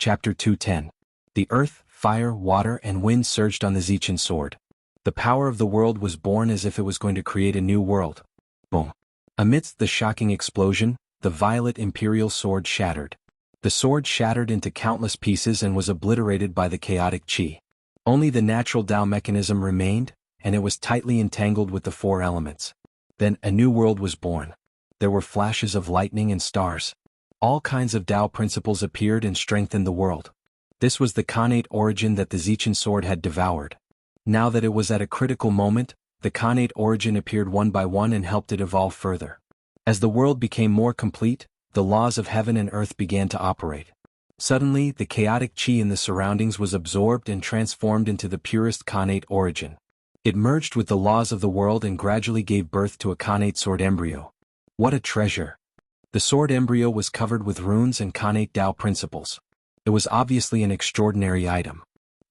Chapter 210. The earth, fire, water, and wind surged on the Zichen sword. The power of the world was born as if it was going to create a new world. Boom. Amidst the shocking explosion, the violet imperial sword shattered. The sword shattered into countless pieces and was obliterated by the chaotic chi. Only the natural Tao mechanism remained, and it was tightly entangled with the four elements. Then a new world was born. There were flashes of lightning and stars. All kinds of Tao principles appeared and strengthened the world. This was the Khanate origin that the Zichen sword had devoured. Now that it was at a critical moment, the Khanate origin appeared one by one and helped it evolve further. As the world became more complete, the laws of heaven and earth began to operate. Suddenly, the chaotic chi in the surroundings was absorbed and transformed into the purest Khanate origin. It merged with the laws of the world and gradually gave birth to a Khanate sword embryo. What a treasure! The sword embryo was covered with runes and Khanate Tao principles. It was obviously an extraordinary item.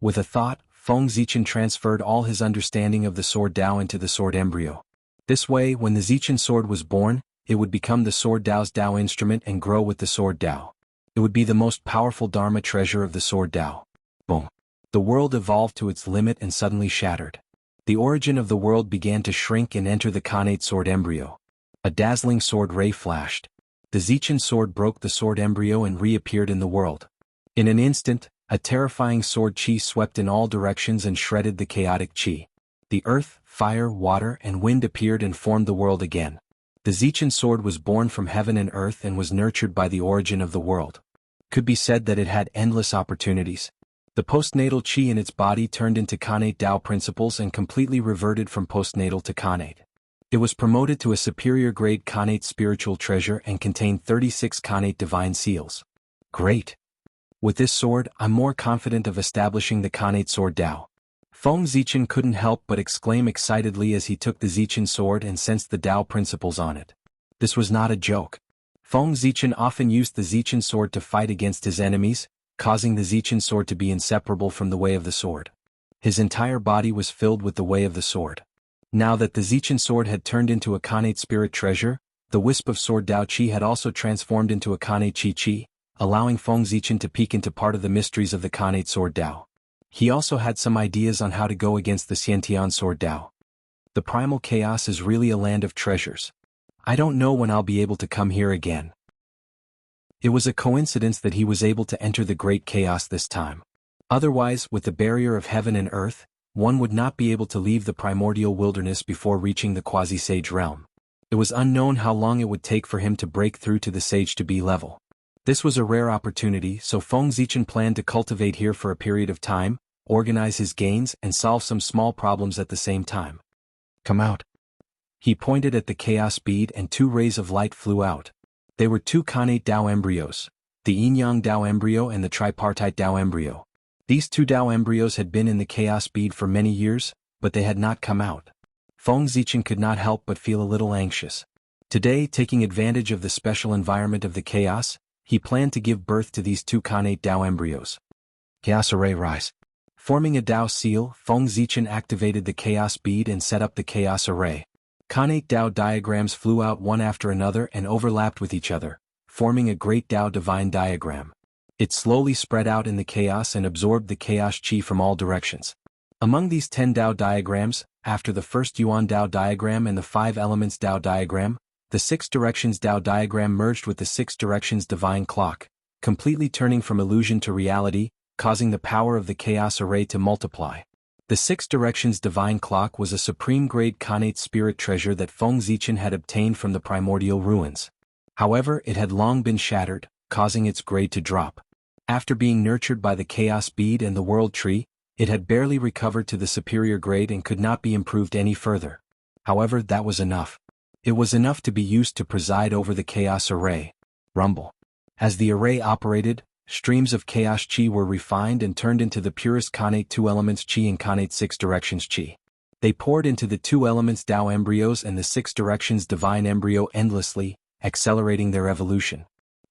With a thought, Feng Zichen transferred all his understanding of the sword Tao into the sword embryo. This way, when the Zichen sword was born, it would become the sword Tao's Tao instrument and grow with the sword Tao. It would be the most powerful Dharma treasure of the sword Tao. Boom. The world evolved to its limit and suddenly shattered. The origin of the world began to shrink and enter the Khanate sword embryo. A dazzling sword ray flashed. The Zichen sword broke the sword embryo and reappeared in the world. In an instant, a terrifying sword chi swept in all directions and shredded the chaotic chi. The earth, fire, water, and wind appeared and formed the world again. The Zichen sword was born from heaven and earth and was nurtured by the origin of the world. Could be said that it had endless opportunities. The postnatal chi in its body turned into Khanate Tao principles and completely reverted from postnatal to Khanate. It was promoted to a superior grade Khanate spiritual treasure and contained 36 Khanate divine seals. Great! With this sword, I'm more confident of establishing the Khanate sword Tao. Feng Zichen couldn't help but exclaim excitedly as he took the Zichen sword and sensed the Tao principles on it. This was not a joke. Feng Zichen often used the Zichen sword to fight against his enemies, causing the Zichen sword to be inseparable from the way of the sword. His entire body was filled with the way of the sword. Now that the Zichen sword had turned into a Khanate spirit treasure, the wisp of sword Tao Chi had also transformed into a Khanate Chi Chi, allowing Feng Zichen to peek into part of the mysteries of the Khanate sword Tao. He also had some ideas on how to go against the Xiantian sword Tao. The primal chaos is really a land of treasures. I don't know when I'll be able to come here again. It was a coincidence that he was able to enter the great chaos this time. Otherwise, with the barrier of heaven and earth, one would not be able to leave the primordial wilderness before reaching the quasi-sage realm. It was unknown how long it would take for him to break through to the sage to be level. This was a rare opportunity, so Feng Zichen planned to cultivate here for a period of time, organize his gains, and solve some small problems at the same time. Come out. He pointed at the chaos bead and two rays of light flew out. They were two Khanate Tao embryos, the Yin-Yang Tao embryo and the tripartite Tao embryo. These two Tao embryos had been in the chaos bead for many years, but they had not come out. Feng Zichen could not help but feel a little anxious. Today, taking advantage of the special environment of the chaos, he planned to give birth to these two Khanate Tao embryos. Chaos array rise. Forming a Tao seal, Feng Zichen activated the chaos bead and set up the chaos array. Khanate Tao diagrams flew out one after another and overlapped with each other, forming a great Tao divine diagram. It slowly spread out in the chaos and absorbed the chaos chi from all directions. Among these 10 Tao diagrams, after the first Yuan Tao diagram and the 5 elements Tao diagram, the 6 directions Tao diagram merged with the 6 directions divine clock, completely turning from illusion to reality, causing the power of the chaos array to multiply. The 6 directions divine clock was a supreme grade Khanate spirit treasure that Feng Zichen had obtained from the primordial ruins. However, it had long been shattered, causing its grade to drop. After being nurtured by the chaos bead and the world tree, it had barely recovered to the superior grade and could not be improved any further. However, that was enough. It was enough to be used to preside over the chaos array. Rumble. As the array operated, streams of chaos chi were refined and turned into the purest Khanate 2 elements chi and Khanate 6 directions chi. They poured into the 2 elements Tao embryos and the 6 directions divine embryo endlessly, accelerating their evolution.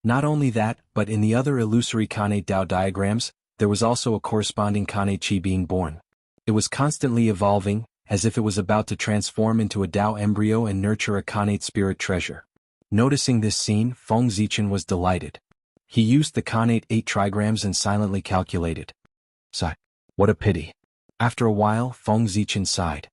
Not only that, but in the other illusory Khanate Tao diagrams, there was also a corresponding Khanate chi being born. It was constantly evolving, as if it was about to transform into a Tao embryo and nurture a Khanate spirit treasure. Noticing this scene, Feng Zichen was delighted. He used the Khanate 8 trigrams and silently calculated. Sigh. What a pity. After a while, Feng Zichen sighed.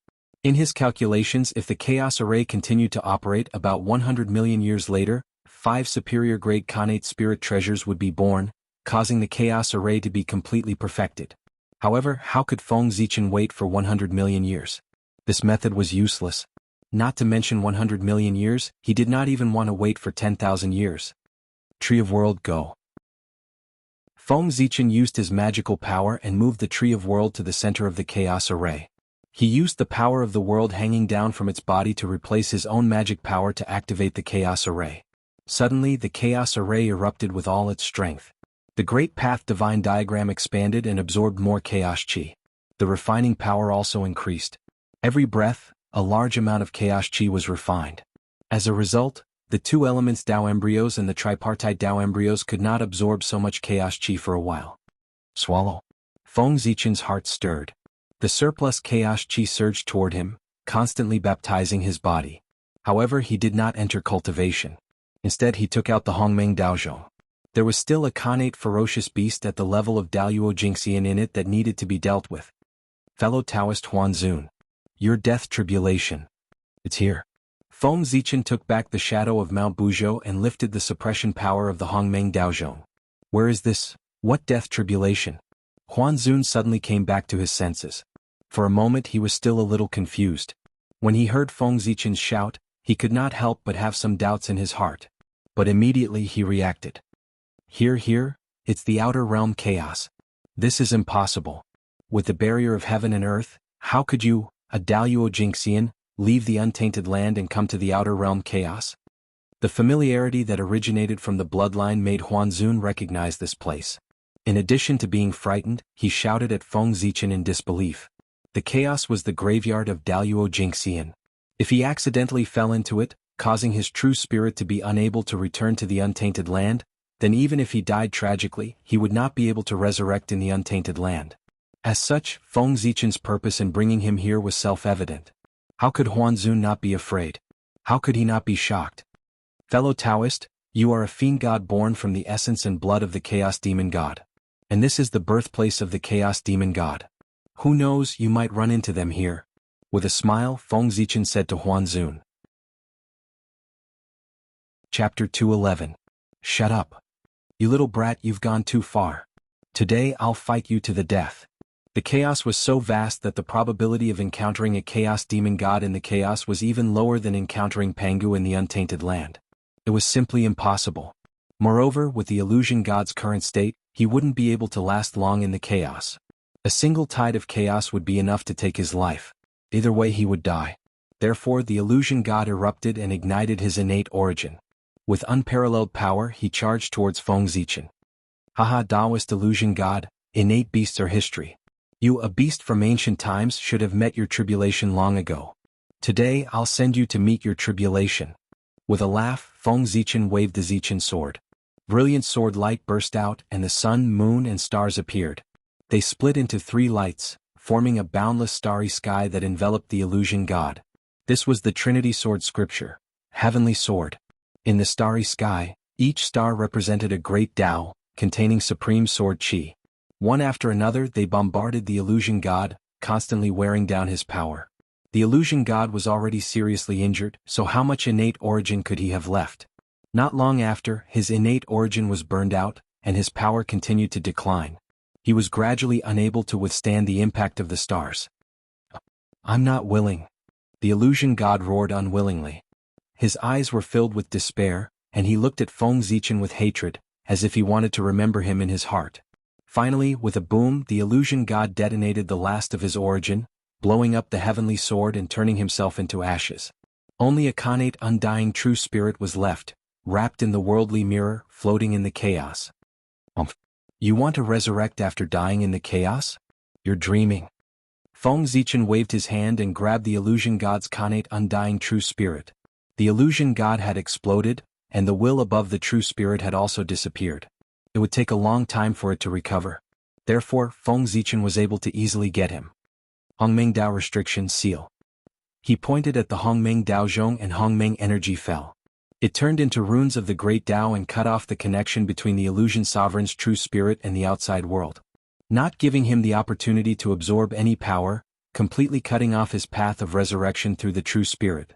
In his calculations, if the Chaos Array continued to operate about 100 million years later, 5 superior-grade Khanate spirit treasures would be born, causing the Chaos Array to be completely perfected. However, how could Feng Zichen wait for 100 million years? This method was useless. Not to mention 100 million years, he did not even want to wait for 10,000 years. Tree of World, go. Feng Zichen used his magical power and moved the Tree of World to the center of the Chaos Array. He used the power of the world hanging down from its body to replace his own magic power to activate the Chaos Array. Suddenly, the Chaos Array erupted with all its strength. The Great Path Divine Diagram expanded and absorbed more Chaos Chi. The refining power also increased. Every breath, a large amount of Chaos Chi was refined. As a result, the two elements Tao embryos and the tripartite Tao embryos could not absorb so much Chaos Chi for a while. Swallow. Feng Zichen's heart stirred. The surplus Chaos Chi surged toward him, constantly baptizing his body. However, he did not enter cultivation. Instead, he took out the Hongmeng Daozhong. There was still a Khanate ferocious beast at the level of Daluo Jingxian in it that needed to be dealt with. Fellow Taoist Huan Zun. Your death tribulation. It's here. Feng Zichen took back the shadow of Mount Buzhou and lifted the suppression power of the Hongmeng Daozhong. Where is this? What death tribulation? Huan Zun suddenly came back to his senses. For a moment he was still a little confused. When he heard Feng Zichen's shout, he could not help but have some doubts in his heart. But immediately he reacted. Here, it's the outer realm chaos. This is impossible. With the barrier of heaven and earth, how could you, a Daluo Jingxian, leave the untainted land and come to the outer realm chaos? The familiarity that originated from the bloodline made Huan Zun recognize this place. In addition to being frightened, he shouted at Feng Zichen in disbelief. The chaos was the graveyard of Daluo Jingxian. If he accidentally fell into it, causing his true spirit to be unable to return to the untainted land, then even if he died tragically, he would not be able to resurrect in the untainted land. As such, Feng Zichen's purpose in bringing him here was self-evident. How could Huan Zun not be afraid? How could he not be shocked? Fellow Taoist, you are a fiend god born from the essence and blood of the Chaos Demon God. And this is the birthplace of the Chaos Demon God. Who knows, you might run into them here. With a smile, Feng Zichen said to Huan Zun. Chapter 211. Shut up. You little brat, you've gone too far. Today I'll fight you to the death. The chaos was so vast that the probability of encountering a Chaos Demon God in the chaos was even lower than encountering Pangu in the untainted land. It was simply impossible. Moreover, with the illusion god's current state, he wouldn't be able to last long in the chaos. A single tide of chaos would be enough to take his life. Either way he would die. Therefore the illusion god erupted and ignited his innate origin. With unparalleled power he charged towards Feng Zichen. Haha, Taoist illusion god, innate beasts are history. You, a beast from ancient times, should have met your tribulation long ago. Today I'll send you to meet your tribulation. With a laugh, Feng Zichen waved the Zichen sword. Brilliant sword light burst out and the sun, moon and stars appeared. They split into 3 lights, forming a boundless starry sky that enveloped the illusion god. This was the Trinity sword scripture, heavenly sword. In the starry sky, each star represented a great Tao, containing supreme sword chi. One after another they bombarded the illusion god, constantly wearing down his power. The illusion god was already seriously injured, so how much innate origin could he have left? Not long after, his innate origin was burned out, and his power continued to decline. He was gradually unable to withstand the impact of the stars. I'm not willing. The illusion god roared unwillingly. His eyes were filled with despair, and he looked at Feng Zichen with hatred, as if he wanted to remember him in his heart. Finally, with a boom, the illusion god detonated the last of his origin, blowing up the heavenly sword and turning himself into ashes. Only a Khanate undying true spirit was left, wrapped in the worldly mirror, floating in the chaos. You want to resurrect after dying in the chaos? You're dreaming. Feng Zichen waved his hand and grabbed the illusion god's Khanate undying true spirit. The illusion god had exploded, and the will above the true spirit had also disappeared. It would take a long time for it to recover. Therefore, Feng Zichen was able to easily get him. Hongmeng Dao restriction seal. He pointed at the Hongmeng Daozhong and Hongmeng energy fell. It turned into runes of the great Tao and cut off the connection between the illusion sovereign's true spirit and the outside world, not giving him the opportunity to absorb any power, completely cutting off his path of resurrection through the true spirit.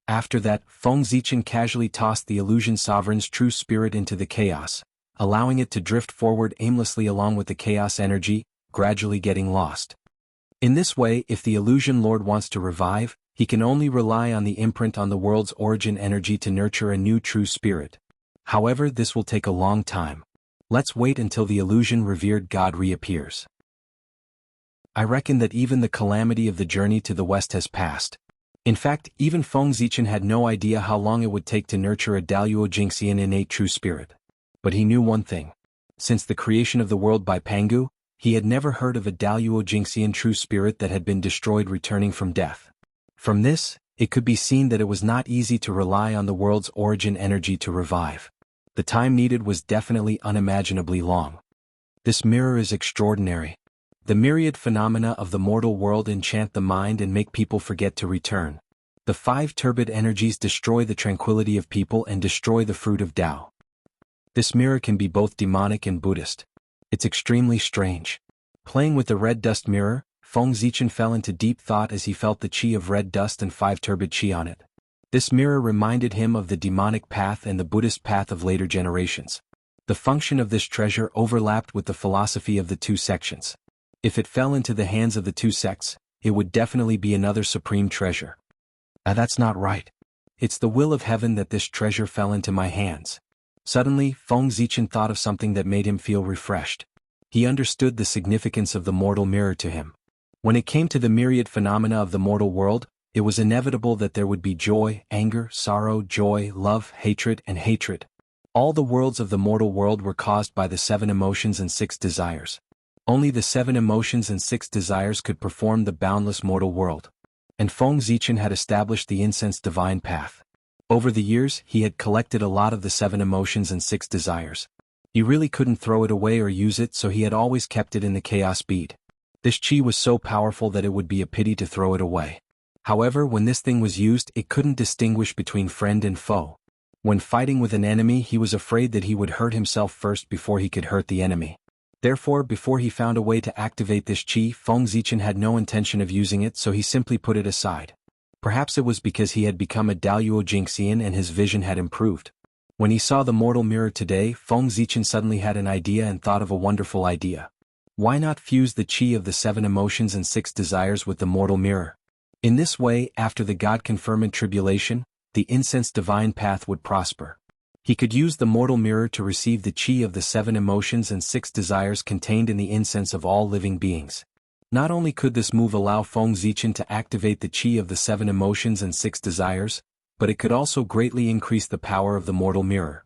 After that, Feng Zichen casually tossed the illusion sovereign's true spirit into the chaos, allowing it to drift forward aimlessly along with the chaos energy, gradually getting lost. In this way, if the illusion lord wants to revive, he can only rely on the imprint on the world's origin energy to nurture a new true spirit. However, this will take a long time. Let's wait until the illusion revered god reappears. I reckon that even the calamity of the journey to the west has passed. In fact, even Feng Zichen had no idea how long it would take to nurture a Daluo Jingxian innate true spirit. But he knew one thing. Since the creation of the world by Pangu, he had never heard of a Daluo Jingxian true spirit that had been destroyed returning from death. From this, it could be seen that it was not easy to rely on the world's origin energy to revive. The time needed was definitely unimaginably long. This mirror is extraordinary. The myriad phenomena of the mortal world enchant the mind and make people forget to return. The 5 turbid energies destroy the tranquility of people and destroy the fruit of Tao. This mirror can be both demonic and Buddhist. It's extremely strange. Playing with the red dust mirror, Feng Zichen fell into deep thought as he felt the chi of red dust and 5 turbid chi on it. This mirror reminded him of the demonic path and the Buddhist path of later generations. The function of this treasure overlapped with the philosophy of the 2 sections. If it fell into the hands of the 2 sects, it would definitely be another supreme treasure. That's not right. It's the will of heaven that this treasure fell into my hands. Suddenly, Feng Zichen thought of something that made him feel refreshed. He understood the significance of the mortal mirror to him. When it came to the myriad phenomena of the mortal world, it was inevitable that there would be joy, anger, sorrow, joy, love, hatred, and hatred. All the worlds of the mortal world were caused by the 7 emotions and 6 desires. Only the 7 emotions and 6 desires could perform the boundless mortal world. And Feng Zichen had established the incense divine path. Over the years, he had collected a lot of the 7 emotions and 6 desires. He really couldn't throw it away or use it, so he had always kept it in the chaos bead. This chi was so powerful that it would be a pity to throw it away. However, when this thing was used, it couldn't distinguish between friend and foe. When fighting with an enemy, he was afraid that he would hurt himself first before he could hurt the enemy. Therefore, before he found a way to activate this chi, Feng Zichen had no intention of using it, so he simply put it aside. Perhaps it was because he had become a Daluo Jingxian and his vision had improved. When he saw the mortal mirror today, Feng Zichen suddenly had an idea and thought of a wonderful idea. Why not fuse the chi of the 7 emotions and 6 desires with the mortal mirror? In this way, after the God-confirmant tribulation, the incense divine path would prosper. He could use the mortal mirror to receive the chi of the 7 emotions and 6 desires contained in the incense of all living beings. Not only could this move allow Feng Zichen to activate the chi of the 7 emotions and 6 desires, but it could also greatly increase the power of the mortal mirror.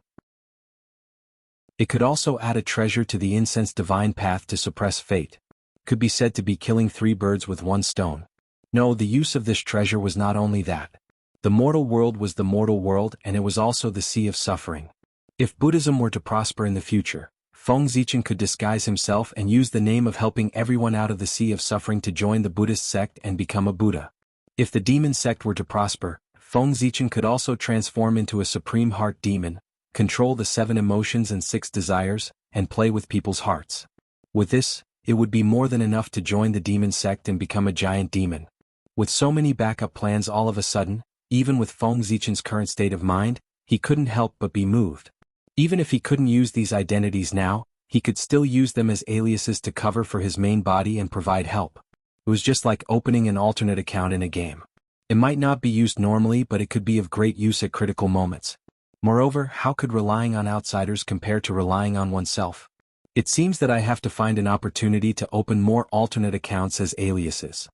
It could also add a treasure to the incense divine path to suppress fate. Could be said to be killing 3 birds with 1 stone. No, the use of this treasure was not only that. The mortal world was the mortal world and it was also the sea of suffering. If Buddhism were to prosper in the future, Feng Zichen could disguise himself and use the name of helping everyone out of the sea of suffering to join the Buddhist sect and become a Buddha. If the demon sect were to prosper, Feng Zichen could also transform into a supreme heart demon, control the 7 emotions and 6 desires, and play with people's hearts. With this, it would be more than enough to join the demon sect and become a giant demon. With so many backup plans all of a sudden, even with Feng Zichen's current state of mind, he couldn't help but be moved. Even if he couldn't use these identities now, he could still use them as aliases to cover for his main body and provide help. It was just like opening an alternate account in a game. It might not be used normally, but it could be of great use at critical moments. Moreover, how could relying on outsiders compare to relying on oneself? It seems that I have to find an opportunity to open more alternate accounts as aliases.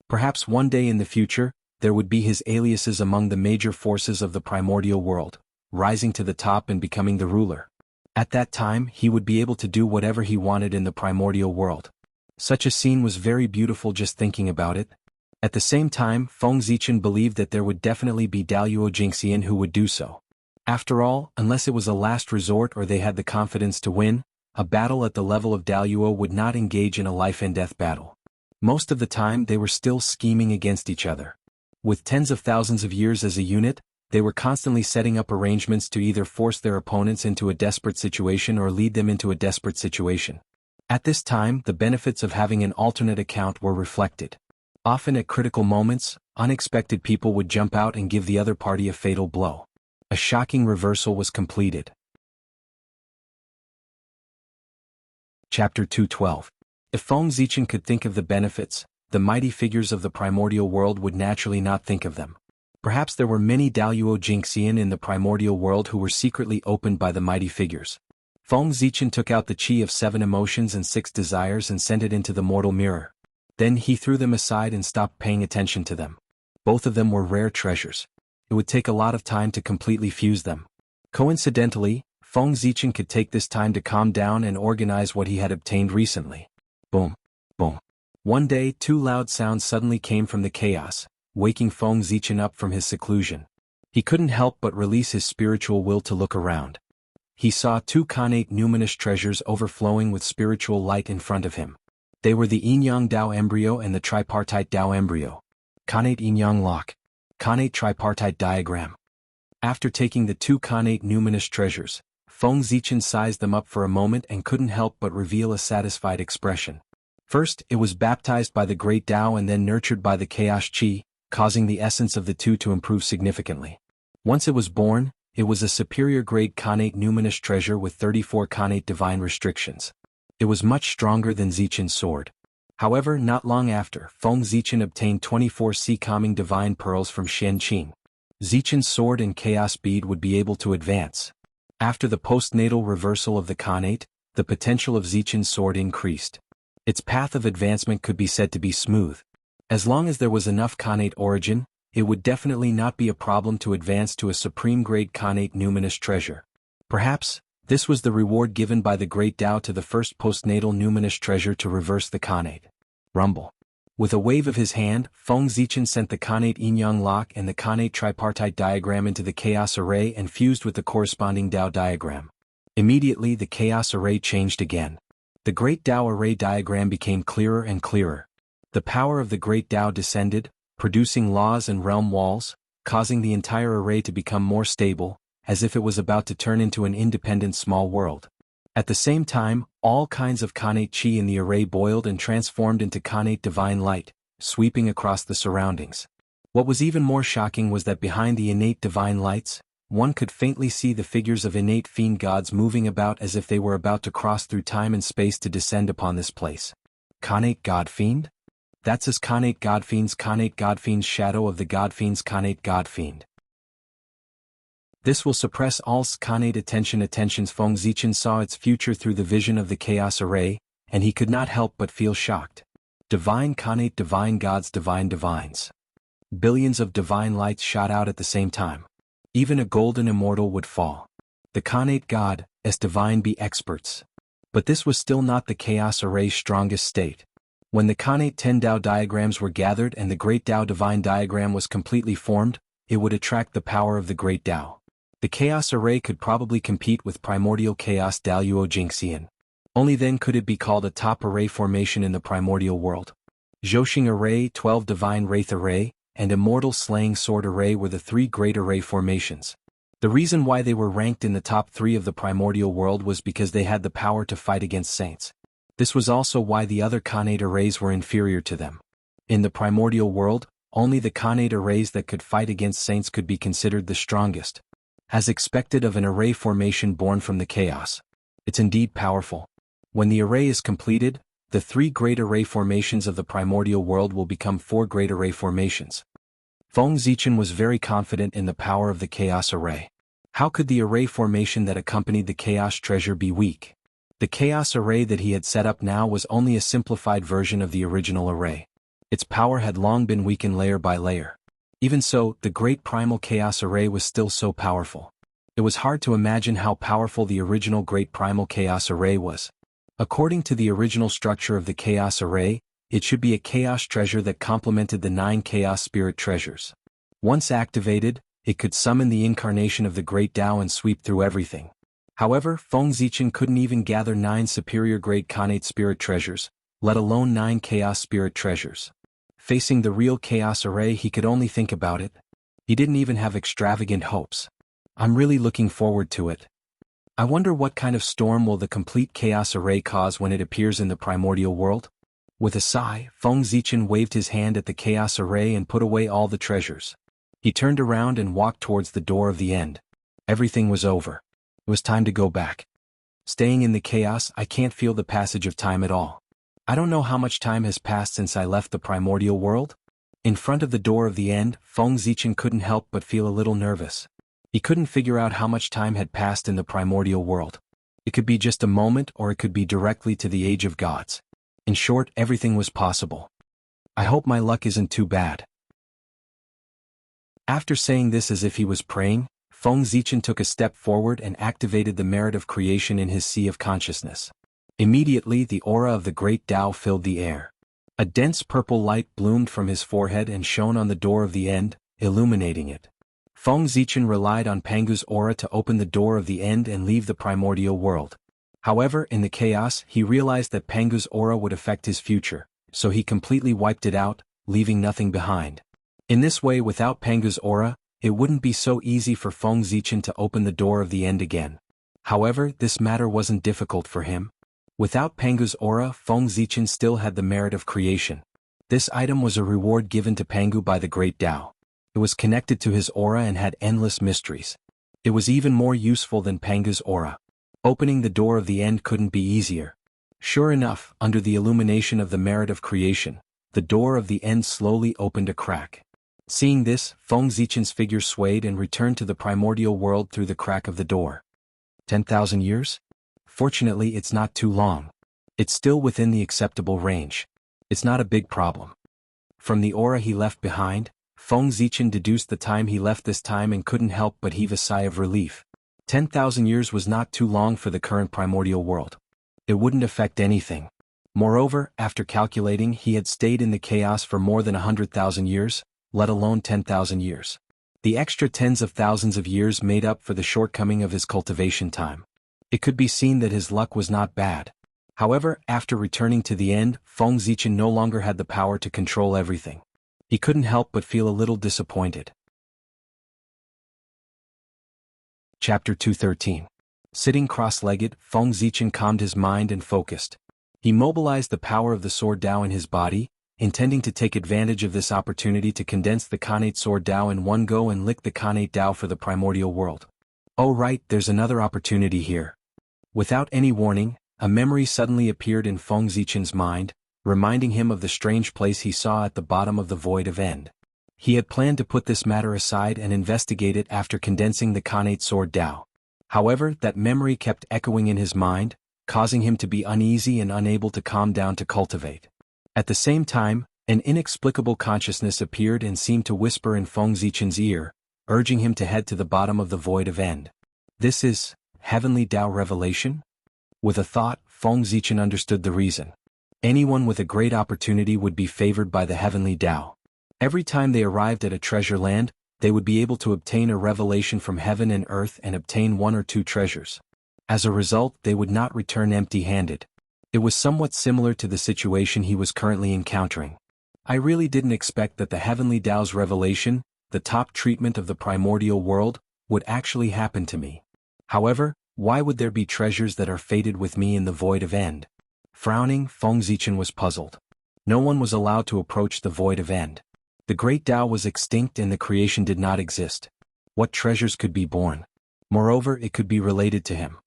Perhaps one day in the future, there would be his aliases among the major forces of the primordial world, rising to the top and becoming the ruler. At that time, he would be able to do whatever he wanted in the primordial world. Such a scene was very beautiful just thinking about it. At the same time, Feng Zichen believed that there would definitely be Daluo Jingxian who would do so. After all, unless it was a last resort or they had the confidence to win, a battle at the level of Daluo would not engage in a life-and-death battle. Most of the time they were still scheming against each other. With tens of thousands of years as a unit, They were constantly setting up arrangements to either force their opponents into a desperate situation or lead them into a desperate situation. At this time, the benefits of having an alternate account were reflected. Often at critical moments, unexpected people would jump out and give the other party a fatal blow. A shocking reversal was completed. Chapter 212. If Feng Zichen could think of the benefits, the mighty figures of the primordial world would naturally not think of them. Perhaps there were many Daluo Jingxian in the primordial world who were secretly opened by the mighty figures. Feng Zichen took out the chi of 7 emotions and 6 desires and sent it into the mortal mirror. Then he threw them aside and stopped paying attention to them. Both of them were rare treasures. It would take a lot of time to completely fuse them. Coincidentally, Feng Zichen could take this time to calm down and organize what he had obtained recently. Boom. Boom. One day 2 loud sounds suddenly came from the chaos, waking Feng Zichen up from his seclusion. He couldn't help but release his spiritual will to look around. He saw 2 Khanate numinous treasures overflowing with spiritual light in front of him. They were the Yin-Yang Dao embryo and the tripartite Dao embryo. Khanate Yin-Yang lock. Khanate tripartite diagram. After taking the 2 Khanate numinous treasures, Feng Zichen sized them up for a moment and couldn't help but reveal a satisfied expression. First, it was baptized by the great Dao and then nurtured by the chaos chi, causing the essence of the 2 to improve significantly. Once it was born, it was a superior grade Khanate numinous treasure with 34 Khanate divine restrictions. It was much stronger than Zichen's sword. However, not long after, Feng Zichen obtained 24 sea-calming divine pearls from Shen Qing. Zichen's sword and chaos bead would be able to advance. After the postnatal reversal of the Khanate, the potential of Zichen's sword increased. Its path of advancement could be said to be smooth. As long as there was enough Khanate origin, it would definitely not be a problem to advance to a supreme-grade Khanate numinous treasure. Perhaps, this was the reward given by the great Tao to the first postnatal numinous treasure to reverse the Khanate. Rumble. With a wave of his hand, Feng Zichen sent the Khanate Yin-Yang lock and the Khanate tripartite diagram into the chaos array and fused with the corresponding Tao diagram. Immediately the chaos array changed again. The great Tao array diagram became clearer and clearer. The power of the great Tao descended, producing laws and realm walls, causing the entire array to become more stable, as if it was about to turn into an independent small world. At the same time, all kinds of Khanate chi in the array boiled and transformed into Khanate divine light, sweeping across the surroundings. What was even more shocking was that behind the innate divine lights, one could faintly see the figures of innate fiend gods moving about as if they were about to cross through time and space to descend upon this place. Khanate God Fiend? That's his Khanate God Fiend's shadow of the God Fiend's Khanate God Fiend. This will suppress all's Khanate attentions. Feng Zichen saw its future through the vision of the chaos array, and he could not help but feel shocked. Divine Khanate, divine gods, divine divines. Billions of divine lights shot out at the same time. Even a golden immortal would fall. The Khanate God, as divine be experts. But this was still not the chaos array's strongest state. When the Khanate 10 Dao diagrams were gathered and the great Dao divine diagram was completely formed, it would attract the power of the great Dao. The chaos array could probably compete with primordial chaos Daluo Jingxian. Only then could it be called a top array formation in the primordial world. Zhouxing array, 12 divine wraith array, and immortal slaying sword array were the 3 great array formations. The reason why they were ranked in the top 3 of the primordial world was because they had the power to fight against saints. This was also why the other Khanate arrays were inferior to them. In the primordial world, only the Khanate arrays that could fight against saints could be considered the strongest. As expected of an array formation born from the chaos. It's indeed powerful. When the array is completed, the 3 great array formations of the primordial world will become 4 great array formations. Feng Zichen was very confident in the power of the chaos array. How could the array formation that accompanied the chaos treasure be weak? The chaos array that he had set up now was only a simplified version of the original array. Its power had long been weakened layer by layer. Even so, the great primal chaos array was still so powerful. It was hard to imagine how powerful the original great primal chaos array was. According to the original structure of the chaos array, it should be a chaos treasure that complemented the 9 chaos spirit treasures. Once activated, it could summon the incarnation of the great Tao and sweep through everything. However, Feng Zichen couldn't even gather 9 superior great Khanate spirit treasures, let alone 9 chaos spirit treasures. Facing the real chaos array, he could only think about it. He didn't even have extravagant hopes. I'm really looking forward to it. I wonder what kind of storm will the complete chaos array cause when it appears in the primordial world? With a sigh, Feng Zichen waved his hand at the chaos array and put away all the treasures. He turned around and walked towards the door of the end. Everything was over. It was time to go back. Staying in the chaos, I can't feel the passage of time at all. I don't know how much time has passed since I left the primordial world. In front of the door of the end, Feng Zichen couldn't help but feel a little nervous. He couldn't figure out how much time had passed in the primordial world. It could be just a moment, or it could be directly to the age of gods. In short, everything was possible. I hope my luck isn't too bad. After saying this as if he was praying, Feng Zichen took a step forward and activated the merit of creation in his sea of consciousness. Immediately, the aura of the great Tao filled the air. A dense purple light bloomed from his forehead and shone on the door of the end, illuminating it. Feng Zichen relied on Pangu's aura to open the door of the end and leave the primordial world. However, in the chaos, he realized that Pangu's aura would affect his future, so he completely wiped it out, leaving nothing behind. In this way, without Pangu's aura, it wouldn't be so easy for Feng Zichen to open the door of the end again. However, this matter wasn't difficult for him. Without Pangu's aura, Feng Zichen still had the merit of creation. This item was a reward given to Pangu by the great Tao. It was connected to his aura and had endless mysteries. It was even more useful than Pangu's aura. Opening the door of the end couldn't be easier. Sure enough, under the illumination of the merit of creation, the door of the end slowly opened a crack. Seeing this, Feng Zichen's figure swayed and returned to the primordial world through the crack of the door. 10,000 years? Fortunately, it's not too long. It's still within the acceptable range. It's not a big problem. From the aura he left behind, Feng Zichen deduced the time he left this time and couldn't help but heave a sigh of relief. 10,000 years was not too long for the current primordial world. It wouldn't affect anything. Moreover, after calculating, he had stayed in the chaos for more than 100,000 years, let alone 10,000 years. The extra tens of thousands of years made up for the shortcoming of his cultivation time. It could be seen that his luck was not bad. However, after returning to the end, Feng Zichen no longer had the power to control everything. He couldn't help but feel a little disappointed. Chapter 213. Sitting cross-legged, Feng Zichen calmed his mind and focused. He mobilized the power of the sword Tao in his body, intending to take advantage of this opportunity to condense the Khanate sword Tao in one go and lick the Khanate Tao for the primordial world. Oh right, there's another opportunity here. Without any warning, a memory suddenly appeared in Feng Zichen's mind, reminding him of the strange place he saw at the bottom of the void of end. He had planned to put this matter aside and investigate it after condensing the Khanate sword Tao. However, that memory kept echoing in his mind, causing him to be uneasy and unable to calm down to cultivate. At the same time, an inexplicable consciousness appeared and seemed to whisper in Feng Zichen's ear, urging him to head to the bottom of the void of end. This is heavenly Tao revelation? With a thought, Feng Zichen understood the reason. Anyone with a great opportunity would be favored by the heavenly Tao. Every time they arrived at a treasure land, they would be able to obtain a revelation from heaven and earth and obtain one or two treasures. As a result, they would not return empty-handed. It was somewhat similar to the situation he was currently encountering. I really didn't expect that the heavenly Tao's revelation, the top treatment of the primordial world, would actually happen to me. However, why would there be treasures that are fated with me in the void of end? Frowning, Feng Zichen was puzzled. No one was allowed to approach the void of end. The great Tao was extinct and the creation did not exist. What treasures could be born? Moreover, it could be related to him.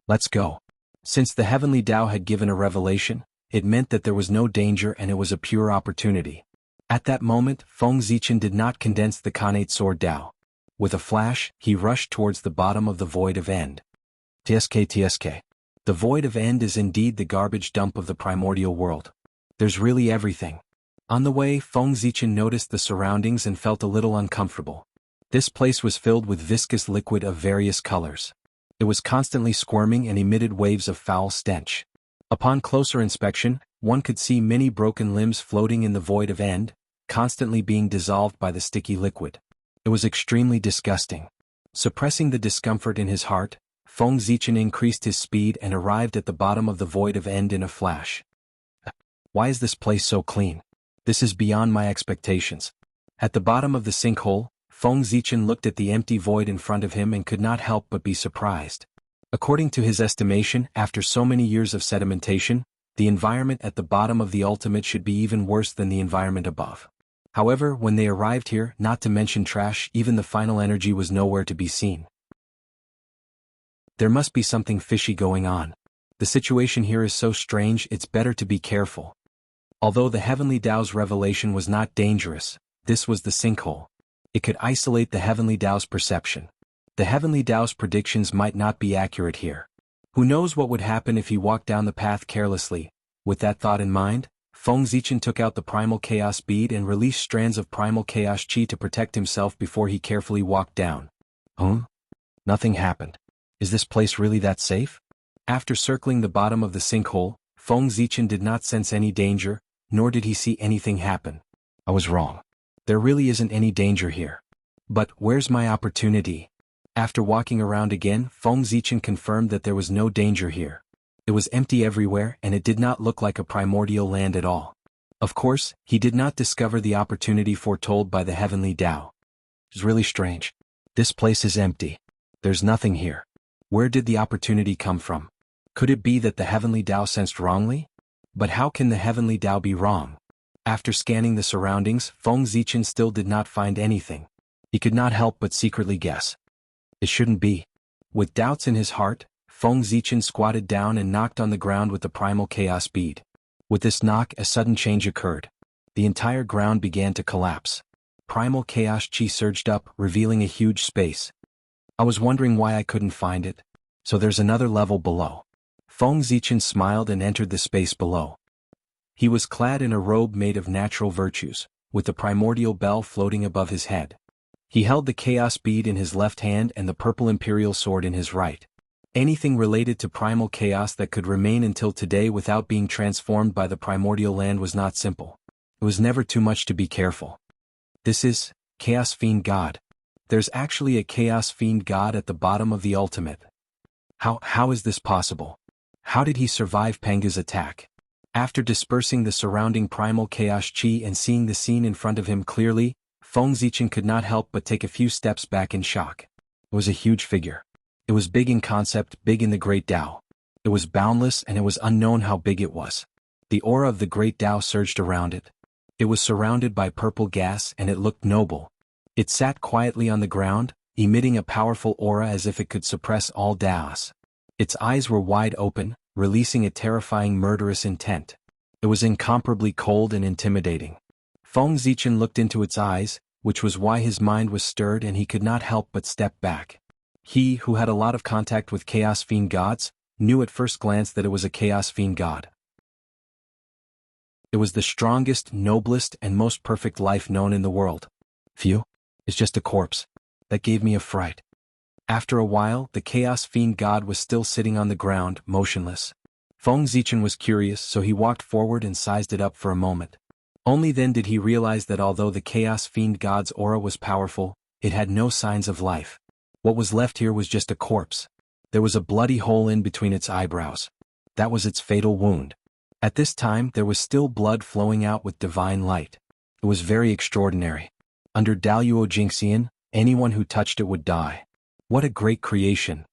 Let's go. Since the heavenly Tao had given a revelation, it meant that there was no danger and it was a pure opportunity. At that moment, Feng Zichen did not condense the Khanate sword Tao. With a flash, he rushed towards the bottom of the void of end. TSK. The void of end is indeed the garbage dump of the primordial world. There's really everything. On the way, Feng Zichen noticed the surroundings and felt a little uncomfortable. This place was filled with viscous liquid of various colors. It was constantly squirming and emitted waves of foul stench. Upon closer inspection, one could see many broken limbs floating in the void of end, constantly being dissolved by the sticky liquid. It was extremely disgusting. Suppressing the discomfort in his heart, Feng Zichen increased his speed and arrived at the bottom of the void of end in a flash. Why is this place so clean? This is beyond my expectations. At the bottom of the sinkhole, Feng Zichen looked at the empty void in front of him and could not help but be surprised. According to his estimation, after so many years of sedimentation, the environment at the bottom of the ultimate should be even worse than the environment above. However, when they arrived here, not to mention trash, even the final energy was nowhere to be seen. There must be something fishy going on. The situation here is so strange, it's better to be careful. Although the Heavenly Tao's revelation was not dangerous, this was the sinkhole. It could isolate the Heavenly Tao's perception. The Heavenly Tao's predictions might not be accurate here. Who knows what would happen if he walked down the path carelessly? With that thought in mind, Feng Zichen took out the Primal Chaos bead and released strands of Primal Chaos Chi to protect himself before he carefully walked down. Nothing happened. Is this place really that safe? After circling the bottom of the sinkhole, Feng Zichen did not sense any danger, nor did he see anything happen. I was wrong. There really isn't any danger here. But where's my opportunity? After walking around again, Feng Zichen confirmed that there was no danger here. It was empty everywhere and it did not look like a primordial land at all. Of course, he did not discover the opportunity foretold by the Heavenly Tao. It's really strange. This place is empty. There's nothing here. Where did the opportunity come from? Could it be that the Heavenly Tao sensed wrongly? But how can the Heavenly Tao be wrong? After scanning the surroundings, Feng Zichen still did not find anything. He could not help but secretly guess. It shouldn't be. With doubts in his heart, Feng Zichen squatted down and knocked on the ground with the Primal Chaos bead. With this knock, a sudden change occurred. The entire ground began to collapse. Primal Chaos Chi surged up, revealing a huge space. I was wondering why I couldn't find it. So there's another level below. Feng Zichen smiled and entered the space below. He was clad in a robe made of natural virtues, with the primordial bell floating above his head. He held the chaos bead in his left hand and the purple imperial sword in his right. Anything related to primal chaos that could remain until today without being transformed by the primordial land was not simple. It was never too much to be careful. This is Chaos Fiend God. There's actually a Chaos Fiend God at the bottom of the ultimate. How is this possible? How did he survive Penga's attack? After dispersing the surrounding primal chaos chi and seeing the scene in front of him clearly, Feng Zichen could not help but take a few steps back in shock. It was a huge figure. It was big in concept, big in the Great Tao. It was boundless and it was unknown how big it was. The aura of the Great Tao surged around it. It was surrounded by purple gas and it looked noble. It sat quietly on the ground, emitting a powerful aura as if it could suppress all Taos. Its eyes were wide open, releasing a terrifying murderous intent. It was incomparably cold and intimidating. Feng Zichen looked into its eyes, which was why his mind was stirred and he could not help but step back. He, who had a lot of contact with Chaos Fiend gods, knew at first glance that it was a Chaos Fiend god. It was the strongest, noblest, and most perfect life known in the world. Phew, it's just a corpse. That gave me a fright. After a while, the Chaos Fiend god was still sitting on the ground, motionless. Feng Zichen was curious, so he walked forward and sized it up for a moment. Only then did he realize that although the Chaos Fiend god's aura was powerful, it had no signs of life. What was left here was just a corpse. There was a bloody hole in between its eyebrows. That was its fatal wound. At this time, there was still blood flowing out with divine light. It was very extraordinary. Under Daluo Jingxian, anyone who touched it would die. What a great creation.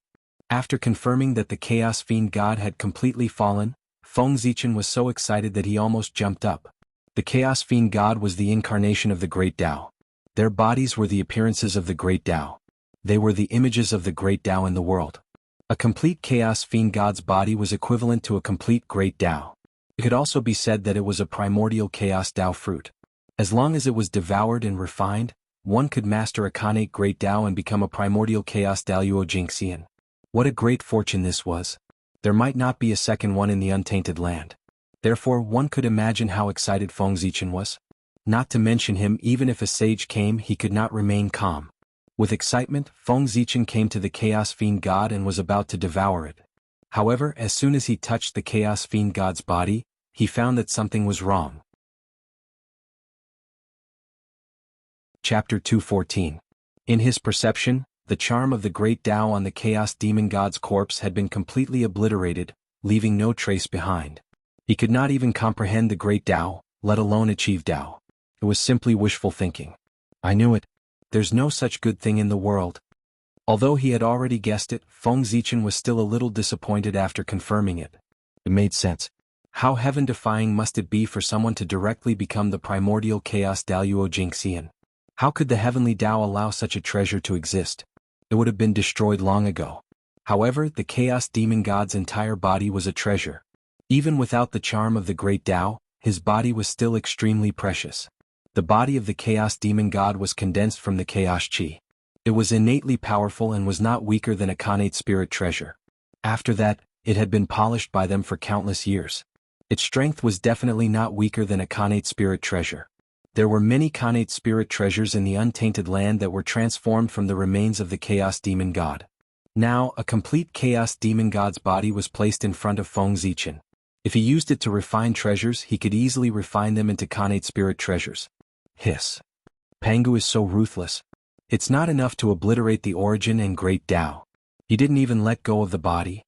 After confirming that the Chaos Fiend god had completely fallen, Feng Zichen was so excited that he almost jumped up. The Chaos Fiend god was the incarnation of the Great Tao. Their bodies were the appearances of the Great Tao. They were the images of the Great Tao in the world. A complete Chaos Fiend god's body was equivalent to a complete Great Tao. It could also be said that it was a primordial Chaos Tao fruit. As long as it was devoured and refined, one could master a Khanate Great Tao and become a primordial Chaos Daluo Jingxian. What a great fortune this was. There might not be a second one in the untainted land. Therefore one could imagine how excited Feng Zichen was. Not to mention him, even if a sage came, he could not remain calm. With excitement, Feng Zichen came to the Chaos Fiend god and was about to devour it. However, as soon as he touched the Chaos Fiend god's body, he found that something was wrong. Chapter 214. In his perception, the charm of the Great Tao on the Chaos Demon God's corpse had been completely obliterated, leaving no trace behind. He could not even comprehend the Great Tao, let alone achieve Tao. It was simply wishful thinking. I knew it. There's no such good thing in the world. Although he had already guessed it, Feng Zichen was still a little disappointed after confirming it. It made sense. How heaven-defying must it be for someone to directly become the primordial chaos Daluo Jingxian? How could the heavenly Tao allow such a treasure to exist? It would have been destroyed long ago. However, the chaos demon god's entire body was a treasure. Even without the charm of the great Tao, his body was still extremely precious. The body of the chaos demon god was condensed from the chaos chi. It was innately powerful and was not weaker than a Khanate spirit treasure. After that, it had been polished by them for countless years. Its strength was definitely not weaker than a Khanate spirit treasure. There were many Khanate spirit treasures in the untainted land that were transformed from the remains of the chaos demon god. Now, a complete chaos demon god's body was placed in front of Feng Zichen. If he used it to refine treasures, he could easily refine them into Khanate spirit treasures. Hiss. Pangu is so ruthless. It's not enough to obliterate the origin and great Tao. He didn't even let go of the body.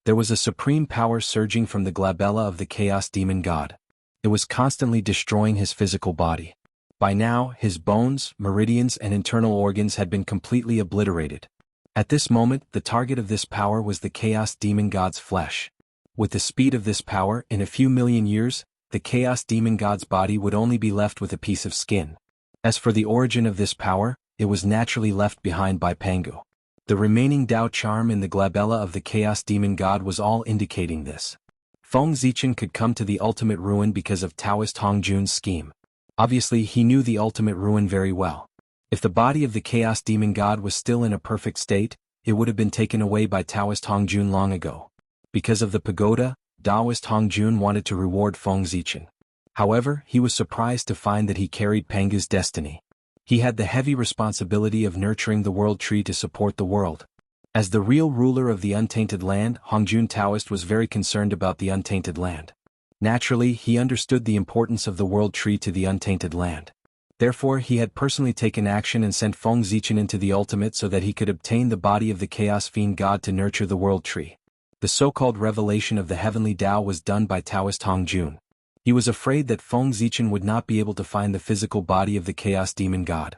There was a supreme power surging from the glabella of the chaos demon god. It was constantly destroying his physical body. By now, his bones, meridians, and internal organs had been completely obliterated. At this moment, the target of this power was the chaos demon god's flesh. With the speed of this power, in a few million years, the chaos demon god's body would only be left with a piece of skin. As for the origin of this power, it was naturally left behind by Pangu. The remaining Tao charm in the glabella of the chaos demon god was all indicating this. Feng Zichen could come to the ultimate ruin because of Taoist Hongjun's scheme. Obviously, he knew the ultimate ruin very well. If the body of the chaos demon god was still in a perfect state, it would have been taken away by Taoist Hongjun long ago. Because of the pagoda, Taoist Hongjun wanted to reward Feng Zichen. However, he was surprised to find that he carried Pangu's destiny. He had the heavy responsibility of nurturing the world tree to support the world. As the real ruler of the untainted land, Hongjun Taoist was very concerned about the untainted land. Naturally, he understood the importance of the world tree to the untainted land. Therefore, he had personally taken action and sent Feng Zichen into the ultimate so that he could obtain the body of the chaos fiend god to nurture the world tree. The so-called revelation of the heavenly Tao was done by Taoist Hongjun. He was afraid that Feng Zichen would not be able to find the physical body of the chaos demon god.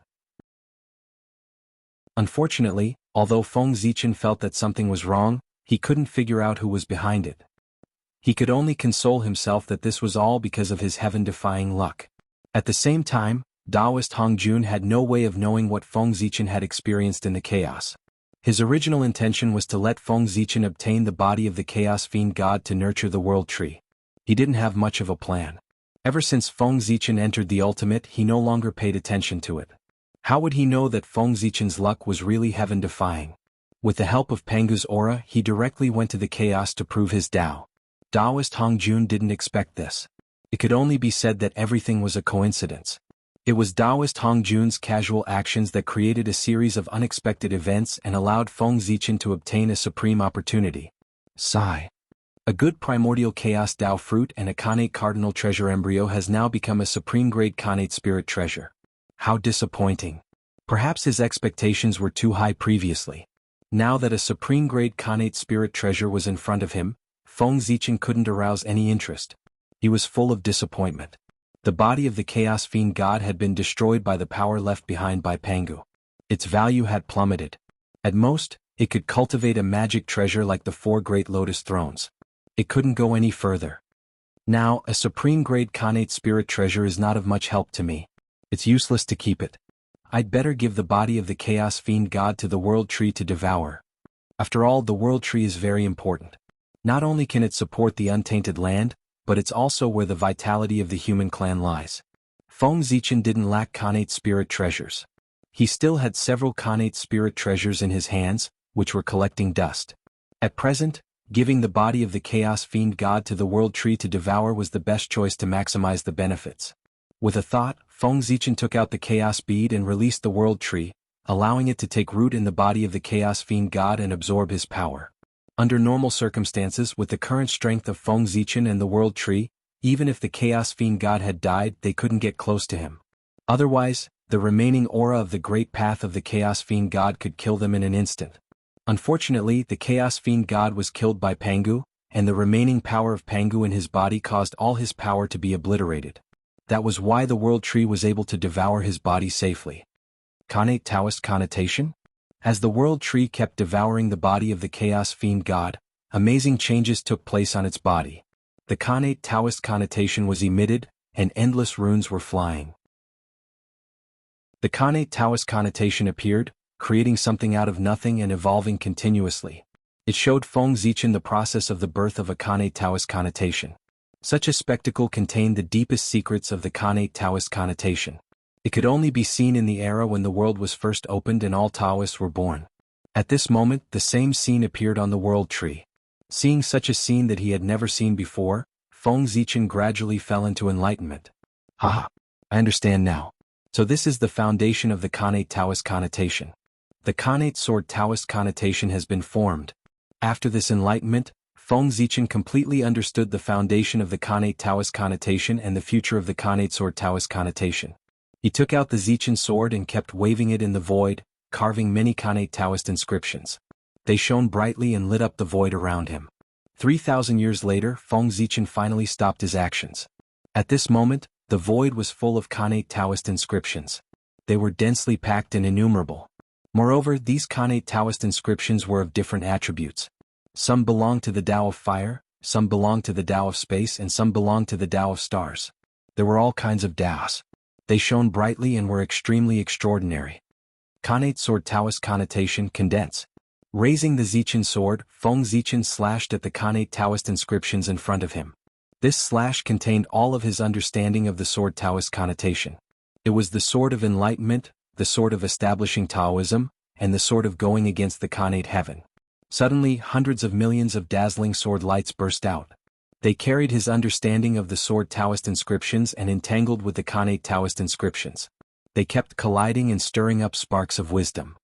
Unfortunately, although Feng Zichen felt that something was wrong, he couldn't figure out who was behind it. He could only console himself that this was all because of his heaven-defying luck. At the same time, Taoist Hongjun had no way of knowing what Feng Zichen had experienced in the chaos. His original intention was to let Feng Zichen obtain the body of the chaos fiend god to nurture the world tree. He didn't have much of a plan. Ever since Feng Zichen entered the ultimate, he no longer paid attention to it. How would he know that Feng Zichen's luck was really heaven-defying? With the help of Pangu's aura, he directly went to the chaos to prove his Tao. Taoist Hongjun didn't expect this. It could only be said that everything was a coincidence. It was Taoist Hongjun's casual actions that created a series of unexpected events and allowed Feng Zichen to obtain a supreme opportunity. Sigh. A good primordial chaos Tao fruit and a Khanate cardinal treasure embryo has now become a supreme-grade Khanate spirit treasure. How disappointing. Perhaps his expectations were too high previously. Now that a supreme-grade Khanate spirit treasure was in front of him, Feng Zichen couldn't arouse any interest. He was full of disappointment. The body of the chaos fiend god had been destroyed by the power left behind by Pangu. Its value had plummeted. At most, it could cultivate a magic treasure like the 4 great lotus thrones. It couldn't go any further. Now, a supreme-grade Khanate spirit treasure is not of much help to me. It's useless to keep it. I'd better give the body of the chaos fiend god to the world tree to devour. After all, the world tree is very important. Not only can it support the untainted land, but it's also where the vitality of the human clan lies. Feng Zichen didn't lack Khanate spirit treasures. He still had several Khanate spirit treasures in his hands, which were collecting dust. At present, giving the body of the chaos fiend god to the world tree to devour was the best choice to maximize the benefits. With a thought, Feng Zichen took out the chaos bead and released the world tree, allowing it to take root in the body of the chaos fiend god and absorb his power. Under normal circumstances, with the current strength of Feng Zichen and the world tree, even if the chaos fiend god had died, they couldn't get close to him. Otherwise, the remaining aura of the great path of the chaos fiend god could kill them in an instant. Unfortunately, the chaos fiend god was killed by Pangu, and the remaining power of Pangu in his body caused all his power to be obliterated. That was why the world tree was able to devour his body safely. Khanate Taoist connotation? As the world tree kept devouring the body of the chaos fiend god, amazing changes took place on its body. The Khanate Taoist connotation was emitted, and endless runes were flying. The Khanate Taoist connotation appeared, creating something out of nothing and evolving continuously. It showed Feng Zichen the process of the birth of a Khanate Taoist connotation. Such a spectacle contained the deepest secrets of the Khanate Taoist connotation. It could only be seen in the era when the world was first opened and all Taoists were born. At this moment, the same scene appeared on the world tree. Seeing such a scene that he had never seen before, Feng Zichen gradually fell into enlightenment. Haha, I understand now. So this is the foundation of the Khanate Taoist connotation. The Khanate Sword Taoist connotation has been formed. After this enlightenment, Feng Zichen completely understood the foundation of the Khanate Taoist connotation and the future of the Khanate Sword Taoist connotation. He took out the Zichen sword and kept waving it in the void, carving many Khanate Taoist inscriptions. They shone brightly and lit up the void around him. 3,000 years later, Feng Zichen finally stopped his actions. At this moment, the void was full of Khanate Taoist inscriptions. They were densely packed and innumerable. Moreover, these Khanate Taoist inscriptions were of different attributes. Some belonged to the Tao of fire, some belonged to the Tao of space, and some belonged to the Tao of stars. There were all kinds of Taos. They shone brightly and were extremely extraordinary. Khanate Sword Taoist connotation condense. Raising the Zichen sword, Feng Zichen slashed at the Khanate Taoist inscriptions in front of him. This slash contained all of his understanding of the Sword Taoist connotation. It was the sword of enlightenment, the sword of establishing Taoism, and the sword of going against the Khanate heaven. Suddenly, hundreds of millions of dazzling sword lights burst out. They carried his understanding of the Sword Taoist inscriptions and entangled with the Khanate Taoist inscriptions. They kept colliding and stirring up sparks of wisdom.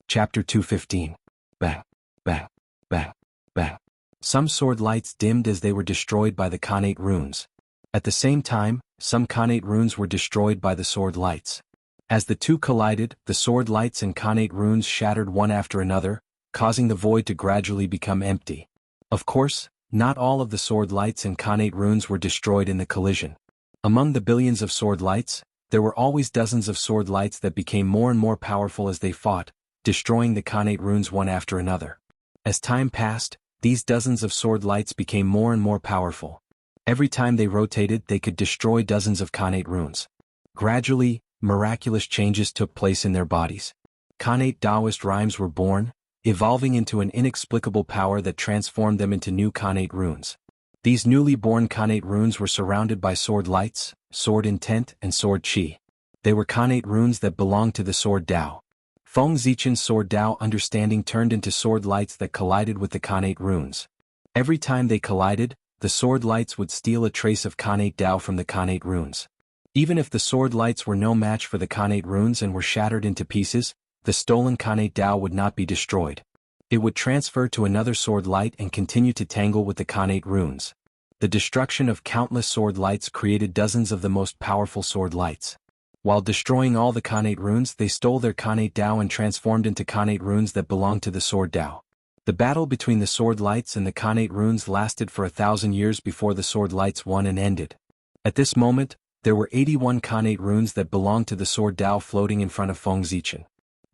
Chapter 215. Bang, bang, bang, bang. Some sword lights dimmed as they were destroyed by the Khanate runes. At the same time, some Khanate runes were destroyed by the sword lights. As the two collided, the sword lights and Khanate runes shattered one after another, causing the void to gradually become empty. Of course, not all of the sword lights and Khanate runes were destroyed in the collision. Among the billions of sword lights, there were always dozens of sword lights that became more and more powerful as they fought, destroying the Khanate runes one after another. As time passed, these dozens of sword lights became more and more powerful. Every time they rotated, they could destroy dozens of Khanate runes. Gradually, miraculous changes took place in their bodies. Khanate Taoist rhymes were born, evolving into an inexplicable power that transformed them into new Khanate runes. These newly born Khanate runes were surrounded by sword lights, sword intent, and sword chi. They were Khanate runes that belonged to the sword Tao. Feng Zichen's sword Tao understanding turned into sword lights that collided with the Khanate runes. Every time they collided, the sword lights would steal a trace of Khanate Tao from the Khanate runes. Even if the sword lights were no match for the Khanate runes and were shattered into pieces, the stolen Khanate Tao would not be destroyed. It would transfer to another sword light and continue to tangle with the Khanate runes. The destruction of countless sword lights created dozens of the most powerful sword lights. While destroying all the Khanate runes, they stole their Khanate Tao and transformed into Khanate runes that belonged to the sword Tao. The battle between the sword lights and the Khanate runes lasted for 1,000 years before the sword lights won and ended. At this moment, there were 81 Khanate runes that belonged to the sword Tao floating in front of Feng Zichen.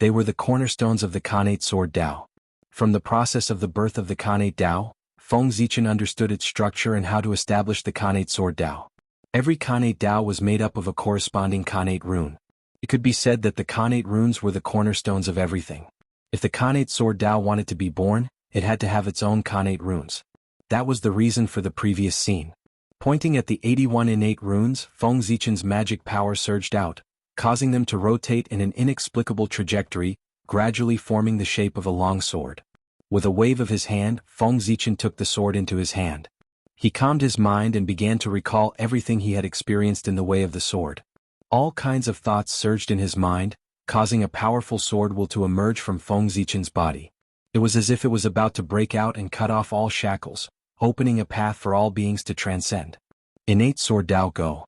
They were the cornerstones of the Khanate sword Tao. From the process of the birth of the Khanate Tao, Feng Zichen understood its structure and how to establish the Khanate sword Tao. Every Khanate Tao was made up of a corresponding Khanate rune. It could be said that the Khanate runes were the cornerstones of everything. If the Khanate sword Tao wanted to be born, it had to have its own Khanate runes. That was the reason for the previous scene. Pointing at the 81 innate runes, Feng Zichen's magic power surged out, causing them to rotate in an inexplicable trajectory, gradually forming the shape of a long sword. With a wave of his hand, Feng Zichen took the sword into his hand. He calmed his mind and began to recall everything he had experienced in the way of the sword. All kinds of thoughts surged in his mind, causing a powerful sword will to emerge from Feng Zichen's body. It was as if it was about to break out and cut off all shackles, opening a path for all beings to transcend. Innate sword Tao go.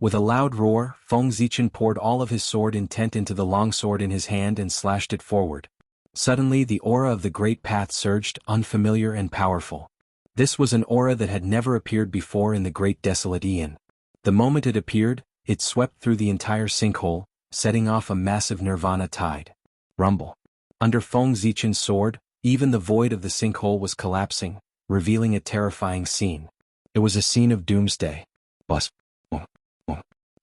With a loud roar, Feng Zichen poured all of his sword intent into the long sword in his hand and slashed it forward. Suddenly the aura of the great path surged, unfamiliar and powerful. This was an aura that had never appeared before in the great desolate Aeon. The moment it appeared, it swept through the entire sinkhole, setting off a massive nirvana tide. Rumble. Under Feng Zichen's sword, even the void of the sinkhole was collapsing, revealing a terrifying scene. It was a scene of doomsday. Buzz.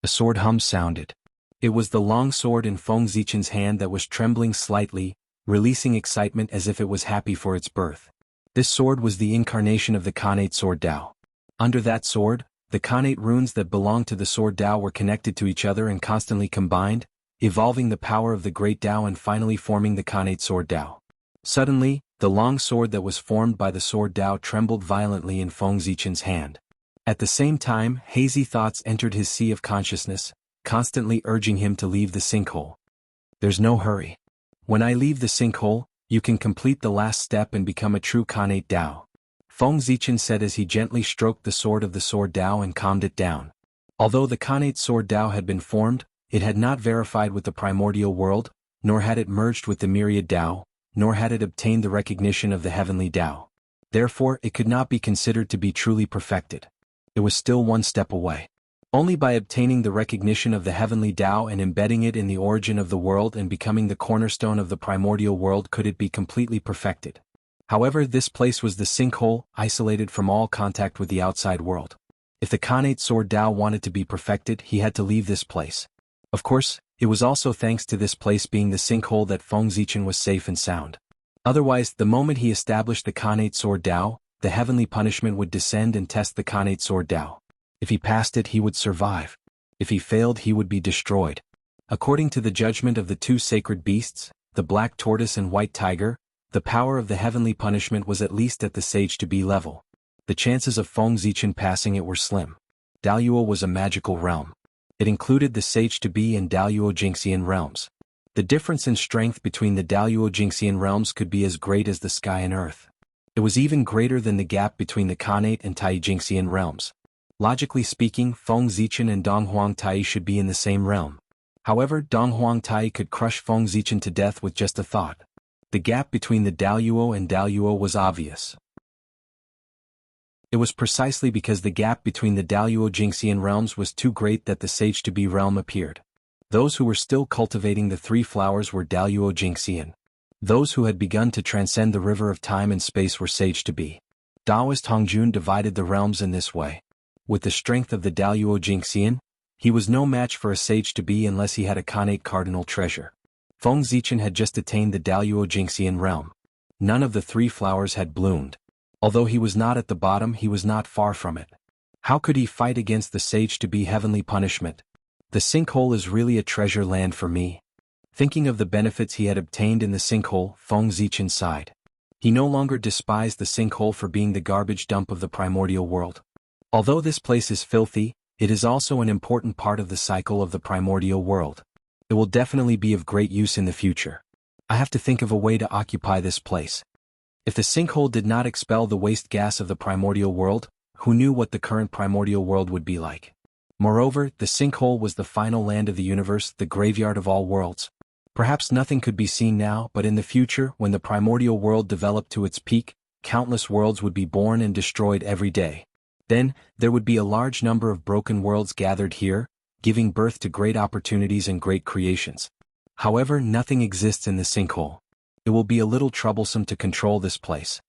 A sword hum sounded. It was the long sword in Feng Zichen's hand that was trembling slightly, releasing excitement as if it was happy for its birth. This sword was the incarnation of the Khanate sword Dao. Under that sword, the Khanate runes that belonged to the sword Dao were connected to each other and constantly combined, evolving the power of the great Dao and finally forming the Khanate sword Dao. Suddenly, the long sword that was formed by the sword Dao trembled violently in Feng Zichen's hand. At the same time, hazy thoughts entered his sea of consciousness, constantly urging him to leave the sinkhole. There's no hurry. When I leave the sinkhole, you can complete the last step and become a true Khanate Dao. Feng Zichen said as he gently stroked the sword of the sword Dao and calmed it down. Although the Khanate sword Dao had been formed, it had not verified with the primordial world, nor had it merged with the myriad Dao, nor had it obtained the recognition of the heavenly Dao. Therefore, it could not be considered to be truly perfected. It was still one step away. Only by obtaining the recognition of the heavenly Dao and embedding it in the origin of the world and becoming the cornerstone of the primordial world could it be completely perfected. However, this place was the sinkhole, isolated from all contact with the outside world. If the Khanate sword Dao wanted to be perfected, he had to leave this place. Of course, it was also thanks to this place being the sinkhole that Feng Zichen was safe and sound. Otherwise, the moment he established the Khanate sword Dao, the heavenly punishment would descend and test the Khanate sword Dao. If he passed it, he would survive. If he failed, he would be destroyed. According to the judgment of the two sacred beasts, the black tortoise and white tiger, the power of the heavenly punishment was at least at the sage-to-be level. The chances of Feng Zichen passing it were slim. Daluo was a magical realm. It included the sage-to-be and Daluo Jingxian realms. The difference in strength between the Daluo Jingxian realms could be as great as the sky and earth. It was even greater than the gap between the Khanate and Tai Jingxian realms. Logically speaking, Feng Zichen and Dong Huang Tai should be in the same realm. However, Dong Huang Tai could crush Feng Zichen to death with just a thought. The gap between the Daluo and Daluo was obvious. It was precisely because the gap between the Daluo Jingxian realms was too great that the sage-to-be realm appeared. Those who were still cultivating the three flowers were Daluo Jingxian. Those who had begun to transcend the river of time and space were sage-to-be. Daoist Hongjun divided the realms in this way. With the strength of the Daluo Jingxian, he was no match for a sage-to-be unless he had a Khanate cardinal treasure. Feng Zichen had just attained the Daluo Jingxian realm. None of the three flowers had bloomed. Although he was not at the bottom, he was not far from it. How could he fight against the sage-to-be heavenly punishment? The sinkhole is really a treasure land for me. Thinking of the benefits he had obtained in the sinkhole, Feng Zichen sighed. He no longer despised the sinkhole for being the garbage dump of the primordial world. Although this place is filthy, it is also an important part of the cycle of the primordial world. It will definitely be of great use in the future. I have to think of a way to occupy this place. If the sinkhole did not expel the waste gas of the primordial world, who knew what the current primordial world would be like? Moreover, the sinkhole was the final land of the universe, the graveyard of all worlds. Perhaps nothing could be seen now, but in the future, when the primordial world developed to its peak, countless worlds would be born and destroyed every day. Then, there would be a large number of broken worlds gathered here, giving birth to great opportunities and great creations. However, nothing exists in the sinkhole. It will be a little troublesome to control this place.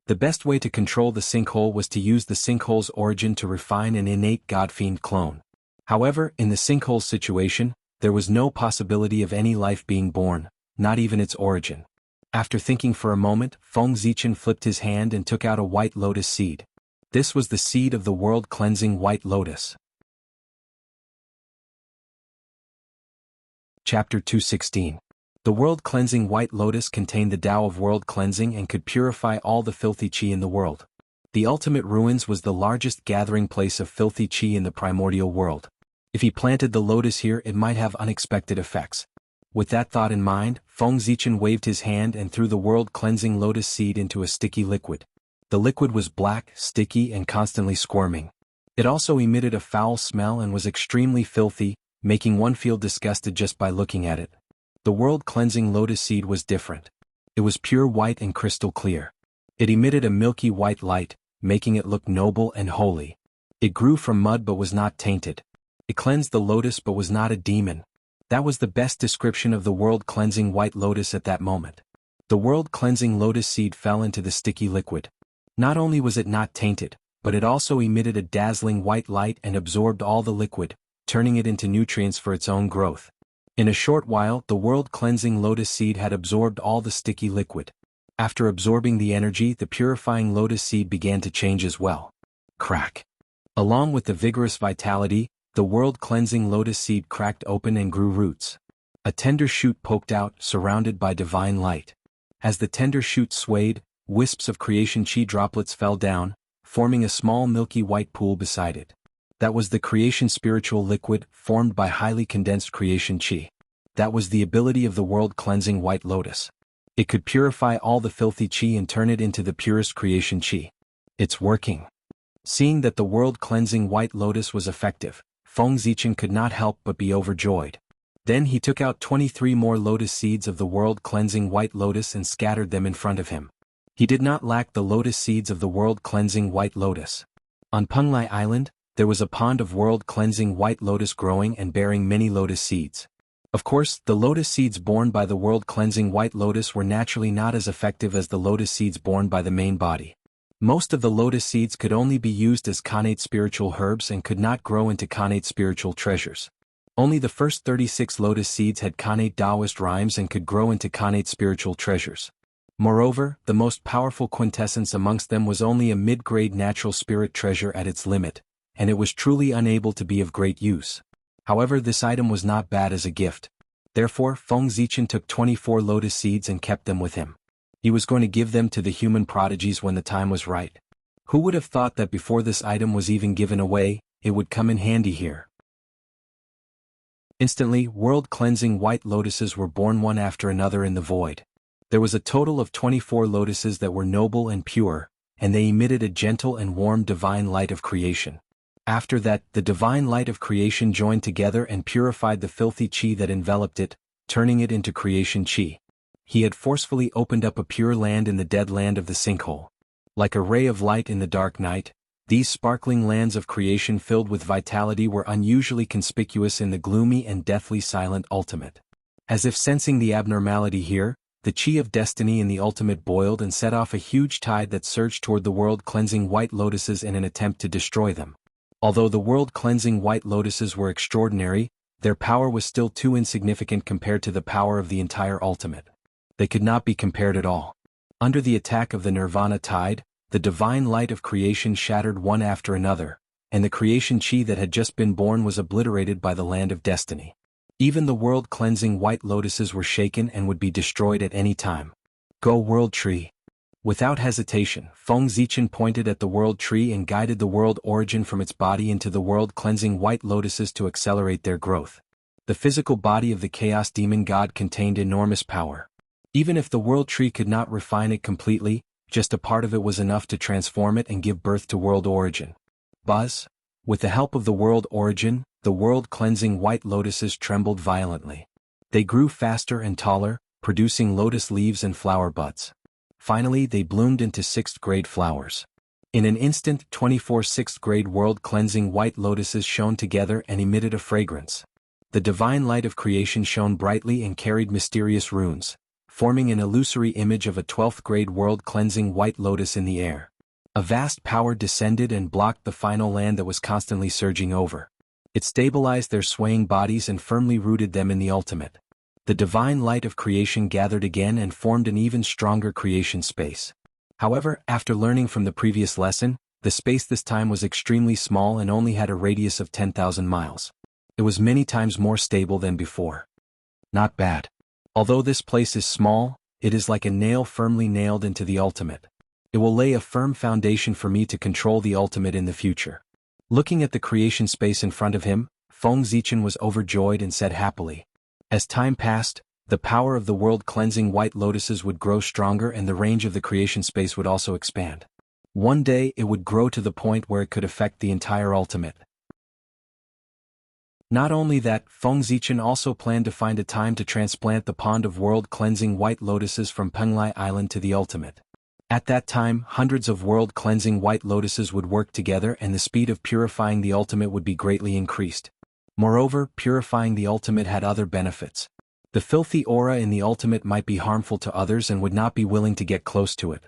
The best way to control the sinkhole was to use the sinkhole's origin to refine an innate godfiend clone. However, in the sinkhole's situation, there was no possibility of any life being born, not even its origin. After thinking for a moment, Feng Zichen flipped his hand and took out a white lotus seed. This was the seed of the world-cleansing white lotus. Chapter 216. The world-cleansing white lotus contained the Tao of world cleansing and could purify all the filthy qi in the world. The ultimate ruins was the largest gathering place of filthy qi in the primordial world. If he planted the lotus here, it might have unexpected effects. With that thought in mind, Feng Zichen waved his hand and threw the world-cleansing lotus seed into a sticky liquid. The liquid was black, sticky, and constantly squirming. It also emitted a foul smell and was extremely filthy, making one feel disgusted just by looking at it. The world-cleansing lotus seed was different. It was pure white and crystal clear. It emitted a milky white light, making it look noble and holy. It grew from mud but was not tainted. It cleansed the lotus but was not a demon. That was the best description of the world-cleansing white lotus at that moment. The world-cleansing lotus seed fell into the sticky liquid. Not only was it not tainted, but it also emitted a dazzling white light and absorbed all the liquid, turning it into nutrients for its own growth. In a short while, the world-cleansing lotus seed had absorbed all the sticky liquid. After absorbing the energy, the purifying lotus seed began to change as well. Crack. Along with the vigorous vitality, the world-cleansing lotus seed cracked open and grew roots. A tender shoot poked out, surrounded by divine light. As the tender shoot swayed, wisps of creation chi droplets fell down, forming a small milky white pool beside it. That was the creation spiritual liquid, formed by highly condensed creation chi. That was the ability of the world-cleansing white lotus. It could purify all the filthy chi and turn it into the purest creation chi. It's working. Seeing that the world-cleansing white lotus was effective, Feng Zichen could not help but be overjoyed. Then he took out 23 more lotus seeds of the world-cleansing white lotus and scattered them in front of him. He did not lack the lotus seeds of the world-cleansing white lotus. On Penglai Island, there was a pond of world-cleansing white lotus growing and bearing many lotus seeds. Of course, the lotus seeds borne by the world-cleansing white lotus were naturally not as effective as the lotus seeds borne by the main body. Most of the lotus seeds could only be used as connate spiritual herbs and could not grow into connate spiritual treasures. Only the first 36 lotus seeds had connate Taoist rhymes and could grow into connate spiritual treasures. Moreover, the most powerful quintessence amongst them was only a mid-grade natural spirit treasure at its limit, and it was truly unable to be of great use. However, this item was not bad as a gift. Therefore, Feng Zichen took 24 lotus seeds and kept them with him. He was going to give them to the human prodigies when the time was right. Who would have thought that before this item was even given away, it would come in handy here? Instantly, world-cleansing white lotuses were born one after another in the void. There was a total of 24 lotuses that were noble and pure, and they emitted a gentle and warm divine light of creation. After that, the divine light of creation joined together and purified the filthy chi that enveloped it, turning it into creation chi. He had forcefully opened up a pure land in the dead land of the sinkhole. Like a ray of light in the dark night, these sparkling lands of creation filled with vitality were unusually conspicuous in the gloomy and deathly silent ultimate. As if sensing the abnormality here, the chi of destiny in the ultimate boiled and set off a huge tide that surged toward the world-cleansing white lotuses in an attempt to destroy them. Although the world-cleansing white lotuses were extraordinary, their power was still too insignificant compared to the power of the entire ultimate. They could not be compared at all. Under the attack of the nirvana tide, the divine light of creation shattered one after another, and the creation chi that had just been born was obliterated by the land of destiny. Even the world-cleansing white lotuses were shaken and would be destroyed at any time. Go world tree. Without hesitation, Feng Zichen pointed at the world tree and guided the world origin from its body into the world-cleansing white lotuses to accelerate their growth. The physical body of the chaos demon god contained enormous power. Even if the world tree could not refine it completely, just a part of it was enough to transform it and give birth to world origin. Buzz. With the help of the world origin, the world-cleansing white lotuses trembled violently. They grew faster and taller, producing lotus leaves and flower buds. Finally, they bloomed into sixth-grade flowers. In an instant, 24 sixth-grade world-cleansing white lotuses shone together and emitted a fragrance. The divine light of creation shone brightly and carried mysterious runes, forming an illusory image of a 12th-grade world-cleansing white lotus in the air. A vast power descended and blocked the final land that was constantly surging over. It stabilized their swaying bodies and firmly rooted them in the ultimate. The divine light of creation gathered again and formed an even stronger creation space. However, after learning from the previous lesson, the space this time was extremely small and only had a radius of 10,000 miles. It was many times more stable than before. Not bad. Although this place is small, it is like a nail firmly nailed into the ultimate. It will lay a firm foundation for me to control the ultimate in the future. Looking at the creation space in front of him, Feng Zichen was overjoyed and said happily. As time passed, the power of the world-cleansing white lotuses would grow stronger and the range of the creation space would also expand. One day it would grow to the point where it could affect the entire ultimate. Not only that, Feng Zichen also planned to find a time to transplant the pond of world-cleansing white lotuses from Penglai Island to the ultimate. At that time, hundreds of world-cleansing white lotuses would work together and the speed of purifying the ultimate would be greatly increased. Moreover, purifying the ultimate had other benefits. The filthy aura in the ultimate might be harmful to others and would not be willing to get close to it.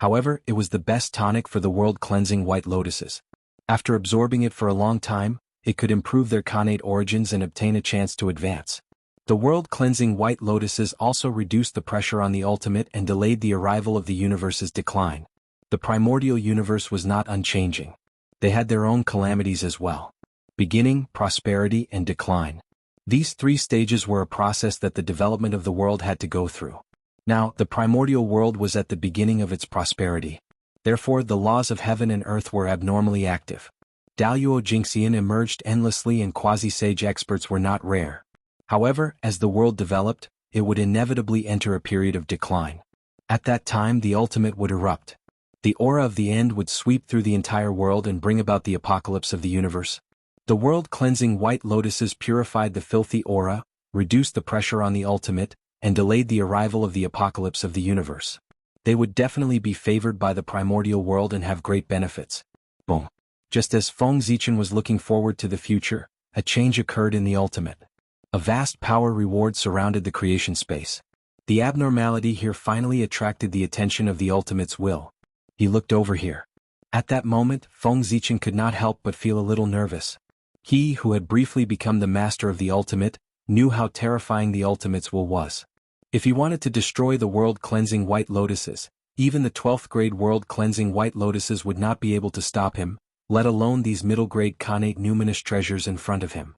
However, it was the best tonic for the world-cleansing white lotuses. After absorbing it for a long time, it could improve their connate origins and obtain a chance to advance. The world-cleansing white lotuses also reduced the pressure on the ultimate and delayed the arrival of the universe's decline. The primordial universe was not unchanging. They had their own calamities as well. Beginning, prosperity, and decline. These three stages were a process that the development of the world had to go through. Now, the primordial world was at the beginning of its prosperity. Therefore, the laws of heaven and earth were abnormally active. Daluo Jingxian emerged endlessly and quasi-sage experts were not rare. However, as the world developed, it would inevitably enter a period of decline. At that time the ultimate would erupt. The aura of the end would sweep through the entire world and bring about the apocalypse of the universe. The world-cleansing white lotuses purified the filthy aura, reduced the pressure on the ultimate, and delayed the arrival of the apocalypse of the universe. They would definitely be favored by the primordial world and have great benefits. Boom. Just as Feng Zichen was looking forward to the future, a change occurred in the ultimate. A vast power reward surrounded the creation space. The abnormality here finally attracted the attention of the ultimate's will. He looked over here. At that moment, Feng Zichen could not help but feel a little nervous. He, who had briefly become the master of the ultimate, knew how terrifying the ultimate's will was. If he wanted to destroy the world-cleansing white lotuses, even the 12th grade world-cleansing white lotuses would not be able to stop him, let alone these middle-grade connate numinous treasures in front of him.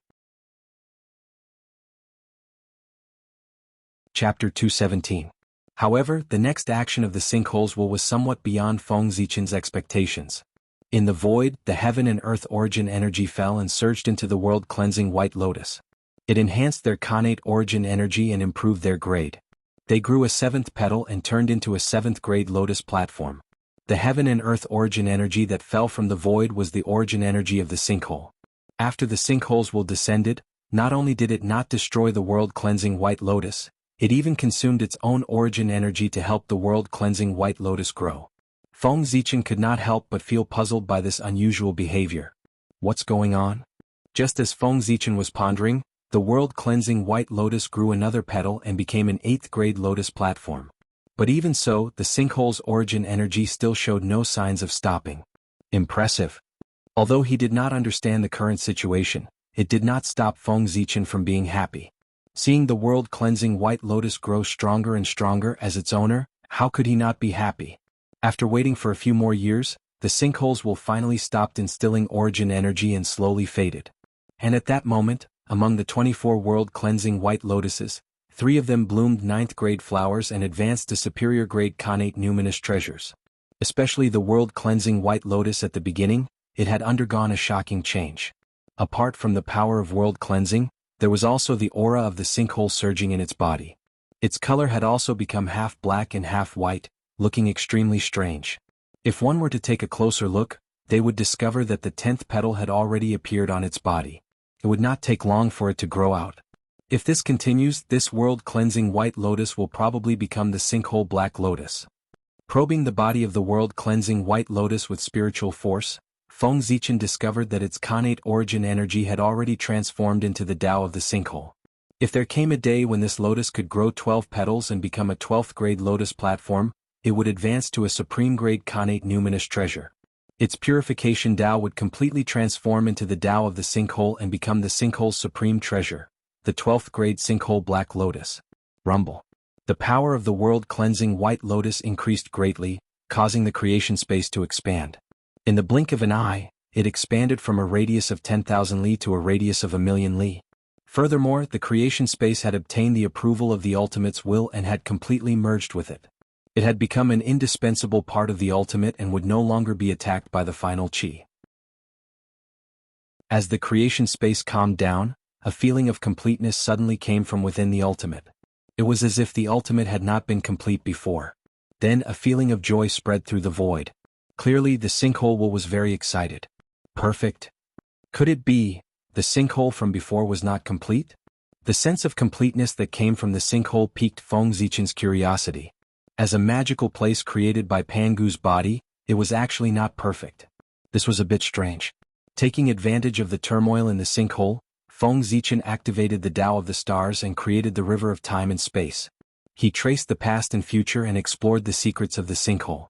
Chapter 217. However, the next action of the sinkhole's will was somewhat beyond Feng Zichen's expectations. In the void, the heaven and earth origin energy fell and surged into the world-cleansing white lotus. It enhanced their connate origin energy and improved their grade. They grew a 7th petal and turned into a 7th grade lotus platform. The heaven and earth origin energy that fell from the void was the origin energy of the sinkhole. After the sinkhole's will descended, not only did it not destroy the world-cleansing white lotus, it even consumed its own origin energy to help the world-cleansing white lotus grow. Feng Zichen could not help but feel puzzled by this unusual behavior. What's going on? Just as Feng Zichen was pondering, the world-cleansing white lotus grew another petal and became an 8th grade lotus platform. But even so, the sinkhole's origin energy still showed no signs of stopping. Impressive. Although he did not understand the current situation, it did not stop Feng Zichen from being happy. Seeing the world-cleansing white lotus grow stronger and stronger as its owner, how could he not be happy? After waiting for a few more years, the sinkhole's will finally stopped instilling origin energy and slowly faded. And at that moment, among the 24 world-cleansing white lotuses, 3 of them bloomed 9th grade flowers and advanced to superior grade connate numinous treasures. Especially the world-cleansing white lotus at the beginning, it had undergone a shocking change. Apart from the power of world cleansing, there was also the aura of the sinkhole surging in its body. Its color had also become half black and half white, looking extremely strange. If one were to take a closer look, they would discover that the 10th petal had already appeared on its body. It would not take long for it to grow out. If this continues, this world-cleansing white lotus will probably become the sinkhole black lotus. Probing the body of the world-cleansing white lotus with spiritual force, Feng Zichen discovered that its connate origin energy had already transformed into the Tao of the sinkhole. If there came a day when this lotus could grow 12 petals and become a 12th grade lotus platform, it would advance to a supreme grade connate numinous treasure. Its purification Tao would completely transform into the Tao of the sinkhole and become the sinkhole's supreme treasure, the 12th grade sinkhole black lotus. Rumble. The power of the world-cleansing white lotus increased greatly, causing the creation space to expand. In the blink of an eye, it expanded from a radius of 10,000 li to a radius of 1,000,000 li. Furthermore, the creation space had obtained the approval of the ultimate's will and had completely merged with it. It had become an indispensable part of the ultimate and would no longer be attacked by the final chi. As the creation space calmed down, a feeling of completeness suddenly came from within the ultimate. It was as if the ultimate had not been complete before. Then a feeling of joy spread through the void. Clearly the sinkhole was very excited. Perfect. Could it be, the sinkhole from before was not complete? The sense of completeness that came from the sinkhole piqued Feng Zichen's curiosity. As a magical place created by Pangu's body, it was actually not perfect. This was a bit strange. Taking advantage of the turmoil in the sinkhole, Feng Zichen activated the Tao of the stars and created the river of time and space. He traced the past and future and explored the secrets of the sinkhole.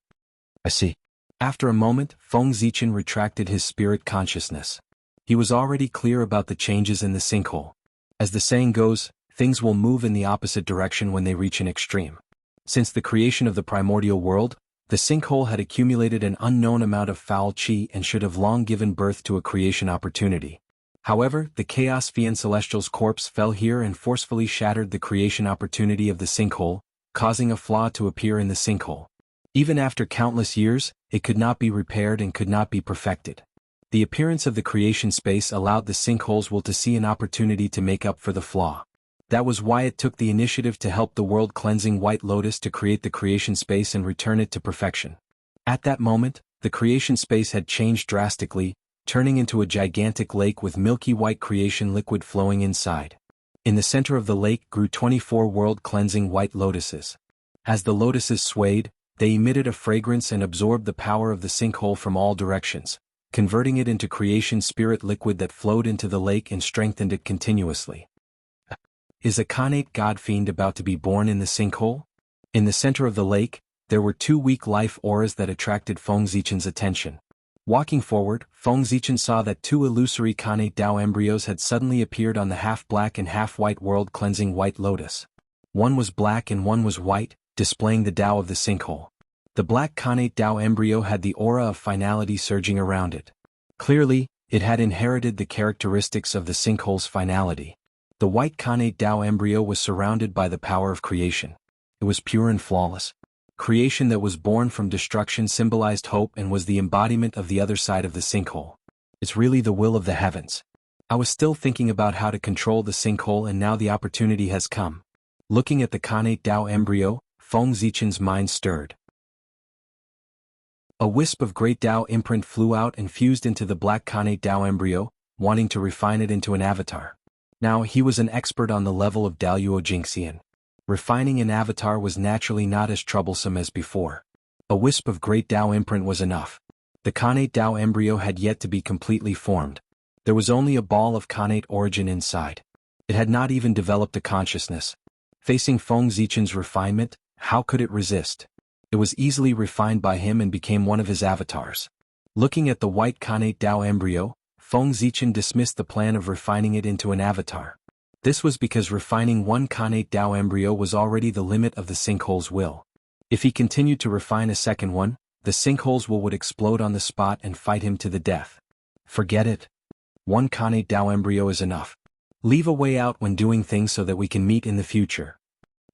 I see. After a moment, Feng Zichen retracted his spirit consciousness. He was already clear about the changes in the sinkhole. As the saying goes, things will move in the opposite direction when they reach an extreme. Since the creation of the primordial world, the sinkhole had accumulated an unknown amount of foul qi and should have long given birth to a creation opportunity. However, the Chaos Fiend Celestial's corpse fell here and forcefully shattered the creation opportunity of the sinkhole, causing a flaw to appear in the sinkhole. Even after countless years, it could not be repaired and could not be perfected. The appearance of the creation space allowed the sinkhole's will to see an opportunity to make up for the flaw. That was why it took the initiative to help the world-cleansing White Lotus to create the creation space and return it to perfection. At that moment, the creation space had changed drastically, turning into a gigantic lake with milky white creation liquid flowing inside. In the center of the lake grew 24 world-cleansing white lotuses. As the lotuses swayed, they emitted a fragrance and absorbed the power of the sinkhole from all directions, converting it into creation spirit liquid that flowed into the lake and strengthened it continuously. Is a Khanate god fiend about to be born in the sinkhole? In the center of the lake, there were two weak life auras that attracted Feng Zichen's attention. Walking forward, Feng Zichen saw that two illusory Khanate Tao embryos had suddenly appeared on the half-black and half-white world-cleansing white lotus. One was black and one was white, displaying the Tao of the sinkhole. The black Khanate Tao embryo had the aura of finality surging around it. Clearly, it had inherited the characteristics of the sinkhole's finality. The white Khanate Tao embryo was surrounded by the power of creation. It was pure and flawless. Creation that was born from destruction symbolized hope and was the embodiment of the other side of the sinkhole. It's really the will of the heavens. I was still thinking about how to control the sinkhole and now the opportunity has come. Looking at the Khanate Tao embryo, Feng Zichen's mind stirred. A wisp of great Tao imprint flew out and fused into the black Khanate Tao embryo, wanting to refine it into an avatar. Now he was an expert on the level of Daluo Jingxian. Refining an avatar was naturally not as troublesome as before. A wisp of great Tao imprint was enough. The Khanate Tao embryo had yet to be completely formed. There was only a ball of Khanate origin inside. It had not even developed a consciousness. Facing Feng Zichen's refinement, how could it resist? It was easily refined by him and became one of his avatars. Looking at the white Khanate Tao embryo, Feng Zichen dismissed the plan of refining it into an avatar. This was because refining one Khanate Tao embryo was already the limit of the sinkhole's will. If he continued to refine a second one, the sinkhole's will would explode on the spot and fight him to the death. Forget it. One Khanate Tao embryo is enough. Leave a way out when doing things so that we can meet in the future.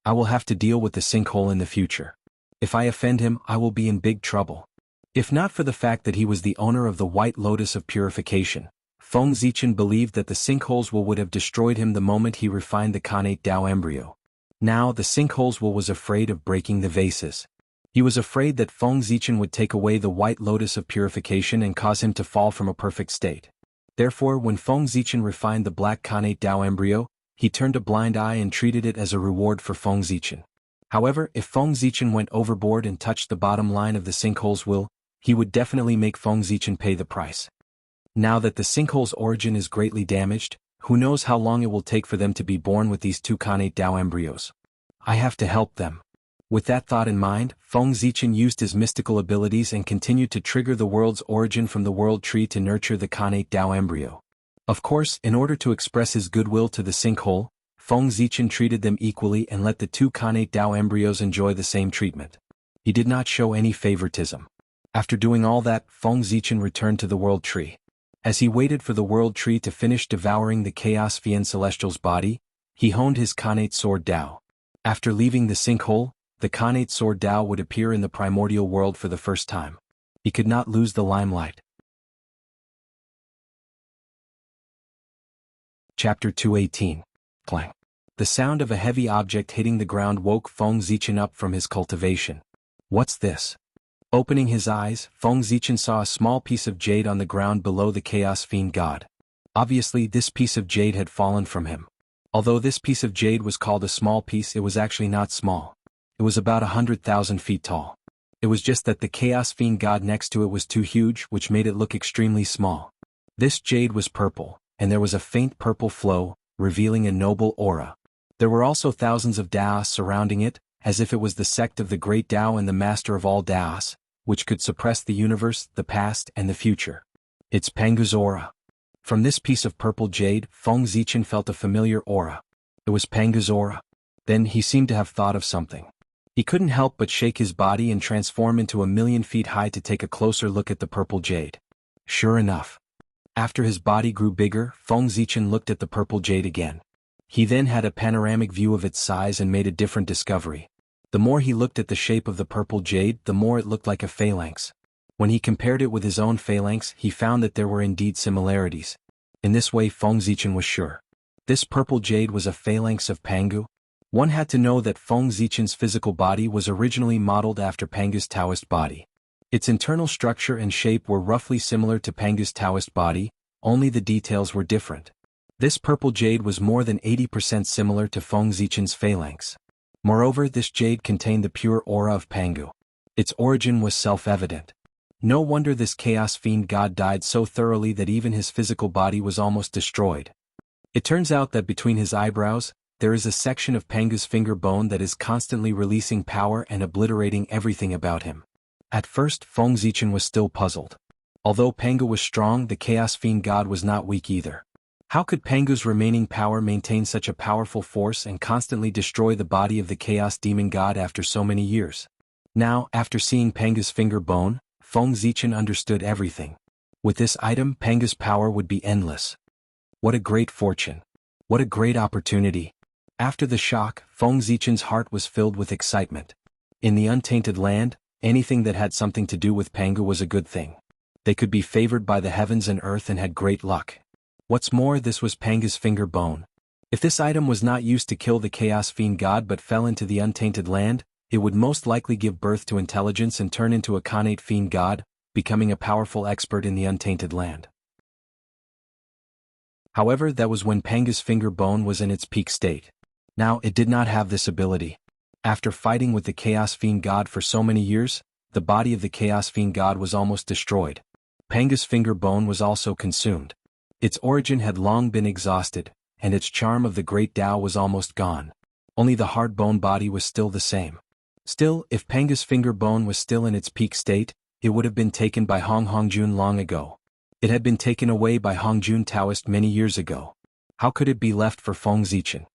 I will have to deal with the sinkhole in the future. If I offend him, I will be in big trouble. If not for the fact that he was the owner of the White Lotus of Purification, Feng Zichen believed that the sinkhole's will would have destroyed him the moment he refined the Khanate Tao embryo. Now the sinkhole's will was afraid of breaking the vases. He was afraid that Feng Zichen would take away the White Lotus of Purification and cause him to fall from a perfect state. Therefore, when Feng Zichen refined the black Khanate Tao embryo, he turned a blind eye and treated it as a reward for Feng Zichen. However, if Feng Zichen went overboard and touched the bottom line of the sinkhole's will, he would definitely make Feng Zichen pay the price. Now that the sinkhole's origin is greatly damaged, who knows how long it will take for them to be born with these two Khanate Tao embryos. I have to help them. With that thought in mind, Feng Zichen used his mystical abilities and continued to trigger the world's origin from the world tree to nurture the Khanate Tao embryo. Of course, in order to express his goodwill to the sinkhole, Feng Zichen treated them equally and let the two Khanate Tao embryos enjoy the same treatment. He did not show any favoritism. After doing all that, Feng Zichen returned to the world tree. As he waited for the world tree to finish devouring the Chaos Fiend Celestial's body, he honed his Khanate Sword Tao. After leaving the sinkhole, the Khanate Sword Tao would appear in the primordial world for the first time. He could not lose the limelight. Chapter 218. Clang. The sound of a heavy object hitting the ground woke Feng Zichen up from his cultivation. What's this? Opening his eyes, Feng Zichen saw a small piece of jade on the ground below the Chaos Fiend God. Obviously, this piece of jade had fallen from him. Although this piece of jade was called a small piece, it was actually not small. It was about 100,000 feet tall. It was just that the Chaos Fiend god next to it was too huge, which made it look extremely small. This jade was purple, and there was a faint purple flow, revealing a noble aura. There were also thousands of Daos surrounding it, as if it was the sect of the great Tao and the master of all Daos, which could suppress the universe, the past, and the future. It's Pangu's aura. From this piece of purple jade, Feng Zichen felt a familiar aura. It was Pangu's aura. Then he seemed to have thought of something. He couldn't help but shake his body and transform into 1,000,000 feet high to take a closer look at the purple jade. Sure enough. After his body grew bigger, Feng Zichen looked at the purple jade again. He then had a panoramic view of its size and made a different discovery. The more he looked at the shape of the purple jade, the more it looked like a phalanx. When he compared it with his own phalanx, he found that there were indeed similarities. In this way, Feng Zichen was sure. This purple jade was a phalanx of Pangu. One had to know that Feng Zichen's physical body was originally modeled after Pangu's Taoist body. Its internal structure and shape were roughly similar to Pangu's Taoist body, only the details were different. This purple jade was more than 80% similar to Feng Zichen's phalanx. Moreover, this jade contained the pure aura of Pangu. Its origin was self-evident. No wonder this Chaos Fiend god died so thoroughly that even his physical body was almost destroyed. It turns out that between his eyebrows, there is a section of Pangu's finger bone that is constantly releasing power and obliterating everything about him. At first, Feng Zichen was still puzzled. Although Pangu was strong, the Chaos Fiend god was not weak either. How could Pangu's remaining power maintain such a powerful force and constantly destroy the body of the Chaos Demon god after so many years? Now, after seeing Pangu's finger bone, Feng Zichen understood everything. With this item, Pangu's power would be endless. What a great fortune. What a great opportunity. After the shock, Feng Zichen's heart was filled with excitement. In the untainted land, anything that had something to do with Pangu was a good thing. They could be favored by the heavens and earth and had great luck. What's more, this was Pangu's finger bone. If this item was not used to kill the Chaos Fiend god but fell into the untainted land, it would most likely give birth to intelligence and turn into a Khanate Fiend god, becoming a powerful expert in the untainted land. However, that was when Pangu's finger bone was in its peak state. Now, it did not have this ability. After fighting with the Chaos Fiend god for so many years, the body of the Chaos Fiend god was almost destroyed. Pangu's finger bone was also consumed. Its origin had long been exhausted, and its charm of the great Tao was almost gone. Only the hard bone body was still the same. Still, if Pangu's finger bone was still in its peak state, it would have been taken by Hongjun long ago. It had been taken away by Hongjun Taoist many years ago. How could it be left for Feng Zichen?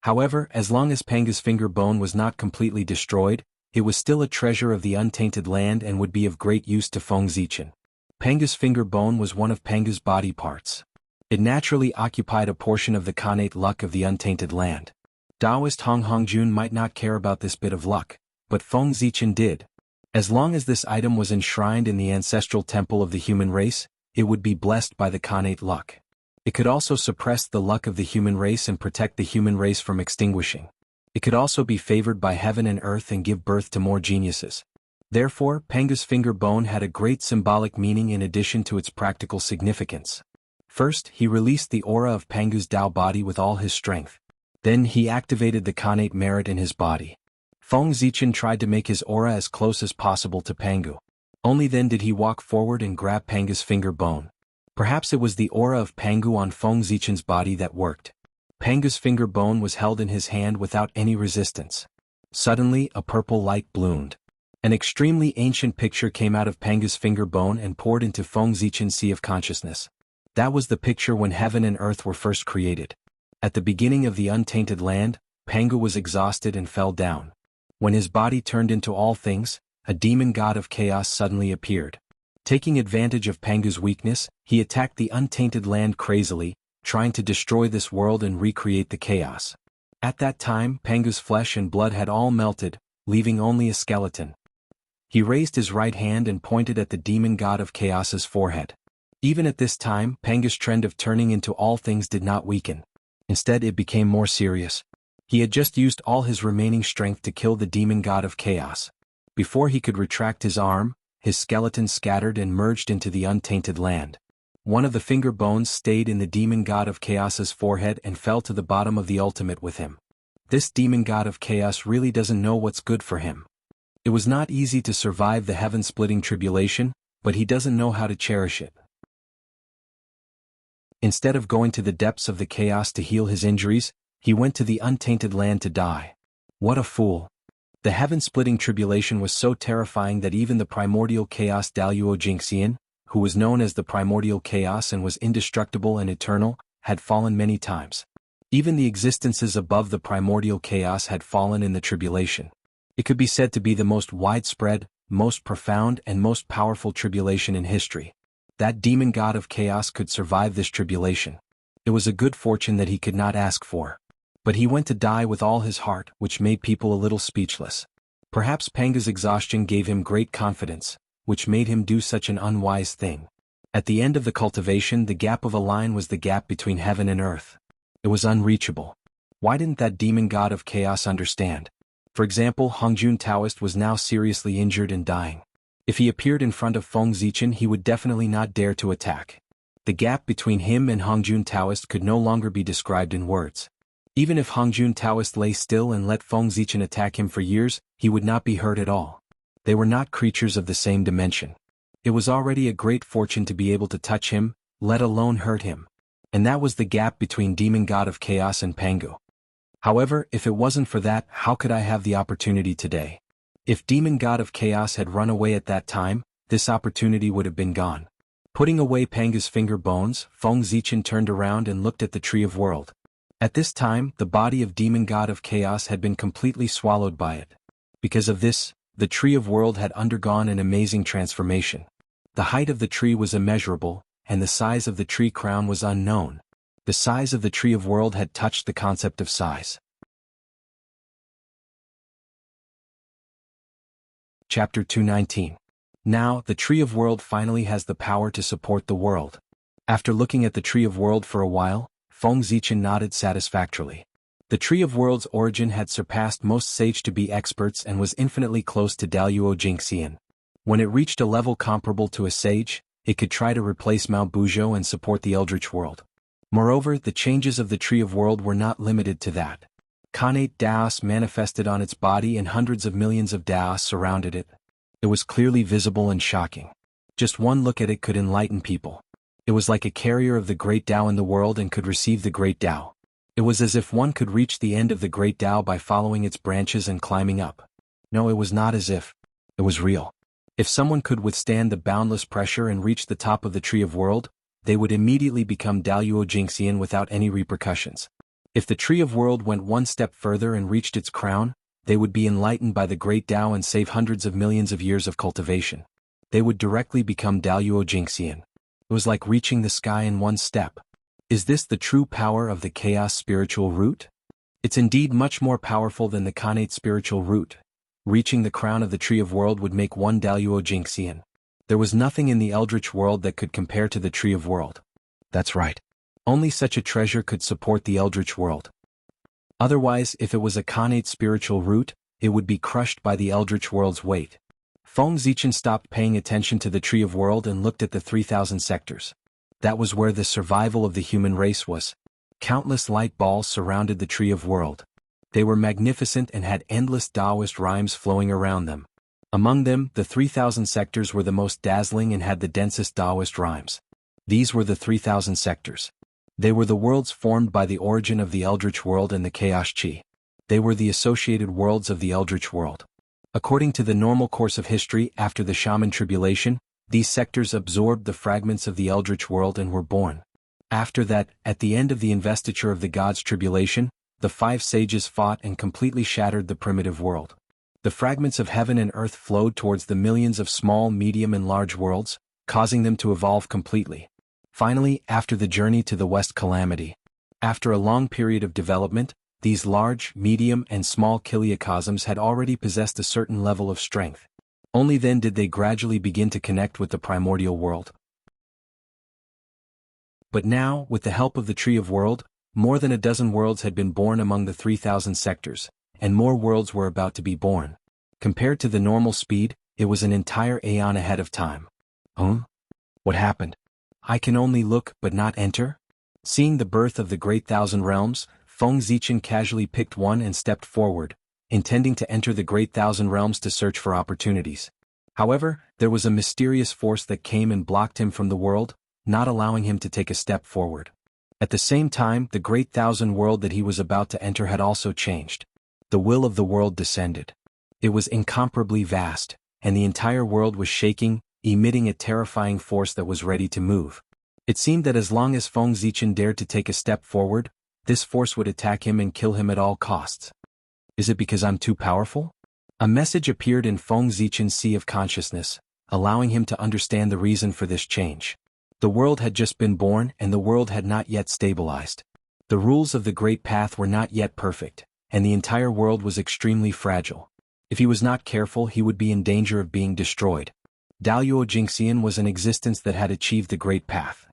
However, as long as Pangu's finger bone was not completely destroyed, it was still a treasure of the untainted land and would be of great use to Feng Zichen. Pangu's finger bone was one of Pangu's body parts. It naturally occupied a portion of the Khanate luck of the untainted land. Taoist Hongjun might not care about this bit of luck, but Feng Zichen did. As long as this item was enshrined in the ancestral temple of the human race, it would be blessed by the Khanate luck. It could also suppress the luck of the human race and protect the human race from extinguishing. It could also be favored by heaven and earth and give birth to more geniuses. Therefore, Pangu's finger bone had a great symbolic meaning in addition to its practical significance. First, he released the aura of Pangu's Tao body with all his strength. Then he activated the Khanate merit in his body. Feng Zichen tried to make his aura as close as possible to Pangu. Only then did he walk forward and grab Pangu's finger bone. Perhaps it was the aura of Pangu on Feng Zichen's body that worked. Pangu's finger bone was held in his hand without any resistance. Suddenly, a purple light bloomed. An extremely ancient picture came out of Pangu's finger bone and poured into Feng Zichen's sea of consciousness. That was the picture when heaven and earth were first created. At the beginning of the untainted land, Pangu was exhausted and fell down. When his body turned into all things, a demon god of chaos suddenly appeared. Taking advantage of Pangu's weakness, he attacked the untainted land crazily, trying to destroy this world and recreate the chaos. At that time, Pangu's flesh and blood had all melted, leaving only a skeleton. He raised his right hand and pointed at the demon god of chaos's forehead. Even at this time, Pangu's trend of turning into all things did not weaken. Instead, it became more serious. He had just used all his remaining strength to kill the demon god of chaos. Before he could retract his arm, his skeleton scattered and merged into the untainted land. One of the finger bones stayed in the demon god of chaos's forehead and fell to the bottom of the ultimate with him. This demon god of chaos really doesn't know what's good for him. It was not easy to survive the heaven-splitting tribulation, but he doesn't know how to cherish it. Instead of going to the depths of the chaos to heal his injuries, he went to the untainted land to die. What a fool. The heaven-splitting tribulation was so terrifying that even the primordial chaos Daluo Jingxian, who was known as the primordial chaos and was indestructible and eternal, had fallen many times. Even the existences above the primordial chaos had fallen in the tribulation. It could be said to be the most widespread, most profound and most powerful tribulation in history. That demon god of chaos could survive this tribulation. It was a good fortune that he could not ask for. But he went to die with all his heart, which made people a little speechless. Perhaps Panga's exhaustion gave him great confidence, which made him do such an unwise thing. At the end of the cultivation, the gap of a line was the gap between heaven and earth. It was unreachable. Why didn't that demon god of chaos understand? For example, Hongjun Taoist was now seriously injured and dying. If he appeared in front of Feng Zichen, he would definitely not dare to attack. The gap between him and Hongjun Taoist could no longer be described in words. Even if Hongjun Taoist lay still and let Feng Zichen attack him for years, he would not be hurt at all. They were not creatures of the same dimension. It was already a great fortune to be able to touch him, let alone hurt him. And that was the gap between Demon God of Chaos and Pangu. However, if it wasn't for that, how could I have the opportunity today? If Demon God of Chaos had run away at that time, this opportunity would have been gone. Putting away Panga's finger bones, Feng Zichen turned around and looked at the Tree of World. At this time, the body of Demon God of Chaos had been completely swallowed by it. Because of this, the Tree of World had undergone an amazing transformation. The height of the tree was immeasurable, and the size of the tree crown was unknown. The size of the Tree of World had touched the concept of size. Chapter 219. Now, the Tree of World finally has the power to support the world. After looking at the Tree of World for a while, Feng Zichen nodded satisfactorily. The Tree of World's origin had surpassed most sage-to-be experts and was infinitely close to Daluo Jingxian. When it reached a level comparable to a sage, it could try to replace Mao Buzhou and support the Eldritch World. Moreover, the changes of the Tree of World were not limited to that. Khanate Daos manifested on its body and hundreds of millions of Daos surrounded it. It was clearly visible and shocking. Just one look at it could enlighten people. It was like a carrier of the Great Tao in the world and could receive the Great Tao. It was as if one could reach the end of the Great Tao by following its branches and climbing up. No, it was not as if. It was real. If someone could withstand the boundless pressure and reach the top of the Tree of World, they would immediately become Daluo Jingxian without any repercussions. If the Tree of World went one step further and reached its crown, they would be enlightened by the Great Tao and save hundreds of millions of years of cultivation. They would directly become Daluo Jingxian. It was like reaching the sky in one step. Is this the true power of the Chaos spiritual root? It's indeed much more powerful than the Khanate spiritual root. Reaching the crown of the Tree of World would make one Daluo Jingxian. There was nothing in the Eldritch World that could compare to the Tree of World. That's right. Only such a treasure could support the Eldritch World. Otherwise, if it was a Khanate spiritual root, it would be crushed by the Eldritch World's weight. Feng Zichen stopped paying attention to the Tree of World and looked at the 3,000 sectors. That was where the survival of the human race was. Countless light balls surrounded the Tree of World. They were magnificent and had endless Taoist rhymes flowing around them. Among them, the 3,000 sectors were the most dazzling and had the densest Taoist rhymes. These were the 3,000 sectors. They were the worlds formed by the origin of the Eldritch World and the Chaos Chi. They were the associated worlds of the Eldritch World. According to the normal course of history after the Shaman tribulation, these sectors absorbed the fragments of the Eldritch World and were born. After that, at the end of the investiture of the gods' tribulation, the 5 sages fought and completely shattered the primitive world. The fragments of heaven and earth flowed towards the millions of small, medium and large worlds, causing them to evolve completely. Finally, after the journey to the West Calamity, after a long period of development, these large, medium and small chiliocosms had already possessed a certain level of strength. Only then did they gradually begin to connect with the primordial world. But now, with the help of the Tree of World, more than a dozen worlds had been born among the 3,000 sectors, and more worlds were about to be born. Compared to the normal speed, it was an entire aeon ahead of time. What happened? I can only look but not enter? Seeing the birth of the great thousand realms, Feng Zichen casually picked one and stepped forward, intending to enter the Great Thousand Realms to search for opportunities. However, there was a mysterious force that came and blocked him from the world, not allowing him to take a step forward. At the same time, the Great Thousand World that he was about to enter had also changed. The will of the world descended. It was incomparably vast, and the entire world was shaking, emitting a terrifying force that was ready to move. It seemed that as long as Feng Zichen dared to take a step forward, this force would attack him and kill him at all costs. Is it because I'm too powerful? A message appeared in Feng Zichen's sea of consciousness, allowing him to understand the reason for this change. The world had just been born and the world had not yet stabilized. The rules of the Great Path were not yet perfect, and the entire world was extremely fragile. If he was not careful, he would be in danger of being destroyed. Daluo Jingxian was an existence that had achieved the Great Path.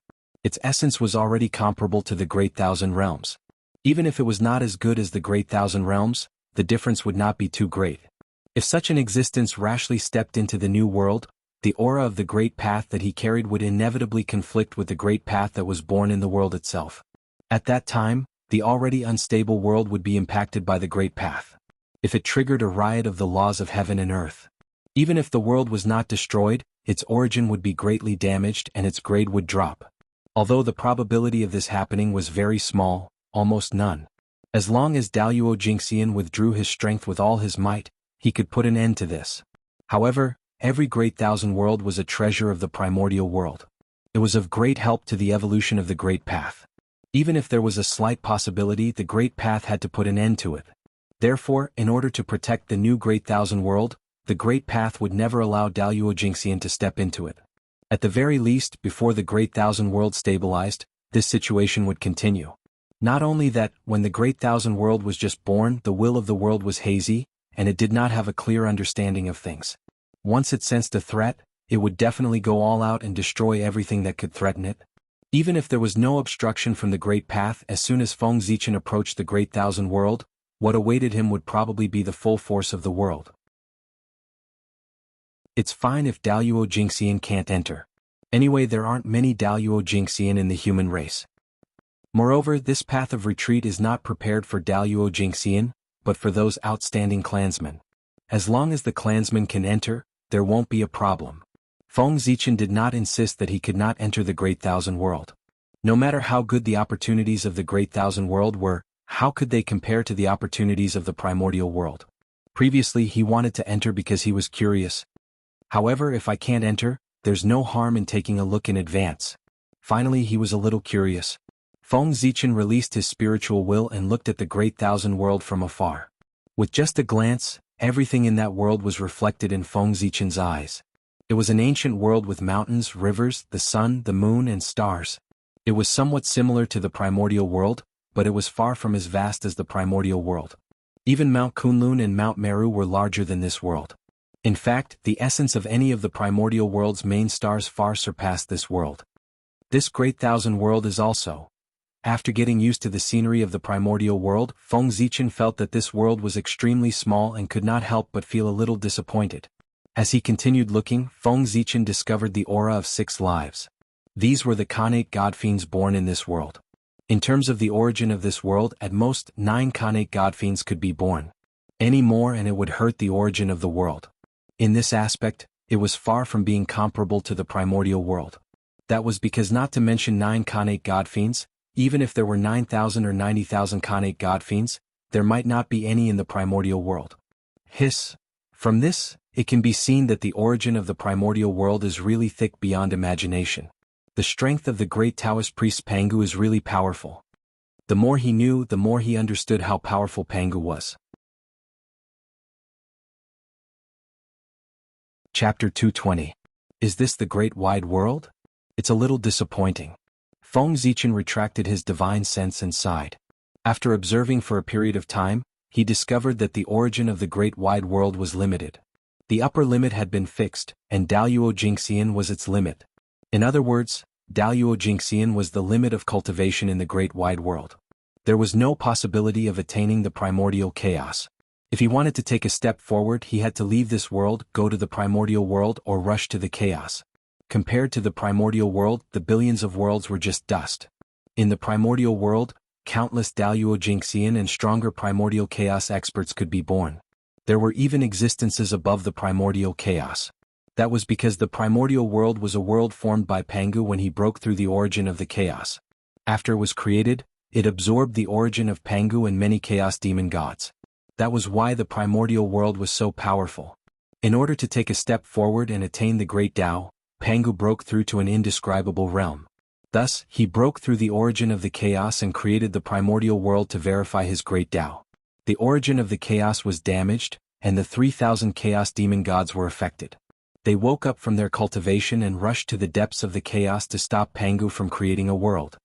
Its essence was already comparable to the Great Thousand Realms. Even if it was not as good as the Great Thousand Realms, the difference would not be too great. If such an existence rashly stepped into the new world, the aura of the Great Path that he carried would inevitably conflict with the Great Path that was born in the world itself. At that time, the already unstable world would be impacted by the Great Path. If it triggered a riot of the laws of heaven and earth. Even if the world was not destroyed, its origin would be greatly damaged and its grade would drop. Although the probability of this happening was very small, almost none. As long as Daluo Jingxian withdrew his strength with all his might, he could put an end to this. However, every Great Thousand World was a treasure of the primordial world. It was of great help to the evolution of the Great Path. Even if there was a slight possibility, the Great Path had to put an end to it. Therefore, in order to protect the new Great Thousand World, the Great Path would never allow Daluo Jingxian to step into it. At the very least, before the Great Thousand World stabilized, this situation would continue. Not only that, when the Great Thousand World was just born, the will of the world was hazy, and it did not have a clear understanding of things. Once it sensed a threat, it would definitely go all out and destroy everything that could threaten it. Even if there was no obstruction from the Great Path, as soon as Feng Zichen approached the Great Thousand World, what awaited him would probably be the full force of the world. It's fine if Daluo Jingxian can't enter. Anyway, there aren't many Daluo Jingxian in the human race. Moreover, this path of retreat is not prepared for Daluo Jingxian, but for those outstanding clansmen. As long as the clansmen can enter, there won't be a problem. Feng Zichen did not insist that he could not enter the Great Thousand World. No matter how good the opportunities of the Great Thousand World were, how could they compare to the opportunities of the primordial world? Previously, he wanted to enter because he was curious. However, if I can't enter, there's no harm in taking a look in advance. Finally, he was a little curious. Feng Zichen released his spiritual will and looked at the Great Thousand World from afar. With just a glance, everything in that world was reflected in Feng Zichen's eyes. It was an ancient world with mountains, rivers, the sun, the moon, and stars. It was somewhat similar to the primordial world, but it was far from as vast as the primordial world. Even Mount Kunlun and Mount Meru were larger than this world. In fact, the essence of any of the primordial world's main stars far surpassed this world. This Great Thousand World is also. After getting used to the scenery of the primordial world, Feng Zichen felt that this world was extremely small and could not help but feel a little disappointed. As he continued looking, Feng Zichen discovered the aura of 6 lives. These were the Khanate god fiends born in this world. In terms of the origin of this world, at most 9 Khanate god fiends could be born. Any more and it would hurt the origin of the world. In this aspect, it was far from being comparable to the primordial world. That was because, not to mention 9 Khanate god fiends, even if there were 9,000 or 90,000 Khanate god fiends, there might not be any in the primordial world. From this, it can be seen that the origin of the primordial world is really thick beyond imagination. The strength of the great Taoist priest Pangu is really powerful. The more he knew, the more he understood how powerful Pangu was. Chapter 220. Is this the great wide world? It's a little disappointing. Feng Zichen retracted his divine sense and sighed. After observing for a period of time, he discovered that the origin of the great wide world was limited. The upper limit had been fixed, and Daluo Jingxian was its limit. In other words, Daluo Jingxian was the limit of cultivation in the great wide world. There was no possibility of attaining the primordial chaos. If he wanted to take a step forward, he had to leave this world, go to the primordial world, or rush to the chaos. Compared to the primordial world, the billions of worlds were just dust. In the primordial world, countless Daluo Jinxian and stronger primordial chaos experts could be born. There were even existences above the primordial chaos. That was because the primordial world was a world formed by Pangu when he broke through the origin of the chaos. After it was created, it absorbed the origin of Pangu and many chaos demon gods. That was why the primordial world was so powerful. In order to take a step forward and attain the great Tao, Pangu broke through to an indescribable realm. Thus, he broke through the origin of the chaos and created the primordial world to verify his great Tao. The origin of the chaos was damaged, and the 3,000 chaos demon gods were affected. They woke up from their cultivation and rushed to the depths of the chaos to stop Pangu from creating a world.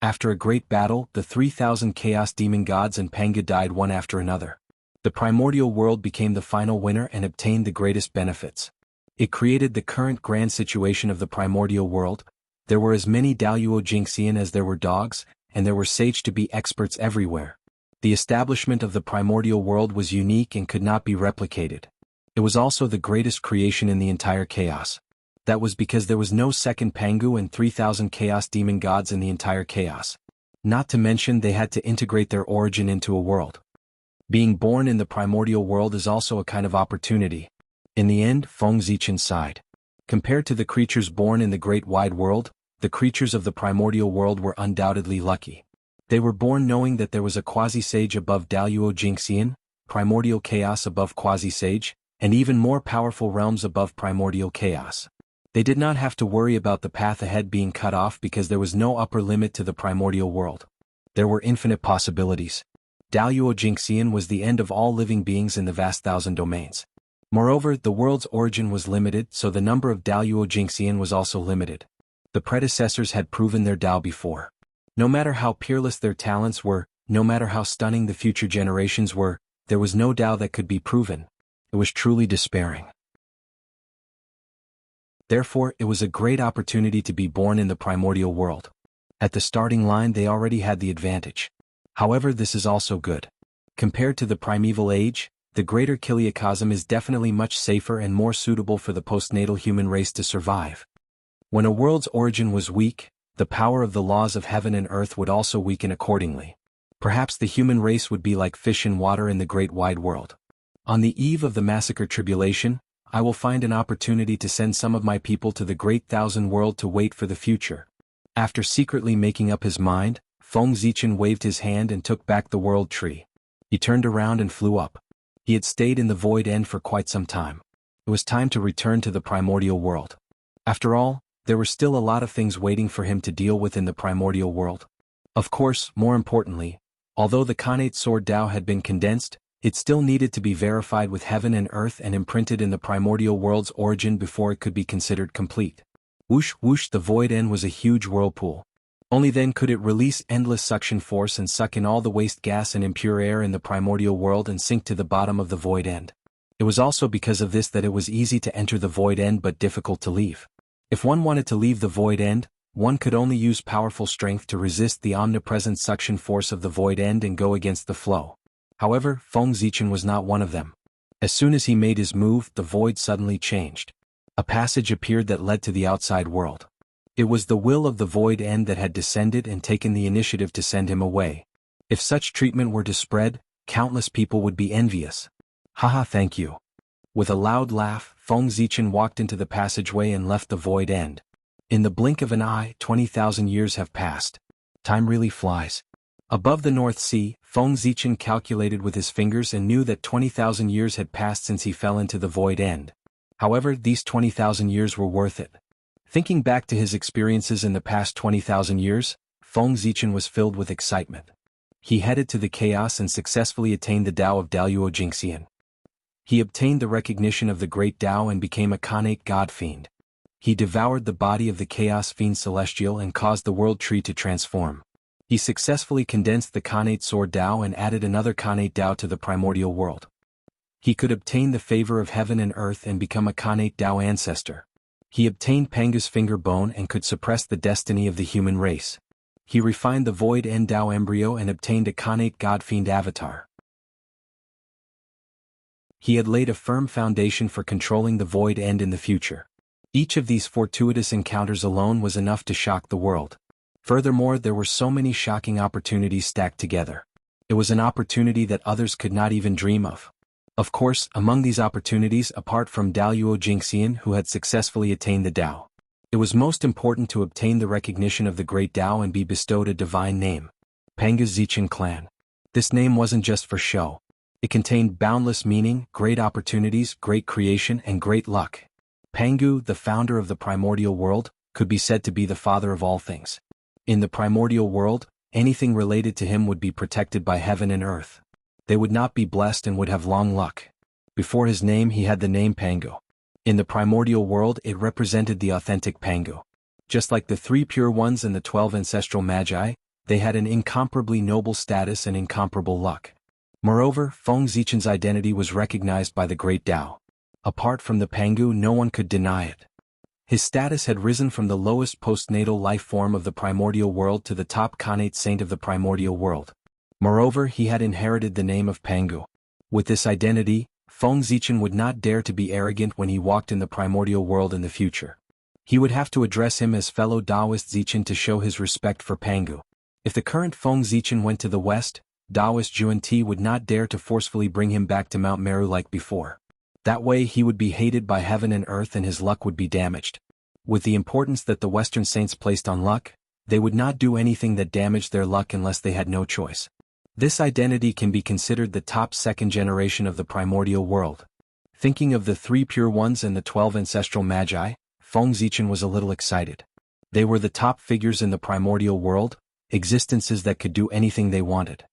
After a great battle, the 3,000 chaos demon gods and Pangu died one after another. The primordial world became the final winner and obtained the greatest benefits. It created the current grand situation of the primordial world. There were as many Daluo Jinxian as there were dogs, and there were sage-to-be experts everywhere. The establishment of the primordial world was unique and could not be replicated. It was also the greatest creation in the entire chaos. That was because there was no second Pangu and 3,000 chaos demon gods in the entire chaos. Not to mention they had to integrate their origin into a world. Being born in the primordial world is also a kind of opportunity. In the end, Feng Zichen sighed. Compared to the creatures born in the great wide world, the creatures of the primordial world were undoubtedly lucky. They were born knowing that there was a quasi-sage above Daluo Jinxian, primordial chaos above quasi-sage, and even more powerful realms above primordial chaos. They did not have to worry about the path ahead being cut off because there was no upper limit to the primordial world. There were infinite possibilities. Daluo Jinxian was the end of all living beings in the vast thousand domains. Moreover, the world's origin was limited, so the number of Daluo Jinxian was also limited. The predecessors had proven their Tao before. No matter how peerless their talents were, no matter how stunning the future generations were, there was no Tao that could be proven. It was truly despairing. Therefore, it was a great opportunity to be born in the primordial world. At the starting line they already had the advantage. However, this is also good. Compared to the primeval age, the greater Kiliacosm is definitely much safer and more suitable for the postnatal human race to survive. When a world's origin was weak, the power of the laws of heaven and earth would also weaken accordingly. Perhaps the human race would be like fish in water in the great wide world. On the eve of the massacre tribulation, I will find an opportunity to send some of my people to the great thousand world to wait for the future. After secretly making up his mind, Feng Zichen waved his hand and took back the world tree. He turned around and flew up. He had stayed in the void end for quite some time. It was time to return to the primordial world. After all, there were still a lot of things waiting for him to deal with in the primordial world. Of course, more importantly, although the Khanate Sword Tao had been condensed, it still needed to be verified with heaven and earth and imprinted in the primordial world's origin before it could be considered complete. Whoosh whoosh, the void end was a huge whirlpool. Only then could it release endless suction force and suck in all the waste gas and impure air in the primordial world and sink to the bottom of the void end. It was also because of this that it was easy to enter the void end but difficult to leave. If one wanted to leave the void end, one could only use powerful strength to resist the omnipresent suction force of the void end and go against the flow. However, Feng Zichen was not one of them. As soon as he made his move, the void suddenly changed. A passage appeared that led to the outside world. It was the will of the void end that had descended and taken the initiative to send him away. If such treatment were to spread, countless people would be envious. Haha, thank you. With a loud laugh, Feng Zichen walked into the passageway and left the void end. In the blink of an eye, 20,000 years have passed. Time really flies. Above the North Sea, Feng Zichen calculated with his fingers and knew that 20,000 years had passed since he fell into the void end. However, these 20,000 years were worth it. Thinking back to his experiences in the past 20,000 years, Feng Zichen was filled with excitement. He headed to the chaos and successfully attained the Tao of Daluo Jinxian. He obtained the recognition of the great Tao and became a Khanate god fiend. He devoured the body of the chaos fiend celestial and caused the world tree to transform. He successfully condensed the Khanate Sword Tao and added another Khanate Tao to the primordial world. He could obtain the favor of heaven and earth and become a Khanate Tao ancestor. He obtained Pangu's finger bone and could suppress the destiny of the human race. He refined the void end Tao embryo and obtained a Khanate god fiend avatar. He had laid a firm foundation for controlling the void end in the future. Each of these fortuitous encounters alone was enough to shock the world. Furthermore, there were so many shocking opportunities stacked together. It was an opportunity that others could not even dream of. Of course, among these opportunities, apart from Daluo Jingxian who had successfully attained the Tao, it was most important to obtain the recognition of the great Tao and be bestowed a divine name. Pangu Zichen Clan. This name wasn't just for show. It contained boundless meaning, great opportunities, great creation, and great luck. Pangu, the founder of the primordial world, could be said to be the father of all things. In the primordial world, anything related to him would be protected by heaven and earth. They would not be blessed and would have long luck. Before his name he had the name Pangu. In the primordial world it represented the authentic Pangu. Just like the 3 pure ones and the 12 ancestral magi, they had an incomparably noble status and incomparable luck. Moreover, Feng Zichen's identity was recognized by the great Tao. Apart from the Pangu, no one could deny it. His status had risen from the lowest postnatal life form of the primordial world to the top Khanate saint of the primordial world. Moreover, he had inherited the name of Pangu. With this identity, Feng Zichen would not dare to be arrogant when he walked in the primordial world in the future. He would have to address him as fellow Taoist Zichen to show his respect for Pangu. If the current Feng Zichen went to the west, Taoist Juan Ti would not dare to forcefully bring him back to Mount Meru like before. That way he would be hated by heaven and earth and his luck would be damaged. With the importance that the Western saints placed on luck, they would not do anything that damaged their luck unless they had no choice. This identity can be considered the top second generation of the primordial world. Thinking of the 3 pure ones and the 12 ancestral magi, Feng Zichen was a little excited. They were the top figures in the primordial world, existences that could do anything they wanted.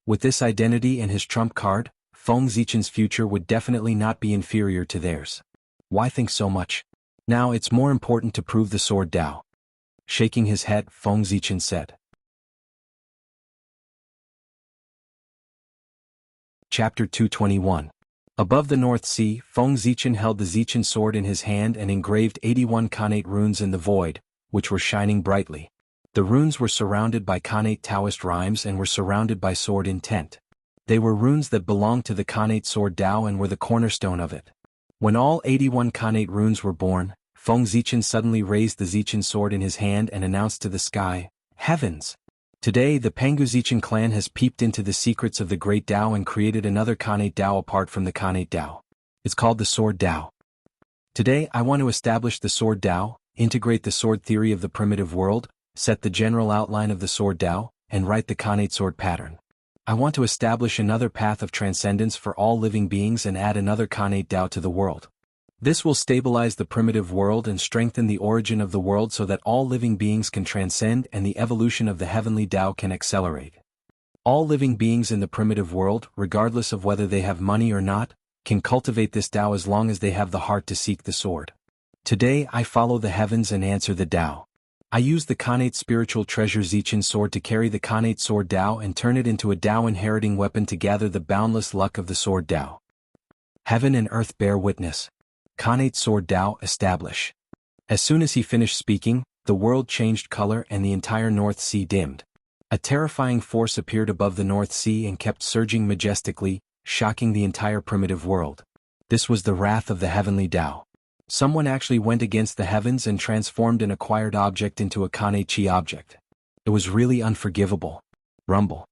With this identity and his trump card, Feng Zichen's future would definitely not be inferior to theirs. Why think so much? Now it's more important to prove the sword Tao. Shaking his head, Feng Zichen said. Chapter 221. Above the North Sea, Feng Zichen held the Zichen sword in his hand and engraved 81 Khanate runes in the void, which were shining brightly. The runes were surrounded by Khanate Taoist rhymes and were surrounded by sword intent. They were runes that belonged to the Khanate sword Tao and were the cornerstone of it. When all 81 Khanate runes were born, Feng Zichen suddenly raised the Zichen sword in his hand and announced to the sky, "Heavens! Today the Pangu Zichen clan has peeped into the secrets of the great Tao and created another Khanate Tao apart from the Khanate Tao. It's called the sword Tao. Today I want to establish the sword Tao, integrate the sword theory of the primitive world, set the general outline of the sword Tao, and write the Khanate sword pattern. I want to establish another path of transcendence for all living beings and add another Khanate Tao to the world. This will stabilize the primitive world and strengthen the origin of the world so that all living beings can transcend and the evolution of the heavenly Tao can accelerate. All living beings in the primitive world, regardless of whether they have money or not, can cultivate this Tao as long as they have the heart to seek the sword. Today I follow the heavens and answer the Tao. I use the Khanate spiritual treasure Zichen sword to carry the Khanate sword Tao and turn it into a Tao inheriting weapon to gather the boundless luck of the sword Tao. Heaven and earth bear witness. Khanate sword Tao establish." As soon as he finished speaking, the world changed color and the entire North Sea dimmed. A terrifying force appeared above the North Sea and kept surging majestically, shocking the entire primitive world. This was the wrath of the heavenly Tao. Someone actually went against the heavens and transformed an acquired object into a Khanate Chi object. It was really unforgivable. Rumble.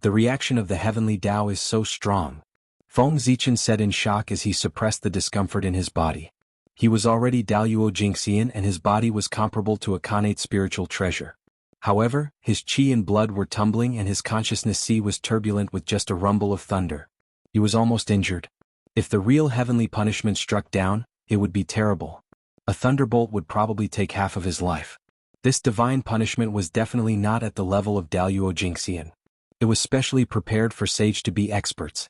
The reaction of the heavenly Tao is so strong. Feng Zichen said in shock as he suppressed the discomfort in his body. He was already Daluo Jingxian and his body was comparable to a Khanate spiritual treasure. However, his chi and blood were tumbling and his consciousness sea was turbulent with just a rumble of thunder. He was almost injured. If the real heavenly punishment struck down, it would be terrible. A thunderbolt would probably take half of his life. This divine punishment was definitely not at the level of Daluo Jingxian. It was specially prepared for sage-to-be experts.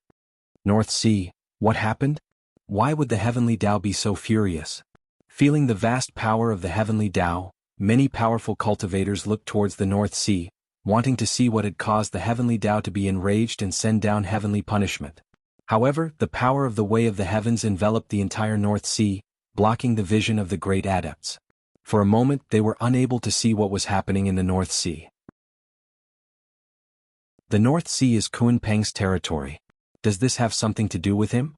North Sea, what happened? Why would the heavenly Tao be so furious? Feeling the vast power of the heavenly Tao, many powerful cultivators looked towards the North Sea, wanting to see what had caused the heavenly Tao to be enraged and send down heavenly punishment. However, the power of the way of the heavens enveloped the entire North Sea, blocking the vision of the great adepts. For a moment they were unable to see what was happening in the North Sea. The North Sea is Kunpeng's territory. Does this have something to do with him?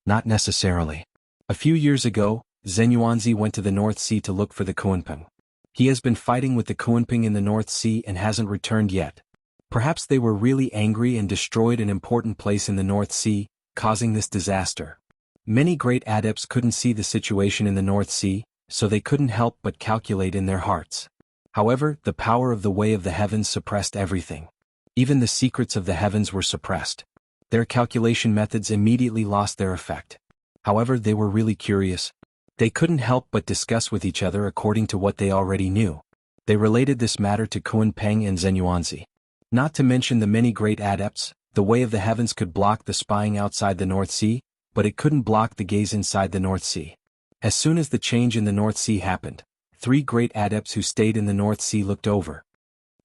Not necessarily. A few years ago, Zhenyuanzi went to the North Sea to look for the Kunpeng. He has been fighting with the Kunping in the North Sea and hasn't returned yet. Perhaps they were really angry and destroyed an important place in the North Sea, causing this disaster. Many great adepts couldn't see the situation in the North Sea, so they couldn't help but calculate in their hearts. However, the power of the way of the heavens suppressed everything. Even the secrets of the heavens were suppressed. Their calculation methods immediately lost their effect. However, they were really curious. They couldn't help but discuss with each other according to what they already knew. They related this matter to Kunpeng and Zenyuanzi. Not to mention the many great adepts, the way of the heavens could block the spying outside the North Sea, but it couldn't block the gaze inside the North Sea. As soon as the change in the North Sea happened, 3 great adepts who stayed in the North Sea looked over.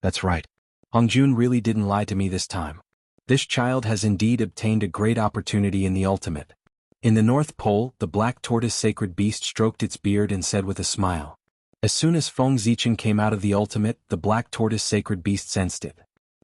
That's right. Hongjun really didn't lie to me this time. This child has indeed obtained a great opportunity in the ultimate. In the North Pole, the black tortoise sacred beast stroked its beard and said with a smile. As soon as Feng Zichen came out of the ultimate, the black tortoise sacred beast sensed it.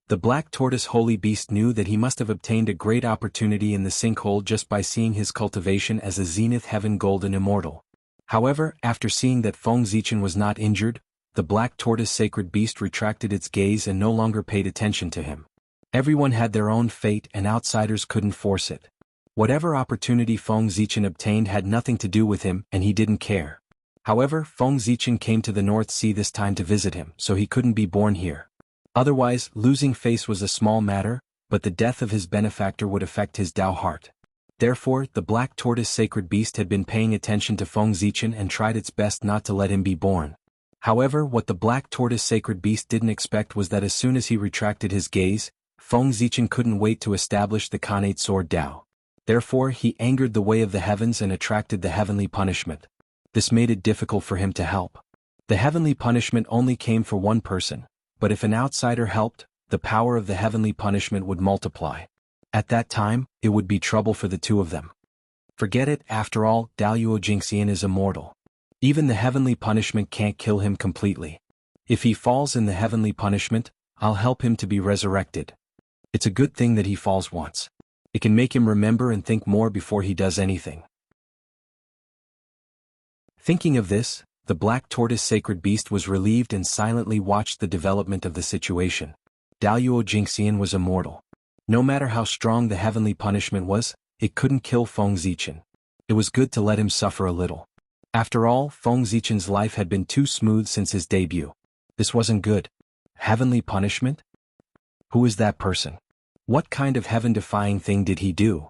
The black tortoise holy beast knew that he must have obtained a great opportunity in the sinkhole just by seeing his cultivation as a zenith heaven golden immortal. However, after seeing that Feng Zichen was not injured, the black tortoise sacred beast retracted its gaze and no longer paid attention to him. Everyone had their own fate and outsiders couldn't force it. Whatever opportunity Feng Zichen obtained had nothing to do with him and he didn't care. However, Feng Zichen came to the North Sea this time to visit him, so he couldn't be born here. Otherwise, losing face was a small matter, but the death of his benefactor would affect his Tao heart. Therefore, the black tortoise sacred beast had been paying attention to Feng Zichen and tried its best not to let him be born. However, what the black tortoise sacred beast didn't expect was that as soon as he retracted his gaze, Feng Zichen couldn't wait to establish the Khanate sword Tao. Therefore, he angered the way of the heavens and attracted the heavenly punishment. This made it difficult for him to help. The heavenly punishment only came for one person, but if an outsider helped, the power of the heavenly punishment would multiply. At that time, it would be trouble for the two of them. Forget it, after all, Daluo Jingxian is immortal. Even the heavenly punishment can't kill him completely. If he falls in the heavenly punishment, I'll help him to be resurrected. It's a good thing that he falls once. It can make him remember and think more before he does anything. Thinking of this, the black tortoise sacred beast was relieved and silently watched the development of the situation. Daluo Jingxian was immortal. No matter how strong the heavenly punishment was, it couldn't kill Feng Zichen. It was good to let him suffer a little. After all, Feng Zichen's life had been too smooth since his debut. This wasn't good. Heavenly punishment? Who is that person? What kind of heaven-defying thing did he do?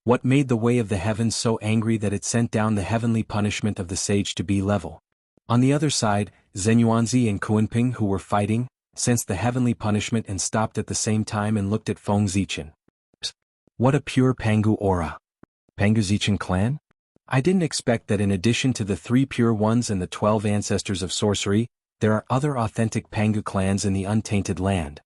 What made the way of the heavens so angry that it sent down the heavenly punishment of the sage to B level? On the other side, Zenyuanzi and Kunping, who were fighting, sensed the heavenly punishment and stopped at the same time and looked at Feng Zichen. What a pure Pangu aura! Pangu Zichen clan? I didn't expect that in addition to the 3 pure ones and the 12 ancestors of sorcery, there are other authentic Pangu clans in the untainted land.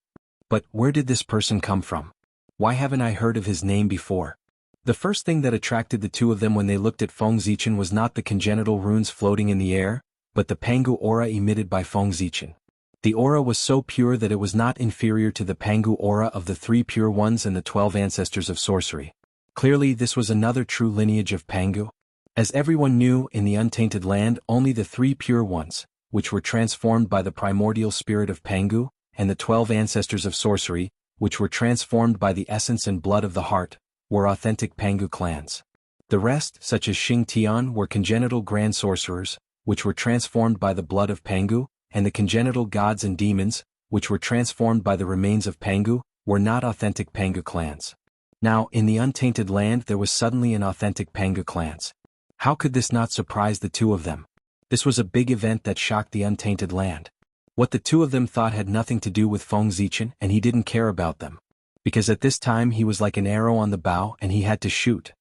But where did this person come from? Why haven't I heard of his name before? The first thing that attracted the two of them when they looked at Feng Zichen was not the congenital runes floating in the air, but the Pangu aura emitted by Feng Zichen. The aura was so pure that it was not inferior to the Pangu aura of the 3 pure ones and the 12 ancestors of sorcery. Clearly, this was another true lineage of Pangu. As everyone knew, in the untainted land, only the 3 pure ones, which were transformed by the primordial spirit of Pangu, and the 12 ancestors of sorcery, which were transformed by the essence and blood of the heart, were authentic Pangu clans. The rest, such as Xing Tian, were congenital grand sorcerers, which were transformed by the blood of Pangu, and the congenital gods and demons, which were transformed by the remains of Pangu, were not authentic Pangu clans. Now, in the untainted land there was suddenly an authentic Pangu clans. How could this not surprise the two of them? This was a big event that shocked the untainted land. What the two of them thought had nothing to do with Feng Zichen, and he didn't care about them. Because at this time he was like an arrow on the bow and he had to shoot.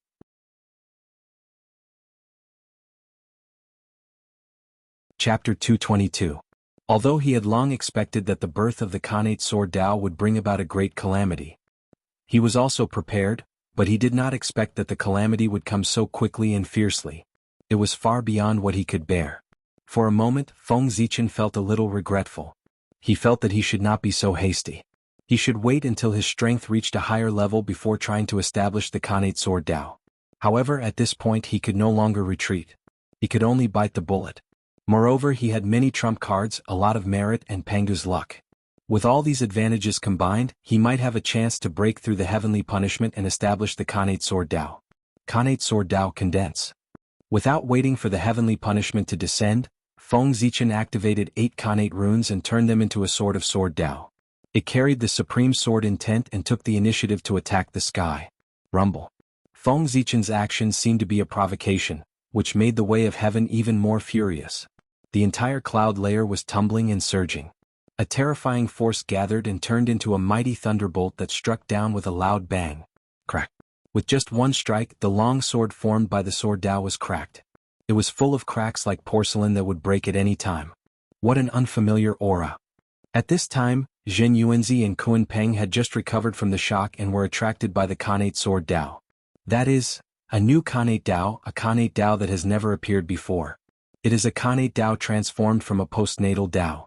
Chapter 222. Although he had long expected that the birth of the Khanate sword Tao would bring about a great calamity, he was also prepared, but he did not expect that the calamity would come so quickly and fiercely. It was far beyond what he could bear. For a moment, Feng Zichen felt a little regretful. He felt that he should not be so hasty. He should wait until his strength reached a higher level before trying to establish the Khanate sword Tao. However, at this point he could no longer retreat. He could only bite the bullet. Moreover, he had many trump cards, a lot of merit and Pangu's luck. With all these advantages combined, he might have a chance to break through the heavenly punishment and establish the Khanate Sword Dao. Khanate Sword Dao Condense. Without waiting for the heavenly punishment to descend, Feng Zichen activated 8 Khanate runes and turned them into a sword of Sword Dao. It carried the supreme sword intent and took the initiative to attack the sky. Rumble. Feng Zichen's actions seemed to be a provocation, which made the way of heaven even more furious. The entire cloud layer was tumbling and surging. A terrifying force gathered and turned into a mighty thunderbolt that struck down with a loud bang. Crack. With just one strike, the long sword formed by the Sword Dao was cracked. It was full of cracks like porcelain that would break at any time. What an unfamiliar aura. At this time, Zhen Yuanzi and Kun Peng had just recovered from the shock and were attracted by the Khanate Sword Dao. That is, a new Khanate Dao that has never appeared before. It is a Khanate Dao transformed from a postnatal Dao.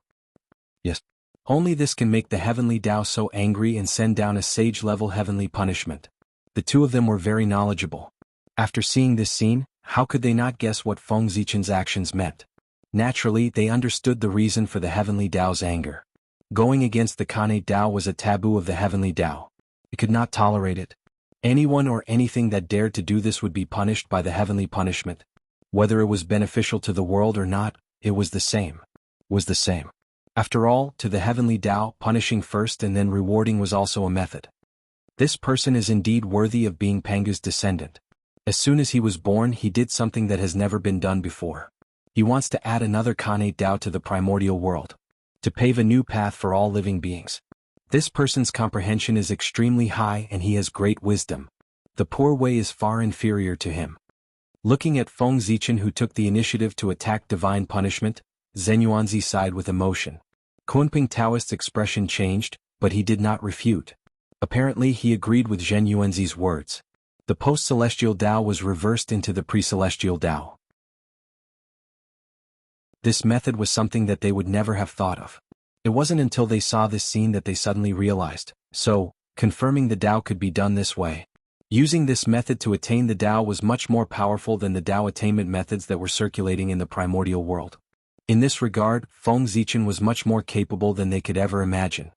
Yes. Only this can make the heavenly Dao so angry and send down a sage-level heavenly punishment. The two of them were very knowledgeable. After seeing this scene, how could they not guess what Feng Zichen's actions meant? Naturally, they understood the reason for the heavenly Dao's anger. Going against the Khanate Dao was a taboo of the heavenly Dao. It could not tolerate it. Anyone or anything that dared to do this would be punished by the heavenly punishment. Whether it was beneficial to the world or not, it was the same. After all, to the heavenly Dao, punishing first and then rewarding was also a method. This person is indeed worthy of being Pangu's descendant. As soon as he was born, he did something that has never been done before. He wants to add another Khanate Dao to the primordial world, to pave a new path for all living beings. This person's comprehension is extremely high and he has great wisdom. The poor way is far inferior to him. Looking at Feng Zichen, who took the initiative to attack divine punishment, Zhen Yuanzi sighed with emotion. Kunping Taoist's expression changed, but he did not refute. Apparently he agreed with Zhen Yuanzi's words. The post-celestial Dao was reversed into the pre-celestial Dao. This method was something that they would never have thought of. It wasn't until they saw this scene that they suddenly realized. So, confirming the Dao could be done this way. Using this method to attain the Dao was much more powerful than the Dao attainment methods that were circulating in the primordial world. In this regard, Feng Zichen was much more capable than they could ever imagine.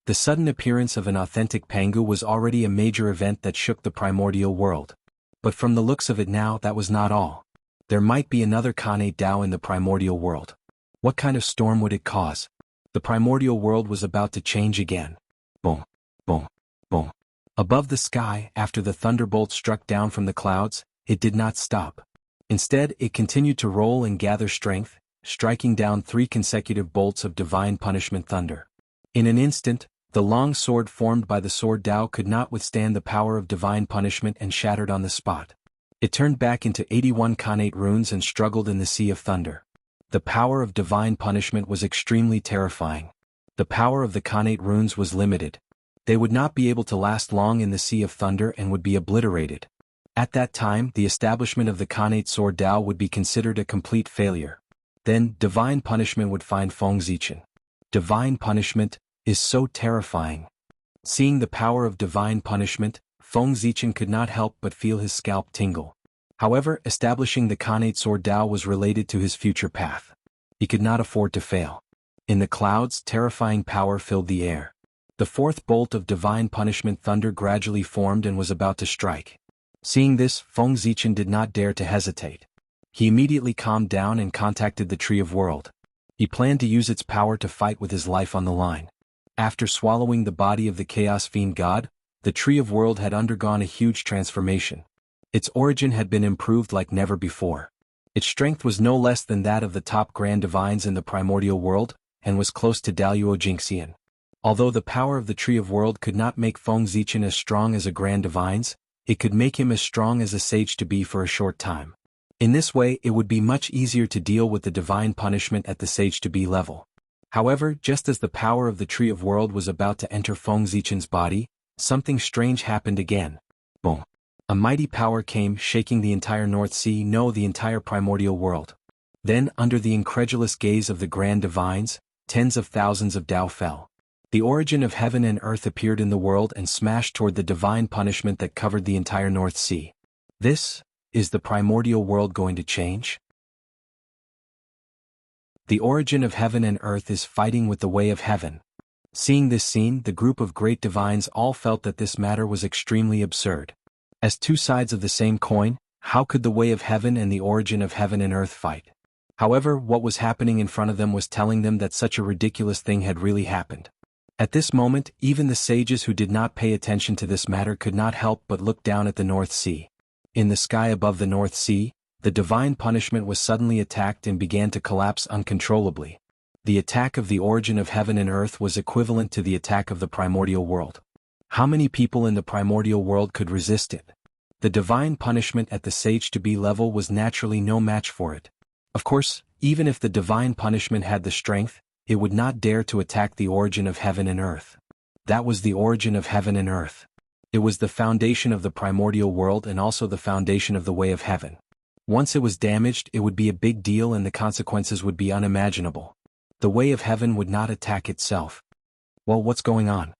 The sudden appearance of an authentic Pangu was already a major event that shook the primordial world. But from the looks of it now, that was not all. There might be another Khanate Dao in the primordial world. What kind of storm would it cause? The primordial world was about to change again. Boom, boom, boom. Above the sky, after the thunderbolt struck down from the clouds, it did not stop. Instead, it continued to roll and gather strength, striking down 3 consecutive bolts of divine punishment thunder. In an instant, the long sword formed by the Sword Dao could not withstand the power of divine punishment and shattered on the spot. It turned back into 81 Khanate runes and struggled in the sea of thunder. The power of divine punishment was extremely terrifying. The power of the Khanate runes was limited. They would not be able to last long in the sea of thunder and would be obliterated. At that time, the establishment of the Khanate Sword Dao would be considered a complete failure. Then, divine punishment would find Feng Zichen. Divine punishment is so terrifying. Seeing the power of divine punishment, Feng Zichen could not help but feel his scalp tingle. However, establishing the Khanate Sword Dao was related to his future path. He could not afford to fail. In the clouds, terrifying power filled the air. The 4th bolt of divine punishment thunder gradually formed and was about to strike. Seeing this, Feng Zichen did not dare to hesitate. He immediately calmed down and contacted the Tree of World. He planned to use its power to fight with his life on the line. After swallowing the body of the Chaos Fiend God, the Tree of World had undergone a huge transformation. Its origin had been improved like never before. Its strength was no less than that of the top grand divines in the primordial world, and was close to Daluo Jingxian. Although the power of the Tree of World could not make Feng Zichen as strong as a grand divines, it could make him as strong as a sage to be for a short time. In this way, it would be much easier to deal with the divine punishment at the sage to be level. However, just as the power of the Tree of World was about to enter Feng Zichen's body, something strange happened again. Boom. A mighty power came, shaking the entire North Sea, no, the entire primordial world. Then, under the incredulous gaze of the grand divines, tens of thousands of Dao fell. The origin of heaven and earth appeared in the world and smashed toward the divine punishment that covered the entire North Sea. This, is the primordial world going to change? The origin of heaven and earth is fighting with the way of heaven. Seeing this scene, the group of great divines all felt that this matter was extremely absurd. As two sides of the same coin, how could the way of heaven and the origin of heaven and earth fight? However, what was happening in front of them was telling them that such a ridiculous thing had really happened. At this moment, even the sages who did not pay attention to this matter could not help but look down at the North Sea. In the sky above the North Sea, the divine punishment was suddenly attacked and began to collapse uncontrollably. The attack of the origin of heaven and earth was equivalent to the attack of the primordial world. How many people in the primordial world could resist it? The divine punishment at the sage-to-be level was naturally no match for it. Of course, even if the divine punishment had the strength, it would not dare to attack the origin of heaven and earth. That was the origin of heaven and earth. It was the foundation of the primordial world and also the foundation of the way of heaven. Once it was damaged, it would be a big deal and the consequences would be unimaginable. The way of heaven would not attack itself. Well, what's going on?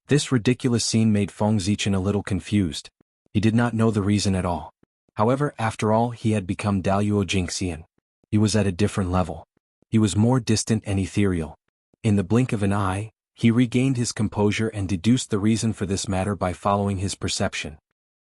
This ridiculous scene made Feng Zichen a little confused. He did not know the reason at all. However, after all, he had become Daluo Jingxian. He was at a different level. He was more distant and ethereal. In the blink of an eye, he regained his composure and deduced the reason for this matter by following his perception.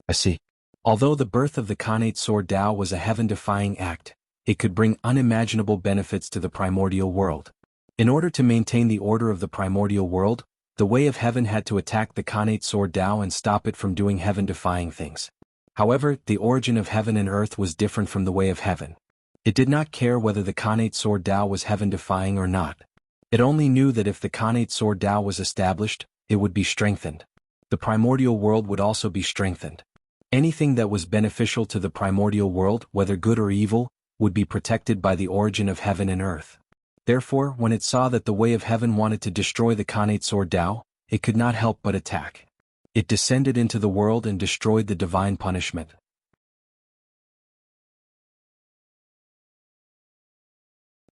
I see. Although the birth of the Khanate Sword Dao was a heaven-defying act, it could bring unimaginable benefits to the primordial world. In order to maintain the order of the primordial world, the way of heaven had to attack the Khanate Sword Dao and stop it from doing heaven-defying things. However, the origin of heaven and earth was different from the way of heaven. It did not care whether the Khanate Sword Dao was heaven-defying or not. It only knew that if the Khanate Sword Dao was established, it would be strengthened. The primordial world would also be strengthened. Anything that was beneficial to the primordial world, whether good or evil, would be protected by the origin of heaven and earth. Therefore, when it saw that the way of heaven wanted to destroy the Khanate Sword Dao, it could not help but attack. It descended into the world and destroyed the divine punishment.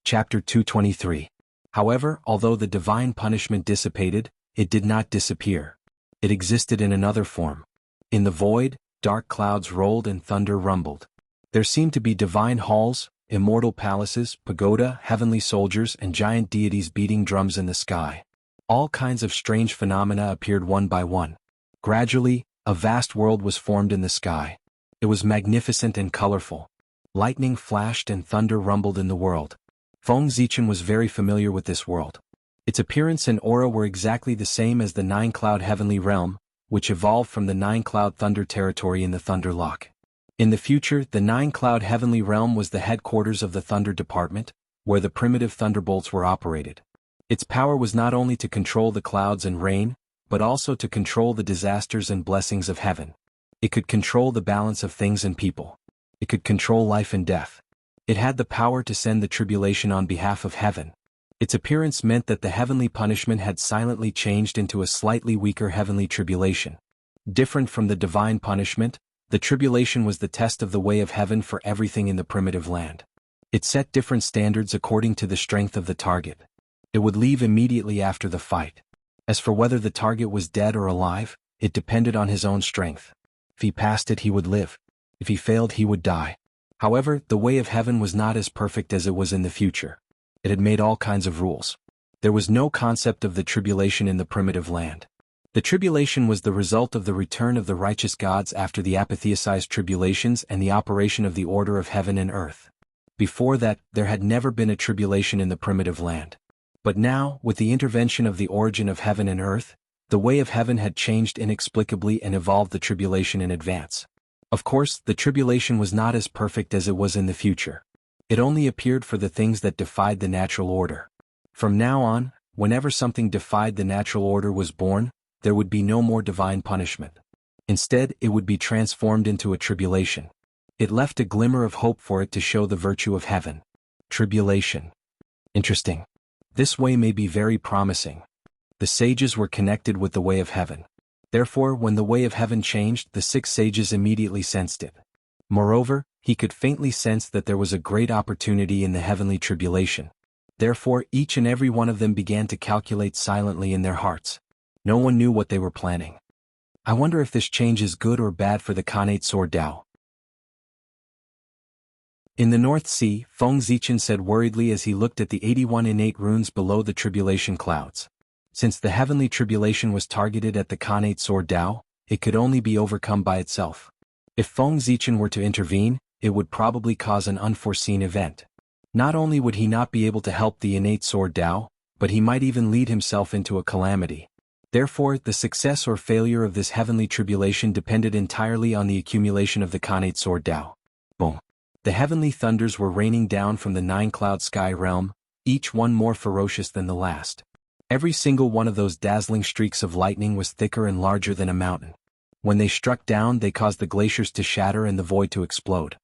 Chapter 223. However, although the divine punishment dissipated, it did not disappear. It existed in another form. In the void, dark clouds rolled and thunder rumbled. There seemed to be divine halls, immortal palaces, pagoda, heavenly soldiers, and giant deities beating drums in the sky. All kinds of strange phenomena appeared one by one. Gradually, a vast world was formed in the sky. It was magnificent and colorful. Lightning flashed and thunder rumbled in the world. Feng Zichen was very familiar with this world. Its appearance and aura were exactly the same as the nine-cloud heavenly realm, which evolved from the nine-cloud thunder territory in the Thunder Lock. In the future, the nine-cloud heavenly realm was the headquarters of the Thunder Department, where the primitive thunderbolts were operated. Its power was not only to control the clouds and rain, but also to control the disasters and blessings of heaven. It could control the balance of things and people. It could control life and death. It had the power to send the tribulation on behalf of heaven. Its appearance meant that the heavenly punishment had silently changed into a slightly weaker heavenly tribulation. Different from the divine punishment, the tribulation was the test of the way of heaven for everything in the primitive land. It set different standards according to the strength of the target. It would leave immediately after the fight. As for whether the target was dead or alive, it depended on his own strength. If he passed it, he would live. If he failed, he would die. However, the way of heaven was not as perfect as it was in the future. It had made all kinds of rules. There was no concept of the tribulation in the primitive land. The tribulation was the result of the return of the righteous gods after the apotheosized tribulations and the operation of the order of heaven and earth. Before that, there had never been a tribulation in the primitive land. But now, with the intervention of the origin of heaven and earth, the way of heaven had changed inexplicably and evolved the tribulation in advance. Of course, the tribulation was not as perfect as it was in the future. It only appeared for the things that defied the natural order. From now on, whenever something defied the natural order was born, there would be no more divine punishment. Instead, it would be transformed into a tribulation. It left a glimmer of hope for it to show the virtue of heaven. Tribulation. Interesting. This way may be very promising. The sages were connected with the way of heaven. Therefore, when the way of heaven changed, the 6 sages immediately sensed it. Moreover, he could faintly sense that there was a great opportunity in the heavenly tribulation. Therefore, each and every one of them began to calculate silently in their hearts. No one knew what they were planning. I wonder if this change is good or bad for the Khanate Sword Dao. In the North Sea, Feng Zichen said worriedly as he looked at the 81 innate runes below the tribulation clouds. Since the heavenly tribulation was targeted at the Khanate sword Dao, it could only be overcome by itself. If Feng Zichen were to intervene, it would probably cause an unforeseen event. Not only would he not be able to help the innate sword Dao, but he might even lead himself into a calamity. Therefore, the success or failure of this heavenly tribulation depended entirely on the accumulation of the Khanate sword Dao. Boom. The heavenly thunders were raining down from the 9-cloud sky realm, each one more ferocious than the last. Every single one of those dazzling streaks of lightning was thicker and larger than a mountain. When they struck down, they caused the glaciers to shatter and the void to explode.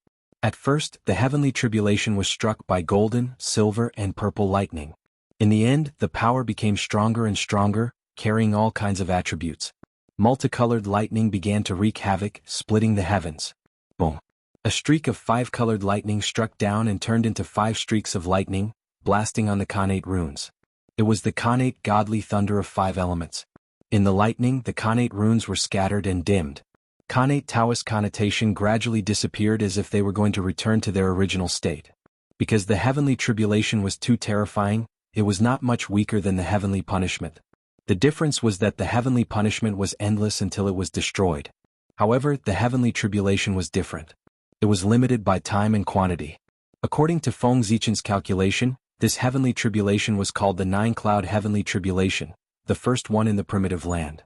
At first, the heavenly tribulation was struck by golden, silver, and purple lightning. In the end, the power became stronger and stronger, carrying all kinds of attributes. Multicolored lightning began to wreak havoc, splitting the heavens. Boom. A streak of 5-colored lightning struck down and turned into 5 streaks of lightning, blasting on the Khanate runes. It was the Khanate godly thunder of 5 elements. In the lightning, the Khanate runes were scattered and dimmed. Khanate Taoist connotation gradually disappeared as if they were going to return to their original state. Because the heavenly tribulation was too terrifying, it was not much weaker than the heavenly punishment. The difference was that the heavenly punishment was endless until it was destroyed. However, the heavenly tribulation was different. It was limited by time and quantity. According to Feng Zichen's calculation, this heavenly tribulation was called the 9-cloud heavenly tribulation, the first one in the primitive land.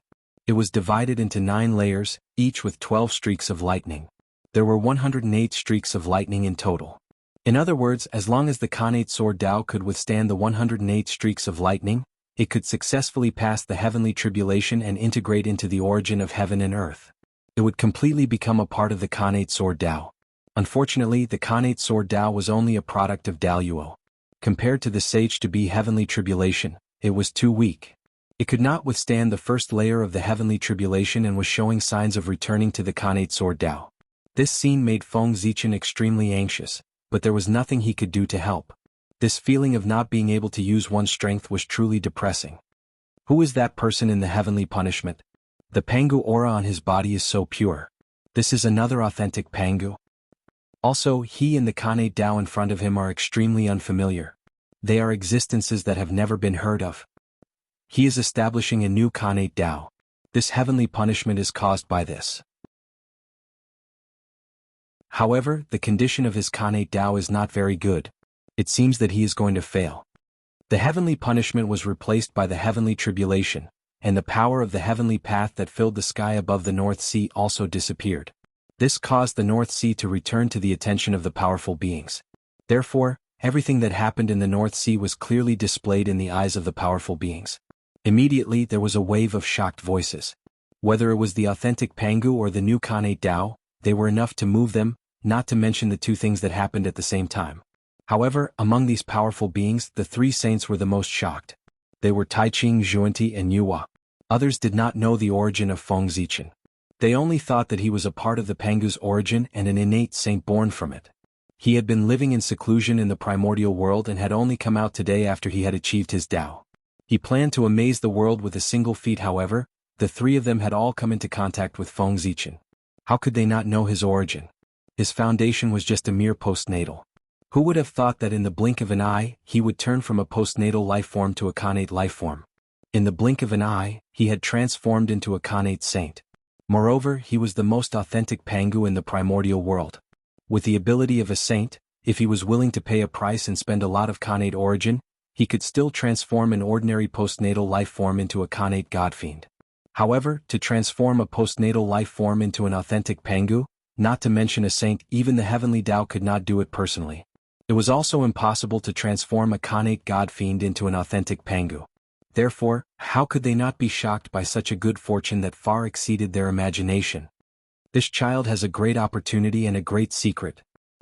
It was divided into 9 layers, each with 12 streaks of lightning. There were 108 streaks of lightning in total. In other words, as long as the Khanate sword Dao could withstand the 108 streaks of lightning, it could successfully pass the heavenly tribulation and integrate into the origin of heaven and earth. It would completely become a part of the Khanate sword Dao. Unfortunately, the Khanate sword Dao was only a product of Daluo. Compared to the Sage to be heavenly tribulation, it was too weak. It could not withstand the first layer of the heavenly tribulation and was showing signs of returning to the Khanate sword Dao. This scene made Feng Zichen extremely anxious, but there was nothing he could do to help. This feeling of not being able to use one's strength was truly depressing. Who is that person in the heavenly punishment? The Pangu aura on his body is so pure. This is another authentic Pangu. Also, he and the Khanate Dao in front of him are extremely unfamiliar. They are existences that have never been heard of. He is establishing a new Khanate Dao. This heavenly punishment is caused by this. However, the condition of his Khanate Dao is not very good. It seems that he is going to fail. The heavenly punishment was replaced by the heavenly tribulation, and the power of the heavenly path that filled the sky above the North Sea also disappeared. This caused the North Sea to return to the attention of the powerful beings. Therefore, everything that happened in the North Sea was clearly displayed in the eyes of the powerful beings. Immediately there was a wave of shocked voices. Whether it was the authentic Pangu or the new Khanate Dao, they were enough to move them, not to mention the 2 things that happened at the same time. However, among these powerful beings, the 3 saints were the most shocked. They were Taiching, Zhuanti, and Yuhua. Others did not know the origin of Feng Zichen. They only thought that he was a part of the Pangu's origin and an innate saint born from it. He had been living in seclusion in the primordial world and had only come out today after he had achieved his Dao. He planned to amaze the world with a single feat. However, the 3 of them had all come into contact with Feng Zichen. How could they not know his origin? His foundation was just a mere postnatal. Who would have thought that in the blink of an eye, he would turn from a postnatal life form to a Khanate life form? In the blink of an eye, he had transformed into a Khanate saint. Moreover, he was the most authentic Pangu in the primordial world. With the ability of a saint, if he was willing to pay a price and spend a lot of Khanate origin, he could still transform an ordinary postnatal life form into a Khanate godfiend. However, to transform a postnatal life form into an authentic Pangu, not to mention a saint, even the heavenly Dao could not do it personally. It was also impossible to transform a Khanate godfiend into an authentic Pangu. Therefore, how could they not be shocked by such a good fortune that far exceeded their imagination? This child has a great opportunity and a great secret.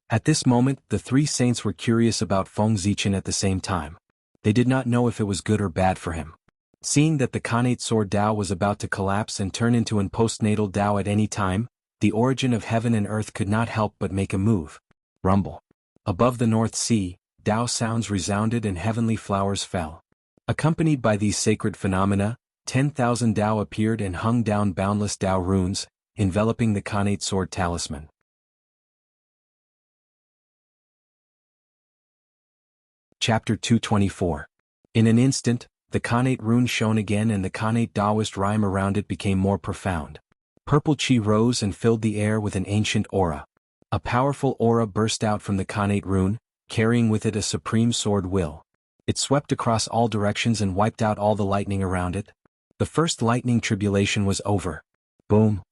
At this moment, the 3 saints were curious about Feng Zichen at the same time. They did not know if it was good or bad for him. Seeing that the Khanate sword Dao was about to collapse and turn into an postnatal Dao at any time, the origin of heaven and earth could not help but make a move. Rumble. Above the North Sea, Dao sounds resounded and heavenly flowers fell. Accompanied by these sacred phenomena, 10,000 Dao appeared and hung down boundless Dao runes, enveloping the Khanate sword talisman. Chapter 224. In an instant, the Khanate rune shone again and the Khanate Taoist rhyme around it became more profound. Purple chi rose and filled the air with an ancient aura. A powerful aura burst out from the Khanate rune, carrying with it a supreme sword will. It swept across all directions and wiped out all the lightning around it. The first lightning tribulation was over. Boom.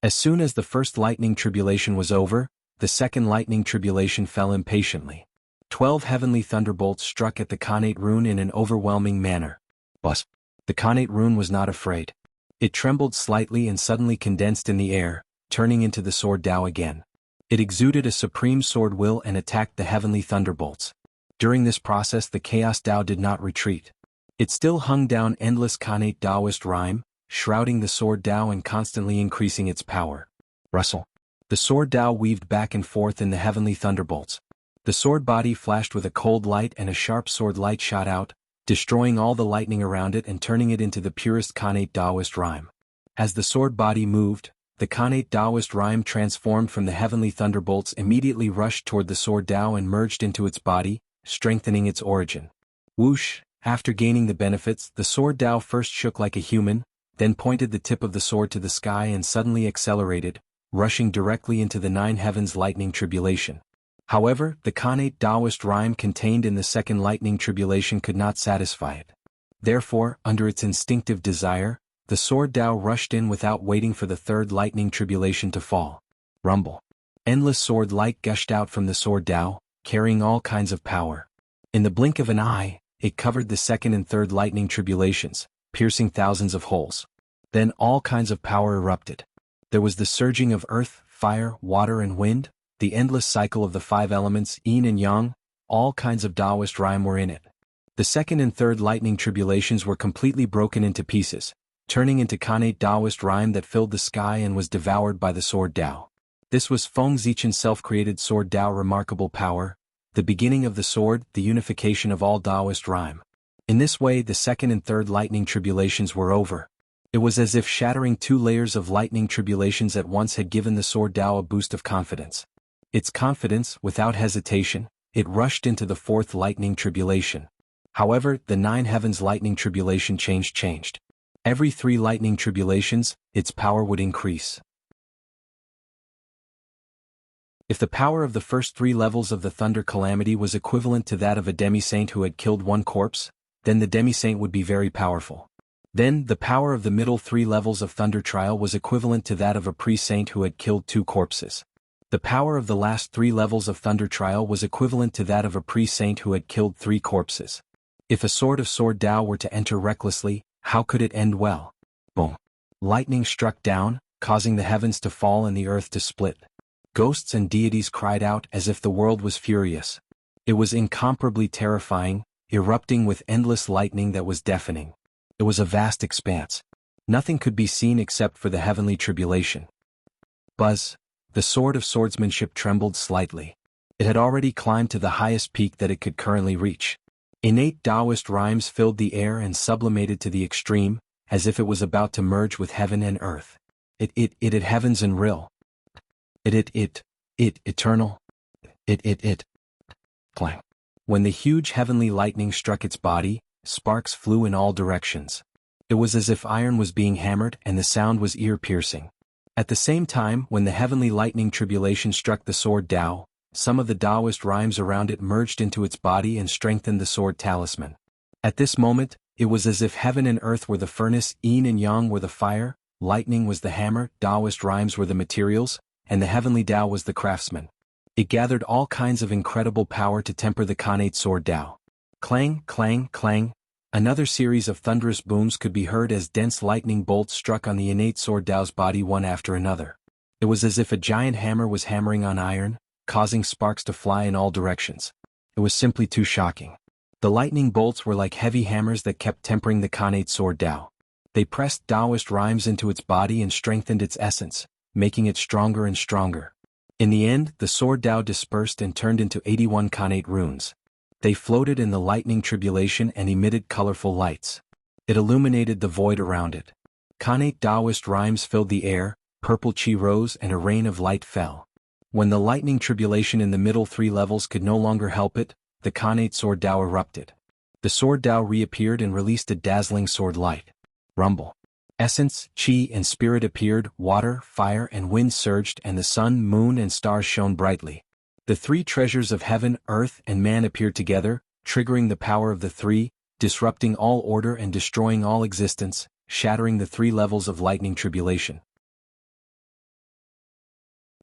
As soon as the first lightning tribulation was over, the second lightning tribulation fell impatiently. 12 heavenly thunderbolts struck at the Khanate rune in an overwhelming manner. But the Khanate rune was not afraid. It trembled slightly and suddenly condensed in the air, turning into the sword Tao again. It exuded a supreme sword will and attacked the heavenly thunderbolts. During this process the chaos Tao did not retreat. It still hung down endless Khanate Taoist rhyme, shrouding the sword Tao and constantly increasing its power. Rustle. The sword Tao weaved back and forth in the heavenly thunderbolts. The sword body flashed with a cold light and a sharp sword light shot out, destroying all the lightning around it and turning it into the purest Khanate Taoist rhyme. As the sword body moved, the Khanate Taoist rhyme transformed from the heavenly thunderbolts immediately rushed toward the sword Tao and merged into its body, strengthening its origin. Whoosh! After gaining the benefits, the sword Tao first shook like a human, then pointed the tip of the sword to the sky and suddenly accelerated, rushing directly into the 9 heavens lightning tribulation. However, the Khanate Taoist rhyme contained in the second lightning tribulation could not satisfy it. Therefore, under its instinctive desire, the sword Tao rushed in without waiting for the third lightning tribulation to fall. Rumble. Endless sword light gushed out from the sword Tao, carrying all kinds of power. In the blink of an eye, it covered the second and third lightning tribulations, piercing thousands of holes. Then all kinds of power erupted. There was the surging of earth, fire, water and wind, the endless cycle of the 5 elements, yin and yang, all kinds of Taoist rhyme were in it. The second and third lightning tribulations were completely broken into pieces, turning into Khanate Taoist rhyme that filled the sky and was devoured by the sword Tao. This was Feng Zichen's self-created sword Tao remarkable power, the beginning of the sword, the unification of all Taoist rhyme. In this way the second and third lightning tribulations were over. It was as if shattering 2 layers of lightning tribulations at once had given the sword Tao a boost of confidence. Its confidence, without hesitation, it rushed into the 4th lightning tribulation. However, the 9 heavens lightning tribulation changed. Every 3 lightning tribulations, its power would increase. If the power of the first 3 levels of the thunder calamity was equivalent to that of a demi-saint who had killed 1 corpse, then the demi-saint would be very powerful. Then, the power of the middle 3 levels of thunder trial was equivalent to that of a pre-saint who had killed 2 corpses. The power of the last 3 levels of thunder trial was equivalent to that of a pre-saint who had killed 3 corpses. If a sword of sword Tao were to enter recklessly, how could it end well? Boom. Lightning struck down, causing the heavens to fall and the earth to split. Ghosts and deities cried out as if the world was furious. It was incomparably terrifying, erupting with endless lightning that was deafening. It was a vast expanse. Nothing could be seen except for the heavenly tribulation. Buzz. The sword of swordsmanship trembled slightly. It had already climbed to the highest peak that it could currently reach. Innate Taoist rhymes filled the air and sublimated to the extreme, as if it was about to merge with heaven and earth. It heavens and real. It eternal. It. Clang. When the huge heavenly lightning struck its body, sparks flew in all directions. It was as if iron was being hammered and the sound was ear-piercing. At the same time, when the heavenly lightning tribulation struck the sword Tao, some of the Taoist rhymes around it merged into its body and strengthened the sword talisman. At this moment, it was as if heaven and earth were the furnace, yin and yang were the fire, lightning was the hammer, Taoist rhymes were the materials, and the heavenly Tao was the craftsman. It gathered all kinds of incredible power to temper the Khanate sword Tao. Clang, clang, clang. Another series of thunderous booms could be heard as dense lightning bolts struck on the innate sword Tao's body one after another. It was as if a giant hammer was hammering on iron, causing sparks to fly in all directions. It was simply too shocking. The lightning bolts were like heavy hammers that kept tempering the Khanate sword Tao. They pressed Taoist rhymes into its body and strengthened its essence, making it stronger and stronger. In the end, the sword Tao dispersed and turned into 81 Khanate runes. They floated in the lightning tribulation and emitted colorful lights. It illuminated the void around it. Khanate Taoist rhymes filled the air, purple chi rose and a rain of light fell. When the lightning tribulation in the middle 3 levels could no longer help it, the Khanate sword Tao erupted. The sword Tao reappeared and released a dazzling sword light. Rumble. Essence, chi and spirit appeared, water, fire and wind surged and the sun, moon and stars shone brightly. The three treasures of heaven, earth and man appeared together, triggering the power of the three, disrupting all order and destroying all existence, shattering the three levels of lightning tribulation.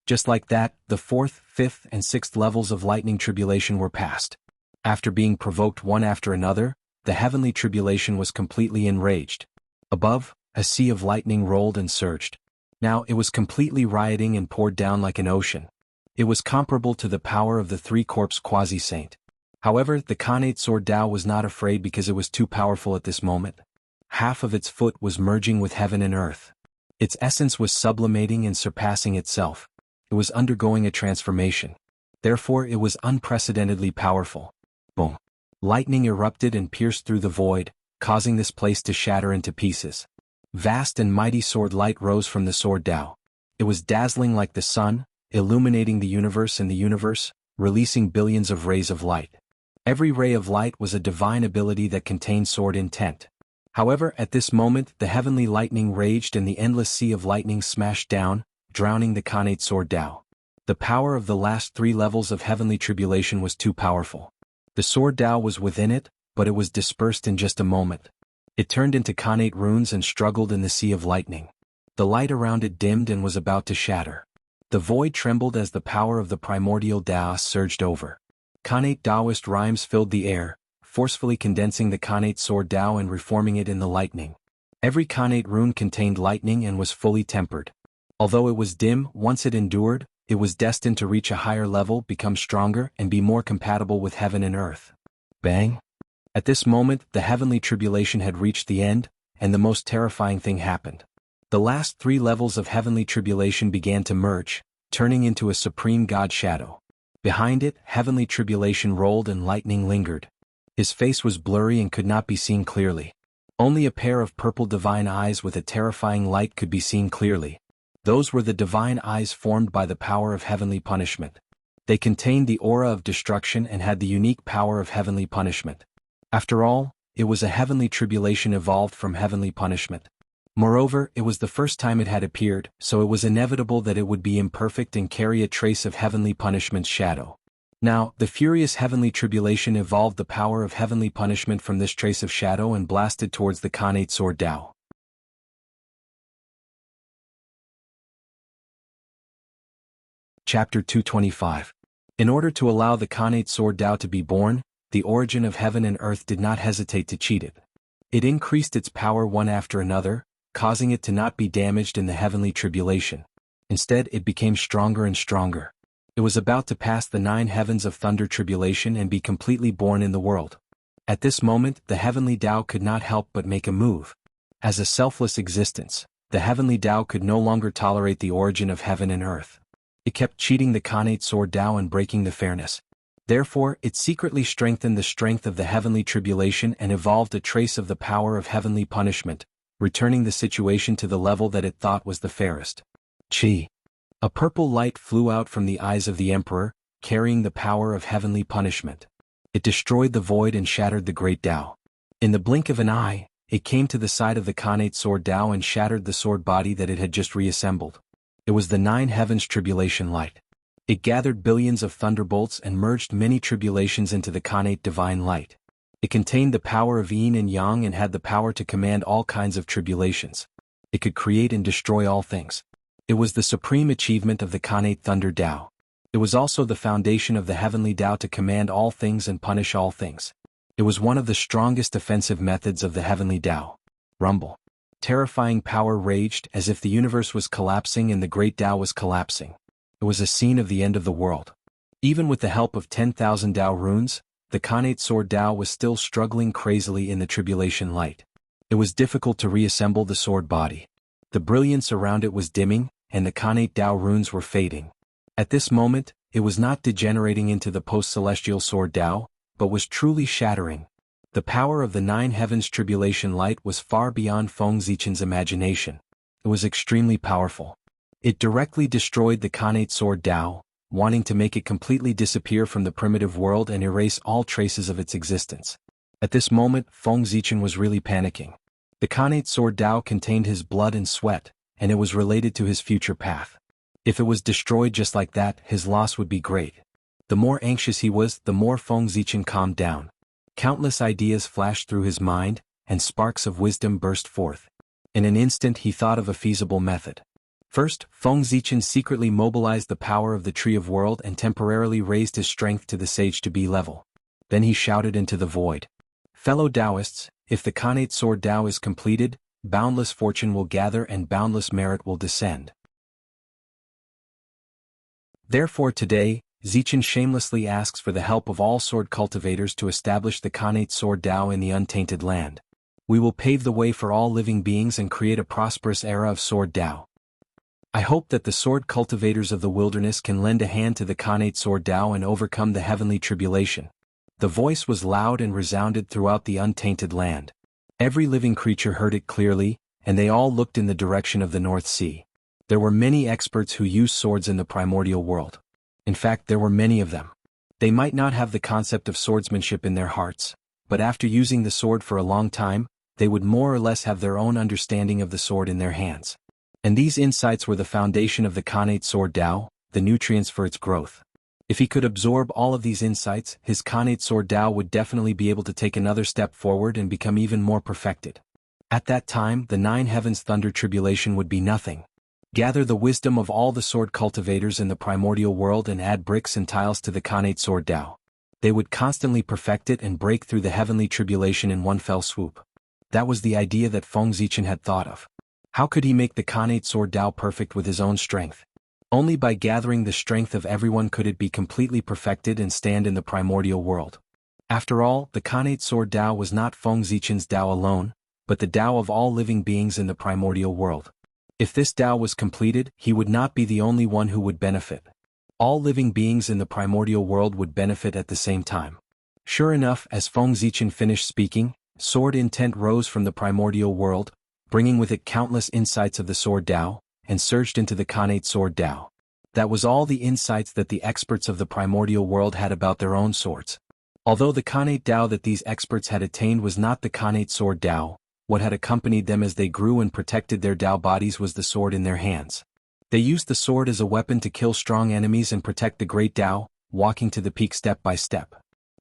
Just like that, the fourth, fifth and sixth levels of lightning tribulation were passed. After being provoked one after another, the heavenly tribulation was completely enraged. Above, a sea of lightning rolled and surged. Now it was completely rioting and poured down like an ocean. It was comparable to the power of the three-corpse quasi-saint. However, the Khanate sword Tao was not afraid because it was too powerful at this moment. Half of its foot was merging with heaven and earth. Its essence was sublimating and surpassing itself. It was undergoing a transformation. Therefore it was unprecedentedly powerful. Boom. Lightning erupted and pierced through the void, causing this place to shatter into pieces. Vast and mighty sword light rose from the sword Tao. It was dazzling like the sun, illuminating the universe and the universe, releasing billions of rays of light. Every ray of light was a divine ability that contained sword intent. However, at this moment the heavenly lightning raged and the endless sea of lightning smashed down, drowning the Khanate sword Tao. The power of the last three levels of heavenly tribulation was too powerful. The sword Tao was within it, but it was dispersed in just a moment. It turned into Khanate runes and struggled in the sea of lightning. The light around it dimmed and was about to shatter. The void trembled as the power of the primordial Tao surged over. Khanate Taoist rhymes filled the air, forcefully condensing the Khanate sword Tao and reforming it in the lightning. Every Khanate rune contained lightning and was fully tempered. Although it was dim, once it endured, it was destined to reach a higher level, become stronger, and be more compatible with heaven and earth. Bang! At this moment, the heavenly tribulation had reached the end, and the most terrifying thing happened. The last three levels of heavenly tribulation began to merge, turning into a supreme God shadow. Behind it, heavenly tribulation rolled and lightning lingered. His face was blurry and could not be seen clearly. Only a pair of purple divine eyes with a terrifying light could be seen clearly. Those were the divine eyes formed by the power of heavenly punishment. They contained the aura of destruction and had the unique power of heavenly punishment. After all, it was a heavenly tribulation evolved from heavenly punishment. Moreover, it was the first time it had appeared, so it was inevitable that it would be imperfect and carry a trace of heavenly punishment's shadow. Now, the furious heavenly tribulation evolved the power of heavenly punishment from this trace of shadow and blasted towards the Khanate sword Tao. Chapter 225. In order to allow the Khanate sword Tao to be born, the origin of heaven and earth did not hesitate to cheat it. It increased its power one after another, causing it to not be damaged in the heavenly tribulation. Instead, it became stronger and stronger. It was about to pass the 9 heavens of thunder tribulation and be completely born in the world. At this moment, the heavenly Tao could not help but make a move. As a selfless existence, the heavenly Tao could no longer tolerate the origin of heaven and earth. It kept cheating the Khanate sword Tao and breaking the fairness. Therefore, it secretly strengthened the strength of the heavenly tribulation and evolved a trace of the power of heavenly punishment, returning the situation to the level that it thought was the fairest. Chi. A purple light flew out from the eyes of the emperor, carrying the power of heavenly punishment. It destroyed the void and shattered the great Tao. In the blink of an eye, it came to the side of the Khanate sword Tao and shattered the sword body that it had just reassembled. It was the 9 heavens tribulation light. It gathered billions of thunderbolts and merged many tribulations into the Khanate divine light. It contained the power of yin and yang and had the power to command all kinds of tribulations. It could create and destroy all things. It was the supreme achievement of the Khanate thunder Tao. It was also the foundation of the heavenly Tao to command all things and punish all things. It was one of the strongest offensive methods of the heavenly Tao. Rumble. Terrifying power raged as if the universe was collapsing and the great Tao was collapsing. It was a scene of the end of the world. Even with the help of 10,000 Tao runes, the Khanate sword Tao was still struggling crazily in the tribulation light. It was difficult to reassemble the sword body. The brilliance around it was dimming, and the Khanate Tao runes were fading. At this moment, it was not degenerating into the post-celestial sword Tao, but was truly shattering. The power of the 9 heavens tribulation light was far beyond Feng Zichen's imagination. It was extremely powerful. It directly destroyed the Khanate sword Tao, wanting to make it completely disappear from the primitive world and erase all traces of its existence. At this moment, Feng Zichen was really panicking. The Khanate sword Dao contained his blood and sweat, and it was related to his future path. If it was destroyed just like that, his loss would be great. The more anxious he was, the more Feng Zichen calmed down. Countless ideas flashed through his mind, and sparks of wisdom burst forth. In an instant he thought of a feasible method. First, Feng Zichen secretly mobilized the power of the Tree of World and temporarily raised his strength to the Sage to be level. Then he shouted into the void. Fellow Taoists, if the Khanate sword Dao is completed, boundless fortune will gather and boundless merit will descend. Therefore today, Zichen shamelessly asks for the help of all sword cultivators to establish the Khanate sword Dao in the untainted land. We will pave the way for all living beings and create a prosperous era of sword Dao. I hope that the sword cultivators of the wilderness can lend a hand to the Khanate sword Dao and overcome the heavenly tribulation. The voice was loud and resounded throughout the untainted land. Every living creature heard it clearly, and they all looked in the direction of the North Sea. There were many experts who used swords in the primordial world. In fact, there were many of them. They might not have the concept of swordsmanship in their hearts, but after using the sword for a long time, they would more or less have their own understanding of the sword in their hands. And these insights were the foundation of the Khanate sword Dao, the nutrients for its growth. If he could absorb all of these insights, his Khanate sword Dao would definitely be able to take another step forward and become even more perfected. At that time, the 9 heavens thunder tribulation would be nothing. Gather the wisdom of all the sword cultivators in the primordial world and add bricks and tiles to the Khanate sword Dao. They would constantly perfect it and break through the heavenly tribulation in one fell swoop. That was the idea that Feng Zichen had thought of. How could he make the Khanate sword Dao perfect with his own strength? Only by gathering the strength of everyone could it be completely perfected and stand in the primordial world. After all, the Khanate sword Dao was not Feng Zichen's Dao alone, but the Dao of all living beings in the primordial world. If this Dao was completed, he would not be the only one who would benefit. All living beings in the primordial world would benefit at the same time. Sure enough, as Feng Zichen finished speaking, sword intent rose from the primordial world, bringing with it countless insights of the sword Dao, and surged into the Khanate sword Dao. That was all the insights that the experts of the primordial world had about their own swords. Although the Khanate Dao that these experts had attained was not the Khanate sword Dao, what had accompanied them as they grew and protected their Dao bodies was the sword in their hands. They used the sword as a weapon to kill strong enemies and protect the great Dao, walking to the peak step by step.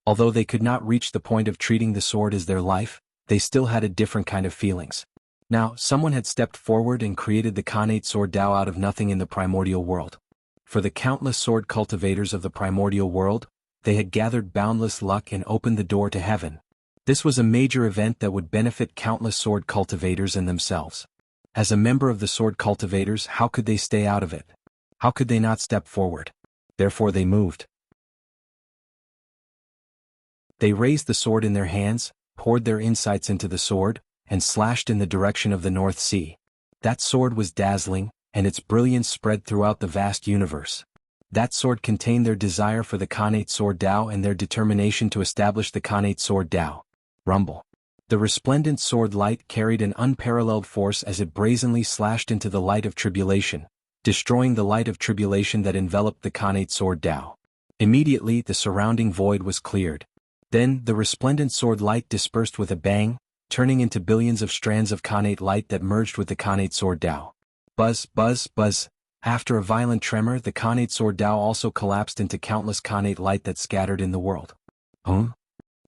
Although they could not reach the point of treating the sword as their life, they still had a different kind of feelings. Now, someone had stepped forward and created the Khanate sword Dao out of nothing in the primordial world. For the countless sword cultivators of the primordial world, they had gathered boundless luck and opened the door to heaven. This was a major event that would benefit countless sword cultivators and themselves. As a member of the sword cultivators, how could they stay out of it? How could they not step forward? Therefore they moved. They raised the sword in their hands, poured their insights into the sword, and slashed in the direction of the North Sea. That sword was dazzling, and its brilliance spread throughout the vast universe. That sword contained their desire for the Khanate sword Dao and their determination to establish the Khanate sword Dao. Rumble. The resplendent sword light carried an unparalleled force as it brazenly slashed into the light of tribulation, destroying the light of tribulation that enveloped the Khanate sword Dao. Immediately the surrounding void was cleared. Then the resplendent sword light dispersed with a bang, turning into billions of strands of Khanate light that merged with the Khanate sword Dao. Buzz, buzz, buzz. After a violent tremor, the Khanate sword Dao also collapsed into countless Khanate light that scattered in the world.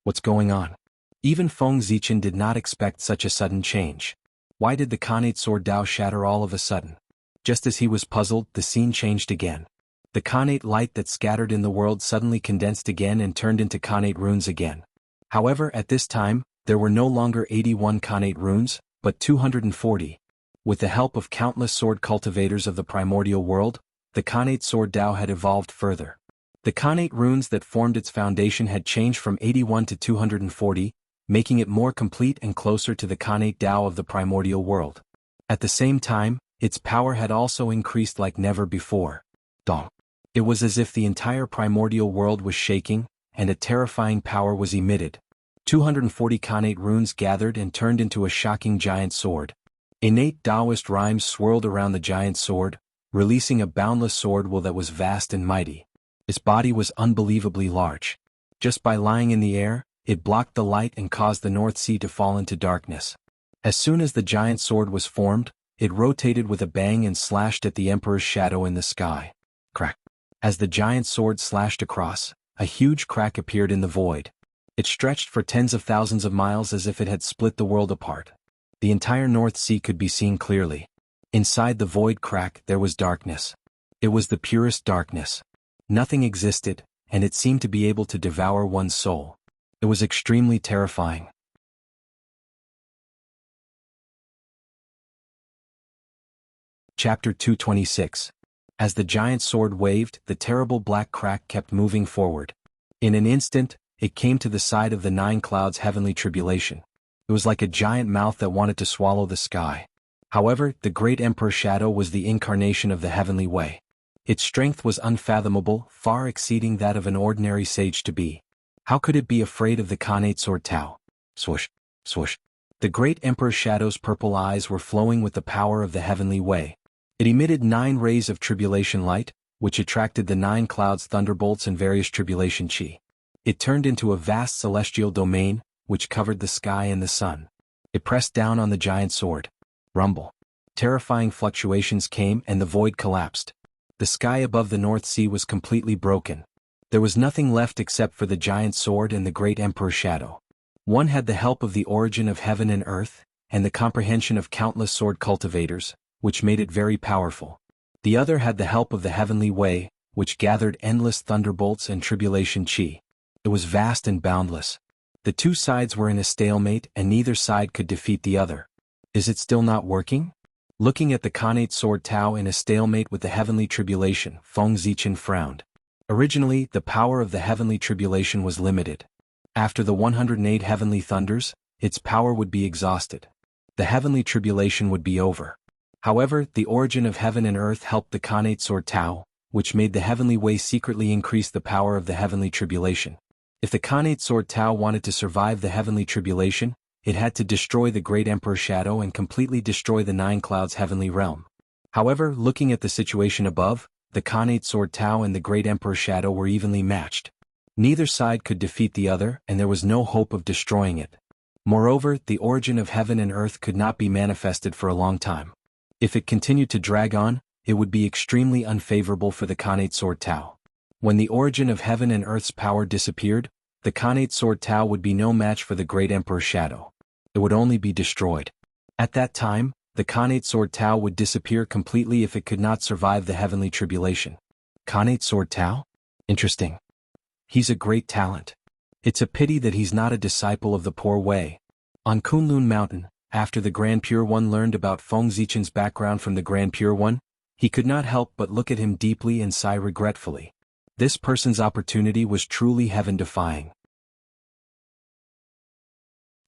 What's going on? Even Feng Zichen did not expect such a sudden change. Why did the Khanate sword Dao shatter all of a sudden? Just as he was puzzled, the scene changed again. The Khanate light that scattered in the world suddenly condensed again and turned into Khanate runes again. However, at this time, there were no longer 81 Khanate runes, but 240. With the help of countless sword cultivators of the primordial world, the Khanate sword Dao had evolved further. The Khanate runes that formed its foundation had changed from 81 to 240, making it more complete and closer to the Khanate Dao of the primordial world. At the same time, its power had also increased like never before. Dong. It was as if the entire primordial world was shaking, and a terrifying power was emitted. 240 Khanate runes gathered and turned into a shocking giant sword. Innate Taoist rhymes swirled around the giant sword, releasing a boundless sword will that was vast and mighty. Its body was unbelievably large. Just by lying in the air, it blocked the light and caused the North Sea to fall into darkness. As soon as the giant sword was formed, it rotated with a bang and slashed at the Emperor's shadow in the sky. Crack. As the giant sword slashed across, a huge crack appeared in the void. It stretched for tens of thousands of miles as if it had split the world apart. The entire North Sea could be seen clearly. Inside the void crack there was darkness. It was the purest darkness. Nothing existed, and it seemed to be able to devour one's soul. It was extremely terrifying. Chapter 226. As the giant sword waved, the terrible black crack kept moving forward. In an instant, it came to the side of the 9 clouds' heavenly tribulation. It was like a giant mouth that wanted to swallow the sky. However, the great Emperor's shadow was the incarnation of the heavenly way. Its strength was unfathomable, far exceeding that of an ordinary sage to be. How could it be afraid of the Khanate sword Tao? Swoosh, swoosh. The great Emperor's shadow's purple eyes were flowing with the power of the heavenly way. It emitted 9 rays of tribulation light, which attracted the 9 clouds' thunderbolts and various tribulation chi. It turned into a vast celestial domain, which covered the sky and the sun. It pressed down on the giant sword. Rumble. Terrifying fluctuations came and the void collapsed. The sky above the North Sea was completely broken. There was nothing left except for the giant sword and the great Emperor's shadow. One had the help of the origin of heaven and earth, and the comprehension of countless sword cultivators, which made it very powerful. The other had the help of the heavenly way, which gathered endless thunderbolts and tribulation chi. It was vast and boundless. The 2 sides were in a stalemate and neither side could defeat the other. Is it still not working? Looking at the Khanate sword Tao in a stalemate with the heavenly tribulation, Feng Zichen frowned. Originally, the power of the heavenly tribulation was limited. After the 108 heavenly thunders, its power would be exhausted. The heavenly tribulation would be over. However, the origin of heaven and earth helped the Khanate sword Tao, which made the heavenly way secretly increase the power of the heavenly tribulation. If the Khanate sword Tao wanted to survive the heavenly tribulation, it had to destroy the great Emperor's shadow and completely destroy the 9 clouds' heavenly realm. However, looking at the situation above, the Khanate sword Tao and the great Emperor's shadow were evenly matched. Neither side could defeat the other and there was no hope of destroying it. Moreover, the origin of heaven and earth could not be manifested for a long time. If it continued to drag on, it would be extremely unfavorable for the Khanate sword Tao. When the origin of heaven and earth's power disappeared, the Khanate sword Tao would be no match for the great Emperor's shadow. It would only be destroyed. At that time, the Khanate sword Tao would disappear completely if it could not survive the heavenly tribulation. Khanate sword Tao? Interesting. He's a great talent. It's a pity that he's not a disciple of the poor way. On Kunlun Mountain, after the Grand Pure One learned about Feng Zichen's background from the Grand Pure One, he could not help but look at him deeply and sigh regretfully. This person's opportunity was truly heaven-defying.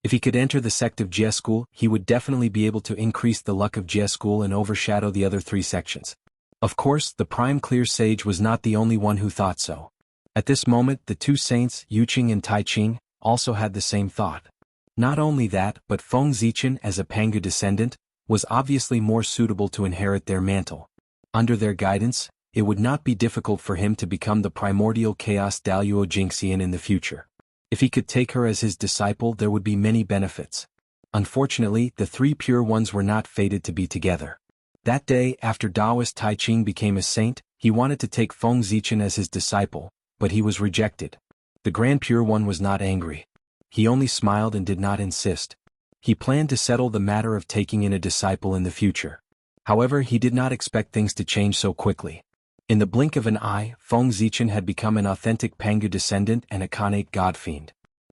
If he could enter the sect of Jie school, he would definitely be able to increase the luck of Jie school and overshadow the other 3 sections. Of course, the Prime Clear Sage was not the only one who thought so. At this moment, the 2 saints, Yuqing and Taiqing, also had the same thought. Not only that, but Feng Zichen, as a Pangu descendant, was obviously more suitable to inherit their mantle. Under their guidance, it would not be difficult for him to become the primordial chaos Daluo Jingxian in the future. If he could take her as his disciple, there would be many benefits. Unfortunately, the 3 pure ones were not fated to be together. That day, after Taoist Taiqing became a saint, he wanted to take Feng Zichen as his disciple, but he was rejected. The Grand Pure One was not angry. He only smiled and did not insist. He planned to settle the matter of taking in a disciple in the future. However, he did not expect things to change so quickly. In the blink of an eye, Feng Zichen had become an authentic Pangu descendant and a Khanate godfiend.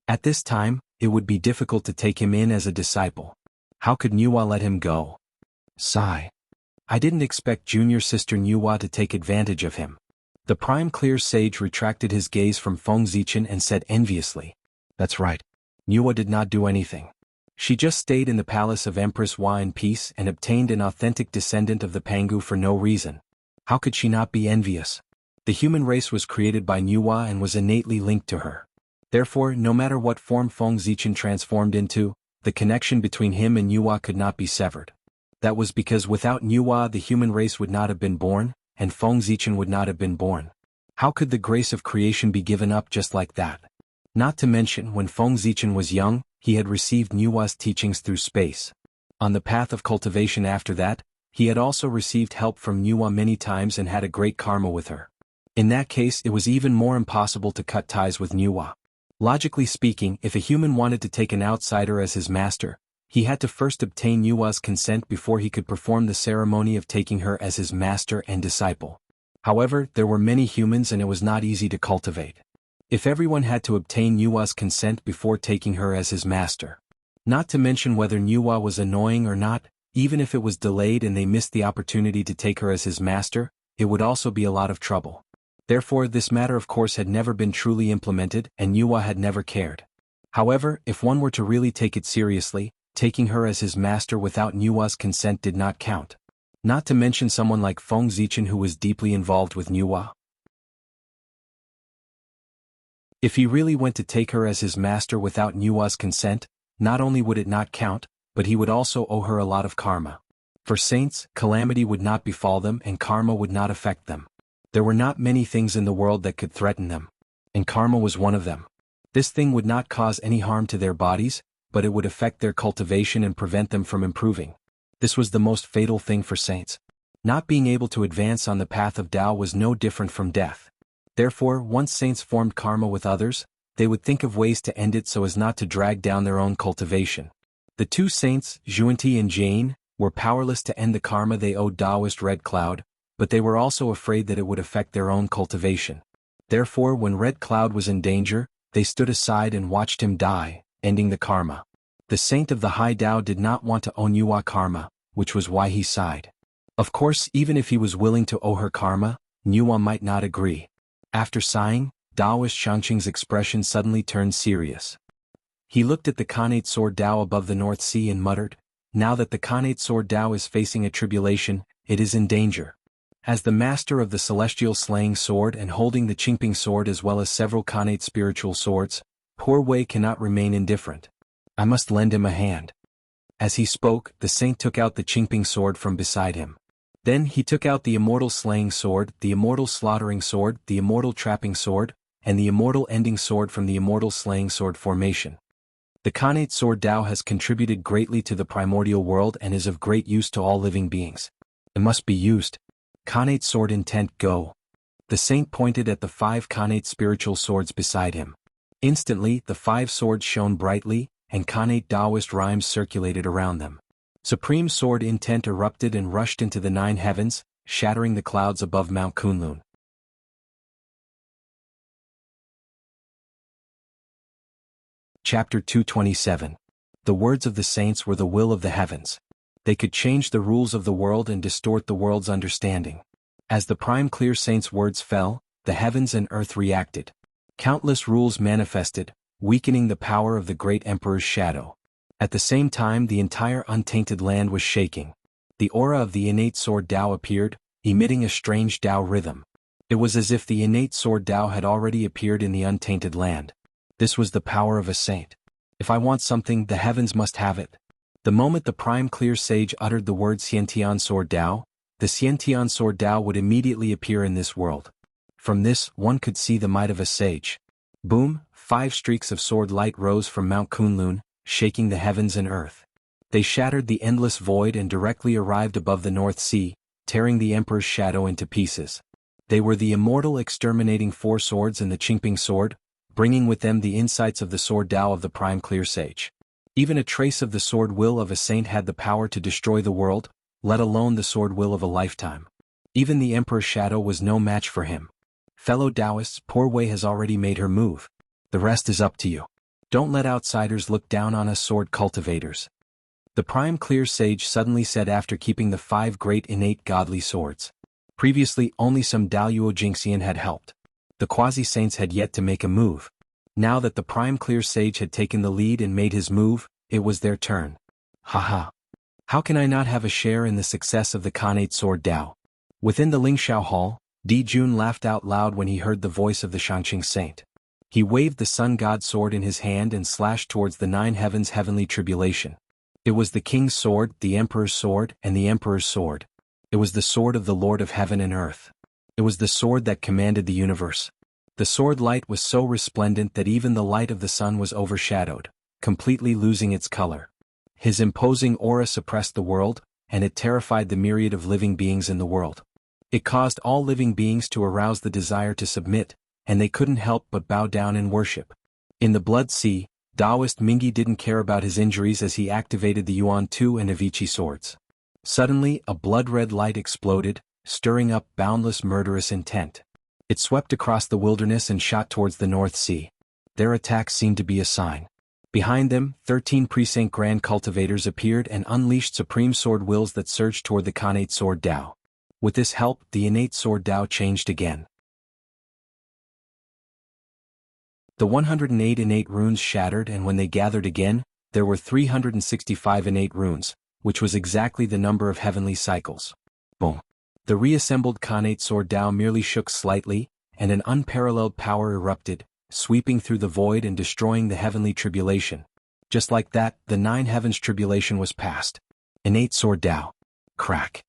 At this time, it would be difficult to take him in as a disciple. How could Nuwa let him go? Sigh. I didn't expect junior sister Nuwa to take advantage of him. The Prime Clear Sage retracted his gaze from Feng Zichen and said enviously, "That's right. Nuwa did not do anything. She just stayed in the palace of Empress Hua in peace and obtained an authentic descendant of the Pangu for no reason. How could she not be envious? The human race was created by Nuwa and was innately linked to her. Therefore, no matter what form Feng Zichen transformed into, the connection between him and Nuwa could not be severed. That was because without Nuwa the human race would not have been born, and Feng Zichen would not have been born. How could the grace of creation be given up just like that? Not to mention, when Feng Zichen was young, he had received Nuwa's teachings through space. On the path of cultivation after that, he had also received help from Nuwa many times and had a great karma with her. In that case, it was even more impossible to cut ties with Nuwa. Logically speaking, if a human wanted to take an outsider as his master, he had to first obtain Nuwa's consent before he could perform the ceremony of taking her as his master and disciple. However, there were many humans and it was not easy to cultivate. If everyone had to obtain Nuwa's consent before taking her as his master. Not to mention whether Nuwa was annoying or not, even if it was delayed and they missed the opportunity to take her as his master, it would also be a lot of trouble. Therefore, this matter of course had never been truly implemented and Nuwa had never cared. However, if one were to really take it seriously, taking her as his master without Nuwa's consent did not count. Not to mention someone like Feng Zichen who was deeply involved with Nuwa. If he really went to take her as his master without Nuwa's consent, not only would it not count, but he would also owe her a lot of karma. For saints, calamity would not befall them and karma would not affect them. There were not many things in the world that could threaten them. And karma was one of them. This thing would not cause any harm to their bodies, but it would affect their cultivation and prevent them from improving. This was the most fatal thing for saints. Not being able to advance on the path of Tao was no different from death. Therefore, once saints formed karma with others, they would think of ways to end it so as not to drag down their own cultivation. The two saints, Xuanti and Jane, were powerless to end the karma they owed Taoist Red Cloud, but they were also afraid that it would affect their own cultivation. Therefore, when Red Cloud was in danger, they stood aside and watched him die, ending the karma. The saint of the high Tao did not want to owe Nuwa karma, which was why he sighed. Of course, even if he was willing to owe her karma, Nuwa might not agree. After sighing, Taoist Shangqing's expression suddenly turned serious. He looked at the Khanate sword Tao above the North Sea and muttered, "Now that the Khanate sword Tao is facing a tribulation, it is in danger." As the master of the celestial slaying sword and holding the Qingping sword as well as several Khanate spiritual swords, poor Wei cannot remain indifferent. I must lend him a hand. As he spoke, the saint took out the Qingping sword from beside him. Then he took out the immortal slaying sword, the immortal slaughtering sword, the immortal trapping sword, and the immortal ending sword from the immortal slaying sword formation. The Khanate sword Tao has contributed greatly to the primordial world and is of great use to all living beings. It must be used. Khanate sword intent go. The saint pointed at the 5 Khanate spiritual swords beside him. Instantly, the 5 swords shone brightly, and Khanate Taoist rhymes circulated around them. Supreme sword intent erupted and rushed into the 9 heavens, shattering the clouds above Mount Kunlun. Chapter 227. The words of the saints were the will of the heavens. They could change the rules of the world and distort the world's understanding. As the prime clear saint's words fell, the heavens and earth reacted. Countless rules manifested, weakening the power of the great emperor's shadow. At the same time, the entire untainted land was shaking. The aura of the innate sword Tao appeared, emitting a strange Tao rhythm. It was as if the innate sword Tao had already appeared in the untainted land. This was the power of a saint. If I want something, the heavens must have it. The moment the prime clear sage uttered the word Xiantian sword Tao, the Xiantian sword Tao would immediately appear in this world. From this, one could see the might of a sage. Boom, 5 streaks of sword light rose from Mount Kunlun, shaking the heavens and earth. They shattered the endless void and directly arrived above the North Sea, tearing the emperor's shadow into pieces. They were the immortal exterminating 4 swords and the Qingping sword, bringing with them the insights of the sword Tao of the prime clear sage. Even a trace of the sword will of a saint had the power to destroy the world, let alone the sword will of a lifetime. Even the emperor's shadow was no match for him. Fellow Taoists, poor Wei has already made her move. The rest is up to you. Don't let outsiders look down on us sword cultivators. The prime clear sage suddenly said after keeping the 5 great innate godly swords. Previously, only some Daluo Jingxian had helped. The quasi-saints had yet to make a move. Now that the prime clear sage had taken the lead and made his move, it was their turn. Haha. How can I not have a share in the success of the Khanate sword Tao? Within the Lingxiao hall, Di Jun laughed out loud when he heard the voice of the Shangqing saint. He waved the sun god sword in his hand and slashed towards the 9 heavens' heavenly tribulation. It was the king's sword, the emperor's sword, and the emperor's sword. It was the sword of the Lord of heaven and earth. It was the sword that commanded the universe. The sword light was so resplendent that even the light of the sun was overshadowed, completely losing its color. His imposing aura suppressed the world, and it terrified the myriad of living beings in the world. It caused all living beings to arouse the desire to submit, and they couldn't help but bow down in worship. In the Blood Sea, Taoist Mingi didn't care about his injuries as he activated the Yuan Tu and Avici swords. Suddenly, a blood-red light exploded, stirring up boundless murderous intent. It swept across the wilderness and shot towards the North Sea. Their attack seemed to be a sign. Behind them, 13 Precinct Grand Cultivators appeared and unleashed supreme sword wills that surged toward the Khanate Sword Dao. With this help, the innate Sword Dao changed again. The 108 innate runes shattered, and when they gathered again, there were 365 innate runes, which was exactly the number of heavenly cycles. Boom. The reassembled Khanate Sword Dao merely shook slightly, and an unparalleled power erupted, sweeping through the void and destroying the heavenly tribulation. Just like that, the 9 heavens tribulation was past. Innate Sword Dao. Crack.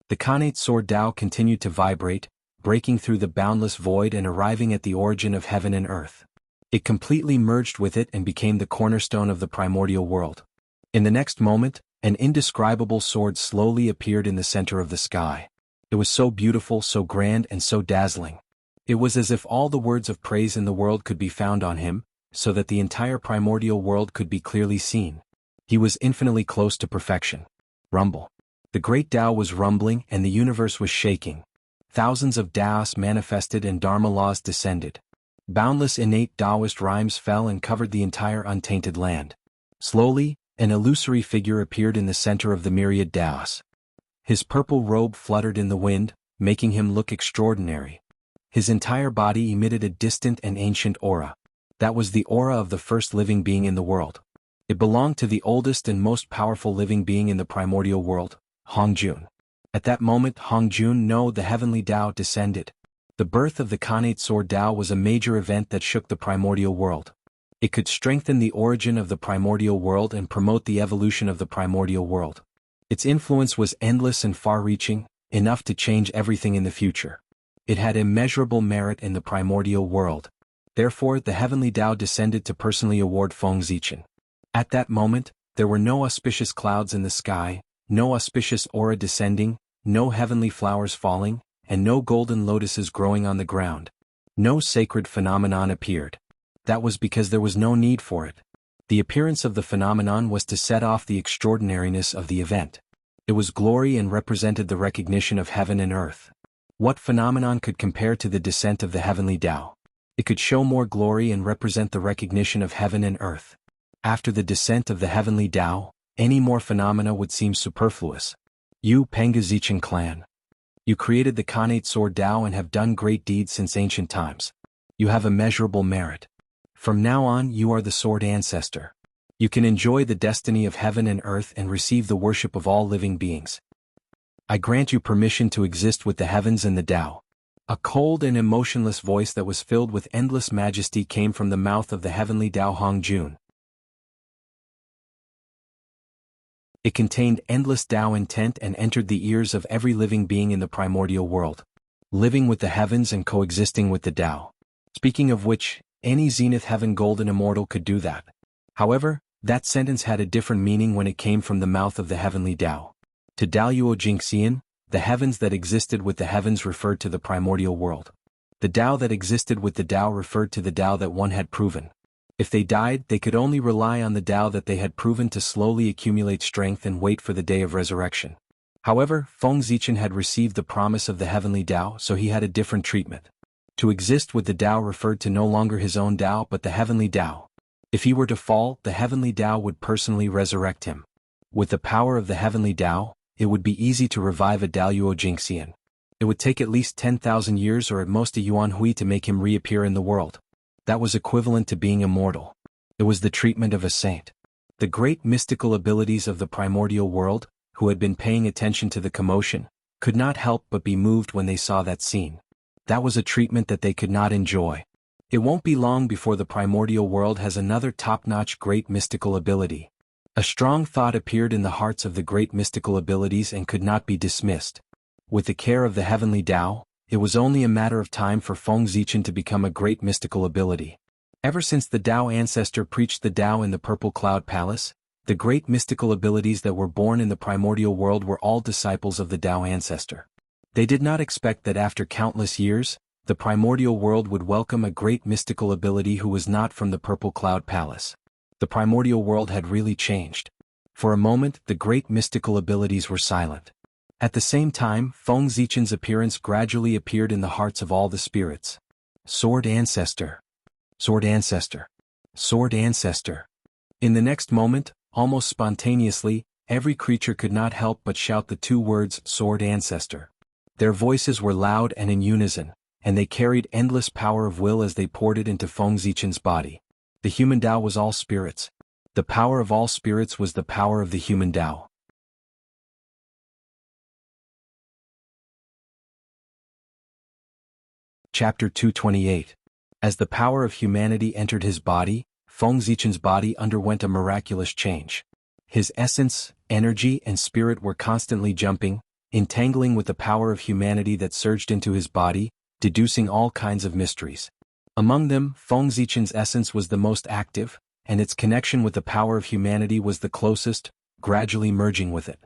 The Khanate Sword Dao continued to vibrate, breaking through the boundless void and arriving at the origin of heaven and earth. It completely merged with it and became the cornerstone of the primordial world. In the next moment, an indescribable sword slowly appeared in the center of the sky. It was so beautiful, so grand, and so dazzling. It was as if all the words of praise in the world could be found on him, so that the entire primordial world could be clearly seen. He was infinitely close to perfection. Rumble. The great Tao was rumbling and the universe was shaking. Thousands of Taoists manifested and Dharma laws descended. Boundless innate Taoist rhymes fell and covered the entire untainted land. Slowly, an illusory figure appeared in the center of the myriad Taoists. His purple robe fluttered in the wind, making him look extraordinary. His entire body emitted a distant and ancient aura. That was the aura of the first living being in the world. It belonged to the oldest and most powerful living being in the primordial world, Hongjun. At that moment Hongjun, the heavenly Tao, descended. The birth of the Khanate Sword Dao was a major event that shook the primordial world. It could strengthen the origin of the primordial world and promote the evolution of the primordial world. Its influence was endless and far-reaching, enough to change everything in the future. It had immeasurable merit in the primordial world. Therefore, the heavenly Tao descended to personally award Feng Zichen. At that moment, there were no auspicious clouds in the sky, no auspicious aura descending, no heavenly flowers falling, and no golden lotuses growing on the ground. No sacred phenomenon appeared. That was because there was no need for it. The appearance of the phenomenon was to set off the extraordinariness of the event. It was glory and represented the recognition of heaven and earth. What phenomenon could compare to the descent of the heavenly Tao? It could show more glory and represent the recognition of heaven and earth. After the descent of the heavenly Tao, any more phenomena would seem superfluous. You, Penga Zichen clan. You created the Khanate Sword Dao and have done great deeds since ancient times. You have immeasurable merit. From now on you are the Sword Ancestor. You can enjoy the destiny of heaven and earth and receive the worship of all living beings. I grant you permission to exist with the heavens and the Tao. A cold and emotionless voice that was filled with endless majesty came from the mouth of the heavenly Tao Hongjun. It contained endless Tao intent and entered the ears of every living being in the primordial world. Living with the heavens and coexisting with the Tao. Speaking of which, any Zenith Heaven Golden Immortal could do that. However, that sentence had a different meaning when it came from the mouth of the heavenly Tao. To Daluo Jingxian, the heavens that existed with the heavens referred to the primordial world. The Tao that existed with the Tao referred to the Tao that one had proven. If they died, they could only rely on the Tao that they had proven to slowly accumulate strength and wait for the day of resurrection. However, Feng Zichen had received the promise of the heavenly Tao, so he had a different treatment. To exist with the Tao referred to no longer his own Tao but the heavenly Tao. If he were to fall, the heavenly Tao would personally resurrect him. With the power of the heavenly Tao, it would be easy to revive a Daluo Jingxian. It would take at least 10,000 years or at most a Yuan Hui to make him reappear in the world. That was equivalent to being immortal. It was the treatment of a saint. The great mystical abilities of the primordial world, who had been paying attention to the commotion, could not help but be moved when they saw that scene. That was a treatment that they could not enjoy. It won't be long before the primordial world has another top-notch great mystical ability. A strong thought appeared in the hearts of the great mystical abilities and could not be dismissed. With the care of the heavenly Tao, it was only a matter of time for Feng Zichen to become a great mystical ability. Ever since the Tao ancestor preached the Tao in the Purple Cloud Palace, the great mystical abilities that were born in the primordial world were all disciples of the Tao ancestor. They did not expect that after countless years, the primordial world would welcome a great mystical ability who was not from the Purple Cloud Palace. The primordial world had really changed. For a moment, the great mystical abilities were silent. At the same time, Feng Zichen's appearance gradually appeared in the hearts of all the spirits. Sword Ancestor. Sword Ancestor. Sword Ancestor. In the next moment, almost spontaneously, every creature could not help but shout the two words, Sword Ancestor. Their voices were loud and in unison, and they carried endless power of will as they poured it into Feng Zichen's body. The human Tao was all spirits. The power of all spirits was the power of the human Tao. Chapter 228. As the power of humanity entered his body, Feng Zichen's body underwent a miraculous change. His essence, energy and spirit were constantly jumping, entangling with the power of humanity that surged into his body, deducing all kinds of mysteries. Among them, Feng Zichen's essence was the most active, and its connection with the power of humanity was the closest, gradually merging with it.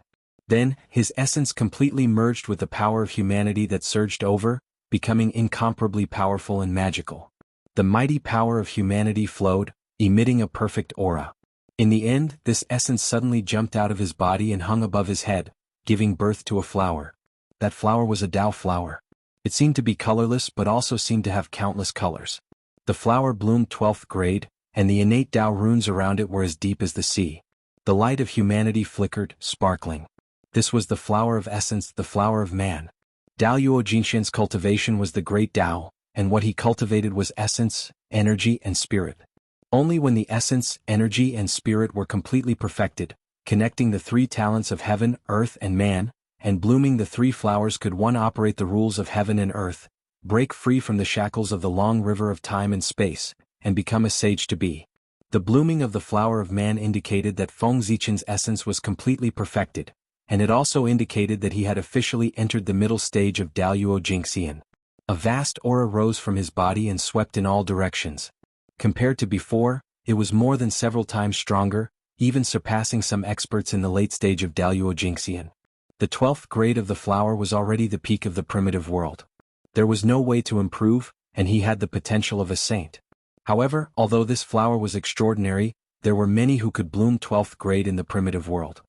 Then, his essence completely merged with the power of humanity that surged over, becoming incomparably powerful and magical. The mighty power of humanity flowed, emitting a perfect aura. In the end, this essence suddenly jumped out of his body and hung above his head, giving birth to a flower. That flower was a Tao flower. It seemed to be colorless but also seemed to have countless colors. The flower bloomed 12th grade, and the innate Tao runes around it were as deep as the sea. The light of humanity flickered, sparkling. This was the flower of essence, the flower of man. Daoyuo Jinxian's cultivation was the great Tao, and what he cultivated was essence, energy and spirit. Only when the essence, energy and spirit were completely perfected, connecting the three talents of heaven, earth and man, and blooming the three flowers could one operate the rules of heaven and earth, break free from the shackles of the long river of time and space, and become a sage to be. The blooming of the flower of man indicated that Feng Zichen's essence was completely perfected, and it also indicated that he had officially entered the middle stage of Daoyuo Jingxian. A vast aura rose from his body and swept in all directions. Compared to before, it was more than several times stronger, even surpassing some experts in the late stage of Daoyuo Jingxian. The 12th grade of the flower was already the peak of the primitive world. There was no way to improve, and he had the potential of a saint. However, although this flower was extraordinary, there were many who could bloom 12th grade in the primitive world.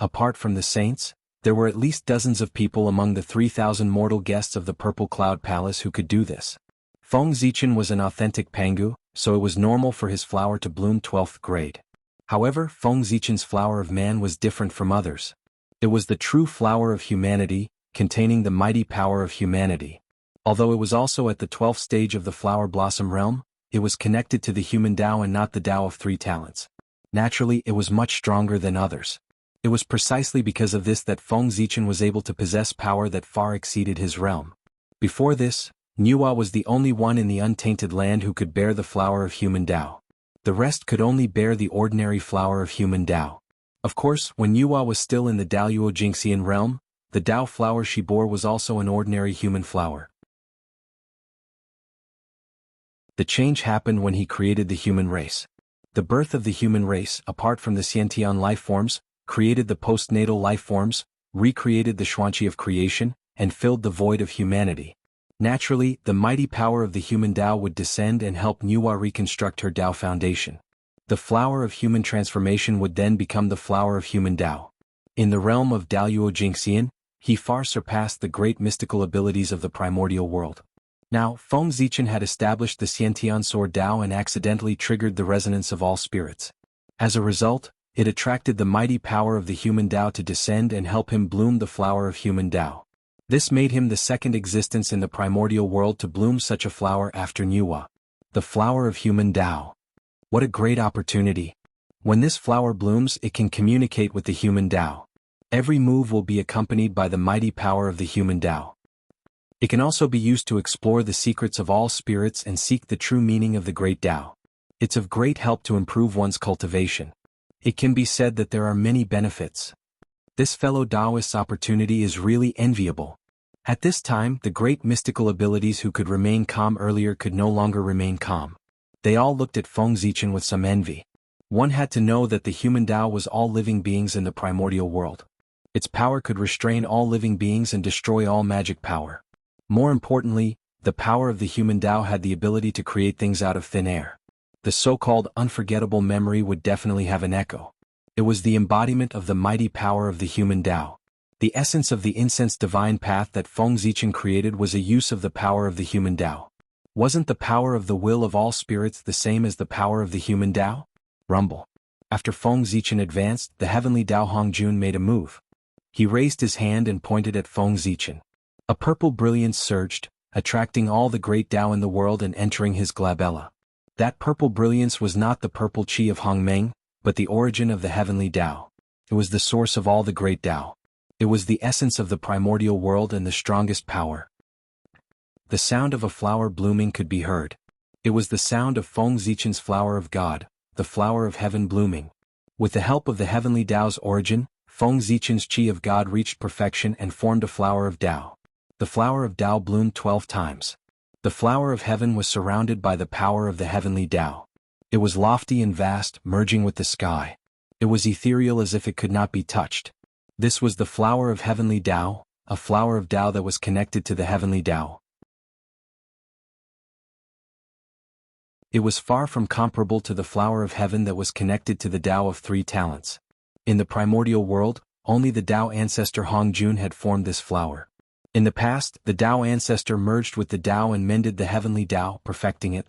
Apart from the saints, there were at least dozens of people among the 3,000 mortal guests of the Purple Cloud Palace who could do this. Feng Zichen was an authentic Pangu, so it was normal for his flower to bloom 12th grade. However, Feng Zichen's flower of man was different from others. It was the true flower of humanity, containing the mighty power of humanity. Although it was also at the 12th stage of the flower blossom realm, it was connected to the human Tao and not the Tao of three talents. Naturally, it was much stronger than others. It was precisely because of this that Feng Zichen was able to possess power that far exceeded his realm. Before this, Nuwa was the only one in the untainted land who could bear the flower of human Tao. The rest could only bear the ordinary flower of human Tao. Of course, when Nuwa was still in the Daoyuo Jingxian realm, the Tao flower she bore was also an ordinary human flower. The change happened when he created the human race. The birth of the human race, apart from the Xiantian life forms, created the postnatal life forms, recreated the Xuanqi of creation, and filled the void of humanity. Naturally, the mighty power of the human Tao would descend and help Nuwa reconstruct her Tao foundation. The flower of human transformation would then become the flower of human Tao. In the realm of Daoyuo Jingxian, he far surpassed the great mystical abilities of the primordial world. Now, Feng Zichen had established the Xiantian sword Tao and accidentally triggered the resonance of all spirits. As a result, it attracted the mighty power of the human Tao to descend and help him bloom the flower of human Tao. This made him the second existence in the primordial world to bloom such a flower after Nuwa. The flower of human Tao. What a great opportunity. When this flower blooms, it can communicate with the human Tao. Every move will be accompanied by the mighty power of the human Tao. It can also be used to explore the secrets of all spirits and seek the true meaning of the great Tao. It's of great help to improve one's cultivation. It can be said that there are many benefits. This fellow Taoist's opportunity is really enviable. At this time, the great mystical abilities who could remain calm earlier could no longer remain calm. They all looked at Feng Zichen with some envy. One had to know that the human Tao was all living beings in the primordial world. Its power could restrain all living beings and destroy all magic power. More importantly, the power of the human Tao had the ability to create things out of thin air. The so-called unforgettable memory would definitely have an echo. It was the embodiment of the mighty power of the human Tao. The essence of the incense divine path that Feng Zichen created was a use of the power of the human Tao. Wasn't the power of the will of all spirits the same as the power of the human Tao? Rumble. After Feng Zichen advanced, the heavenly Tao Hongjun made a move. He raised his hand and pointed at Feng Zichen. A purple brilliance surged, attracting all the great Tao in the world and entering his glabella. That purple brilliance was not the purple chi of Hongmeng, but the origin of the heavenly Tao. It was the source of all the great Tao. It was the essence of the primordial world and the strongest power. The sound of a flower blooming could be heard. It was the sound of Feng Zichen's flower of God, the flower of heaven blooming. With the help of the heavenly Tao's origin, Feng Zichen's chi of God reached perfection and formed a flower of Tao. The flower of Tao bloomed 12 times. The flower of heaven was surrounded by the power of the heavenly Tao. It was lofty and vast, merging with the sky. It was ethereal as if it could not be touched. This was the flower of heavenly Tao, a flower of Tao that was connected to the heavenly Tao. It was far from comparable to the flower of heaven that was connected to the Tao of 3 talents. In the primordial world, only the Tao ancestor Hongjun had formed this flower. In the past, the Tao ancestor merged with the Tao and mended the heavenly Tao, perfecting it.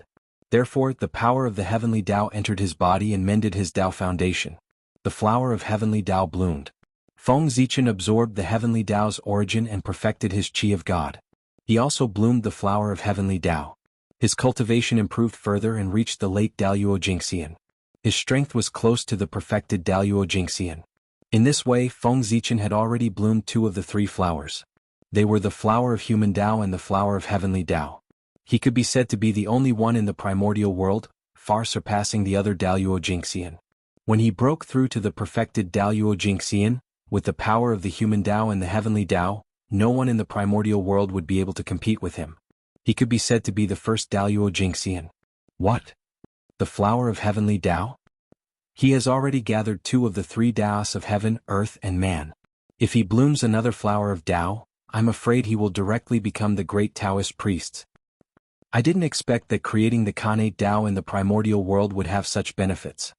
Therefore, the power of the heavenly Tao entered his body and mended his Tao foundation. The flower of heavenly Tao bloomed. Feng Zichen absorbed the heavenly Tao's origin and perfected his chi of God. He also bloomed the flower of heavenly Tao. His cultivation improved further and reached the late Daluo Jingxian. His strength was close to the perfected Daluo Jingxian. In this way, Feng Zichen had already bloomed 2 of the 3 flowers. They were the flower of human Tao and the flower of heavenly Tao. He could be said to be the only one in the primordial world, far surpassing the other Daluo Jingxian. When he broke through to the perfected Daluo Jingxian, with the power of the human Tao and the heavenly Tao, no one in the primordial world would be able to compete with him. He could be said to be the first Daluo Jingxian. What? The flower of heavenly Tao? He has already gathered 2 of the 3 Taos of heaven, earth and man. If he blooms another flower of Tao, I'm afraid he will directly become the great Taoist priests. I didn't expect that creating the Khanate Tao in the primordial world would have such benefits.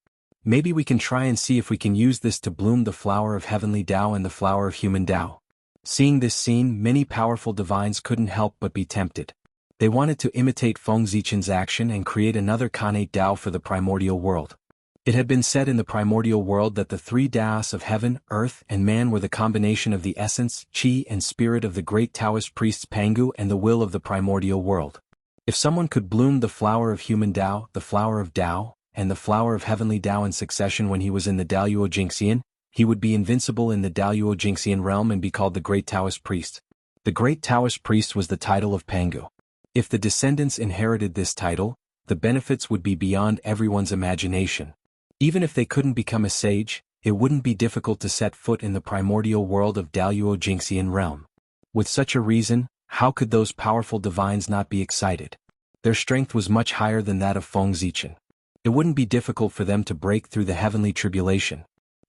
Maybe we can try and see if we can use this to bloom the flower of heavenly Tao and the flower of human Tao. Seeing this scene, many powerful divines couldn't help but be tempted. They wanted to imitate Feng Zichen's action and create another Khanate Tao for the primordial world. It had been said in the primordial world that the 3 Taos of heaven, earth, and man were the combination of the essence, chi, and spirit of the great Taoist priests Pangu and the will of the primordial world. If someone could bloom the flower of human Tao, the flower of Tao, and the flower of heavenly Tao in succession when he was in the Daluo Jingxian, he would be invincible in the Daluo Jingxian realm and be called the great Taoist priest. The great Taoist priest was the title of Pangu. If the descendants inherited this title, the benefits would be beyond everyone's imagination. Even if they couldn't become a sage, it wouldn't be difficult to set foot in the primordial world of Daluo Jingxian realm. With such a reason, how could those powerful divines not be excited? Their strength was much higher than that of Feng Zichen. It wouldn't be difficult for them to break through the heavenly tribulation.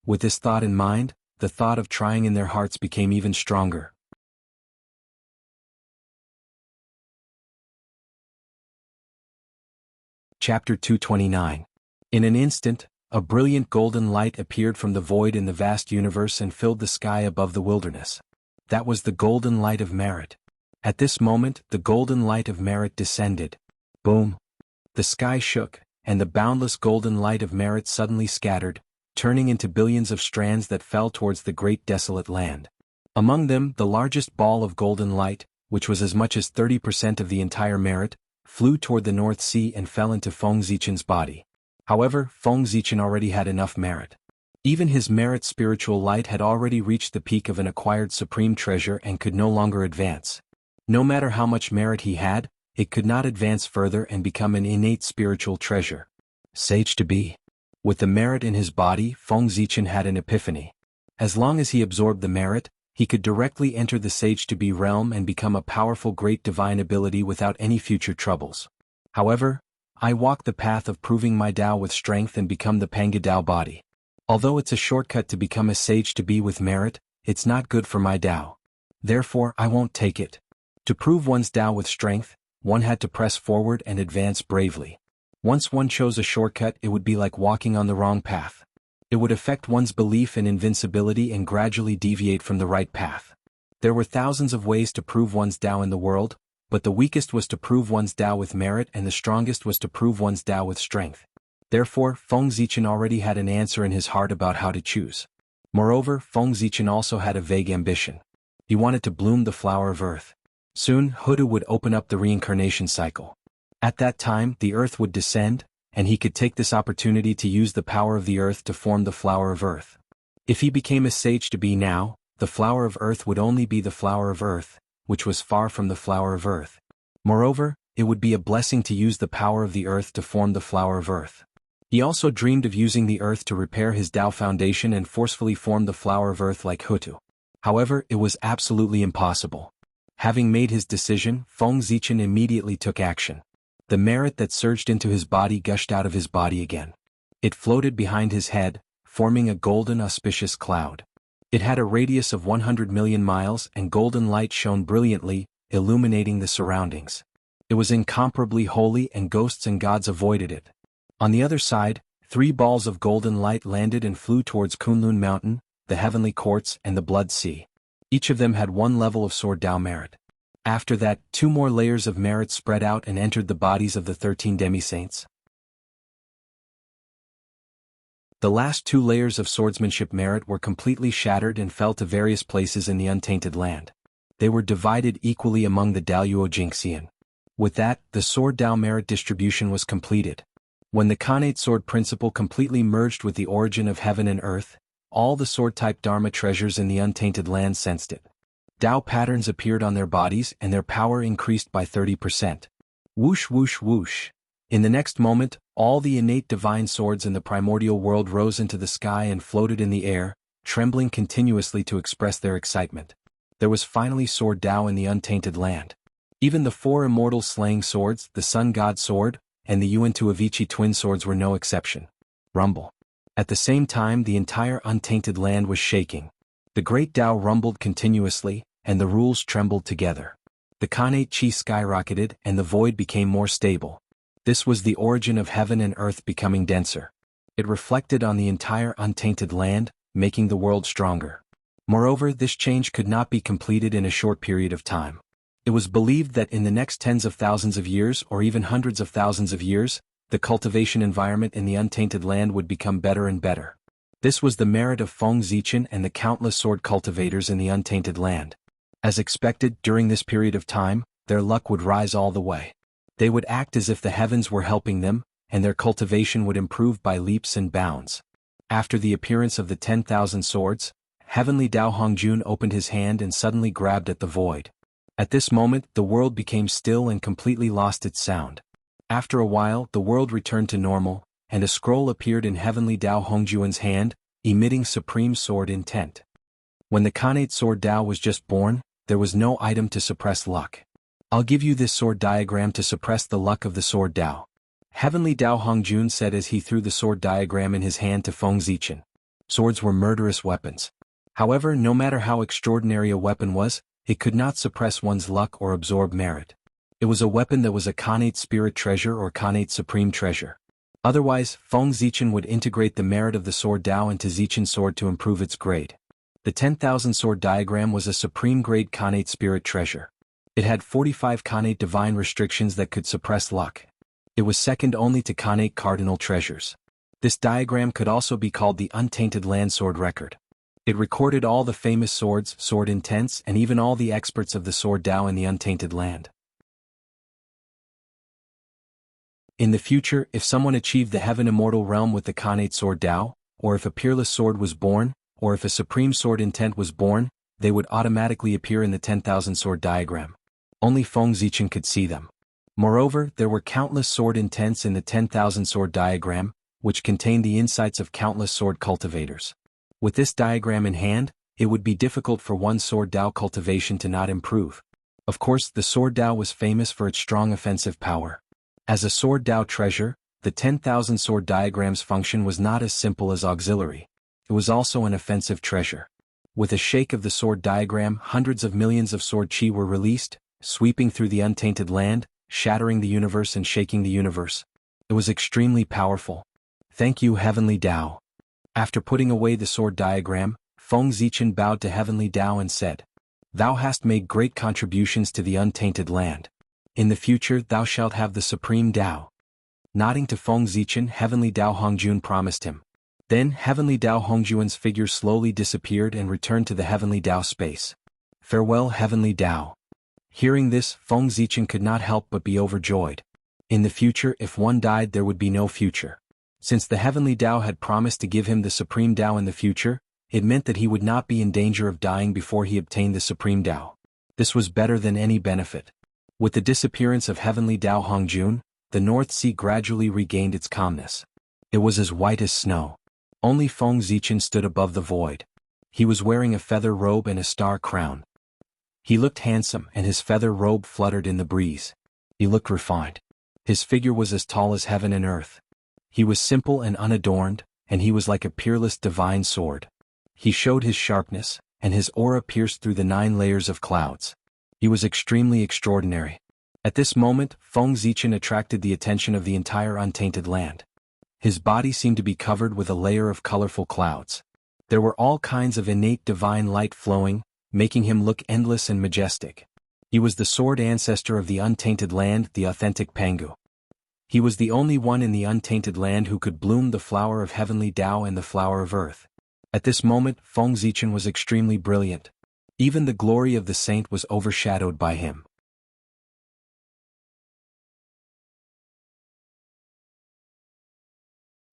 With this thought in mind, the thought of trying in their hearts became even stronger. Chapter 229. In an instant, a brilliant golden light appeared from the void in the vast universe and filled the sky above the wilderness. That was the golden light of merit. At this moment, the golden light of merit descended. Boom! The sky shook, and the boundless golden light of merit suddenly scattered, turning into billions of strands that fell towards the great desolate land. Among them, the largest ball of golden light, which was as much as 30% of the entire merit, flew toward the North Sea and fell into Feng Zichen's body. However, Feng Zichen already had enough merit. Even his merit spiritual light had already reached the peak of an acquired supreme treasure and could no longer advance. No matter how much merit he had, it could not advance further and become an innate spiritual treasure. Sage to be. With the merit in his body, Feng Zichen had an epiphany. As long as he absorbed the merit, He could directly enter the Sage-to-be realm and become a powerful great divine ability without any future troubles. However, I walk the path of proving my Dao with strength and become the Panga Dao body. Although it's a shortcut to become a Sage-to-be with merit, it's not good for my Dao. Therefore, I won't take it. To prove one's Dao with strength, one had to press forward and advance bravely. Once one chose a shortcut, it would be like walking on the wrong path. It would affect one's belief in invincibility and gradually deviate from the right path. There were thousands of ways to prove one's Dao in the world, but the weakest was to prove one's Dao with merit and the strongest was to prove one's Dao with strength. Therefore, Feng Zichen already had an answer in his heart about how to choose. Moreover, Feng Zichen also had a vague ambition. He wanted to bloom the flower of earth. Soon, Hudu would open up the reincarnation cycle. At that time, the earth would descend, and he could take this opportunity to use the power of the earth to form the flower of earth. If he became a Sage-to-be now, the flower of earth would only be the flower of earth, which was far from the flower of earth. Moreover, it would be a blessing to use the power of the earth to form the flower of earth. He also dreamed of using the earth to repair his Dao foundation and forcefully form the flower of earth like Hutu. However, it was absolutely impossible. Having made his decision, Feng Zichen immediately took action. The merit that surged into his body gushed out of his body again. It floated behind his head, forming a golden auspicious cloud. It had a radius of 100 million miles and golden light shone brilliantly, illuminating the surroundings. It was incomparably holy and ghosts and gods avoided it. On the other side, 3 balls of golden light landed and flew towards Kunlun Mountain, the heavenly courts and the blood sea. Each of them had 1 level of sword Dao merit. After that, 2 more layers of merit spread out and entered the bodies of the 13 demi-saints. The last 2 layers of swordsmanship merit were completely shattered and fell to various places in the untainted land. They were divided equally among the Daluo Jinxian. With that, the sword Dao merit distribution was completed. When the Khanate sword principle completely merged with the origin of heaven and earth, all the sword-type Dharma treasures in the untainted land sensed it. Dao patterns appeared on their bodies and their power increased by 30%. Whoosh whoosh whoosh. In the next moment, all the innate divine swords in the primordial world rose into the sky and floated in the air, trembling continuously to express their excitement. There was finally sword Dao in the untainted land. Even the 4 immortal slaying swords, the Sun God sword, and the Yuan-Tu Avicii twin swords were no exception. Rumble. At the same time, the entire untainted land was shaking. The great Dao rumbled continuously, and the rules trembled together. The Khanate Chi skyrocketed and the void became more stable. This was the origin of heaven and earth becoming denser. It reflected on the entire untainted land, making the world stronger. Moreover, this change could not be completed in a short period of time. It was believed that in the next tens of thousands of years or even hundreds of thousands of years, the cultivation environment in the untainted land would become better and better. This was the merit of Feng Zichen and the countless sword cultivators in the untainted land. As expected, during this period of time, their luck would rise all the way. They would act as if the heavens were helping them, and their cultivation would improve by leaps and bounds. After the appearance of the 10,000 swords, Heavenly Dao Hongjun opened his hand and suddenly grabbed at the void. At this moment, the world became still and completely lost its sound. After a while, the world returned to normal, and a scroll appeared in Heavenly Dao Hongjun's hand, emitting supreme sword intent. When the Khanate sword Dao was just born, there was no item to suppress luck. I'll give you this sword diagram to suppress the luck of the sword Dao. Heavenly Dao Hongjun said as he threw the sword diagram in his hand to Feng Zichen. Swords were murderous weapons. However, no matter how extraordinary a weapon was, it could not suppress one's luck or absorb merit. It was a weapon that was a Khanate spirit treasure or Khanate supreme treasure. Otherwise, Feng Zichen would integrate the merit of the sword Dao into Zichen's sword to improve its grade. The 10,000 sword diagram was a supreme grade Khanate spirit treasure. It had 45 Khanate divine restrictions that could suppress luck. It was second only to Khanate cardinal treasures. This diagram could also be called the Untainted Land Sword Record. It recorded all the famous swords, sword intents, and even all the experts of the sword Dao in the Untainted Land. In the future, if someone achieved the heaven immortal realm with the Khanate sword Dao, or if a peerless sword was born, or if a supreme sword intent was born, they would automatically appear in the 10,000 sword diagram. Only Feng Zichen could see them. Moreover, there were countless sword intents in the 10,000 sword diagram, which contained the insights of countless sword cultivators. With this diagram in hand, it would be difficult for one sword Dao cultivation to not improve. Of course, the sword Dao was famous for its strong offensive power. As a sword Dao treasure, the 10,000 sword diagram's function was not as simple as auxiliary. It was also an offensive treasure. With a shake of the sword diagram, hundreds of millions of sword chi were released, sweeping through the untainted land, shattering the universe and shaking the universe. It was extremely powerful. Thank you, Heavenly Dao. After putting away the sword diagram, Feng Zichen bowed to Heavenly Dao and said, Thou hast made great contributions to the untainted land. In the future thou shalt have the supreme Dao. Nodding to Feng Zichen, Heavenly Dao Hongjun promised him. Then Heavenly Dao Hongjun's figure slowly disappeared and returned to the Heavenly Dao space. Farewell, Heavenly Dao. Hearing this, Feng Zichen could not help but be overjoyed. In the future, if one died, there would be no future. Since the Heavenly Dao had promised to give him the Supreme Dao in the future, it meant that he would not be in danger of dying before he obtained the Supreme Dao. This was better than any benefit. With the disappearance of Heavenly Dao Hongjun, the North Sea gradually regained its calmness. It was as white as snow. Only Feng Zichen stood above the void. He was wearing a feather robe and a star crown. He looked handsome, and his feather robe fluttered in the breeze. He looked refined. His figure was as tall as heaven and earth. He was simple and unadorned, and he was like a peerless divine sword. He showed his sharpness, and his aura pierced through the 9 layers of clouds. He was extremely extraordinary. At this moment, Feng Zichen attracted the attention of the entire untainted land. His body seemed to be covered with a layer of colorful clouds. There were all kinds of innate divine light flowing, making him look endless and majestic. He was the sword ancestor of the untainted land, the authentic Pangu. He was the only one in the untainted land who could bloom the flower of heavenly Dao and the flower of earth. At this moment, Feng Zichen was extremely brilliant. Even the glory of the saint was overshadowed by him.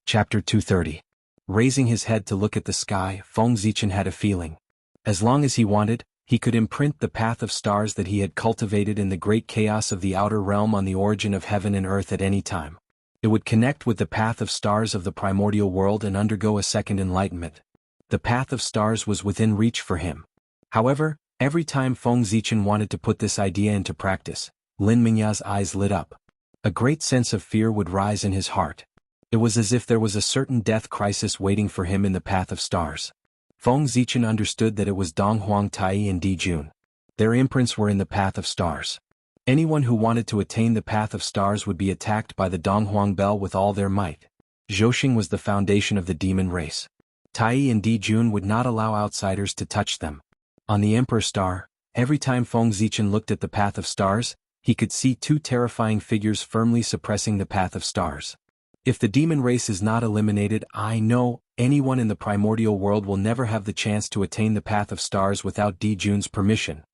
Chapter 230. Raising his head to look at the sky, Feng Zichen had a feeling. As long as he wanted, he could imprint the path of stars that he had cultivated in the great chaos of the outer realm on the origin of heaven and earth at any time. It would connect with the path of stars of the primordial world and undergo a second enlightenment. The path of stars was within reach for him. However, every time Feng Zichen wanted to put this idea into practice, Lin Mingya's eyes lit up. A great sense of fear would rise in his heart. It was as if there was a certain death crisis waiting for him in the path of stars. Feng Zichen understood that it was Donghuang Tai and Di Jun. Their imprints were in the path of stars. Anyone who wanted to attain the path of stars would be attacked by the Donghuang Bell with all their might. Zhouxing was the foundation of the demon race. Tai and Di Jun would not allow outsiders to touch them. On the Emperor Star, every time Feng Zichen looked at the path of stars, he could see 2 terrifying figures firmly suppressing the path of stars. If the demon race is not eliminated, I know anyone in the primordial world will never have the chance to attain the path of stars without Di Jun's permission.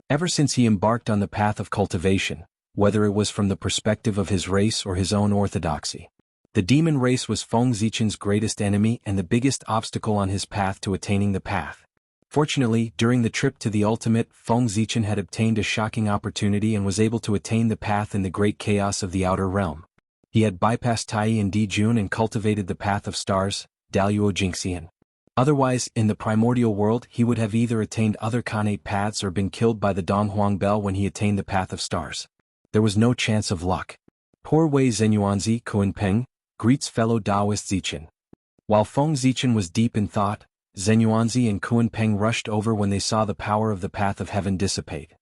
Ever since he embarked on the path of cultivation, whether it was from the perspective of his race or his own orthodoxy, the demon race was Feng Zichen's greatest enemy and the biggest obstacle on his path to attaining the path. Fortunately, during the trip to the ultimate, Feng Zichen had obtained a shocking opportunity and was able to attain the path in the great chaos of the outer realm. He had bypassed Tai and Di Jun and cultivated the path of stars, Daluo Jingxian. Otherwise, in the primordial world, he would have either attained other Khanate paths or been killed by the Donghuang Bell when he attained the path of stars. There was no chance of luck. Poor Wei Zenyuanzi Kuanpeng greets fellow Taoist Zichen. While Feng Zichen was deep in thought, Zenyuanzi and Kuanpeng rushed over when they saw the power of the path of heaven dissipate.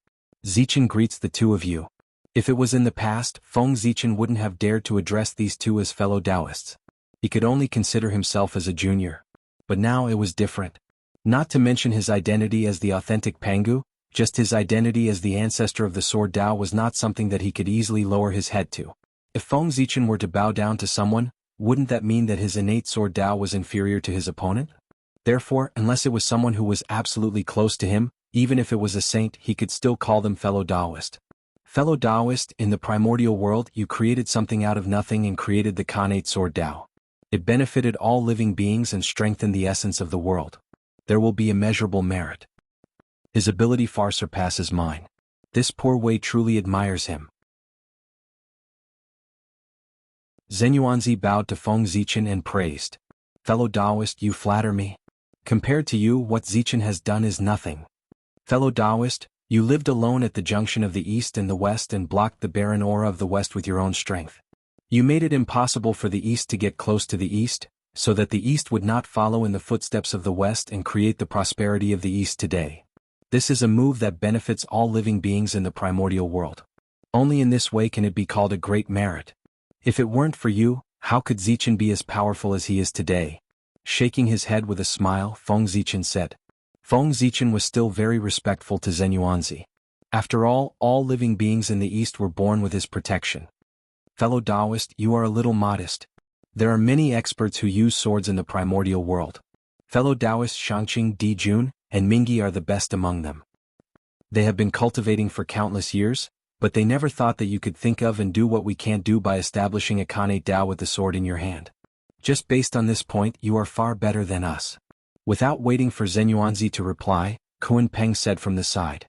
Zichen greets the 2 of you. If it was in the past, Feng Zichen wouldn't have dared to address these 2 as fellow Taoists. He could only consider himself as a junior. But now it was different. Not to mention his identity as the authentic Pangu, just his identity as the ancestor of the sword Dao was not something that he could easily lower his head to. If Feng Zichen were to bow down to someone, wouldn't that mean that his innate sword Dao was inferior to his opponent? Therefore, unless it was someone who was absolutely close to him, even if it was a saint, he could still call them fellow Taoist. Fellow Taoist, in the primordial world, you created something out of nothing and created the Khanate sword Dao. It benefited all living beings and strengthened the essence of the world. There will be immeasurable merit. His ability far surpasses mine. This poor Wei truly admires him. Zenyuanzi bowed to Feng Zichen and praised. Fellow Taoist, you flatter me. Compared to you, what Zichen has done is nothing. Fellow Taoist, you lived alone at the junction of the East and the West and blocked the barren aura of the West with your own strength. You made it impossible for the East to get close to the East, so that the East would not follow in the footsteps of the West and create the prosperity of the East today. This is a move that benefits all living beings in the primordial world. Only in this way can it be called a great merit. If it weren't for you, how could Zichen be as powerful as he is today? Shaking his head with a smile, Feng Zichen said. Feng Zichen was still very respectful to Zhen Yuanzi. After all living beings in the East were born with his protection. Fellow Taoist, you are a little modest. There are many experts who use swords in the primordial world. Fellow Taoist Shangqing, Dijun, and Mingyi are the best among them. They have been cultivating for countless years, but they never thought that you could think of and do what we can't do by establishing a Kanate Dao with the sword in your hand. Just based on this point, you are far better than us. Without waiting for Zhen Yuanzi to reply, Kunpeng said from the side.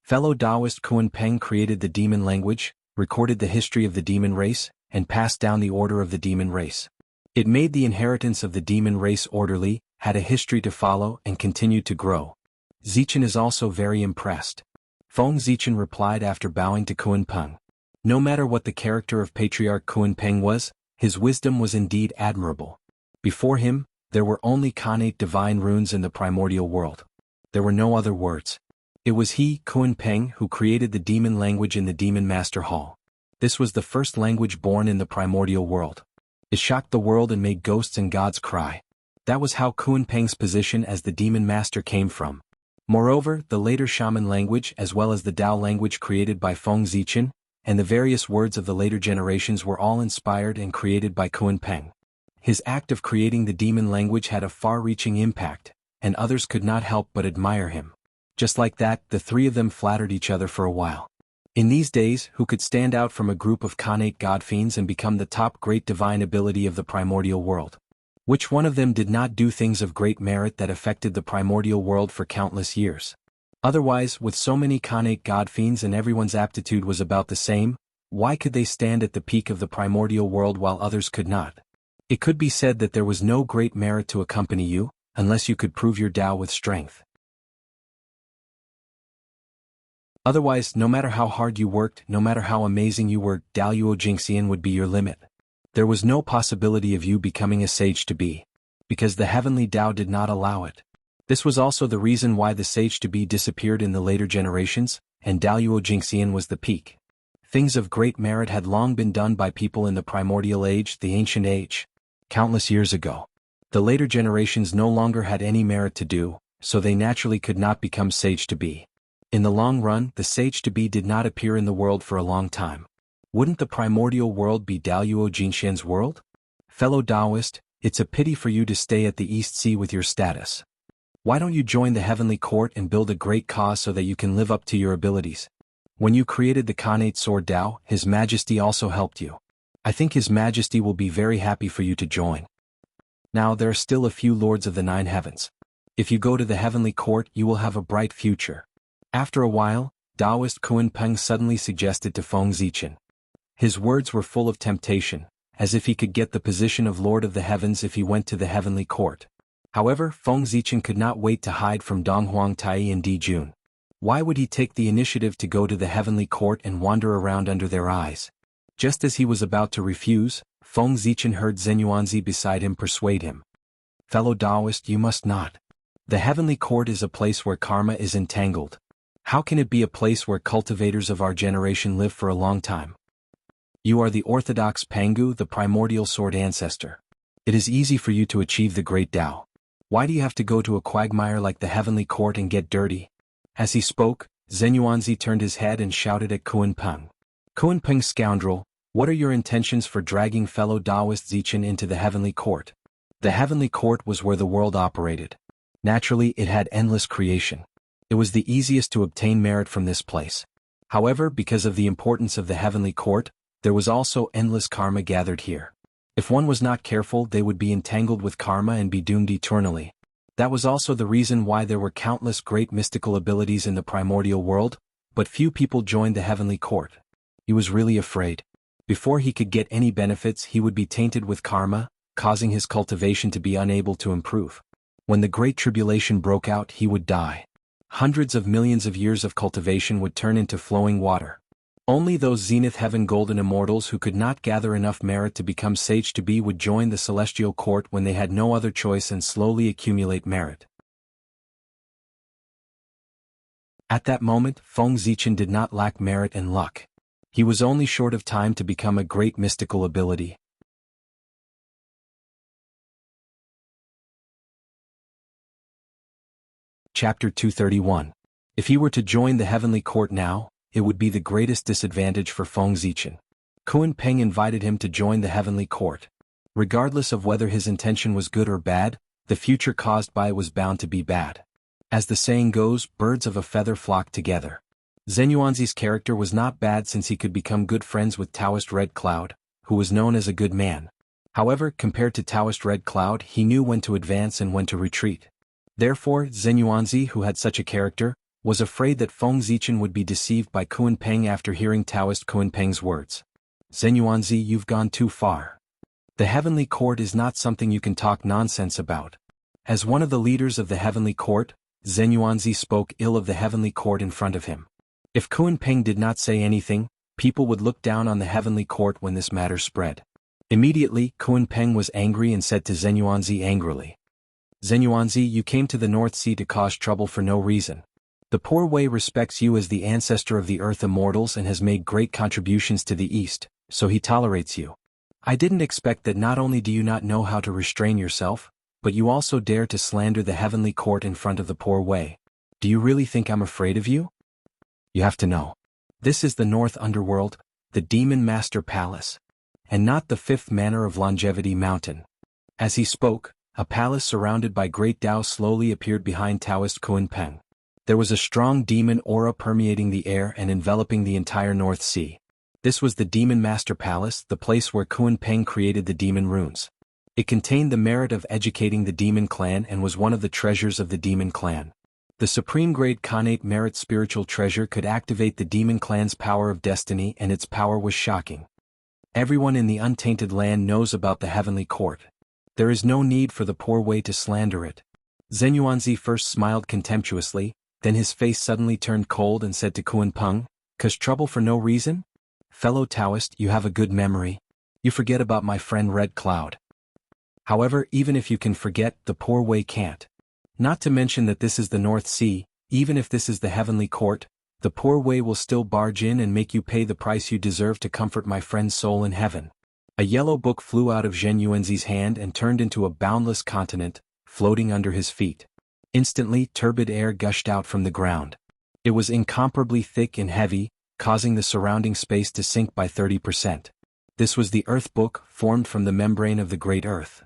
Fellow Taoist Kunpeng created the demon language, recorded the history of the demon race, and passed down the order of the demon race. It made the inheritance of the demon race orderly, had a history to follow, and continued to grow. Zichen is also very impressed. Feng Zichen replied after bowing to Kunpeng. No matter what the character of Patriarch Kunpeng was, his wisdom was indeed admirable. Before him, there were only Kanate divine runes in the primordial world. There were no other words. It was he, Kunpeng, who created the demon language in the Demon Master Hall. This was the first language born in the primordial world. It shocked the world and made ghosts and gods cry. That was how Kunpeng's position as the Demon Master came from. Moreover, the later shaman language as well as the Dao language created by Feng Zichen, and the various words of the later generations were all inspired and created by Kunpeng. His act of creating the demon language had a far-reaching impact, and others could not help but admire him. Just like that, the three of them flattered each other for a while. In these days, who could stand out from a group of Kanate god fiends and become the top great divine ability of the primordial world? Which one of them did not do things of great merit that affected the primordial world for countless years? Otherwise, with so many Kanate god fiends and everyone's aptitude was about the same, why could they stand at the peak of the primordial world while others could not? It could be said that there was no great merit to accompany you, unless you could prove your Tao with strength. Otherwise, no matter how hard you worked, no matter how amazing you were, Daluo Jingxian would be your limit. There was no possibility of you becoming a sage to be. Because the heavenly Tao did not allow it. This was also the reason why the sage to be disappeared in the later generations, and Daluo Jingxian was the peak. Things of great merit had long been done by people in the primordial age, the ancient age. Countless years ago. The later generations no longer had any merit to do, so they naturally could not become sage to be. In the long run, the sage to be did not appear in the world for a long time. Wouldn't the primordial world be Daluo Jingxian's world? Fellow Taoist, it's a pity for you to stay at the East Sea with your status. Why don't you join the heavenly court and build a great cause so that you can live up to your abilities? When you created the Kanate sword Tao, His Majesty also helped you. I think His Majesty will be very happy for you to join. Now there are still a few lords of the 9 heavens. If you go to the heavenly court, you will have a bright future. After a while, Taoist Kunpeng suddenly suggested to Feng Zichen. His words were full of temptation, as if he could get the position of Lord of the Heavens if he went to the heavenly court. However, Feng Zichen could not wait to hide from Donghuang Tai and Dijun. Why would he take the initiative to go to the heavenly court and wander around under their eyes? Just as he was about to refuse, Feng Zichen heard Zhen Yuanzi beside him persuade him. Fellow Taoist, you must not. The heavenly court is a place where karma is entangled. How can it be a place where cultivators of our generation live for a long time? You are the orthodox Pangu, the primordial sword ancestor. It is easy for you to achieve the great Tao. Why do you have to go to a quagmire like the heavenly court and get dirty? As he spoke, Zhen Yuanzi turned his head and shouted at Kunpeng. Kunpeng scoundrel, what are your intentions for dragging fellow Taoist Zichen into the heavenly court? The heavenly court was where the world operated. Naturally, it had endless creation. It was the easiest to obtain merit from this place. However, because of the importance of the heavenly court, there was also endless karma gathered here. If one was not careful, they would be entangled with karma and be doomed eternally. That was also the reason why there were countless great mystical abilities in the primordial world, but few people joined the heavenly court. He was really afraid. Before he could get any benefits, he would be tainted with karma, causing his cultivation to be unable to improve. When the Great Tribulation broke out, he would die. Hundreds of millions of years of cultivation would turn into flowing water. Only those zenith heaven golden immortals who could not gather enough merit to become sage to be would join the celestial court when they had no other choice and slowly accumulate merit. At that moment, Feng Zichen did not lack merit and luck. He was only short of time to become a great mystical ability. Chapter 231. If he were to join the heavenly court now, it would be the greatest disadvantage for Feng Zichen. Kun Peng invited him to join the heavenly court. Regardless of whether his intention was good or bad, the future caused by it was bound to be bad. As the saying goes, birds of a feather flock together. Zenyuanzi's character was not bad since he could become good friends with Taoist Red Cloud, who was known as a good man. However, compared to Taoist Red Cloud, he knew when to advance and when to retreat. Therefore, Zenyuanzi, who had such a character, was afraid that Feng Zichen would be deceived by Kun Peng after hearing Taoist Kun Peng's words. Zenyuanzi, you've gone too far. The heavenly court is not something you can talk nonsense about. As one of the leaders of the heavenly court, Zenyuanzi spoke ill of the heavenly court in front of him. If Kun Peng did not say anything, people would look down on the heavenly court when this matter spread. Immediately, Kun Peng was angry and said to Zenyuanzi angrily, Zenyuanzi, you came to the North Sea to cause trouble for no reason. The Poor Way respects you as the ancestor of the Earth Immortals and has made great contributions to the East, so he tolerates you. I didn't expect that not only do you not know how to restrain yourself, but you also dare to slander the heavenly court in front of the Poor Way. Do you really think I'm afraid of you? You have to know. This is the North Underworld, the Demon Master Palace, and not the Fifth Manor of Longevity Mountain. As he spoke, a palace surrounded by great Tao slowly appeared behind Taoist Kun Peng. There was a strong demon aura permeating the air and enveloping the entire North Sea. This was the Demon Master Palace, the place where Kun Peng created the demon runes. It contained the merit of educating the demon clan and was one of the treasures of the demon clan. The supreme grade Khanate merit spiritual treasure could activate the demon clan's power of destiny, and its power was shocking. Everyone in the untainted land knows about the heavenly court. There is no need for the Poor Way to slander it. Zenyuanzi first smiled contemptuously, then his face suddenly turned cold and said to Kun Peng, "'Cause trouble for no reason? Fellow Taoist, you have a good memory. You forget about my friend Red Cloud. However, even if you can forget, the Poor Way can't. Not to mention that this is the North Sea, even if this is the heavenly court, the Poor Way will still barge in and make you pay the price you deserve to comfort my friend's soul in heaven." A yellow book flew out of Zhen Yuanzi's hand and turned into a boundless continent, floating under his feet. Instantly, turbid air gushed out from the ground. It was incomparably thick and heavy, causing the surrounding space to sink by 30%. This was the Earth Book, formed from the membrane of the Great Earth.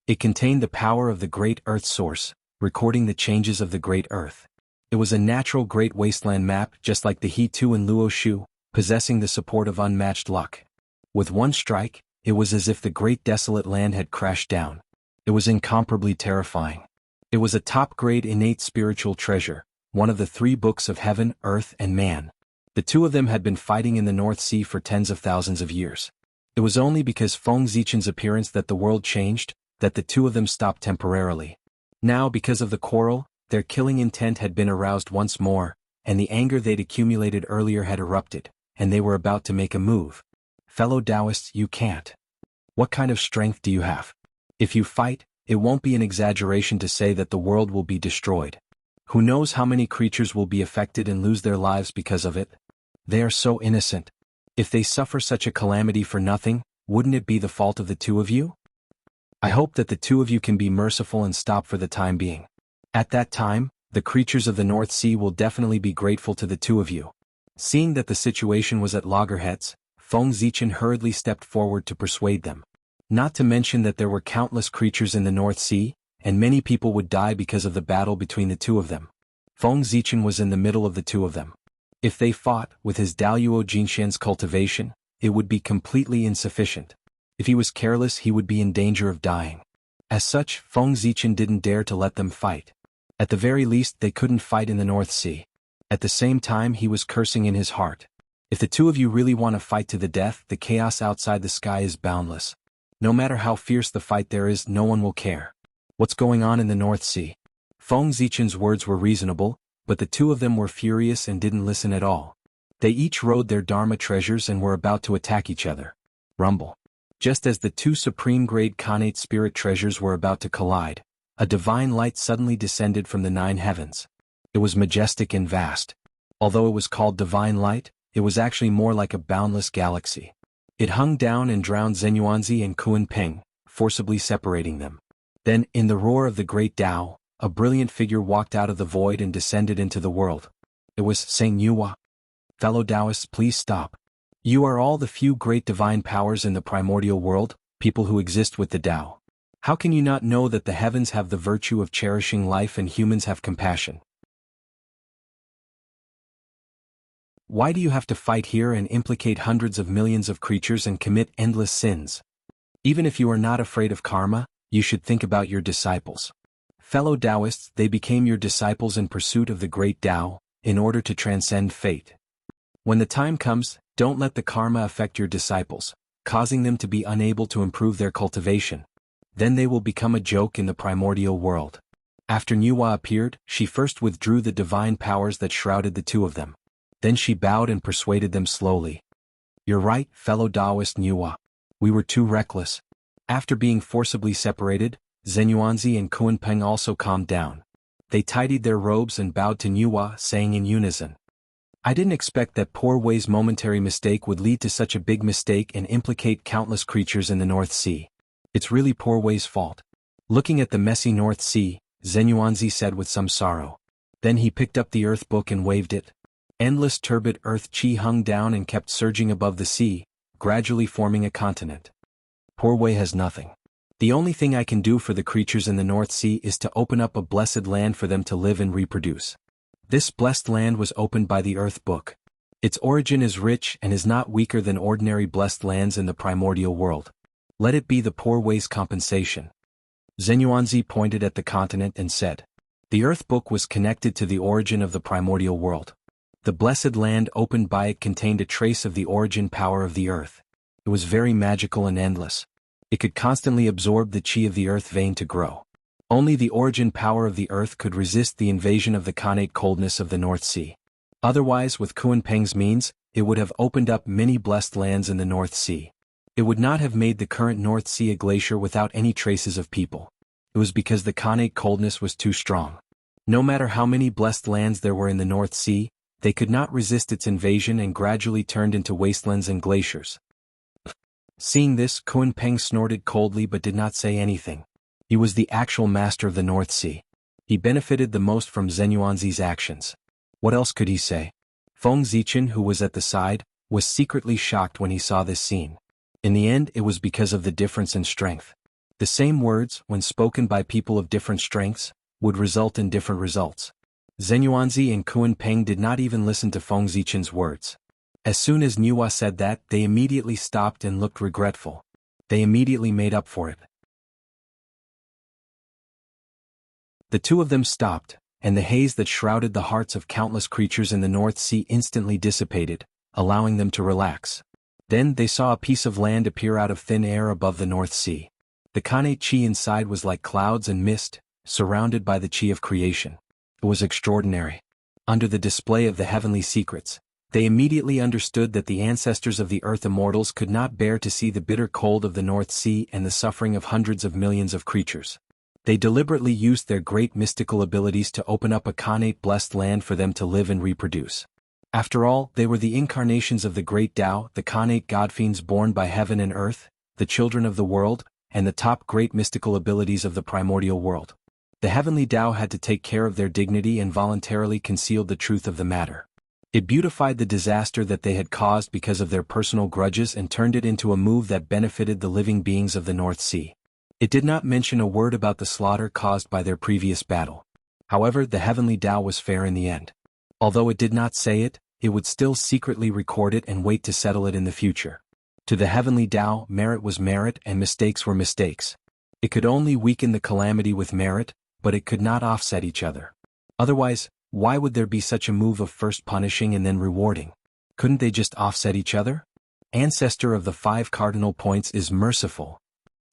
It contained the power of the Great Earth Source, recording the changes of the Great Earth. It was a natural Great Wasteland map just like the He-Tu and Luo Shu, possessing the support of unmatched luck. With one strike, it was as if the great desolate land had crashed down. It was incomparably terrifying. It was a top-grade innate spiritual treasure, one of the 3 books of heaven, earth, and man. The two of them had been fighting in the North Sea for tens of thousands of years. It was only because Feng Zichen's appearance that the world changed, that the two of them stopped temporarily. Now, because of the quarrel, their killing intent had been aroused once more, and the anger they'd accumulated earlier had erupted, and they were about to make a move. Fellow Taoists, you can't. What kind of strength do you have? If you fight, it won't be an exaggeration to say that the world will be destroyed. Who knows how many creatures will be affected and lose their lives because of it? They are so innocent. If they suffer such a calamity for nothing, wouldn't it be the fault of the two of you? I hope that the two of you can be merciful and stop for the time being. At that time, the creatures of the North Sea will definitely be grateful to the two of you. Seeing that the situation was at loggerheads, Feng Zichen hurriedly stepped forward to persuade them. Not to mention that there were countless creatures in the North Sea, and many people would die because of the battle between the two of them. Feng Zichen was in the middle of the two of them. If they fought, with his Daluo Jinshan's cultivation, it would be completely insufficient. If he was careless, he would be in danger of dying. As such, Feng Zichen didn't dare to let them fight. At the very least, they couldn't fight in the North Sea. At the same time, he was cursing in his heart. If the two of you really want to fight to the death, the chaos outside the sky is boundless. No matter how fierce the fight there is, no one will care. What's going on in the North Sea? Feng Zichen's words were reasonable, but the two of them were furious and didn't listen at all. They each rode their Dharma treasures and were about to attack each other. Rumble. Just as the two supreme-grade Khanate spirit treasures were about to collide, a divine light suddenly descended from the 9 heavens. It was majestic and vast. Although it was called divine light, it was actually more like a boundless galaxy. It hung down and drowned Zenyuanzi and Kunpeng, forcibly separating them. Then, in the roar of the great Tao, a brilliant figure walked out of the void and descended into the world. It was Saint Yuhua. Fellow Taoists, please stop. You are all the few great divine powers in the primordial world, people who exist with the Tao. How can you not know that the heavens have the virtue of cherishing life and humans have compassion? Why do you have to fight here and implicate hundreds of millions of creatures and commit endless sins? Even if you are not afraid of karma, you should think about your disciples. Fellow Taoists, they became your disciples in pursuit of the great Tao, in order to transcend fate. When the time comes, don't let the karma affect your disciples, causing them to be unable to improve their cultivation. Then they will become a joke in the primordial world. After Nuwa appeared, she first withdrew the divine powers that shrouded the two of them. Then she bowed and persuaded them slowly. You're right, fellow Taoist Nuwa. We were too reckless. After being forcibly separated, Zenyuanzi and Kunpeng also calmed down. They tidied their robes and bowed to Nuwa, saying in unison. I didn't expect that poor Wei's momentary mistake would lead to such a big mistake and implicate countless creatures in the North Sea. It's really poor Wei's fault. Looking at the messy North Sea, Zenyuanzi said with some sorrow. Then he picked up the earth book and waved it. Endless turbid earth chi hung down and kept surging above the sea, gradually forming a continent. Poor Wei has nothing. The only thing I can do for the creatures in the North Sea is to open up a blessed land for them to live and reproduce. This blessed land was opened by the earth book. Its origin is rich and is not weaker than ordinary blessed lands in the primordial world. Let it be the poor Wei's compensation. Zenyuanzi pointed at the continent and said. The earth book was connected to the origin of the primordial world. The blessed land opened by it contained a trace of the origin power of the earth. It was very magical and endless. It could constantly absorb the chi of the earth vein to grow. Only the origin power of the earth could resist the invasion of the Khanate coldness of the North Sea. Otherwise, with Kunpeng's means, it would have opened up many blessed lands in the North Sea. It would not have made the current North Sea a glacier without any traces of people. It was because the Khanate coldness was too strong. No matter how many blessed lands there were in the North Sea, they could not resist its invasion and gradually turned into wastelands and glaciers. Seeing this, Kunpeng snorted coldly but did not say anything. He was the actual master of the North Sea. He benefited the most from Zenyuanzi's actions. What else could he say? Feng Zichen, who was at the side, was secretly shocked when he saw this scene. In the end, it was because of the difference in strength. The same words, when spoken by people of different strengths, would result in different results. Zenyuanzi and Kunpeng did not even listen to Feng Zichen's words. As soon as Nuwa said that, they immediately stopped and looked regretful. They immediately made up for it. The two of them stopped, and the haze that shrouded the hearts of countless creatures in the North Sea instantly dissipated, allowing them to relax. Then they saw a piece of land appear out of thin air above the North Sea. The Khanate chi inside was like clouds and mist, surrounded by the chi of creation. It was extraordinary. Under the display of the heavenly secrets, they immediately understood that the ancestors of the earth immortals could not bear to see the bitter cold of the North Sea and the suffering of hundreds of millions of creatures. They deliberately used their great mystical abilities to open up a Khanate blessed land for them to live and reproduce. After all, they were the incarnations of the great Tao, the Khanate godfiends born by heaven and earth, the children of the world, and the top great mystical abilities of the primordial world. The heavenly Tao had to take care of their dignity and voluntarily concealed the truth of the matter. It beautified the disaster that they had caused because of their personal grudges and turned it into a move that benefited the living beings of the North Sea. It did not mention a word about the slaughter caused by their previous battle. However, the heavenly Tao was fair in the end. Although it did not say it, it would still secretly record it and wait to settle it in the future. To the heavenly Tao, merit was merit and mistakes were mistakes. It could only weaken the calamity with merit, but it could not offset each other. Otherwise, why would there be such a move of first punishing and then rewarding? Couldn't they just offset each other? Ancestor of the 5 cardinal points is merciful.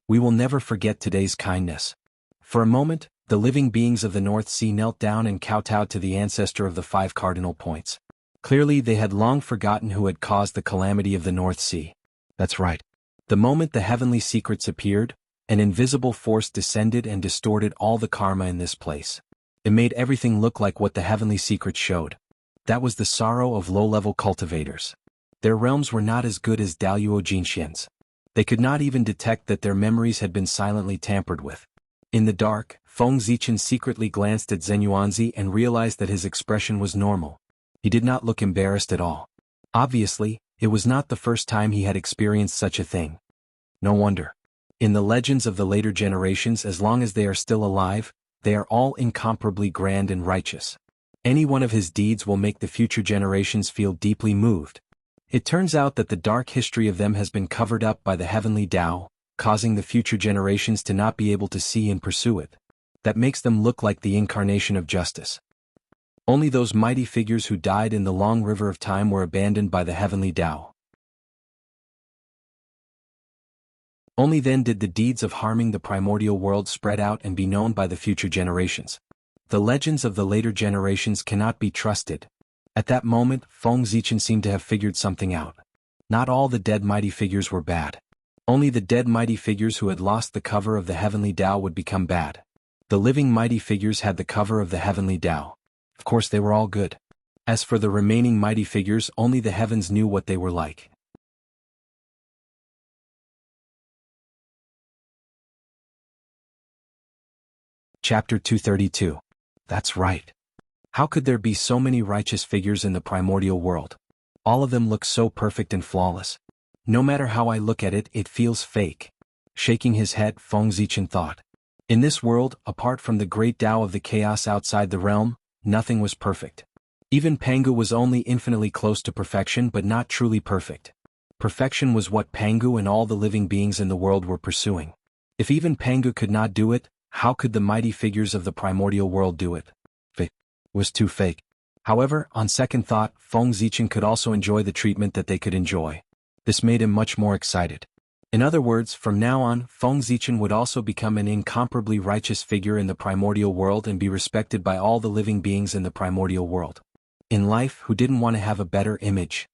We will never forget today's kindness. For a moment, the living beings of the North Sea knelt down and kowtowed to the ancestor of the 5 cardinal points. Clearly they had long forgotten who had caused the calamity of the North Sea. That's right. The moment the heavenly secrets appeared, an invisible force descended and distorted all the karma in this place. It made everything look like what the heavenly secrets showed. That was the sorrow of low-level cultivators. Their realms were not as good as Daluo Jinxian's. They could not even detect that their memories had been silently tampered with. In the dark, Feng Zichen secretly glanced at Zenyuanzi and realized that his expression was normal. He did not look embarrassed at all. Obviously, it was not the first time he had experienced such a thing. No wonder. In the legends of the later generations, as long as they are still alive, they are all incomparably grand and righteous. Any one of his deeds will make the future generations feel deeply moved. It turns out that the dark history of them has been covered up by the heavenly Tao, causing the future generations to not be able to see and pursue it. That makes them look like the incarnation of justice. Only those mighty figures who died in the long river of time were abandoned by the heavenly Tao. Only then did the deeds of harming the primordial world spread out and be known by the future generations. The legends of the later generations cannot be trusted. At that moment, Feng Zichen seemed to have figured something out. Not all the dead mighty figures were bad. Only the dead mighty figures who had lost the cover of the heavenly Tao would become bad. The living mighty figures had the cover of the heavenly Tao. Of course they were all good. As for the remaining mighty figures, only the heavens knew what they were like. Chapter 232. That's right. How could there be so many righteous figures in the primordial world? All of them look so perfect and flawless. No matter how I look at it, it feels fake. Shaking his head, Feng Zichen thought. In this world, apart from the great Tao of the chaos outside the realm, nothing was perfect. Even Pangu was only infinitely close to perfection but not truly perfect. Perfection was what Pangu and all the living beings in the world were pursuing. If even Pangu could not do it, how could the mighty figures of the primordial world do it? It was too fake. However, on second thought, Feng Zichen could also enjoy the treatment that they could enjoy. This made him much more excited. In other words, from now on, Feng Zichen would also become an incomparably righteous figure in the primordial world and be respected by all the living beings in the primordial world. In life, who didn't want to have a better image?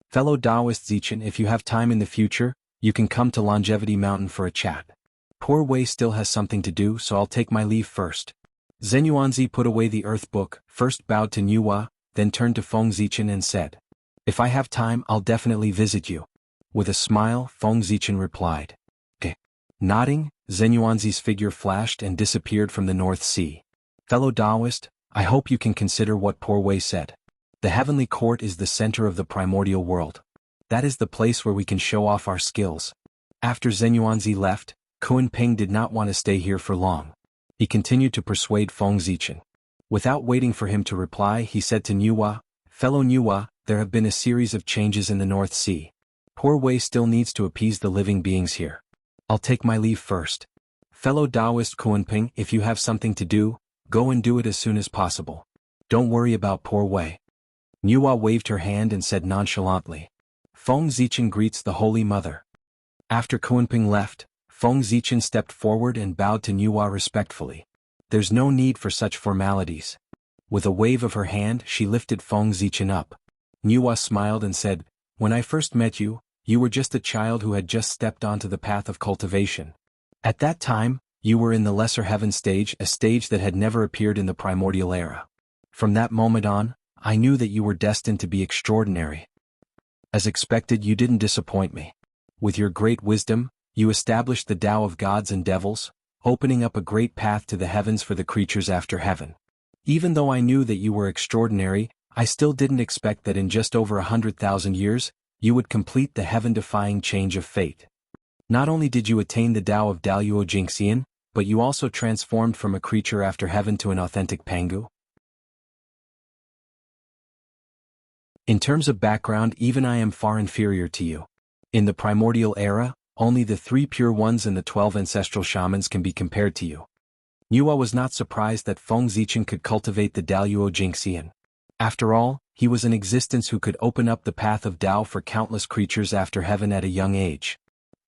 Fellow Taoist Zichen, if you have time in the future, you can come to Longevity Mountain for a chat. Poor Wei still has something to do, so I'll take my leave first. Zenyuanzi put away the earth book, first bowed to Nuwa, then turned to Feng Zichen and said, "If I have time, I'll definitely visit you." With a smile, Feng Zichen replied. "Okay." Nodding, Zenyuanzi's figure flashed and disappeared from the North Sea. Fellow Taoist, I hope you can consider what Poor Wei said. The heavenly court is the center of the primordial world. That is the place where we can show off our skills. After Zenyuanzi left, Kunping did not want to stay here for long. He continued to persuade Feng Zichen. Without waiting for him to reply, he said to Nuwa, "Fellow Nuwa, there have been a series of changes in the North Sea. Poor Wei still needs to appease the living beings here. I'll take my leave first. Fellow Taoist Kunping, if you have something to do, go and do it as soon as possible. Don't worry about Poor Wei." Nuwa waved her hand and said nonchalantly, "Feng Zichen greets the Holy Mother." After Kunping left, Feng Zichen stepped forward and bowed to Nuwa respectfully. There's no need for such formalities. With a wave of her hand, she lifted Feng Zichen up. Nuwa smiled and said, "When I first met you, you were just a child who had just stepped onto the path of cultivation. At that time, you were in the lesser heaven stage, a stage that had never appeared in the primordial era. From that moment on, I knew that you were destined to be extraordinary. As expected, you didn't disappoint me. With your great wisdom, you established the Tao of gods and devils, opening up a great path to the heavens for the creatures after heaven. Even though I knew that you were extraordinary, I still didn't expect that in just over 100,000 years, you would complete the heaven-defying change of fate. Not only did you attain the Tao of Daluo Jingxian, but you also transformed from a creature after heaven to an authentic Pangu. In terms of background, even I am far inferior to you. In the primordial era, only the 3 pure ones and the 12 ancestral shamans can be compared to you." Nuwa was not surprised that Feng Zichen could cultivate the Daluo Jingxian. After all, he was an existence who could open up the path of Tao for countless creatures after heaven at a young age.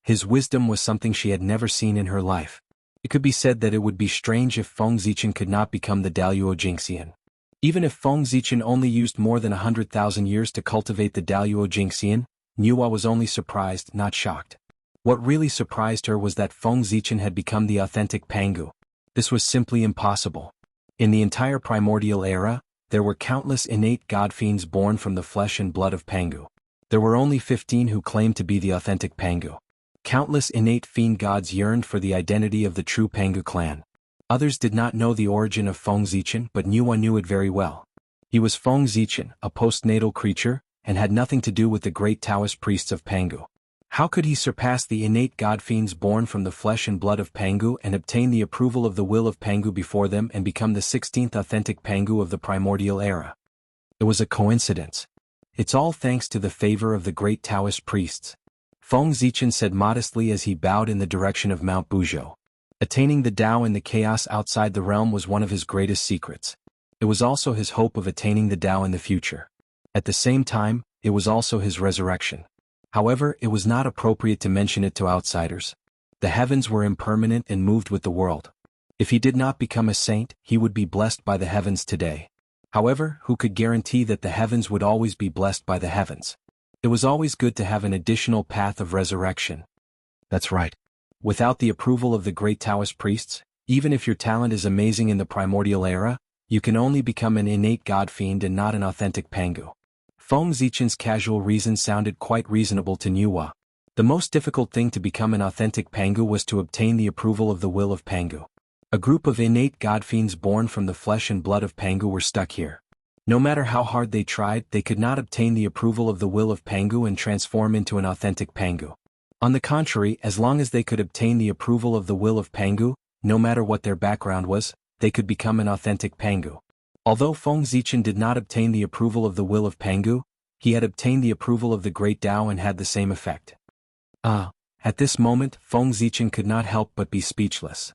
His wisdom was something she had never seen in her life. It could be said that it would be strange if Feng Zichen could not become the Daluo Jingxian. Even if Feng Zichen only used more than 100,000 years to cultivate the Daluo Jingxian, Niuhua was only surprised, not shocked. What really surprised her was that Feng Zichen had become the authentic Pangu. This was simply impossible. In the entire primordial era, there were countless innate god fiends born from the flesh and blood of Pangu. There were only 15 who claimed to be the authentic Pangu. Countless innate fiend gods yearned for the identity of the true Pangu clan. Others did not know the origin of Feng Zichen, but Niuhua knew it very well. He was Feng Zichen, a postnatal creature, and had nothing to do with the great Taoist priests of Pangu. How could he surpass the innate god fiends born from the flesh and blood of Pangu and obtain the approval of the will of Pangu before them and become the 16th authentic Pangu of the primordial era? It was a coincidence. It's all thanks to the favor of the great Taoist priests. Feng Zichen said modestly as he bowed in the direction of Mount Buzhou. Attaining the Tao in the chaos outside the realm was one of his greatest secrets. It was also his hope of attaining the Tao in the future. At the same time, it was also his resurrection. However, it was not appropriate to mention it to outsiders. The heavens were impermanent and moved with the world. If he did not become a saint, he would be blessed by the heavens today. However, who could guarantee that the heavens would always be blessed by the heavens? It was always good to have an additional path of resurrection. That's right. Without the approval of the great Taoist priests, even if your talent is amazing in the primordial era, you can only become an innate god fiend and not an authentic Pangu. Feng Zichen's casual reason sounded quite reasonable to Niuhua. The most difficult thing to become an authentic Pangu was to obtain the approval of the will of Pangu. A group of innate god fiends born from the flesh and blood of Pangu were stuck here. No matter how hard they tried, they could not obtain the approval of the will of Pangu and transform into an authentic Pangu. On the contrary, as long as they could obtain the approval of the will of Pangu, no matter what their background was, they could become an authentic Pangu. Although Feng Zichen did not obtain the approval of the will of Pangu, he had obtained the approval of the great Tao and had the same effect. At this moment, Feng Zichen could not help but be speechless.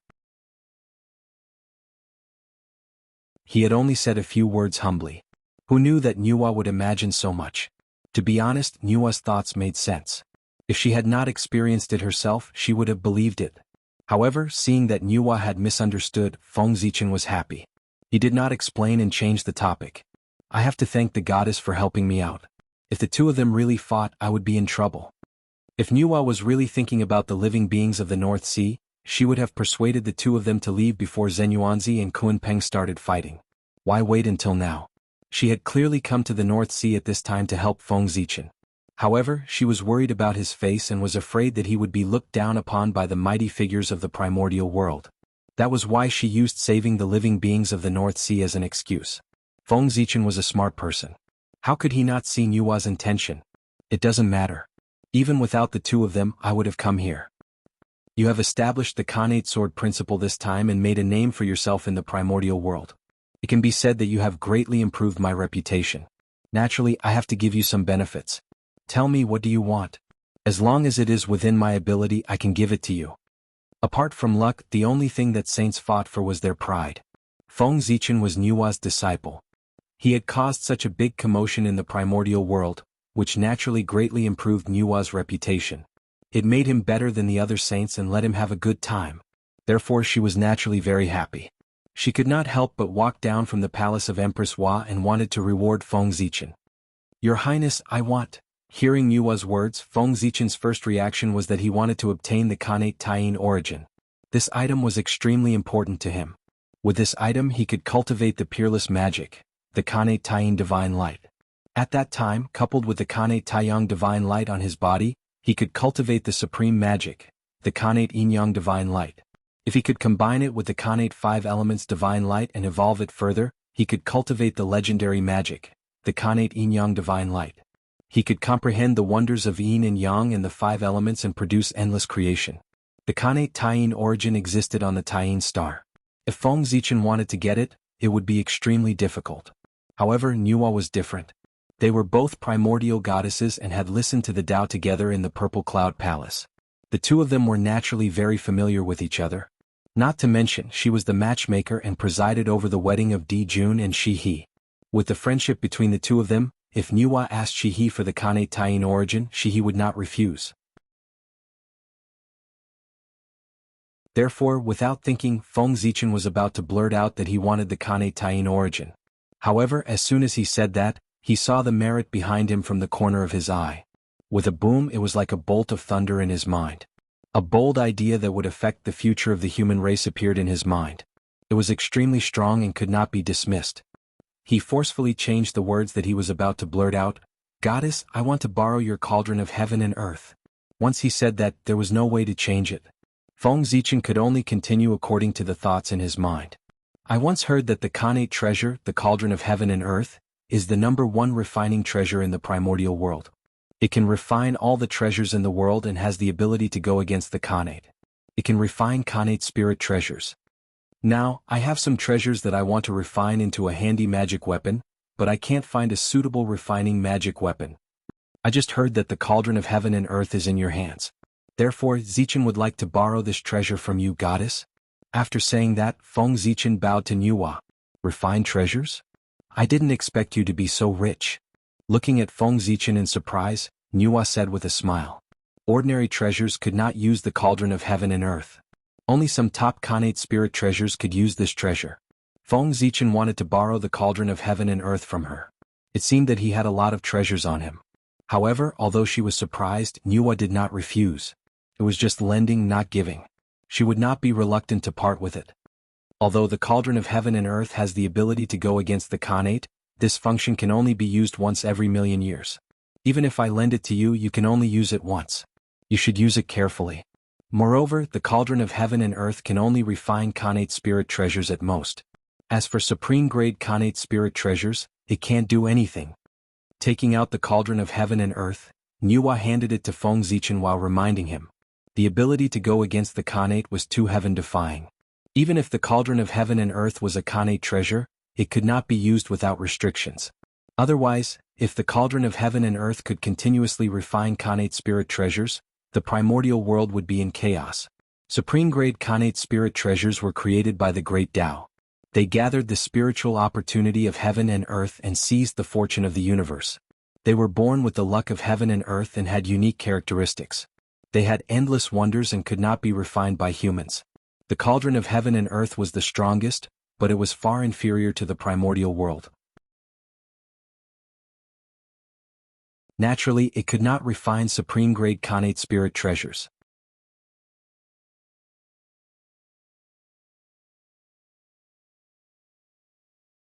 He had only said a few words humbly. Who knew that Niuhua would imagine so much? To be honest, Niuhua's thoughts made sense. If she had not experienced it herself, she would have believed it. However, seeing that Niuhua had misunderstood, Feng Zichen was happy. He did not explain and change the topic. I have to thank the goddess for helping me out. If the two of them really fought, I would be in trouble. If Niuhua was really thinking about the living beings of the North Sea, she would have persuaded the two of them to leave before Zenyuanzi and Kunpeng started fighting. Why wait until now? She had clearly come to the North Sea at this time to help Feng Zichen. However, she was worried about his face and was afraid that he would be looked down upon by the mighty figures of the primordial world. That was why she used saving the living beings of the North Sea as an excuse. Feng Zichen was a smart person. How could he not see Niuhua's intention? It doesn't matter. Even without the two of them, I would have come here. You have established the Khanate sword principle this time and made a name for yourself in the primordial world. It can be said that you have greatly improved my reputation. Naturally, I have to give you some benefits. Tell me, what do you want? As long as it is within my ability, I can give it to you. Apart from luck, the only thing that saints fought for was their pride. Feng Zichen was Niuhua's disciple. He had caused such a big commotion in the primordial world, which naturally greatly improved Niuhua's reputation. It made him better than the other saints and let him have a good time. Therefore she was naturally very happy. She could not help but walk down from the palace of Empress Hua and wanted to reward Feng Zichen. Your Highness, I want. Hearing Niuhua's words, Feng Zichen's first reaction was that he wanted to obtain the Khanate Taiyin origin. This item was extremely important to him. With this item he could cultivate the peerless magic, the Khanate Taiyin divine light. At that time, coupled with the Khanate Taiyang divine light on his body, he could cultivate the supreme magic, the Khanate Yin-Yang divine light. If he could combine it with the Khanate five elements divine light and evolve it further, he could cultivate the legendary magic, the Khanate Yin-Yang divine light. He could comprehend the wonders of yin and yang and the five elements and produce endless creation. The Khanate Taiyin origin existed on the Taiyin star. If Feng Zichen wanted to get it, it would be extremely difficult. However, Niuhua was different. They were both primordial goddesses and had listened to the Tao together in the Purple Cloud Palace. The two of them were naturally very familiar with each other. Not to mention, she was the matchmaker and presided over the wedding of Di Jun and Shi He. With the friendship between the two of them, if Niuhua asked Shi He for the Khanate Taiyin origin, Shi He would not refuse. Therefore, without thinking, Feng Zichen was about to blurt out that he wanted the Kane Taiyin origin. However, as soon as he said that, he saw the merit behind him from the corner of his eye. With a boom, it was like a bolt of thunder in his mind. A bold idea that would affect the future of the human race appeared in his mind. It was extremely strong and could not be dismissed. He forcefully changed the words that he was about to blurt out. "Goddess, I want to borrow your cauldron of heaven and earth." Once he said that, there was no way to change it. Feng Zichen could only continue according to the thoughts in his mind. I once heard that the Khanate treasure, the cauldron of heaven and earth, is the #1 refining treasure in the primordial world. It can refine all the treasures in the world and has the ability to go against the Khanate. It can refine Khanate spirit treasures. Now, I have some treasures that I want to refine into a handy magic weapon, but I can't find a suitable refining magic weapon. I just heard that the cauldron of heaven and earth is in your hands. Therefore, Zichen would like to borrow this treasure from you, goddess. After saying that, Feng Zichen bowed to Nuwa. Refined treasures? I didn't expect you to be so rich. Looking at Feng Zichen in surprise, Nuwa said with a smile. Ordinary treasures could not use the cauldron of heaven and earth. Only some top Khanate spirit treasures could use this treasure. Feng Zichen wanted to borrow the cauldron of heaven and earth from her. It seemed that he had a lot of treasures on him. However, although she was surprised, Nuwa did not refuse. It was just lending, not giving. She would not be reluctant to part with it. Although the cauldron of heaven and earth has the ability to go against the Khanate, this function can only be used once every million years. Even if I lend it to you, you can only use it once. You should use it carefully. Moreover, the cauldron of heaven and earth can only refine Khanate spirit treasures at most. As for supreme-grade Khanate spirit treasures, it can't do anything. Taking out the cauldron of heaven and earth, Nuwa handed it to Feng Zichen while reminding him. The ability to go against the Khanate was too heaven-defying. Even if the cauldron of heaven and earth was a Khanate treasure, it could not be used without restrictions. Otherwise, if the cauldron of heaven and earth could continuously refine Khanate spirit treasures, the primordial world would be in chaos. Supreme-grade Khanate spirit treasures were created by the Great Tao. They gathered the spiritual opportunity of heaven and earth and seized the fortune of the universe. They were born with the luck of heaven and earth and had unique characteristics. They had endless wonders and could not be refined by humans. The cauldron of heaven and earth was the strongest, but it was far inferior to the primordial world. Naturally, it could not refine supreme-grade Khanate spirit treasures.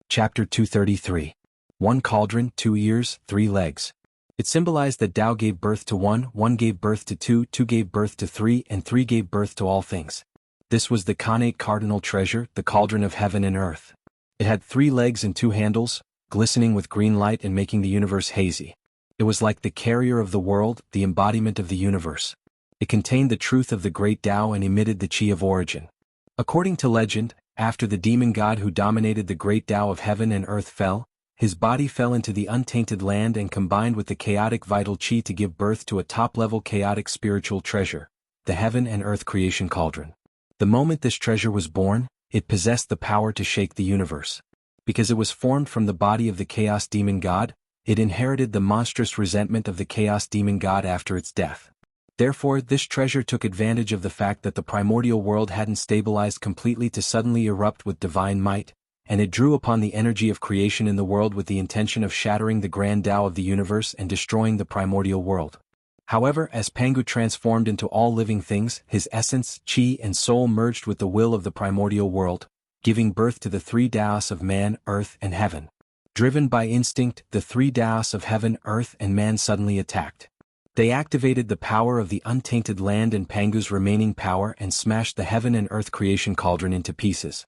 Chapter 233. One cauldron, 2 ears, 3 legs. It symbolized that Tao gave birth to one, one gave birth to two, two gave birth to three, and three gave birth to all things. This was the Khanate cardinal treasure, the cauldron of heaven and earth. It had 3 legs and 2 handles, glistening with green light and making the universe hazy. It was like the carrier of the world, the embodiment of the universe. It contained the truth of the great Tao and emitted the chi of origin. According to legend, after the demon god who dominated the great Tao of heaven and earth fell, his body fell into the untainted land and combined with the chaotic vital chi to give birth to a top-level chaotic spiritual treasure, the heaven and earth creation cauldron. The moment this treasure was born, it possessed the power to shake the universe. Because it was formed from the body of the chaos demon god, it inherited the monstrous resentment of the chaos demon god after its death. Therefore, this treasure took advantage of the fact that the primordial world hadn't stabilized completely to suddenly erupt with divine might, and it drew upon the energy of creation in the world with the intention of shattering the grand Tao of the universe and destroying the primordial world. However, as Pangu transformed into all living things, his essence, chi, and soul merged with the will of the primordial world, giving birth to the 3 Taos of man, earth, and heaven. Driven by instinct, the 3 Taos of heaven, earth, and man suddenly attacked. They activated the power of the untainted land and Pangu's remaining power and smashed the heaven and earth creation cauldron into pieces.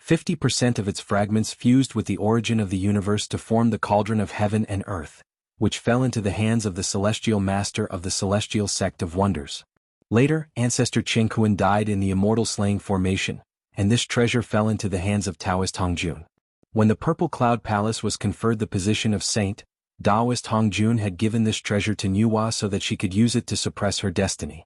50% of its fragments fused with the origin of the universe to form the cauldron of heaven and earth, which fell into the hands of the celestial master of the celestial sect of wonders. Later, Ancestor Qingquan died in the immortal slaying formation, and this treasure fell into the hands of Taoist Hongjun. When the Purple Cloud Palace was conferred the position of saint, Taoist Hongjun had given this treasure to Nuwa so that she could use it to suppress her destiny.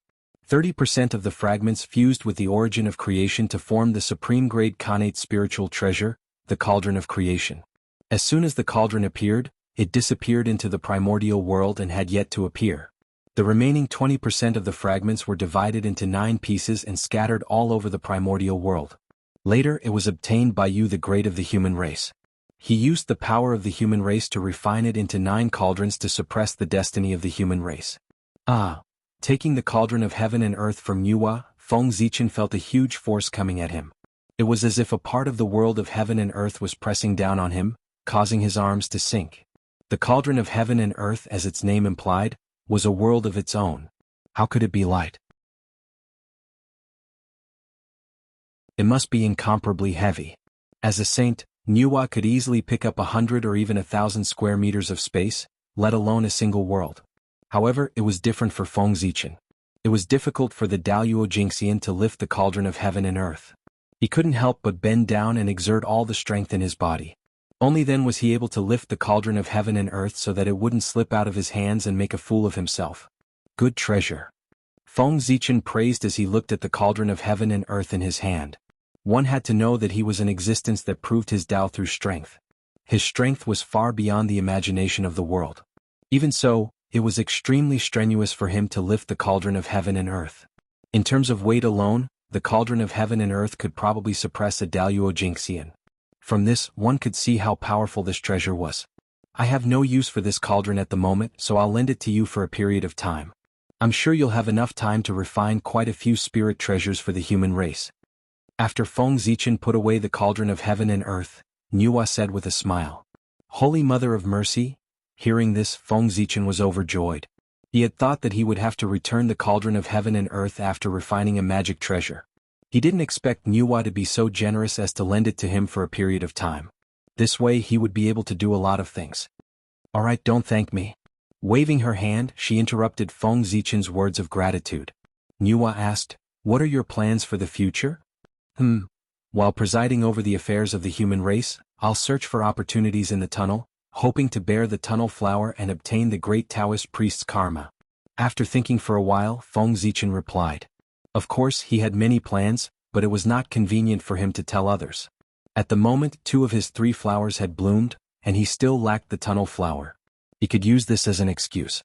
30% of the fragments fused with the origin of creation to form the supreme-grade Khanate spiritual treasure, the Cauldron of Creation. As soon as the cauldron appeared, it disappeared into the primordial world and had yet to appear. The remaining 20% of the fragments were divided into 9 pieces and scattered all over the primordial world. Later it was obtained by you, the great of the human race. He used the power of the human race to refine it into 9 cauldrons to suppress the destiny of the human race. Taking the cauldron of heaven and earth from Nuwa, Feng Zichen felt a huge force coming at him. It was as if a part of the world of heaven and earth was pressing down on him, causing his arms to sink. The cauldron of heaven and earth, as its name implied, was a world of its own. How could it be light? It must be incomparably heavy. As a saint, Nuwa could easily pick up 100 or even 1,000 square meters of space, let alone a single world. However, it was different for Feng Zichen. It was difficult for the Daluo Jingxian to lift the cauldron of heaven and earth. He couldn't help but bend down and exert all the strength in his body. Only then was he able to lift the cauldron of heaven and earth so that it wouldn't slip out of his hands and make a fool of himself. Good treasure. Feng Zichen praised as he looked at the cauldron of heaven and earth in his hand. One had to know that he was an existence that proved his Tao through strength. His strength was far beyond the imagination of the world. Even so, it was extremely strenuous for him to lift the cauldron of heaven and earth. In terms of weight alone, the cauldron of heaven and earth could probably suppress a Daluo Jingxian. From this, one could see how powerful this treasure was. I have no use for this cauldron at the moment, so I'll lend it to you for a period of time. I'm sure you'll have enough time to refine quite a few spirit treasures for the human race. After Feng Zichen put away the cauldron of heaven and earth, Nuwa said with a smile, "Holy Mother of Mercy." Hearing this, Feng Zichen was overjoyed. He had thought that he would have to return the cauldron of heaven and earth after refining a magic treasure. He didn't expect Nuwa to be so generous as to lend it to him for a period of time. This way he would be able to do a lot of things. "Alright, don't thank me." Waving her hand, she interrupted Feng Zichen's words of gratitude. Nuwa asked, "What are your plans for the future?" While presiding over the affairs of the human race, I'll search for opportunities in the tunnel, hoping to bear the tunnel flower and obtain the great Taoist priest's karma. After thinking for a while, Feng Zichen replied. Of course, he had many plans, but it was not convenient for him to tell others. At the moment, 2 of his 3 flowers had bloomed, and he still lacked the tunnel flower. He could use this as an excuse.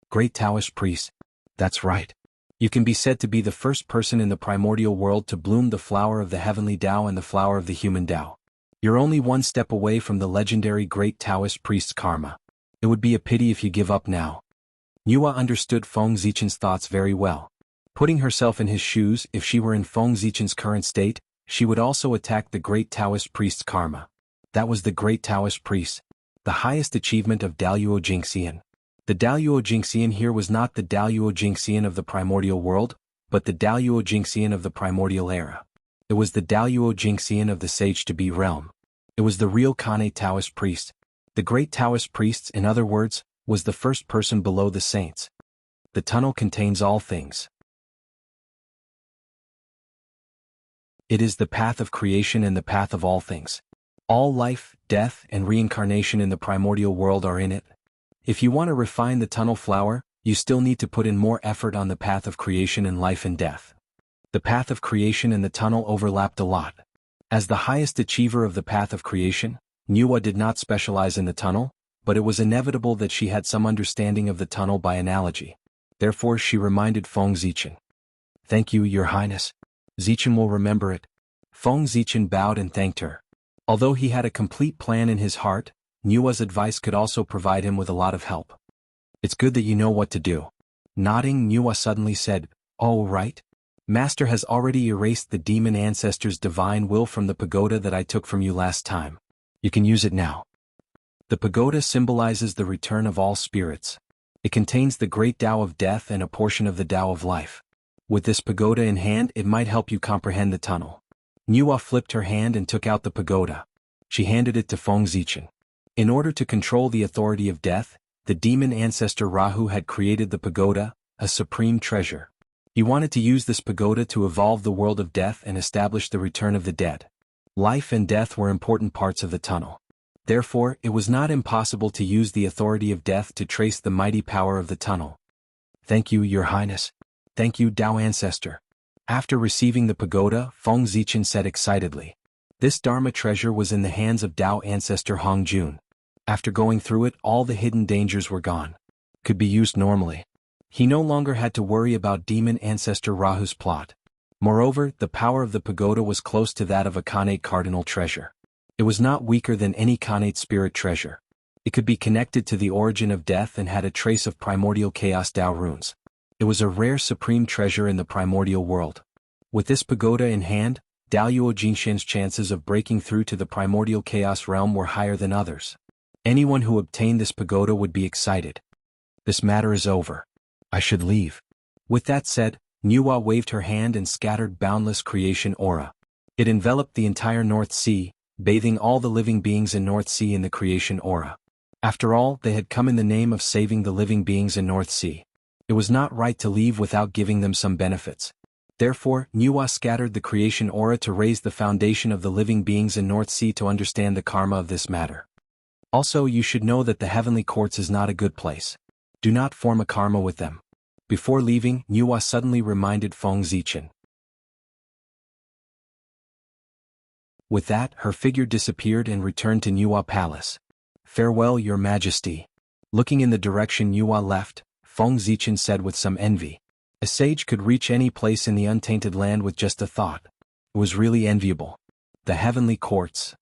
Great Taoist priest. That's right. You can be said to be the first person in the primordial world to bloom the flower of the heavenly Tao and the flower of the human Tao. You're only one step away from the legendary great Taoist priest's karma. It would be a pity if you give up now. Nuwa understood Feng Zichen's thoughts very well. Putting herself in his shoes, if she were in Feng Zichen's current state, she would also attack the great Taoist priest's karma. That was the great Taoist priest, the highest achievement of Daluo Jingxian. The Daluo Jingxian here was not the Daluo Jingxian of the primordial world, but the Daluo Jingxian of the primordial era. It was the Daluo Jingxian of the Sage-to-Be realm. It was the real Kane Taoist priest. The great Taoist priest, in other words, was the first person below the saints. The tunnel contains all things. It is the path of creation and the path of all things. All life, death, and reincarnation in the primordial world are in it. If you want to refine the tunnel flower, you still need to put in more effort on the path of creation and life and death. The path of creation and the tunnel overlapped a lot. As the highest achiever of the path of creation, Nuwa did not specialize in the tunnel, but it was inevitable that she had some understanding of the tunnel by analogy. Therefore she reminded Feng Zichen. Thank you, Your Highness. Zichen will remember it. Feng Zichen bowed and thanked her. Although he had a complete plan in his heart, Nuwa's advice could also provide him with a lot of help. It's good that you know what to do. Nodding, Nuwa suddenly said, "Oh, right. Master has already erased the demon ancestor's divine will from the pagoda that I took from you last time. You can use it now." The pagoda symbolizes the return of all spirits. It contains the great Tao of death and a portion of the Tao of life. With this pagoda in hand, it might help you comprehend the tunnel. Nuwa flipped her hand and took out the pagoda. She handed it to Feng Zichen. In order to control the authority of death, the demon ancestor Rahu had created the pagoda, a supreme treasure. He wanted to use this pagoda to evolve the world of death and establish the return of the dead. Life and death were important parts of the tunnel. Therefore, it was not impossible to use the authority of death to trace the mighty power of the tunnel. Thank you, Your Highness. Thank you, Tao Ancestor. After receiving the pagoda, Feng Zichen said excitedly. This Dharma treasure was in the hands of Tao Ancestor Hong Jun. After going through it, all the hidden dangers were gone. Could be used normally. He no longer had to worry about demon ancestor Rahu's plot. Moreover, the power of the pagoda was close to that of a Khanate cardinal treasure. It was not weaker than any Khanate spirit treasure. It could be connected to the origin of death and had a trace of primordial chaos Dao runes. It was a rare supreme treasure in the primordial world. With this pagoda in hand, Daoyuo Jingxian's chances of breaking through to the primordial chaos realm were higher than others. Anyone who obtained this pagoda would be excited. This matter is over. I should leave. With that said, Nuwa waved her hand and scattered boundless creation aura. It enveloped the entire North Sea, bathing all the living beings in North Sea in the creation aura. After all, they had come in the name of saving the living beings in North Sea. It was not right to leave without giving them some benefits. Therefore, Nuwa scattered the creation aura to raise the foundation of the living beings in North Sea to understand the karma of this matter. Also, you should know that the heavenly courts is not a good place. Do not form a karma with them. Before leaving, Nuwa suddenly reminded Feng Zichen. With that, her figure disappeared and returned to Nuwa Palace. Farewell, Your Majesty. Looking in the direction Nuwa left, Feng Zichen said with some envy. A sage could reach any place in the untainted land with just a thought. It was really enviable. The heavenly courts.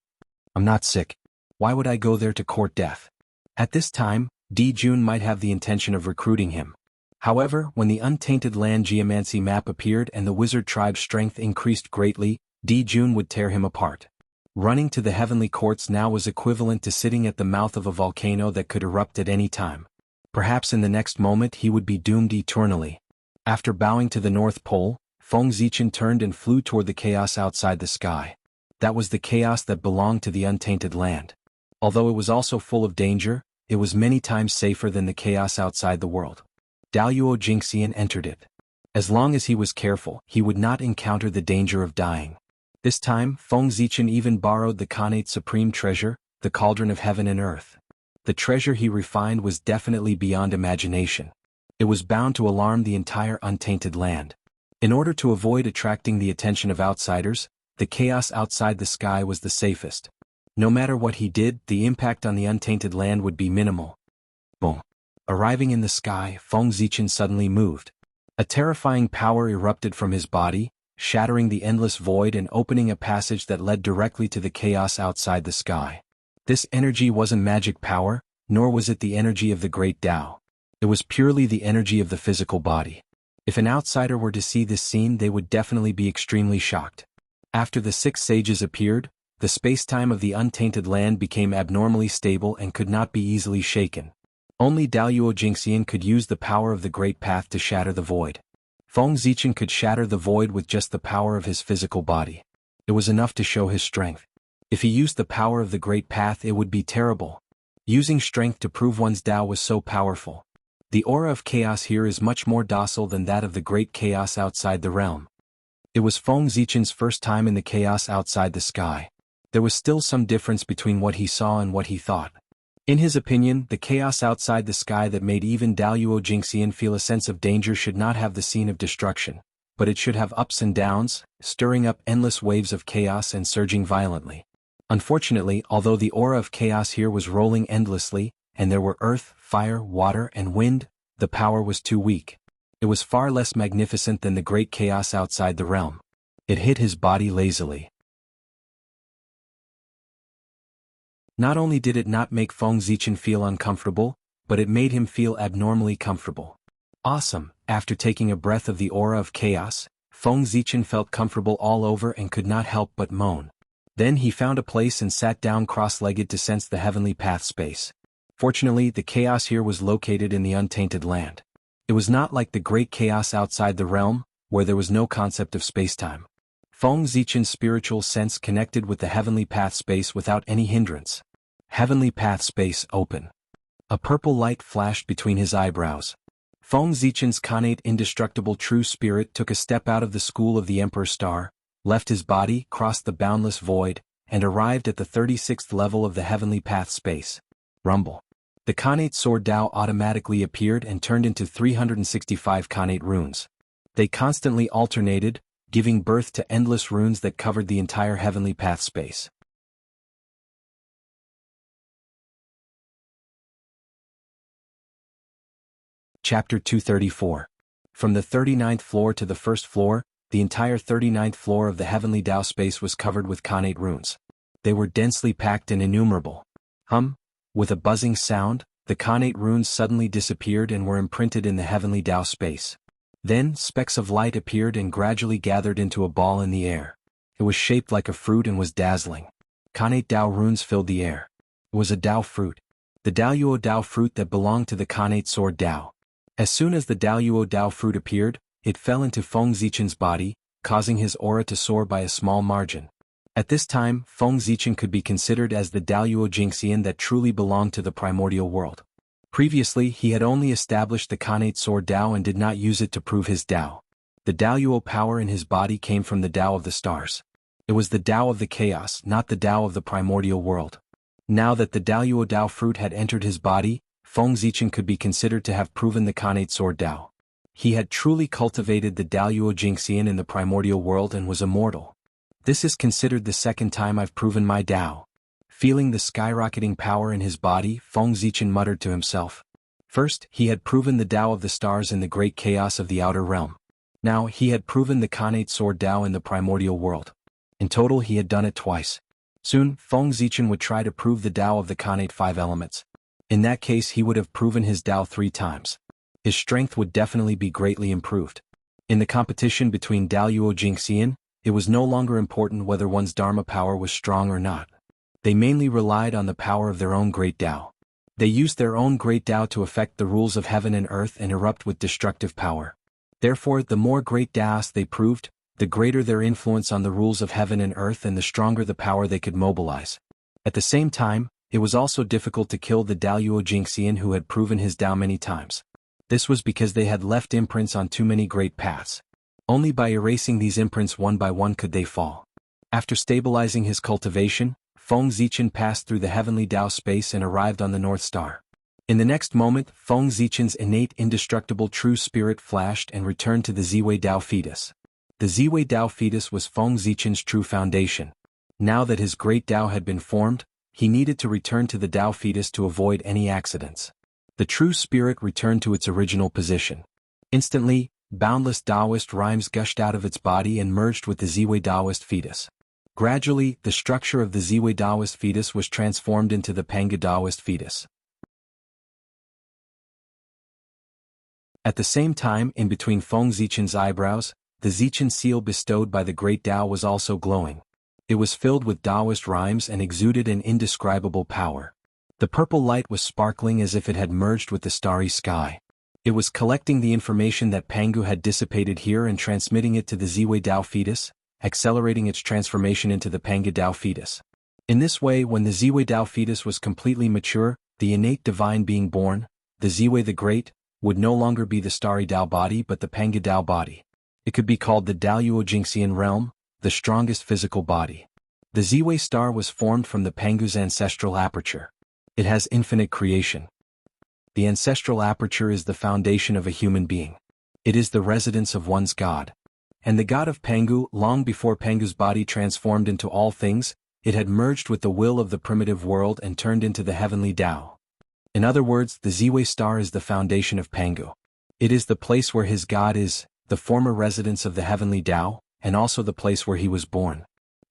I'm not sick. Why would I go there to court death? At this time, Di Jun might have the intention of recruiting him. However, when the untainted land geomancy map appeared and the wizard tribe's strength increased greatly, Di Jun would tear him apart. Running to the heavenly courts now was equivalent to sitting at the mouth of a volcano that could erupt at any time. Perhaps in the next moment he would be doomed eternally. After bowing to the North Pole, Feng Zichen turned and flew toward the chaos outside the sky. That was the chaos that belonged to the untainted land. Although it was also full of danger, it was many times safer than the chaos outside the world. Daoyuo Jingxian entered it. As long as he was careful, he would not encounter the danger of dying. This time, Feng Zichen even borrowed the Khanate supreme treasure, the cauldron of heaven and earth. The treasure he refined was definitely beyond imagination. It was bound to alarm the entire untainted land. In order to avoid attracting the attention of outsiders, the chaos outside the sky was the safest. No matter what he did, the impact on the untainted land would be minimal. Boom. Arriving in the sky, Feng Zichen suddenly moved. A terrifying power erupted from his body, shattering the endless void and opening a passage that led directly to the chaos outside the sky. This energy wasn't magic power, nor was it the energy of the great Tao. It was purely the energy of the physical body. If an outsider were to see this scene, they would definitely be extremely shocked. After the 6 sages appeared, the space-time of the untainted land became abnormally stable and could not be easily shaken. Only Daoyuo Jingxian could use the power of the Great Path to shatter the void. Feng Zichen could shatter the void with just the power of his physical body. It was enough to show his strength. If he used the power of the Great Path, it would be terrible. Using strength to prove one's Tao was so powerful. The aura of chaos here is much more docile than that of the great chaos outside the realm. It was Feng Zichen's first time in the chaos outside the sky. There was still some difference between what he saw and what he thought. In his opinion, the chaos outside the sky that made even Daoyuo Jingxian feel a sense of danger should not have the scene of destruction, but it should have ups and downs, stirring up endless waves of chaos and surging violently. Unfortunately, although the aura of chaos here was rolling endlessly, and there were earth, fire, water, and wind, the power was too weak. It was far less magnificent than the great chaos outside the realm. It hit his body lazily. Not only did it not make Feng Zichen feel uncomfortable, but it made him feel abnormally comfortable. Awesome! After taking a breath of the aura of chaos, Feng Zichen felt comfortable all over and could not help but moan. Then he found a place and sat down cross-legged to sense the heavenly path space. Fortunately, the chaos here was located in the untainted land. It was not like the great chaos outside the realm, where there was no concept of space-time. Feng Zichen's spiritual sense connected with the heavenly path space without any hindrance. Heavenly path space open. A purple light flashed between his eyebrows. Feng Zichen's Khanate indestructible true spirit took a step out of the school of the Emperor Star, left his body, crossed the boundless void, and arrived at the 36th level of the heavenly path space. Rumble. The Khanate sword Dao automatically appeared and turned into 365 Khanate runes. They constantly alternated, giving birth to endless runes that covered the entire heavenly path space. Chapter 234. From the 39th floor to the first floor, the entire 39th floor of the heavenly Tao space was covered with Khanate runes. They were densely packed and innumerable. With a buzzing sound, the Khanate runes suddenly disappeared and were imprinted in the heavenly Tao space. Then, specks of light appeared and gradually gathered into a ball in the air. It was shaped like a fruit and was dazzling. Khanate Tao runes filled the air. It was a Tao fruit. The Daoyuo Tao fruit that belonged to the Khanate sword Tao. As soon as the Daoyuo Tao fruit appeared, it fell into Feng Zichen's body, causing his aura to soar by a small margin. At this time, Feng Zichen could be considered as the Daoyuo Jingxian that truly belonged to the primordial world. Previously, he had only established the Khanate sword Tao and did not use it to prove his Tao. The Daoyuo power in his body came from the Tao of the stars. It was the Tao of the chaos, not the Tao of the primordial world. Now that the Daoyuo Tao fruit had entered his body, Feng Zichen could be considered to have proven the Khanate sword Tao. He had truly cultivated the Daoyuo Jingxian in the primordial world and was immortal. This is considered the second time I've proven my Tao. Feeling the skyrocketing power in his body, Feng Zichen muttered to himself. First, he had proven the Tao of the stars in the great chaos of the outer realm. Now, he had proven the Khanate sword Tao in the primordial world. In total, he had done it twice. Soon, Feng Zichen would try to prove the Tao of the Khanate 5 elements. In that case, he would have proven his Tao 3 times. His strength would definitely be greatly improved. In the competition between Daoyuo Jingxian, it was no longer important whether one's Dharma power was strong or not. They mainly relied on the power of their own great Tao. They used their own great Tao to affect the rules of heaven and earth and erupt with destructive power. Therefore, the more great Taos they proved, the greater their influence on the rules of heaven and earth and the stronger the power they could mobilize. At the same time, it was also difficult to kill the Daoyuo Jingxian who had proven his Tao many times. This was because they had left imprints on too many great paths. Only by erasing these imprints one by one could they fall. After stabilizing his cultivation, Feng Zichen passed through the heavenly Tao space and arrived on the North Star. In the next moment, Feng Zichen's innate indestructible true spirit flashed and returned to the Ziwei Tao fetus. The Ziwei Tao fetus was Feng Zichen's true foundation. Now that his great Tao had been formed, he needed to return to the Tao fetus to avoid any accidents. The true spirit returned to its original position. Instantly, boundless Taoist rhymes gushed out of its body and merged with the Ziwei Taoist fetus. Gradually, the structure of the Ziwei Taoist fetus was transformed into the Panga Taoist fetus. At the same time, in between Feng Zichen's eyebrows, the Zichen seal bestowed by the great Tao was also glowing. It was filled with Taoist rhymes and exuded an indescribable power. The purple light was sparkling as if it had merged with the starry sky. It was collecting the information that Pangu had dissipated here and transmitting it to the Ziwei Tao fetus, accelerating its transformation into the Panga Tao fetus. In this way, when the Ziwei Tao fetus was completely mature, the innate divine being born, the Ziwei the Great, would no longer be the starry Tao body but the Panga Tao body. It could be called the Daoyuo Jingxian realm, the strongest physical body. The Ziwei star was formed from the Pangu's ancestral aperture. It has infinite creation. The ancestral aperture is the foundation of a human being. It is the residence of one's God. And the God of Pangu, long before Pangu's body transformed into all things, it had merged with the will of the primitive world and turned into the heavenly Tao. In other words, the Ziwei star is the foundation of Pangu. It is the place where his God is, the former residence of the heavenly Tao, and also the place where he was born.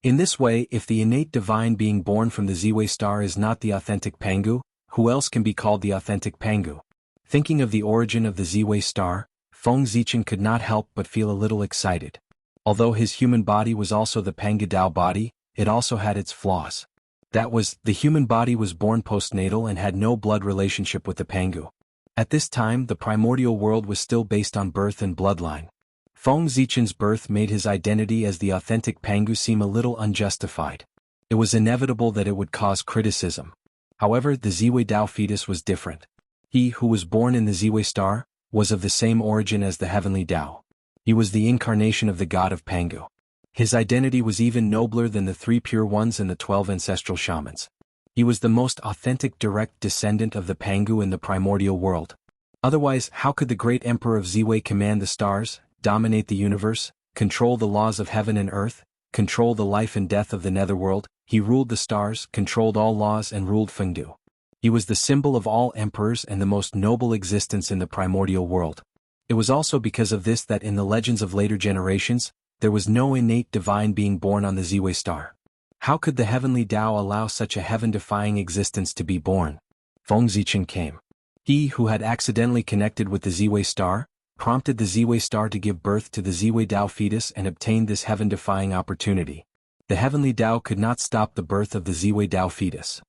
In this way, if the innate divine being born from the Ziwei star is not the authentic Pangu, who else can be called the authentic Pangu? Thinking of the origin of the Ziwei star, Feng Zichen could not help but feel a little excited. Although his human body was also the Panga Tao body, it also had its flaws. That was, the human body was born postnatal and had no blood relationship with the Pangu. At this time, the primordial world was still based on birth and bloodline. Feng Zichen's birth made his identity as the authentic Pangu seem a little unjustified. It was inevitable that it would cause criticism. However, the Ziwei Tao fetus was different. He who was born in the Ziwei star was of the same origin as the heavenly Tao. He was the incarnation of the god of Pangu. His identity was even nobler than the 3 pure ones and the 12 ancestral shamans. He was the most authentic direct descendant of the Pangu in the primordial world. Otherwise, how could the great emperor of Ziwei command the stars, dominate the universe, control the laws of heaven and earth, control the life and death of the netherworld? He ruled the stars, controlled all laws and ruled Fengdu. He was the symbol of all emperors and the most noble existence in the primordial world. It was also because of this that in the legends of later generations, there was no innate divine being born on the Ziwei star. How could the heavenly Tao allow such a heaven-defying existence to be born? Feng Zichen came. He who had accidentally connected with the Ziwei star, prompted the Ziwei star to give birth to the Ziwei Tao fetus and obtained this heaven-defying opportunity. The heavenly Tao could not stop the birth of the Ziwei Tao fetus.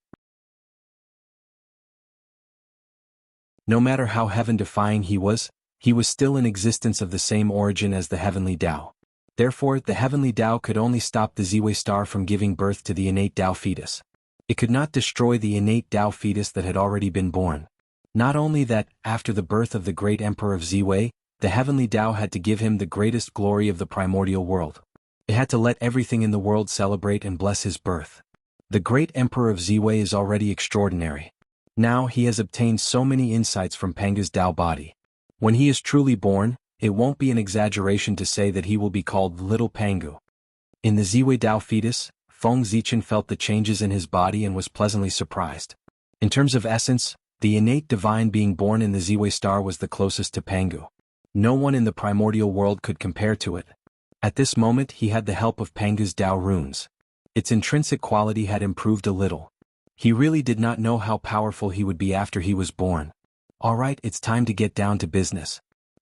No matter how heaven-defying he was still in existence of the same origin as the heavenly Tao. Therefore, the heavenly Tao could only stop the Ziwei star from giving birth to the innate Tao fetus. It could not destroy the innate Tao fetus that had already been born. Not only that, after the birth of the great emperor of Ziwei, the heavenly Tao had to give him the greatest glory of the primordial world. It had to let everything in the world celebrate and bless his birth. The great emperor of Ziwei is already extraordinary. Now he has obtained so many insights from Panga's Tao body. When he is truly born, it won't be an exaggeration to say that he will be called Little Pangu. In the Ziwei Tao fetus, Feng Zichen felt the changes in his body and was pleasantly surprised. In terms of essence, the innate divine being born in the Ziwei star was the closest to Pangu. No one in the primordial world could compare to it. At this moment he had the help of Panga's Tao runes. Its intrinsic quality had improved a little. He really did not know how powerful he would be after he was born. Alright, it's time to get down to business.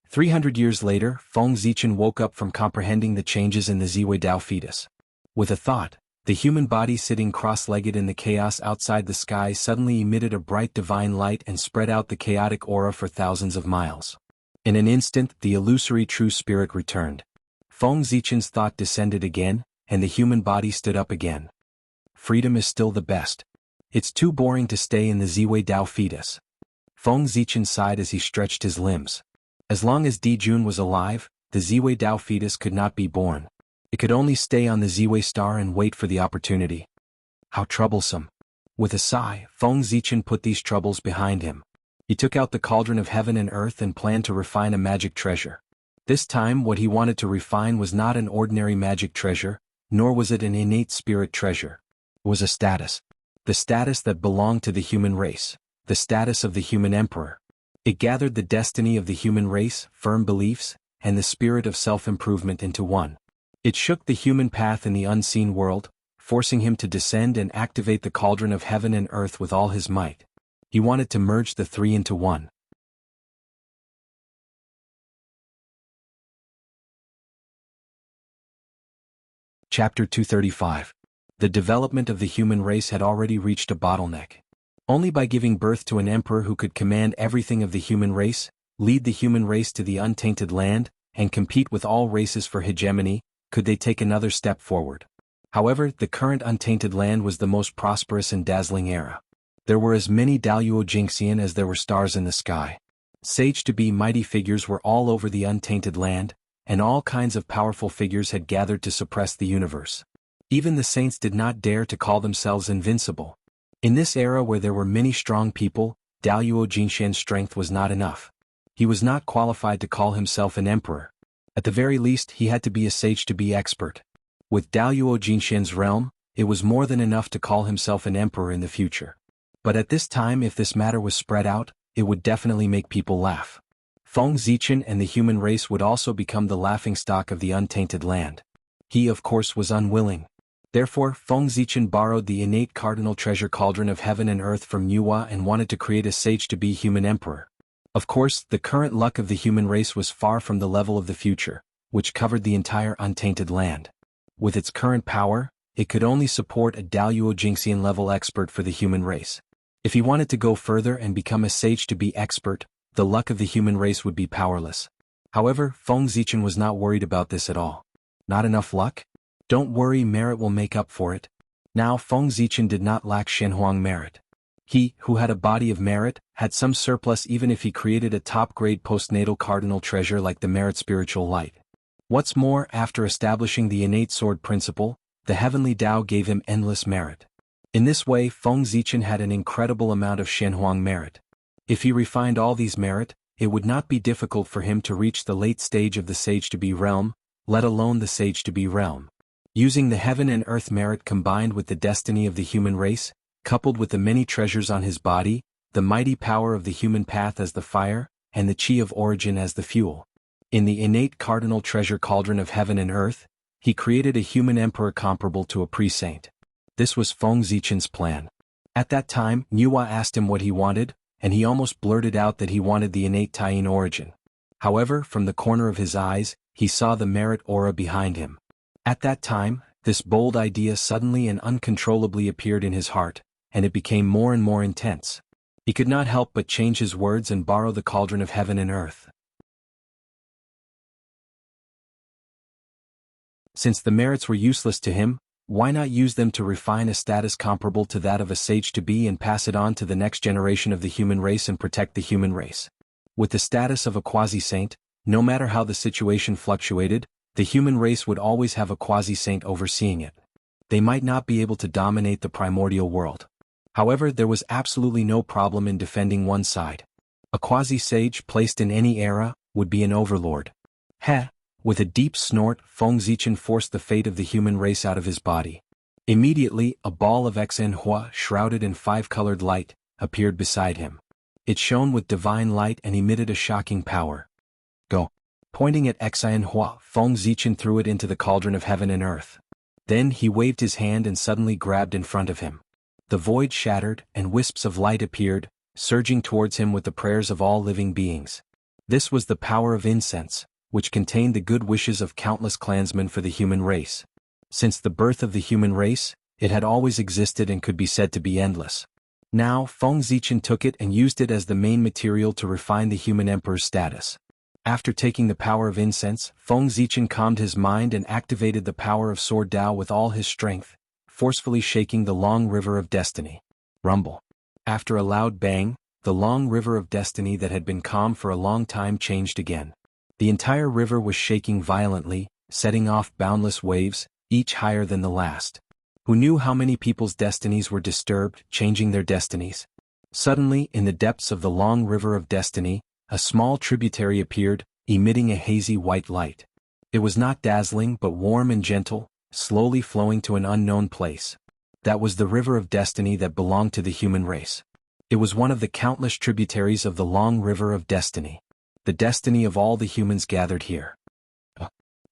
300 years later, Feng Zichen woke up from comprehending the changes in the Ziwei Tao fetus. With a thought, the human body sitting cross-legged in the chaos outside the sky suddenly emitted a bright divine light and spread out the chaotic aura for thousands of miles. In an instant, the illusory true spirit returned. Feng Zichen's thought descended again, and the human body stood up again. Freedom is still the best. It's too boring to stay in the Ziwei Tao fetus. Feng Zichen sighed as he stretched his limbs. As long as Di Jun was alive, the Ziwei Tao fetus could not be born. It could only stay on the Ziwei star and wait for the opportunity. How troublesome. With a sigh, Feng Zichen put these troubles behind him. He took out the cauldron of heaven and earth and planned to refine a magic treasure. This time what he wanted to refine was not an ordinary magic treasure, nor was it an innate spirit treasure. It was a status. The status that belonged to the human race. The status of the human emperor. It gathered the destiny of the human race, firm beliefs, and the spirit of self-improvement into one. It shook the human path in the unseen world, forcing him to descend and activate the cauldron of heaven and earth with all his might. He wanted to merge the three into one. Chapter 235. The development of the human race had already reached a bottleneck. Only by giving birth to an emperor who could command everything of the human race, lead the human race to the untainted land, and compete with all races for hegemony, could they take another step forward. However, the current untainted land was the most prosperous and dazzling era. There were as many Daluo Jingxian as there were stars in the sky. Sage-to-be mighty figures were all over the untainted land, and all kinds of powerful figures had gathered to suppress the universe. Even the saints did not dare to call themselves invincible. In this era where there were many strong people, Daluo Jingxian's strength was not enough. He was not qualified to call himself an emperor. At the very least, he had to be a sage-to-be expert. With Daluo Jingxian's realm, it was more than enough to call himself an emperor in the future. But at this time, if this matter was spread out, it would definitely make people laugh. Feng Zichen and the human race would also become the laughingstock of the untainted land. He, of course, was unwilling. Therefore, Feng Zichen borrowed the innate cardinal treasure cauldron of heaven and earth from Yuhua and wanted to create a sage-to-be human emperor. Of course, the current luck of the human race was far from the level of the future, which covered the entire untainted land. With its current power, it could only support a Daluo Jingxian level expert for the human race. If he wanted to go further and become a sage-to-be expert, the luck of the human race would be powerless. However, Feng Zichen was not worried about this at all. Not enough luck? Don't worry, merit will make up for it. Now Feng Zichen did not lack Shenhuang merit. He, who had a body of merit, had some surplus even if he created a top-grade postnatal cardinal treasure like the merit spiritual light. What's more, after establishing the innate sword principle, the heavenly Tao gave him endless merit. In this way, Feng Zichen had an incredible amount of Shenhuang merit. If he refined all these merit, it would not be difficult for him to reach the late stage of the sage-to-be realm, let alone the sage-to-be realm. Using the heaven and earth merit combined with the destiny of the human race, coupled with the many treasures on his body, the mighty power of the human path as the fire, and the chi of origin as the fuel. In the innate cardinal treasure cauldron of heaven and earth, he created a human emperor comparable to a pre-saint. This was Feng Zichen's plan. At that time, Nuwa asked him what he wanted, and he almost blurted out that he wanted the innate Taiyin origin. However, from the corner of his eyes, he saw the merit aura behind him. At that time, this bold idea suddenly and uncontrollably appeared in his heart, and it became more and more intense. He could not help but change his words and borrow the cauldron of heaven and earth. Since the merits were useless to him, why not use them to refine a status comparable to that of a sage-to-be and pass it on to the next generation of the human race and protect the human race? With the status of a quasi-saint, no matter how the situation fluctuated, the human race would always have a quasi-saint overseeing it. They might not be able to dominate the primordial world. However, there was absolutely no problem in defending one side. A quasi-sage placed in any era would be an overlord. Heh! With a deep snort, Feng Zichen forced the fate of the human race out of his body. Immediately, a ball of Xinhua, shrouded in five-colored light, appeared beside him. It shone with divine light and emitted a shocking power. Go! Pointing at Xinhua, Feng Zichen threw it into the cauldron of heaven and earth. Then he waved his hand and suddenly grabbed in front of him. The void shattered, and wisps of light appeared, surging towards him with the prayers of all living beings. This was the power of incense, which contained the good wishes of countless clansmen for the human race. Since the birth of the human race, it had always existed and could be said to be endless. Now, Feng Zichen took it and used it as the main material to refine the human emperor's status. After taking the power of incense, Feng Zichen calmed his mind and activated the power of Sword Dao with all his strength, forcefully shaking the long river of destiny. Rumble. After a loud bang, the long river of destiny that had been calm for a long time changed again. The entire river was shaking violently, setting off boundless waves, each higher than the last. Who knew how many people's destinies were disturbed, changing their destinies? Suddenly, in the depths of the long river of destiny, a small tributary appeared, emitting a hazy white light. It was not dazzling but warm and gentle, slowly flowing to an unknown place. That was the river of destiny that belonged to the human race. It was one of the countless tributaries of the long river of destiny. The destiny of all the humans gathered here.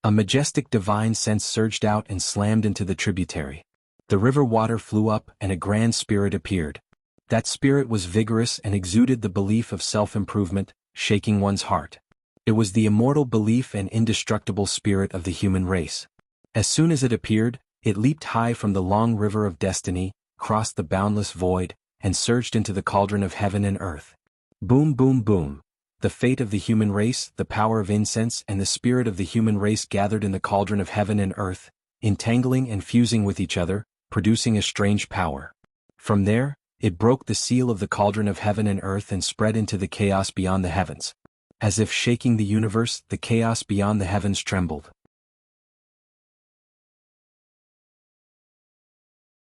A majestic divine sense surged out and slammed into the tributary. The river water flew up and a grand spirit appeared. That spirit was vigorous and exuded the belief of self-improvement, shaking one's heart. It was the immortal belief and indestructible spirit of the human race. As soon as it appeared, it leaped high from the long river of destiny, crossed the boundless void, and surged into the cauldron of heaven and earth. Boom, boom, boom. The fate of the human race, the power of incense, and the spirit of the human race gathered in the cauldron of heaven and earth, entangling and fusing with each other, producing a strange power. From there, it broke the seal of the cauldron of heaven and earth and spread into the chaos beyond the heavens. As if shaking the universe, the chaos beyond the heavens trembled.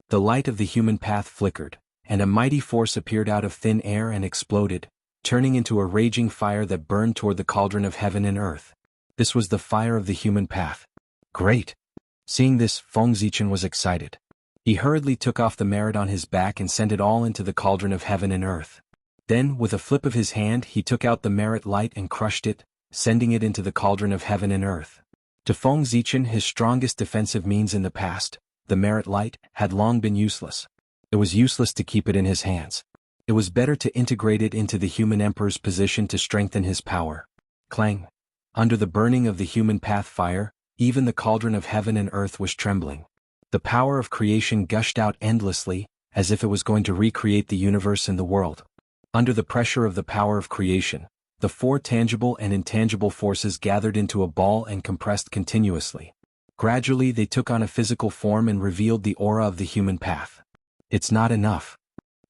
The light of the human path flickered, and a mighty force appeared out of thin air and exploded, turning into a raging fire that burned toward the cauldron of heaven and earth. This was the fire of the human path. Great! Seeing this, Feng Zichen was excited. He hurriedly took off the merit on his back and sent it all into the cauldron of heaven and earth. Then, with a flip of his hand, he took out the merit light and crushed it, sending it into the cauldron of heaven and earth. To Feng Zichen, his strongest defensive means in the past, the merit light, had long been useless. It was useless to keep it in his hands. It was better to integrate it into the human emperor's position to strengthen his power. Clang! Under the burning of the human path fire, even the cauldron of heaven and earth was trembling. The power of creation gushed out endlessly, as if it was going to recreate the universe and the world. Under the pressure of the power of creation, the four tangible and intangible forces gathered into a ball and compressed continuously. Gradually they took on a physical form and revealed the aura of the human path. It's not enough.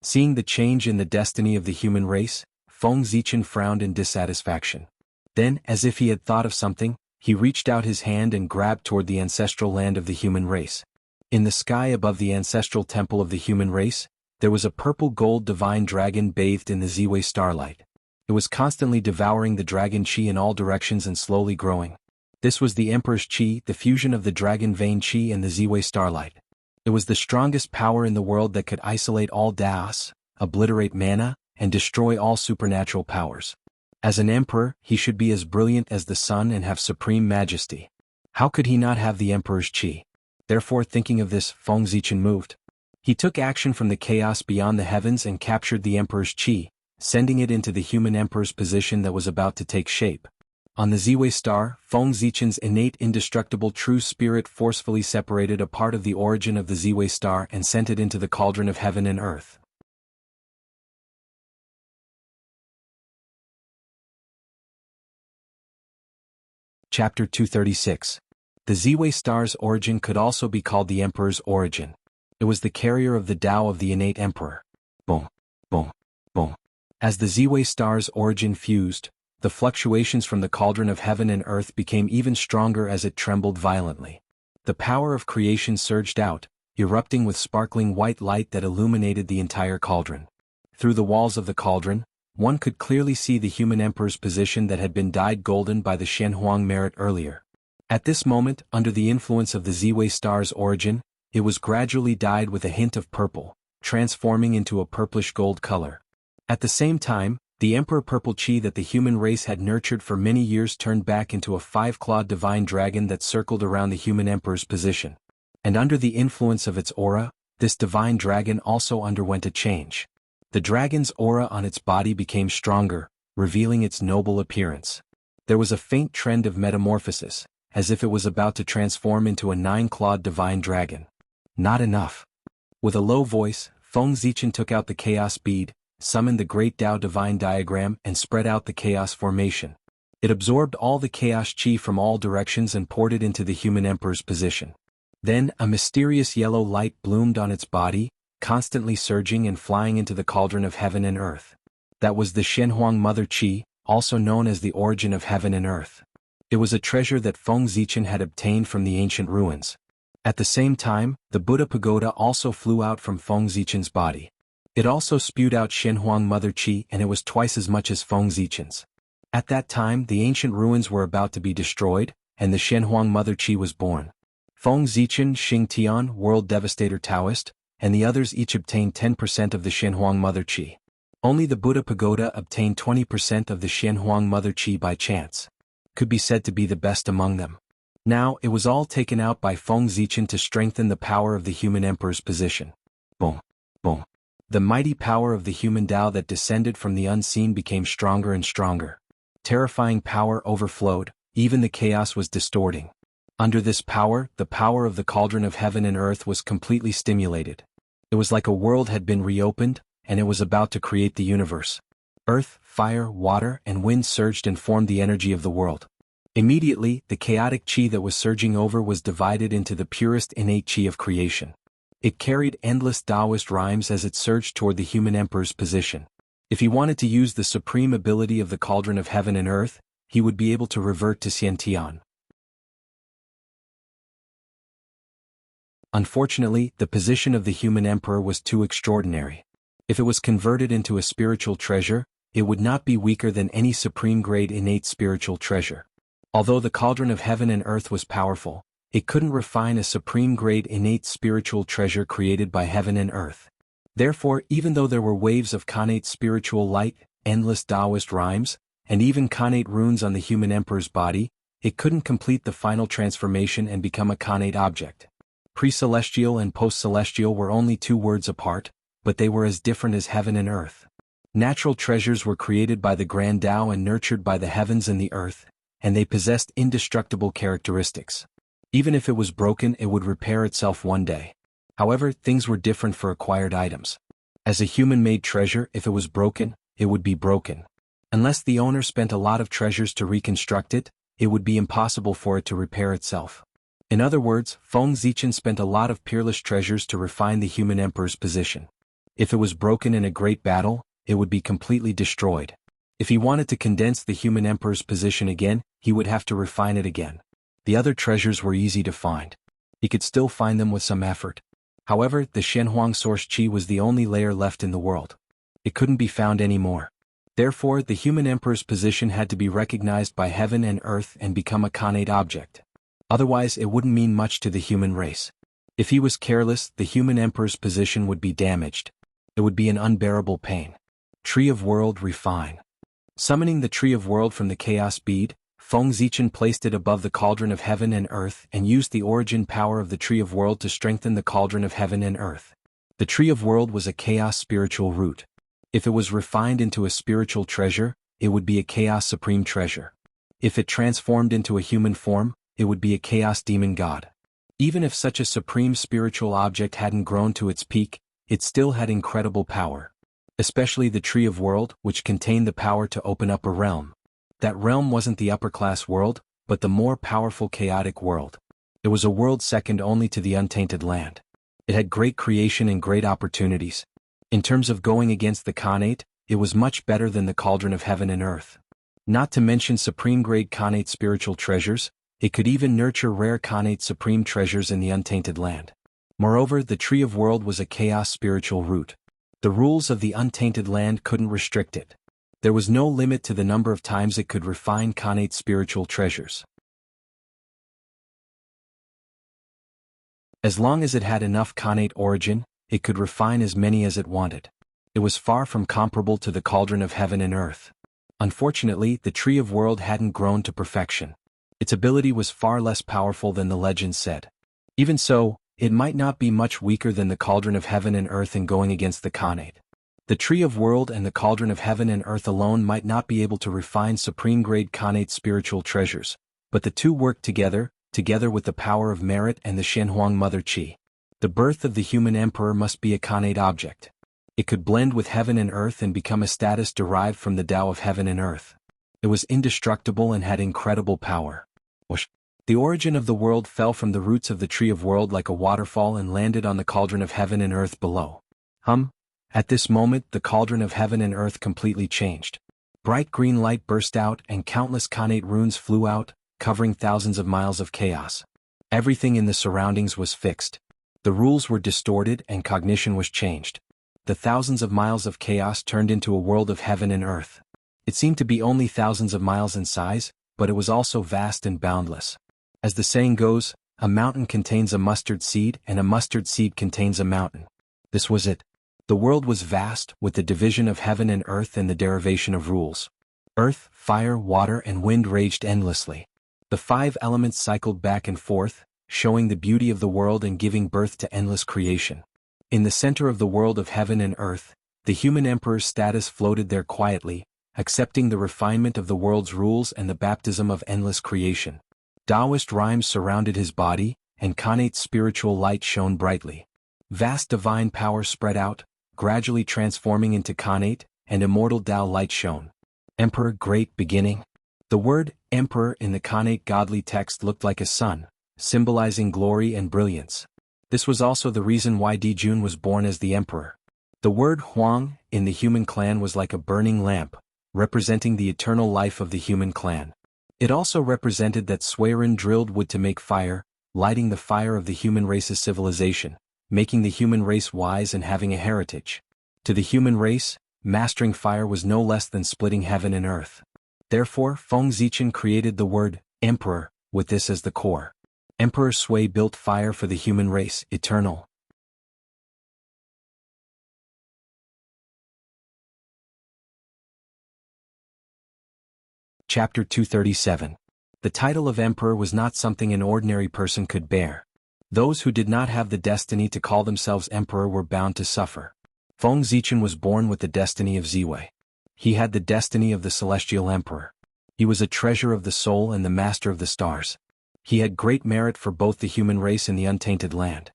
Seeing the change in the destiny of the human race, Feng Zichen frowned in dissatisfaction. Then, as if he had thought of something, he reached out his hand and grabbed toward the ancestral land of the human race. In the sky above the ancestral temple of the human race, there was a purple-gold divine dragon bathed in the Ziwei starlight. It was constantly devouring the dragon chi in all directions and slowly growing. This was the Emperor's chi, the fusion of the dragon vein chi and the Ziwei starlight. It was the strongest power in the world that could isolate all Daos, obliterate mana, and destroy all supernatural powers. As an emperor, he should be as brilliant as the sun and have supreme majesty. How could he not have the emperor's chi? Therefore, thinking of this, Feng Zichen moved. He took action from the chaos beyond the heavens and captured the emperor's chi, sending it into the human emperor's position that was about to take shape. On the Ziwei star, Feng Zichen's innate indestructible true spirit forcefully separated a part of the origin of the Ziwei star and sent it into the cauldron of heaven and earth. Chapter 236. The Ziwei star's origin could also be called the emperor's origin. It was the carrier of the Tao of the innate emperor. Boom, boom, boom. As the Ziwei star's origin fused, the fluctuations from the cauldron of heaven and earth became even stronger as it trembled violently. The power of creation surged out, erupting with sparkling white light that illuminated the entire cauldron. Through the walls of the cauldron, one could clearly see the human emperor's position that had been dyed golden by the Shenhuang merit earlier. At this moment, under the influence of the Ziwei star's origin, it was gradually dyed with a hint of purple, transforming into a purplish gold color. At the same time, the emperor purple chi that the human race had nurtured for many years turned back into a five-clawed divine dragon that circled around the human emperor's position. And under the influence of its aura, this divine dragon also underwent a change. The dragon's aura on its body became stronger, revealing its noble appearance. There was a faint trend of metamorphosis, as if it was about to transform into a nine-clawed divine dragon. Not enough. With a low voice, Feng Zichen took out the chaos bead, summoned the great Tao divine diagram and spread out the chaos formation. It absorbed all the chaos chi from all directions and poured it into the human emperor's position. Then, a mysterious yellow light bloomed on its body, constantly surging and flying into the cauldron of heaven and earth. That was the Shenhuang Mother Chi, also known as the origin of heaven and earth. It was a treasure that Feng Zichen had obtained from the ancient ruins. At the same time, the Buddha pagoda also flew out from Feng Zichen's body. It also spewed out Shenhuang Mother Chi, and it was twice as much as Feng Zichen's. At that time, the ancient ruins were about to be destroyed, and the Shenhuang Mother Chi was born. Feng Zichen, Xing Tian, World Devastator Taoist, and the others each obtained 10% of the Shenhuang Mother Chi. Only the Buddha pagoda obtained 20% of the Shenhuang Mother Chi by chance. Could be said to be the best among them. Now, it was all taken out by Feng Zichen to strengthen the power of the human emperor's position. Boom, boom. The mighty power of the human Tao that descended from the unseen became stronger and stronger. Terrifying power overflowed, even the chaos was distorting. Under this power, the power of the cauldron of heaven and earth was completely stimulated. It was like a world had been reopened, and it was about to create the universe. Earth, fire, water, and wind surged and formed the energy of the world. Immediately, the chaotic chi that was surging over was divided into the purest innate chi of creation. It carried endless Taoist rhymes as it surged toward the human emperor's position. If he wanted to use the supreme ability of the cauldron of heaven and earth, he would be able to revert to Xiantian. Unfortunately, the position of the human emperor was too extraordinary. If it was converted into a spiritual treasure, it would not be weaker than any supreme-grade innate spiritual treasure. Although the cauldron of heaven and earth was powerful, it couldn't refine a supreme-grade innate spiritual treasure created by heaven and earth. Therefore, even though there were waves of connate spiritual light, endless Taoist rhymes, and even connate runes on the human emperor's body, it couldn't complete the final transformation and become a connate object. Pre-celestial and post-celestial were only 2 words apart, but they were as different as heaven and earth. Natural treasures were created by the Grand Tao and nurtured by the heavens and the earth, and they possessed indestructible characteristics. Even if it was broken, it would repair itself one day. However, things were different for acquired items. As a human-made treasure, if it was broken, it would be broken. Unless the owner spent a lot of treasures to reconstruct it, it would be impossible for it to repair itself. In other words, Feng Zichen spent a lot of peerless treasures to refine the human emperor's position. If it was broken in a great battle, it would be completely destroyed. If he wanted to condense the human emperor's position again, he would have to refine it again. The other treasures were easy to find. He could still find them with some effort. However, the Shenhuang source chi was the only layer left in the world. It couldn't be found anymore. Therefore, the human emperor's position had to be recognized by heaven and earth and become a connate object. Otherwise, it wouldn't mean much to the human race. If he was careless, the human emperor's position would be damaged. It would be an unbearable pain. Tree of World Refine. Summoning the Tree of World from the Chaos Bead, Feng Zichen placed it above the Cauldron of Heaven and Earth and used the origin power of the Tree of World to strengthen the Cauldron of Heaven and Earth. The Tree of World was a Chaos spiritual root. If it was refined into a spiritual treasure, it would be a Chaos supreme treasure. If it transformed into a human form, it would be a Chaos demon god. Even if such a supreme spiritual object hadn't grown to its peak, it still had incredible power. Especially the Tree of World, which contained the power to open up a realm. That realm wasn't the upper-class world, but the more powerful chaotic world. It was a world second only to the untainted land. It had great creation and great opportunities. In terms of going against the Khanate, it was much better than the Cauldron of Heaven and Earth. Not to mention supreme-grade Khanate spiritual treasures, it could even nurture rare Khanate supreme treasures in the untainted land. Moreover, the Tree of World was a Chaos spiritual root. The rules of the untainted land couldn't restrict it. There was no limit to the number of times it could refine Khanate spiritual treasures. As long as it had enough Khanate origin, it could refine as many as it wanted. It was far from comparable to the Cauldron of Heaven and Earth. Unfortunately, the Tree of World hadn't grown to perfection. Its ability was far less powerful than the legend said. Even so, it might not be much weaker than the Cauldron of Heaven and Earth in going against the Khanate. The Tree of World and the Cauldron of Heaven and Earth alone might not be able to refine supreme-grade Khanate spiritual treasures, but the two worked together with the power of merit and the Shenhuang Mother Qi. The birth of the human emperor must be a Khanate object. It could blend with heaven and earth and become a status derived from the Tao of heaven and earth. It was indestructible and had incredible power. The origin of the world fell from the roots of the Tree of World like a waterfall and landed on the Cauldron of Heaven and Earth below. At this moment, the Cauldron of Heaven and Earth completely changed. Bright green light burst out and countless Khanate runes flew out, covering thousands of miles of chaos. Everything in the surroundings was fixed. The rules were distorted and cognition was changed. The thousands of miles of chaos turned into a world of heaven and earth. It seemed to be only thousands of miles in size, but it was also vast and boundless. As the saying goes, a mountain contains a mustard seed and a mustard seed contains a mountain. This was it. The world was vast, with the division of heaven and earth and the derivation of rules. Earth, fire, water, and wind raged endlessly. The 5 elements cycled back and forth, showing the beauty of the world and giving birth to endless creation. In the center of the world of heaven and earth, the human emperor's status floated there quietly, accepting the refinement of the world's rules and the baptism of endless creation. Taoist rhymes surrounded his body, and Khanate spiritual light shone brightly. Vast divine power spread out, gradually transforming into Khanate, and immortal Tao light shone. Emperor, great beginning. The word emperor in the Khanate godly text looked like a sun, symbolizing glory and brilliance. This was also the reason why Dijun was born as the emperor. The word Huang in the human clan was like a burning lamp, representing the eternal life of the human clan. It also represented that Suiren drilled wood to make fire, lighting the fire of the human race's civilization, making the human race wise and having a heritage. To the human race, mastering fire was no less than splitting heaven and earth. Therefore, Feng Zichen created the word emperor, with this as the core. Emperor Sui built fire for the human race, eternal. Chapter 237. The title of emperor was not something an ordinary person could bear. Those who did not have the destiny to call themselves emperor were bound to suffer. Feng Zichen was born with the destiny of Ziwei. He had the destiny of the celestial emperor. He was a treasure of the soul and the master of the stars. He had great merit for both the human race and the untainted land.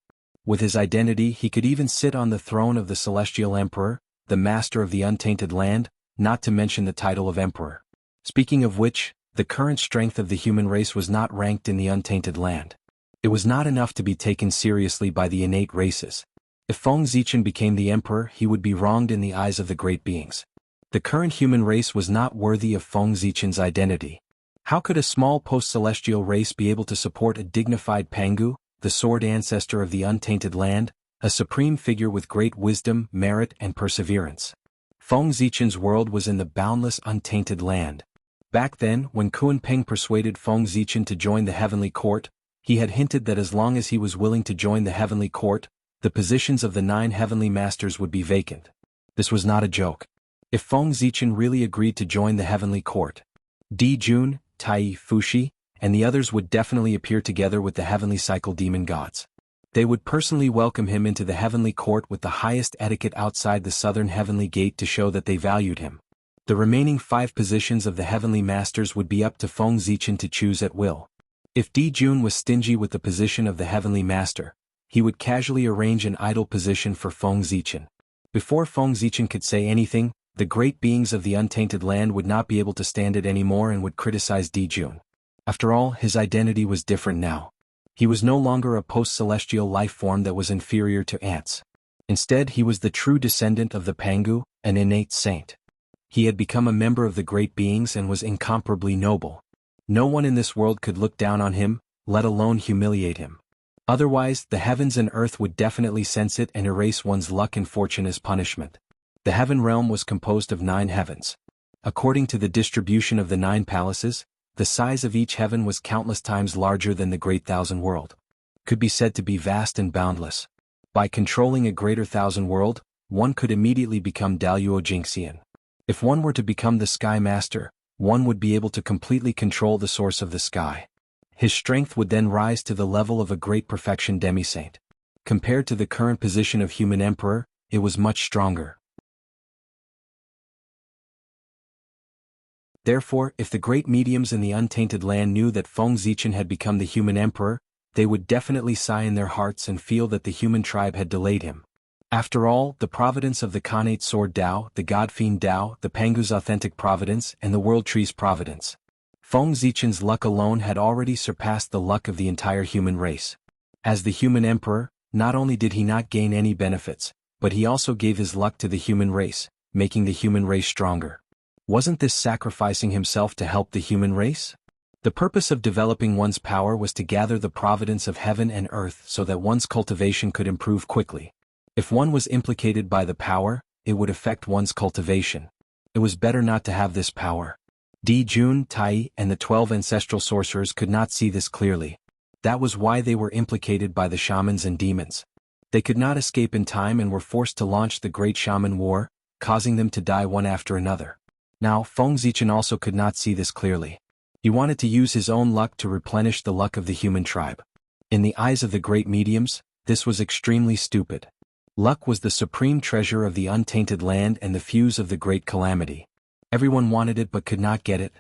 With his identity, he could even sit on the throne of the celestial emperor, the master of the untainted land, not to mention the title of emperor. Speaking of which, the current strength of the human race was not ranked in the untainted land. It was not enough to be taken seriously by the innate races. If Feng Zichen became the emperor, he would be wronged in the eyes of the great beings. The current human race was not worthy of Feng Zichen's identity. How could a small post-celestial race be able to support a dignified Pangu, the sword ancestor of the untainted land, a supreme figure with great wisdom, merit, and perseverance? Feng Zichen's world was in the boundless untainted land. Back then, when Kuan Ping persuaded Feng Zichen to join the heavenly court, He had hinted that as long as he was willing to join the heavenly court, the positions of the 9 heavenly masters would be vacant. This was not a joke. If Feng Zichen really agreed to join the heavenly court, Di Jun, Tai Fushi, and the others would definitely appear together with the heavenly cycle demon gods. They would personally welcome him into the heavenly court with the highest etiquette outside the southern heavenly gate to show that they valued him. The remaining 5 positions of the heavenly masters would be up to Feng Zichen to choose at will. If Di Jun was stingy with the position of the heavenly master, he would casually arrange an idle position for Feng Zichen. Before Feng Zichen could say anything, the great beings of the untainted land would not be able to stand it anymore and would criticize Di Jun. After all, his identity was different now. He was no longer a post-celestial life form that was inferior to ants. Instead, he was the true descendant of the Pangu, an innate saint. He had become a member of the great beings and was incomparably noble. No one in this world could look down on him, let alone humiliate him. Otherwise, the heavens and earth would definitely sense it and erase one's luck and fortune as punishment. The heaven realm was composed of 9 heavens. According to the distribution of the 9 palaces, the size of each heaven was countless times larger than the great thousand world. Could be said to be vast and boundless. By controlling a greater thousand world, one could immediately become Daluo Jingxian. If one were to become the Sky Master, one would be able to completely control the source of the sky. His strength would then rise to the level of a great perfection demi-saint. Compared to the current position of human emperor, it was much stronger. Therefore, if the great mediums in the untainted land knew that Feng Zichen had become the human emperor, they would definitely sigh in their hearts and feel that the human tribe had delayed him. After all, the providence of the Khanate Sword Tao, the God Fiend Tao, the Pangu's authentic providence, and the World Tree's providence. Feng Zichen's luck alone had already surpassed the luck of the entire human race. As the human emperor, not only did he not gain any benefits, but he also gave his luck to the human race, making the human race stronger. Wasn't this sacrificing himself to help the human race? The purpose of developing one's power was to gather the providence of heaven and earth so that one's cultivation could improve quickly. If one was implicated by the power, it would affect one's cultivation. It was better not to have this power. Di Jun, Tai, and the 12 ancestral sorcerers could not see this clearly. That was why they were implicated by the shamans and demons. They could not escape in time and were forced to launch the Great Shaman War, causing them to die one after another. Now, Feng Zichen also could not see this clearly. He wanted to use his own luck to replenish the luck of the human tribe. In the eyes of the great mediums, this was extremely stupid. Luck was the supreme treasure of the untainted land and the fuse of the great calamity. Everyone wanted it but could not get it.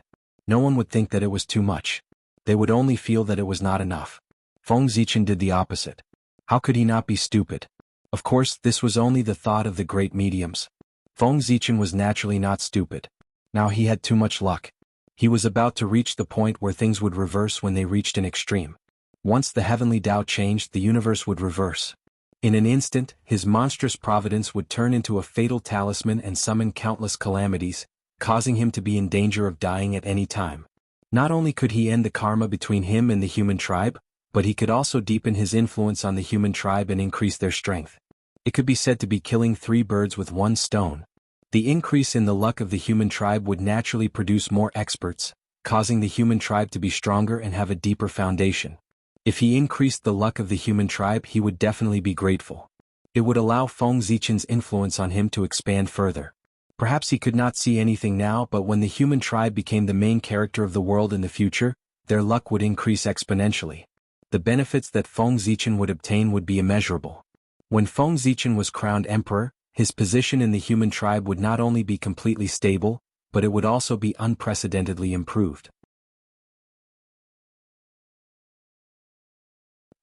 No one would think that it was too much. They would only feel that it was not enough. Feng Zichen did the opposite. How could he not be stupid? Of course, this was only the thought of the great mediums. Feng Zichen was naturally not stupid. Now he had too much luck. He was about to reach the point where things would reverse when they reached an extreme. Once the heavenly Tao changed, the universe would reverse. In an instant, his monstrous providence would turn into a fatal talisman and summon countless calamities, causing him to be in danger of dying at any time. Not only could he end the karma between him and the human tribe, but he could also deepen his influence on the human tribe and increase their strength. It could be said to be killing 3 birds with 1 stone. The increase in the luck of the human tribe would naturally produce more experts, causing the human tribe to be stronger and have a deeper foundation. If he increased the luck of the human tribe, he would definitely be grateful. It would allow Feng Zichen's influence on him to expand further. Perhaps he could not see anything now, but when the human tribe became the main character of the world in the future, their luck would increase exponentially. The benefits that Feng Zichen would obtain would be immeasurable. When Feng Zichen was crowned emperor, his position in the human tribe would not only be completely stable, but it would also be unprecedentedly improved.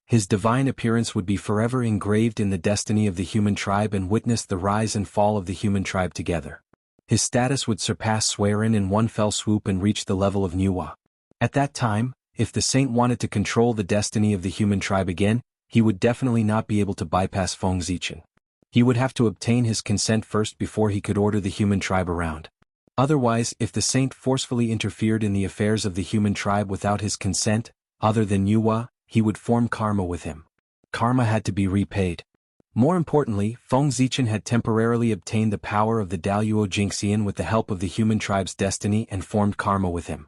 His divine appearance would be forever engraved in the destiny of the human tribe and witness the rise and fall of the human tribe together. His status would surpass Swerin in one fell swoop and reach the level of Nuwa. At that time, if the saint wanted to control the destiny of the human tribe again, he would definitely not be able to bypass Feng Zichen. He would have to obtain his consent first before he could order the human tribe around. Otherwise, if the saint forcefully interfered in the affairs of the human tribe without his consent, other than Nuwa, he would form karma with him. Karma had to be repaid. More importantly, Feng Zichen had temporarily obtained the power of the Daluo Jingxian with the help of the human tribe's destiny and formed karma with him.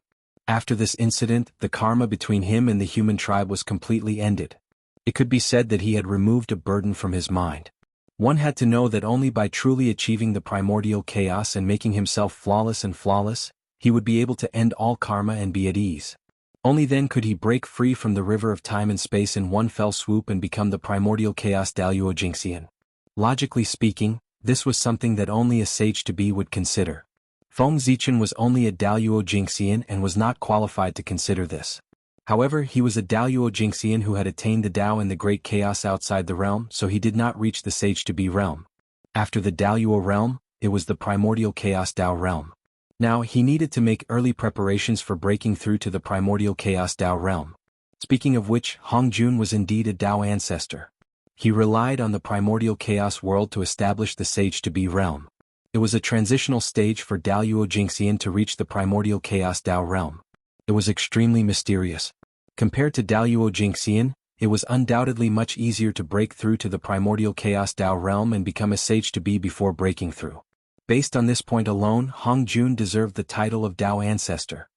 After this incident, the karma between him and the human tribe was completely ended. It could be said that he had removed a burden from his mind. One had to know that only by truly achieving the primordial chaos and making himself flawless, he would be able to end all karma and be at ease. Only then could he break free from the river of time and space in one fell swoop and become the primordial chaos Daluo Jingxian. Logically speaking, this was something that only a sage-to-be would consider. Feng Zichen was only a Daluo Jingxian and was not qualified to consider this. However, he was a Daluo Jingxian who had attained the Dao and the great chaos outside the realm, so he did not reach the sage-to-be realm. After the Daluo realm, it was the primordial chaos Dao realm. Now, he needed to make early preparations for breaking through to the primordial chaos Dao realm. Speaking of which, Hongjun was indeed a Dao ancestor. He relied on the primordial chaos world to establish the sage-to-be realm. It was a transitional stage for Daluo Jingxian to reach the primordial chaos Dao realm. It was extremely mysterious. Compared to Daluo Jingxian, it was undoubtedly much easier to break through to the primordial chaos Dao realm and become a sage-to-be before breaking through. Based on this point alone, Hongjun deserved the title of Dao ancestor.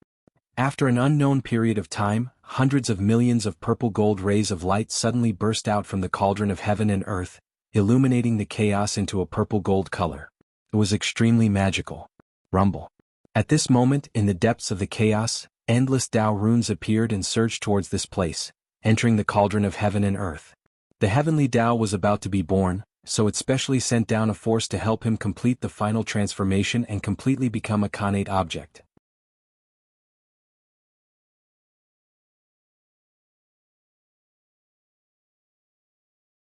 After an unknown period of time, hundreds of millions of purple gold rays of light suddenly burst out from the cauldron of heaven and earth, illuminating the chaos into a purple gold color. It was extremely magical. Rumble. At this moment, in the depths of the chaos, endless Dao runes appeared and surged towards this place, entering the cauldron of heaven and earth. The heavenly Dao was about to be born, so it specially sent down a force to help him complete the final transformation and completely become a Khanate object.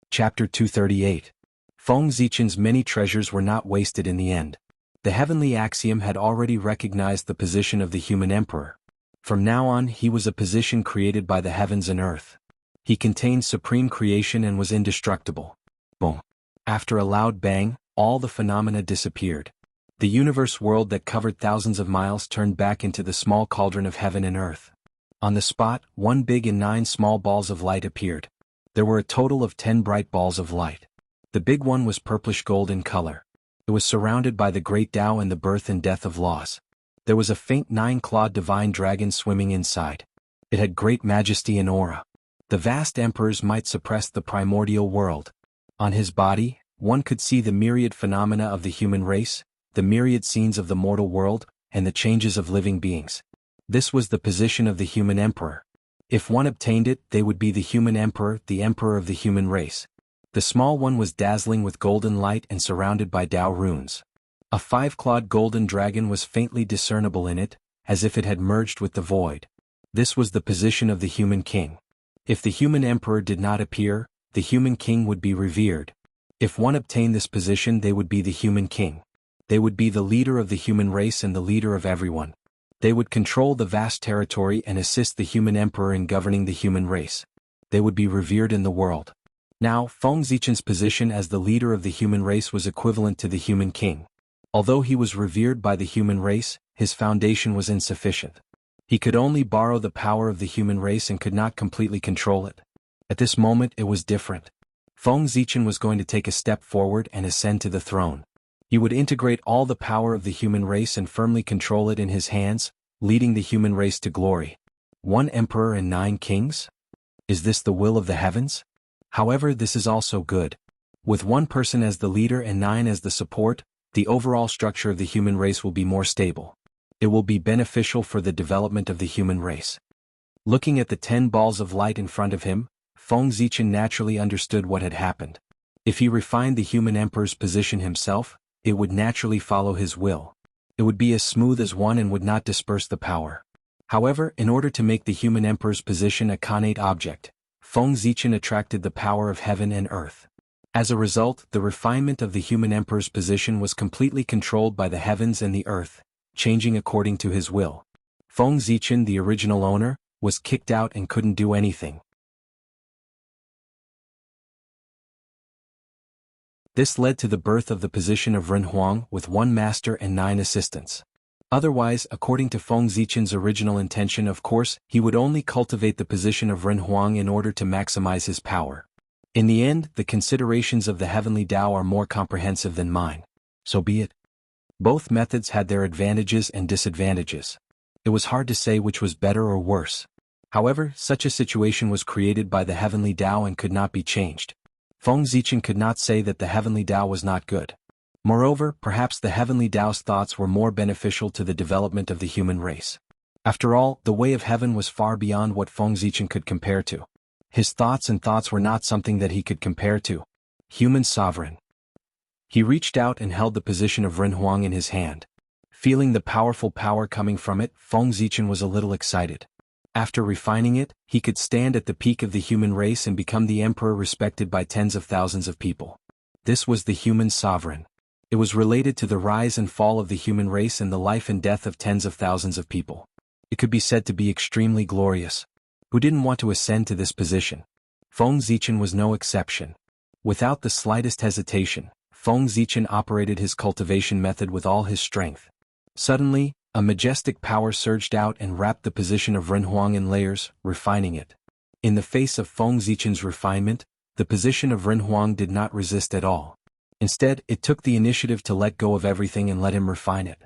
Chapter 238. Feng Zichen's many treasures were not wasted in the end. The heavenly axiom had already recognized the position of the human emperor. From now on, he was a position created by the heavens and earth. He contained supreme creation and was indestructible. Boom. After a loud bang, all the phenomena disappeared. The universe world that covered thousands of miles turned back into the small cauldron of heaven and earth. On the spot, 1 big and 9 small balls of light appeared. There were a total of 10 bright balls of light. The big one was purplish gold in color. It was surrounded by the great Tao and the birth and death of laws. There was a faint 9-clawed divine dragon swimming inside. It had great majesty and aura. The vast emperor's might suppressed the primordial world. On his body, one could see the myriad phenomena of the human race, the myriad scenes of the mortal world, and the changes of living beings. This was the position of the human emperor. If one obtained it, they would be the human emperor, the emperor of the human race. The small one was dazzling with golden light and surrounded by Dao runes. A 5-clawed golden dragon was faintly discernible in it, as if it had merged with the void. This was the position of the human king. If the human emperor did not appear, the human king would be revered. If one obtained this position, they would be the human king. They would be the leader of the human race and the leader of everyone. They would control the vast territory and assist the human emperor in governing the human race. They would be revered in the world. Now, Feng Zichen's position as the leader of the human race was equivalent to the human king. Although he was revered by the human race, his foundation was insufficient. He could only borrow the power of the human race and could not completely control it. At this moment it was different. Feng Zichen was going to take a step forward and ascend to the throne. He would integrate all the power of the human race and firmly control it in his hands, leading the human race to glory. 1 emperor and 9 kings? Is this the will of the heavens? However, this is also good. With 1 person as the leader and 9 as the support, the overall structure of the human race will be more stable. It will be beneficial for the development of the human race. Looking at the 10 balls of light in front of him, Feng Zichen naturally understood what had happened. If he refined the human emperor's position himself, it would naturally follow his will. It would be as smooth as one and would not disperse the power. However, in order to make the human emperor's position a Khanate object, Feng Zichen attracted the power of heaven and earth. As a result, the refinement of the human emperor's position was completely controlled by the heavens and the earth, changing according to his will. Feng Zichen, the original owner, was kicked out and couldn't do anything. This led to the birth of the position of Ren Huang with 1 master and 9 assistants. Otherwise, according to Feng Zichen's original intention, of course, he would only cultivate the position of Ren Huang in order to maximize his power. In the end, the considerations of the heavenly Tao are more comprehensive than mine. So be it. Both methods had their advantages and disadvantages. It was hard to say which was better or worse. However, such a situation was created by the heavenly Tao and could not be changed. Feng Zichen could not say that the heavenly Tao was not good. Moreover, perhaps the heavenly Tao's thoughts were more beneficial to the development of the human race. After all, the way of heaven was far beyond what Feng Zichen could compare to. His thoughts were not something that he could compare to. Human sovereign. He reached out and held the position of Renhuang in his hand. Feeling the powerful power coming from it, Feng Zichen was a little excited. After refining it, he could stand at the peak of the human race and become the emperor respected by tens of thousands of people. This was the human sovereign. It was related to the rise and fall of the human race and the life and death of tens of thousands of people. It could be said to be extremely glorious. Who didn't want to ascend to this position? Feng Zichen was no exception. Without the slightest hesitation, Feng Zichen operated his cultivation method with all his strength. Suddenly, a majestic power surged out and wrapped the position of Renhuang in layers, refining it. In the face of Feng Zichen's refinement, the position of Renhuang did not resist at all. Instead, it took the initiative to let go of everything and let him refine it.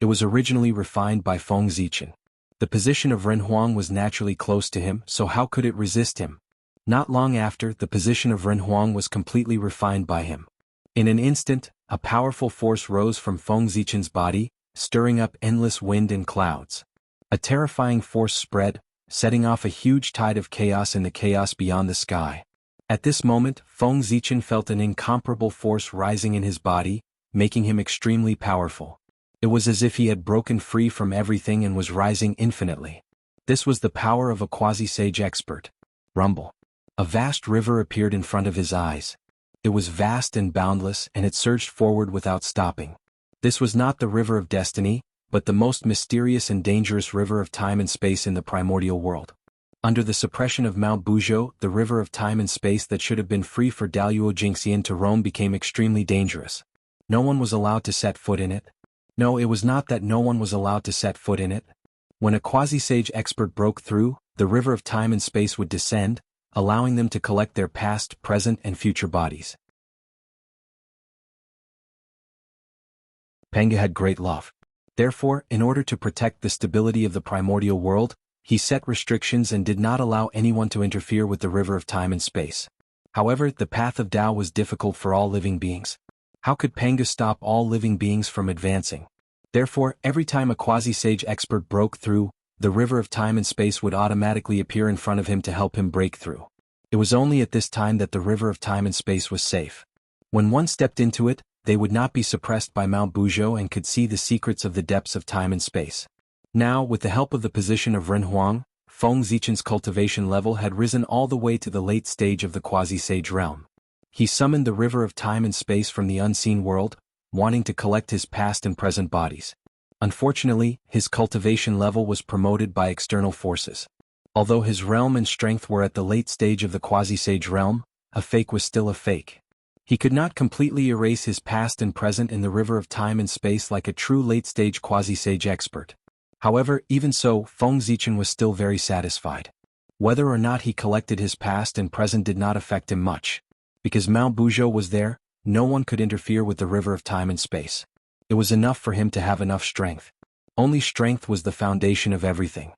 It was originally refined by Feng Zichen. The position of Renhuang was naturally close to him, so how could it resist him? Not long after, the position of Renhuang was completely refined by him. In an instant, a powerful force rose from Feng Zichen's body, stirring up endless wind and clouds. A terrifying force spread, setting off a huge tide of chaos in the chaos beyond the sky. At this moment, Feng Zichen felt an incomparable force rising in his body, making him extremely powerful. It was as if he had broken free from everything and was rising infinitely. This was the power of a quasi-sage expert. Rumble. A vast river appeared in front of his eyes. It was vast and boundless, and it surged forward without stopping. This was not the river of destiny, but the most mysterious and dangerous river of time and space in the primordial world. Under the suppression of Mount Buzhou, the river of time and space that should have been free for Daluo Jingxian to roam became extremely dangerous. No one was allowed to set foot in it. No, it was not that no one was allowed to set foot in it. When a quasi-sage expert broke through, the river of time and space would descend, allowing them to collect their past, present, and future bodies. Penge had great love. Therefore, in order to protect the stability of the primordial world, he set restrictions and did not allow anyone to interfere with the river of time and space. However, the path of Tao was difficult for all living beings. How could Penge stop all living beings from advancing? Therefore, every time a quasi-sage expert broke through, the river of time and space would automatically appear in front of him to help him break through. It was only at this time that the river of time and space was safe. When one stepped into it, they would not be suppressed by Mount Buzhou and could see the secrets of the depths of time and space. Now, with the help of the position of Renhuang, Feng Zichen's cultivation level had risen all the way to the late stage of the quasi-sage realm. He summoned the river of time and space from the unseen world, wanting to collect his past and present bodies. Unfortunately, his cultivation level was promoted by external forces. Although his realm and strength were at the late stage of the quasi-sage realm, a fake was still a fake. He could not completely erase his past and present in the river of time and space like a true late-stage quasi-sage expert. However, even so, Feng Zichen was still very satisfied. Whether or not he collected his past and present did not affect him much. Because Mount Buzhou was there, no one could interfere with the river of time and space. It was enough for him to have enough strength. Only strength was the foundation of everything.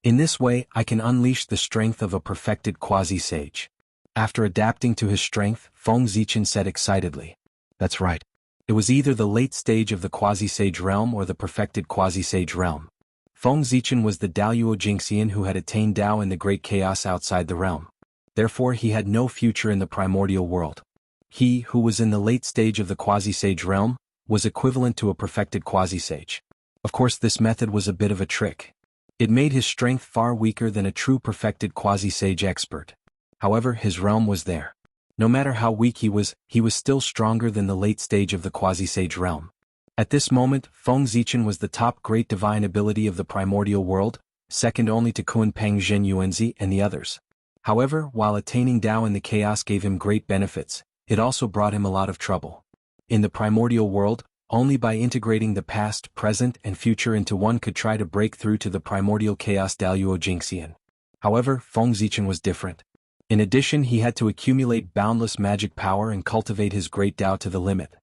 In this way, I can unleash the strength of a perfected quasi-sage. After adapting to his strength, Feng Zichen said excitedly. That's right. It was either the late stage of the quasi-sage realm or the perfected quasi-sage realm. Feng Zichen was the Daluo Jingxian who had attained Tao in the great chaos outside the realm. Therefore he had no future in the primordial world. He, who was in the late stage of the quasi-sage realm, was equivalent to a perfected quasi-sage. Of course, this method was a bit of a trick. It made his strength far weaker than a true perfected quasi-sage expert. However, his realm was there. No matter how weak he was still stronger than the late stage of the quasi-sage realm. At this moment, Feng Zichen was the top great divine ability of the primordial world, second only to Kunpeng Zhen Yuanzi and the others. However, while attaining Tao in the chaos gave him great benefits, it also brought him a lot of trouble. In the primordial world, only by integrating the past, present, and future into one could try to break through to the primordial chaos Daluo Jingxian. However, Feng Zichen was different. In addition, he had to accumulate boundless magic power and cultivate his great Tao to the limit.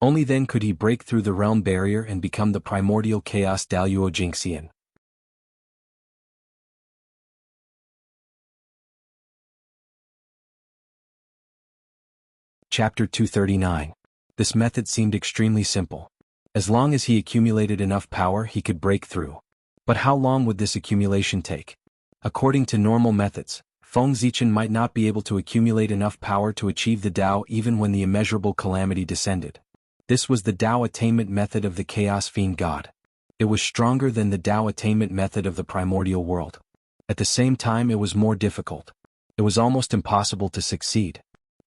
Only then could he break through the realm barrier and become the primordial chaos Daluo Jingxian. Chapter 239. This method seemed extremely simple. As long as he accumulated enough power, he could break through. But how long would this accumulation take? According to normal methods, Feng Zichen might not be able to accumulate enough power to achieve the Tao even when the immeasurable calamity descended. This was the Tao attainment method of the Chaos Fiend God. It was stronger than the Tao attainment method of the primordial world. At the same time, it was more difficult. It was almost impossible to succeed.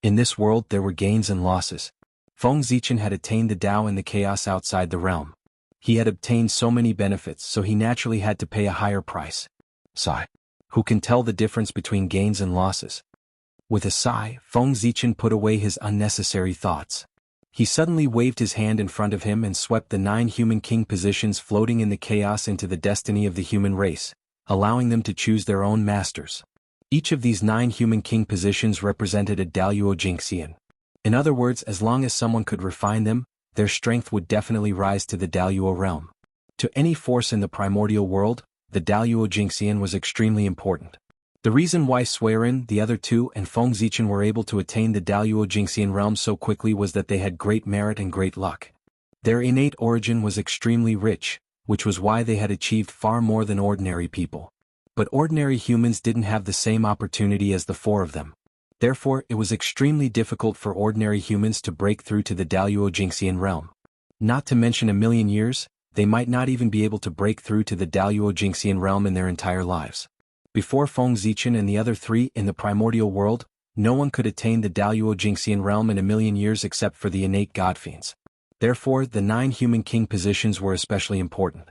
In this world there were gains and losses. Feng Zichen had attained the Tao in the chaos outside the realm. He had obtained so many benefits, so he naturally had to pay a higher price. Sigh. Who can tell the difference between gains and losses? With a sigh, Feng Zichen put away his unnecessary thoughts. He suddenly waved his hand in front of him and swept the 9 human king positions floating in the chaos into the destiny of the human race, allowing them to choose their own masters. Each of these 9 human king positions represented a Daluo Jingxian. In other words, as long as someone could refine them, their strength would definitely rise to the Daluo realm. To any force in the primordial world, the Daluo Jingxian was extremely important. The reason why Suiren, the other 2, and Feng Zichen were able to attain the Daluo Jingxian realm so quickly was that they had great merit and great luck. Their innate origin was extremely rich, which was why they had achieved far more than ordinary people. But ordinary humans didn't have the same opportunity as the 4 of them. Therefore, it was extremely difficult for ordinary humans to break through to the Daluo Jingxian realm. Not to mention a million years, they might not even be able to break through to the Daluo Jingxian realm in their entire lives. Before Feng Zichen and the other 3 in the primordial world, no one could attain the Daluo Jingxian realm in a million years except for the innate godfiends. Therefore, the 9 human king positions were especially important.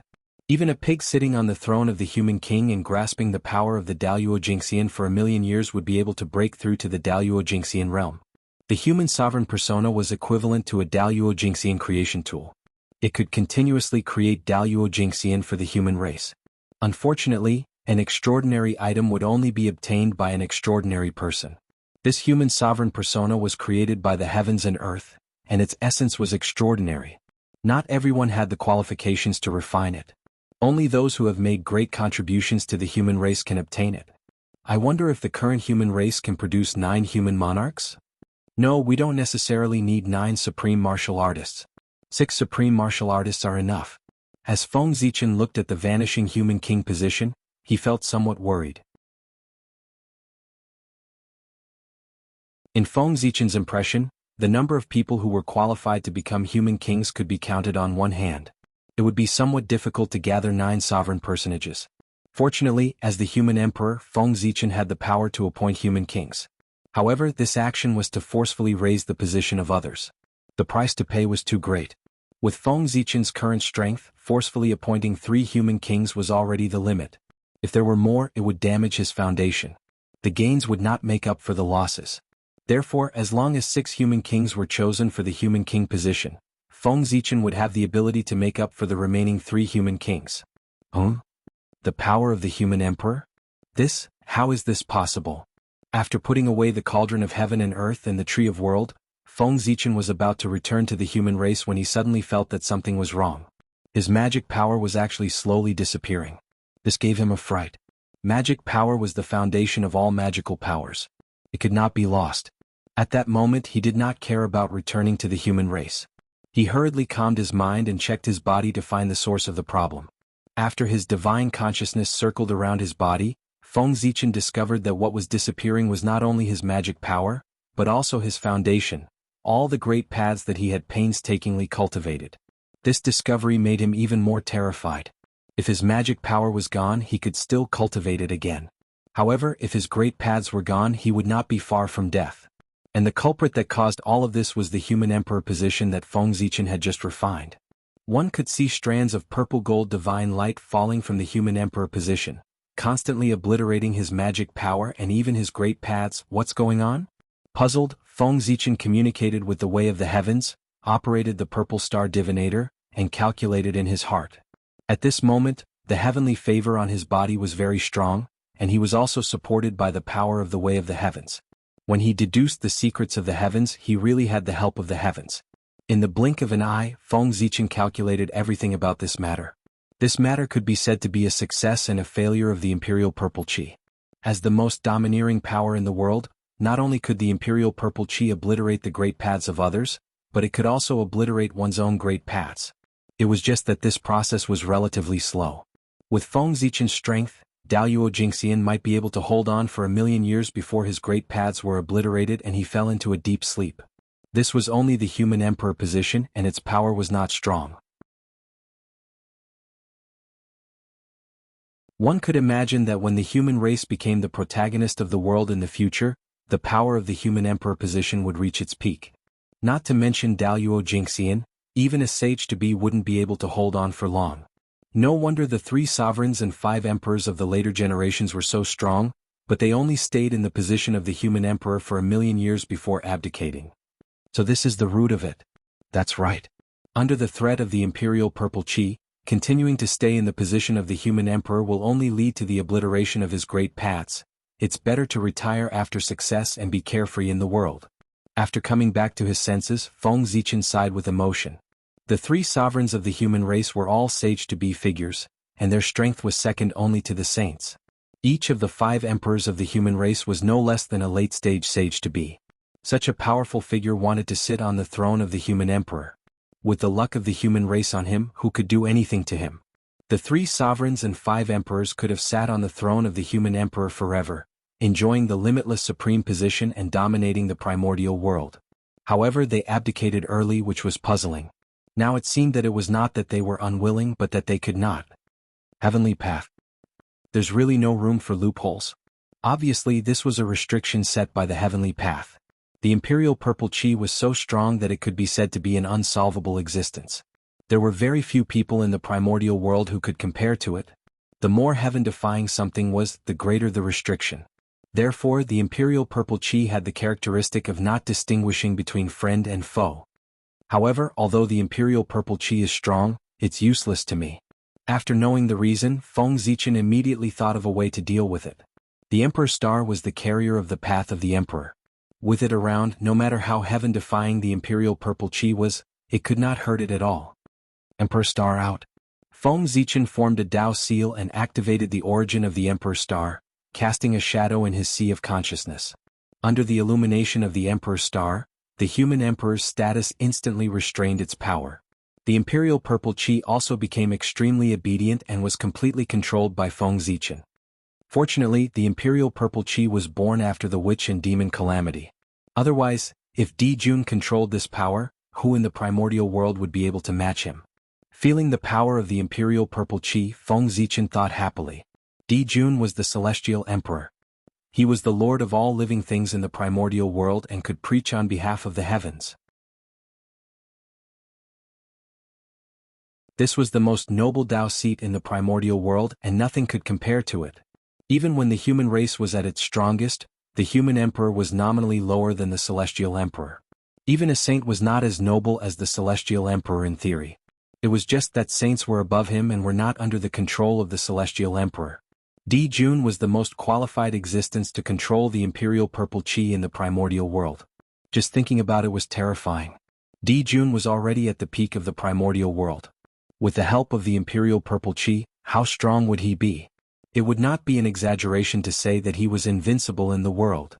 Even a pig sitting on the throne of the human king and grasping the power of the Daluo Jingxian for a million years would be able to break through to the Daluo Jingxian realm. The human sovereign persona was equivalent to a Daluo Jingxian creation tool. It could continuously create Daluo Jingxian for the human race. Unfortunately, an extraordinary item would only be obtained by an extraordinary person. This human sovereign persona was created by the heavens and earth, and its essence was extraordinary. Not everyone had the qualifications to refine it. Only those who have made great contributions to the human race can obtain it. I wonder if the current human race can produce 9 human monarchs? No, we don't necessarily need 9 supreme martial artists. 6 supreme martial artists are enough. As Feng Zichen looked at the vanishing human king position, he felt somewhat worried. In Feng Zichen's impression, the number of people who were qualified to become human kings could be counted on one hand. It would be somewhat difficult to gather 9 sovereign personages. Fortunately, as the human emperor, Feng Zichen had the power to appoint human kings. However, this action was to forcefully raise the position of others. The price to pay was too great. With Feng Zichen's current strength, forcefully appointing 3 human kings was already the limit. If there were more, it would damage his foundation. The gains would not make up for the losses. Therefore, as long as 6 human kings were chosen for the human king position, Feng Zichen would have the ability to make up for the remaining 3 human kings. The power of the human emperor? How is this possible? After putting away the cauldron of heaven and earth and the tree of world, Feng Zichen was about to return to the human race when he suddenly felt that something was wrong. His magic power was actually slowly disappearing. This gave him a fright. Magic power was the foundation of all magical powers. It could not be lost. At that moment he did not care about returning to the human race. He hurriedly calmed his mind and checked his body to find the source of the problem. After his divine consciousness circled around his body, Feng Zichen discovered that what was disappearing was not only his magic power, but also his foundation, all the great paths that he had painstakingly cultivated. This discovery made him even more terrified. If his magic power was gone, he could still cultivate it again. However, if his great paths were gone, he would not be far from death. And the culprit that caused all of this was the human emperor position that Feng Zichen had just refined. One could see strands of purple gold divine light falling from the human emperor position, constantly obliterating his magic power and even his great paths. What's going on? Puzzled, Feng Zichen communicated with the way of the heavens, operated the purple star divinator, and calculated in his heart. At this moment, the heavenly favor on his body was very strong, and he was also supported by the power of the way of the heavens. When he deduced the secrets of the heavens, he really had the help of the heavens. In the blink of an eye, Feng Zichen calculated everything about this matter. This matter could be said to be a success and a failure of the imperial purple qi. As the most domineering power in the world, not only could the imperial purple chi obliterate the great paths of others, but it could also obliterate one's own great paths. It was just that this process was relatively slow. With Feng Zichen's strength, Daluo Jingxian might be able to hold on for 1,000,000 years before his great paths were obliterated and he fell into a deep sleep. This was only the human emperor position and its power was not strong. One could imagine that when the human race became the protagonist of the world in the future, the power of the human emperor position would reach its peak. Not to mention Daluo Jingxian, even a sage-to-be wouldn't be able to hold on for long. No wonder the 3 sovereigns and 5 emperors of the later generations were so strong, but they only stayed in the position of the human emperor for 1,000,000 years before abdicating. So this is the root of it. That's right. Under the threat of the imperial purple chi, continuing to stay in the position of the human emperor will only lead to the obliteration of his great paths. It's better to retire after success and be carefree in the world. After coming back to his senses, Feng Zichen sighed with emotion. The 3 sovereigns of the human race were all sage-to-be figures, and their strength was second only to the saints. Each of the 5 emperors of the human race was no less than a late-stage sage-to-be. Such a powerful figure wanted to sit on the throne of the human emperor. With the luck of the human race on him, who could do anything to him? The 3 sovereigns and 5 emperors could have sat on the throne of the human emperor forever, enjoying the limitless supreme position and dominating the primordial world. However, they abdicated early, which was puzzling. Now it seemed that it was not that they were unwilling but that they could not. Heavenly path. There's really no room for loopholes. Obviously this was a restriction set by the heavenly path. The imperial purple chi was so strong that it could be said to be an unsolvable existence. There were very few people in the primordial world who could compare to it. The more heaven-defying something was, the greater the restriction. Therefore the imperial purple chi had the characteristic of not distinguishing between friend and foe. However, although the imperial purple chi is strong, it's useless to me. After knowing the reason, Feng Zichen immediately thought of a way to deal with it. The Emperor Star was the carrier of the path of the Emperor. With it around, no matter how heaven-defying the imperial purple chi was, it could not hurt it at all. Emperor Star out. Feng Zichen formed a Dao seal and activated the origin of the Emperor Star, casting a shadow in his sea of consciousness. Under the illumination of the Emperor Star, the human emperor's status instantly restrained its power. The imperial purple chi also became extremely obedient and was completely controlled by Feng Zichen. Fortunately, the imperial purple chi was born after the witch and demon calamity. Otherwise, if Di Jun controlled this power, who in the primordial world would be able to match him? Feeling the power of the imperial purple chi, Feng Zichen thought happily. Di Jun was the celestial emperor. He was the lord of all living things in the primordial world and could preach on behalf of the heavens. This was the most noble Dao seat in the primordial world and nothing could compare to it. Even when the human race was at its strongest, the human emperor was nominally lower than the celestial emperor. Even a saint was not as noble as the celestial emperor in theory. It was just that saints were above him and were not under the control of the celestial emperor. Di Jun was the most qualified existence to control the imperial purple chi in the primordial world. Just thinking about it was terrifying. Di Jun was already at the peak of the primordial world. With the help of the imperial purple chi, how strong would he be? It would not be an exaggeration to say that he was invincible in the world.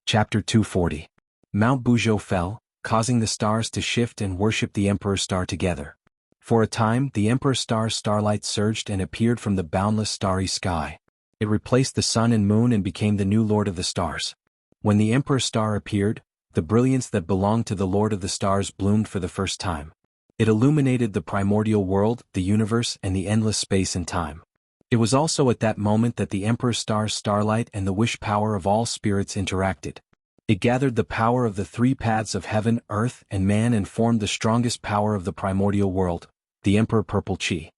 Chapter 240. Mount Buzhou fell, causing the stars to shift and worship the Emperor Star together. For a time, the Emperor Star's starlight surged and appeared from the boundless starry sky. It replaced the sun and moon and became the new Lord of the Stars. When the Emperor Star appeared, the brilliance that belonged to the Lord of the Stars bloomed for the first time. It illuminated the primordial world, the universe, and the endless space and time. It was also at that moment that the Emperor Star's starlight and the wish power of all spirits interacted. It gathered the power of the 3 paths of heaven, earth, and man and formed the strongest power of the primordial world, the Emperor Purple Chi.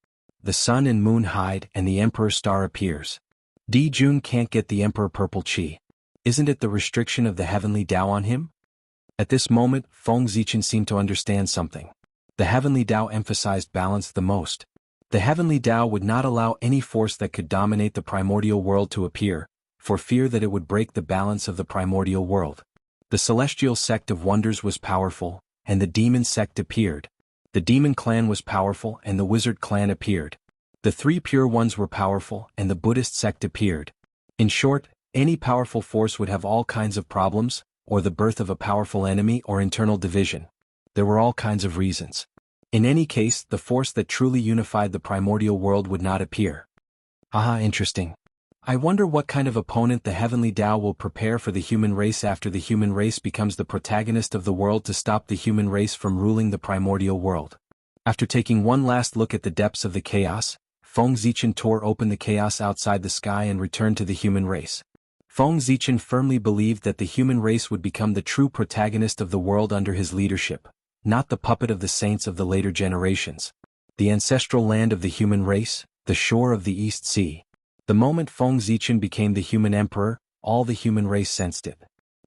The sun and moon hide and the Emperor Star appears. Di Jun can't get the Emperor Purple Chi. Isn't it the restriction of the heavenly Tao on him? At this moment, Feng Zichen seemed to understand something. The heavenly Tao emphasized balance the most. The heavenly Tao would not allow any force that could dominate the primordial world to appear, for fear that it would break the balance of the primordial world. The celestial sect of wonders was powerful, and the demon sect appeared. The demon clan was powerful and the wizard clan appeared. The three pure ones were powerful and the Buddhist sect appeared. In short, any powerful force would have all kinds of problems, or the birth of a powerful enemy or internal division. There were all kinds of reasons. In any case, the force that truly unified the primordial world would not appear. Ah, interesting. I wonder what kind of opponent the heavenly Tao will prepare for the human race after the human race becomes the protagonist of the world to stop the human race from ruling the primordial world. After taking one last look at the depths of the chaos, Feng Zichen tore open the chaos outside the sky and returned to the human race. Feng Zichen firmly believed that the human race would become the true protagonist of the world under his leadership, not the puppet of the saints of the later generations. The ancestral land of the human race, the shore of the East Sea. The moment Feng Zichen became the human emperor, all the human race sensed it.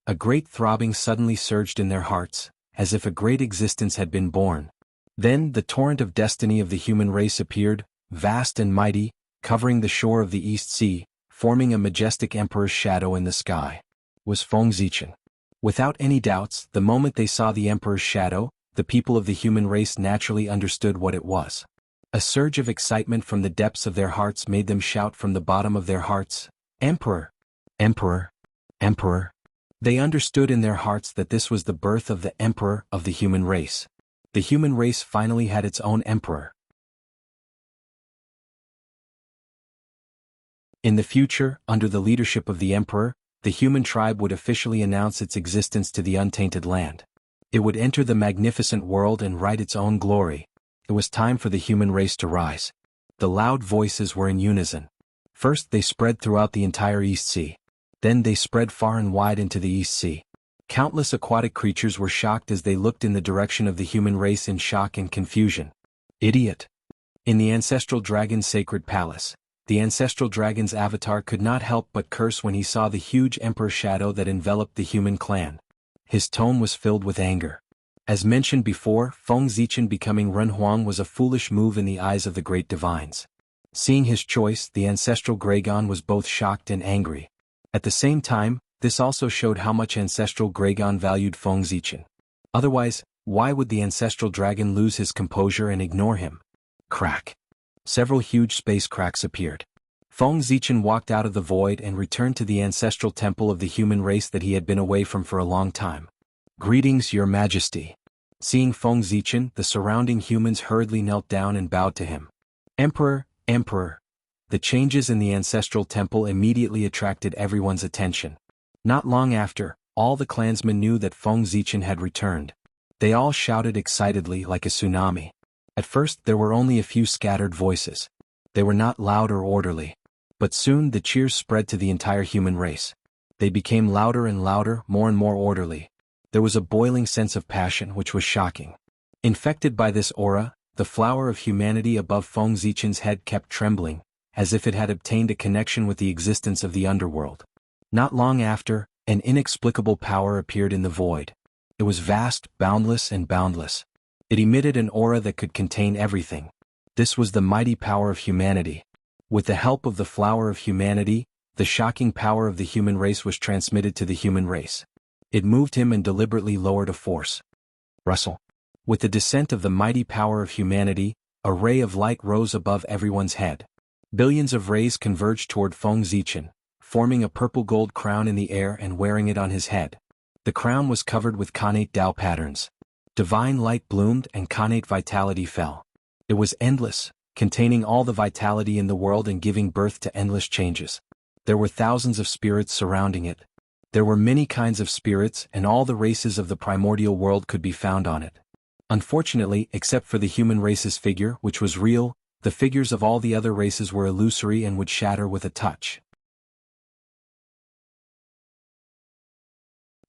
A great throbbing suddenly surged in their hearts, as if a great existence had been born. Then the torrent of destiny of the human race appeared, vast and mighty, covering the shore of the East Sea, forming a majestic emperor's shadow in the sky. Was Feng Zichen. Without any doubts, the moment they saw the emperor's shadow, the people of the human race naturally understood what it was. A surge of excitement from the depths of their hearts made them shout from the bottom of their hearts, "Emperor! Emperor! Emperor!" They understood in their hearts that this was the birth of the emperor of the human race. The human race finally had its own emperor. In the future, under the leadership of the emperor, the human tribe would officially announce its existence to the untainted land. It would enter the magnificent world and write its own glory. It was time for the human race to rise. The loud voices were in unison. First they spread throughout the entire East Sea. Then they spread far and wide into the East Sea. Countless aquatic creatures were shocked as they looked in the direction of the human race in shock and confusion. Idiot! In the ancestral dragon's sacred palace, the ancestral dragon's avatar could not help but curse when he saw the huge emperor shadow that enveloped the human clan. His tone was filled with anger. As mentioned before, Feng Zichen becoming Ren Huang was a foolish move in the eyes of the great divines. Seeing his choice, the ancestral Gragon was both shocked and angry. At the same time, this also showed how much ancestral Gragon valued Feng Zichen. Otherwise, why would the ancestral dragon lose his composure and ignore him? Crack. Several huge space cracks appeared. Feng Zichen walked out of the void and returned to the ancestral temple of the human race that he had been away from for a long time. "Greetings, Your Majesty." Seeing Feng Zichen, the surrounding humans hurriedly knelt down and bowed to him. "Emperor, Emperor." The changes in the ancestral temple immediately attracted everyone's attention. Not long after, all the clansmen knew that Feng Zichen had returned. They all shouted excitedly like a tsunami. At first there were only a few scattered voices. They were not loud or orderly. But soon the cheers spread to the entire human race. They became louder and louder, more and more orderly. There was a boiling sense of passion which was shocking. Infected by this aura, the flower of humanity above Feng Zichen's head kept trembling, as if it had obtained a connection with the existence of the underworld. Not long after, an inexplicable power appeared in the void. It was vast, boundless and boundless. It emitted an aura that could contain everything. This was the mighty power of humanity. With the help of the flower of humanity, the shocking power of the human race was transmitted to the human race. It moved him and deliberately lowered a force. Rustle. With the descent of the mighty power of humanity, a ray of light rose above everyone's head. Billions of rays converged toward Feng Zichen, forming a purple-gold crown in the air and wearing it on his head. The crown was covered with connate Tao patterns. Divine light bloomed and connate vitality fell. It was endless, containing all the vitality in the world and giving birth to endless changes. There were thousands of spirits surrounding it. There were many kinds of spirits and all the races of the primordial world could be found on it. Unfortunately, except for the human race's figure, which was real, the figures of all the other races were illusory and would shatter with a touch.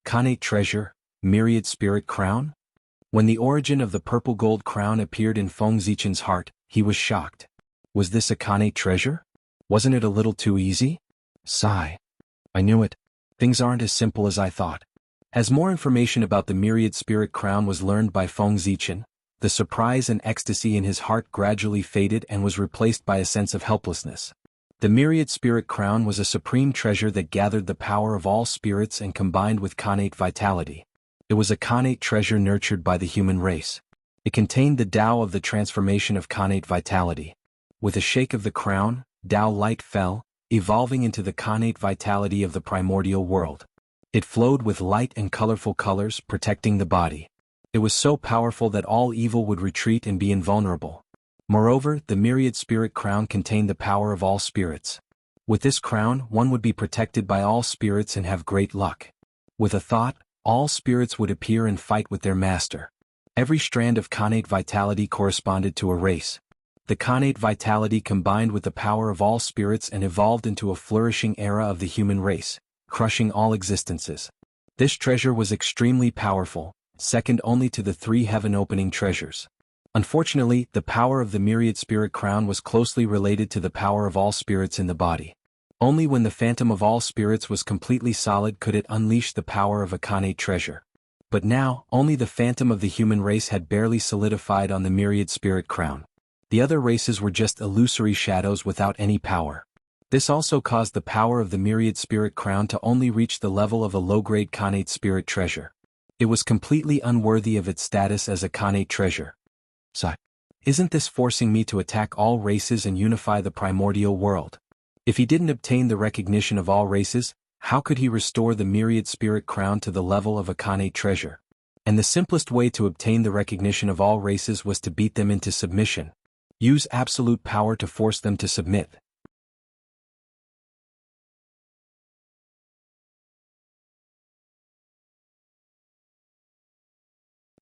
Connate treasure, myriad spirit crown? When the origin of the purple gold crown appeared in Feng Zichen's heart, he was shocked. Was this a connate treasure? Wasn't it a little too easy? Sigh. I knew it. Things aren't as simple as I thought. As more information about the myriad spirit crown was learned by Feng Zichen, the surprise and ecstasy in his heart gradually faded and was replaced by a sense of helplessness. The myriad spirit crown was a supreme treasure that gathered the power of all spirits and combined with connate vitality. It was a connate treasure nurtured by the human race. It contained the Tao of the transformation of connate vitality. With a shake of the crown, Tao light fell, evolving into the connate vitality of the primordial world. It flowed with light and colorful colors, protecting the body. It was so powerful that all evil would retreat and be invulnerable. Moreover, the myriad spirit crown contained the power of all spirits. With this crown, one would be protected by all spirits and have great luck. With a thought, all spirits would appear and fight with their master. Every strand of connate vitality corresponded to a race. The connate vitality combined with the power of all spirits and evolved into a flourishing era of the human race, crushing all existences. This treasure was extremely powerful, second only to the 3 heaven-opening treasures. Unfortunately, the power of the myriad spirit crown was closely related to the power of all spirits in the body. Only when the phantom of all spirits was completely solid could it unleash the power of a connate treasure. But now, only the phantom of the human race had barely solidified on the myriad spirit crown. The other races were just illusory shadows without any power. This also caused the power of the myriad spirit crown to only reach the level of a low-grade connate spirit treasure. It was completely unworthy of its status as a connate treasure. So, isn't this forcing me to attack all races and unify the primordial world? If he didn't obtain the recognition of all races, how could he restore the myriad spirit crown to the level of a connate treasure? And the simplest way to obtain the recognition of all races was to beat them into submission. Use absolute power to force them to submit.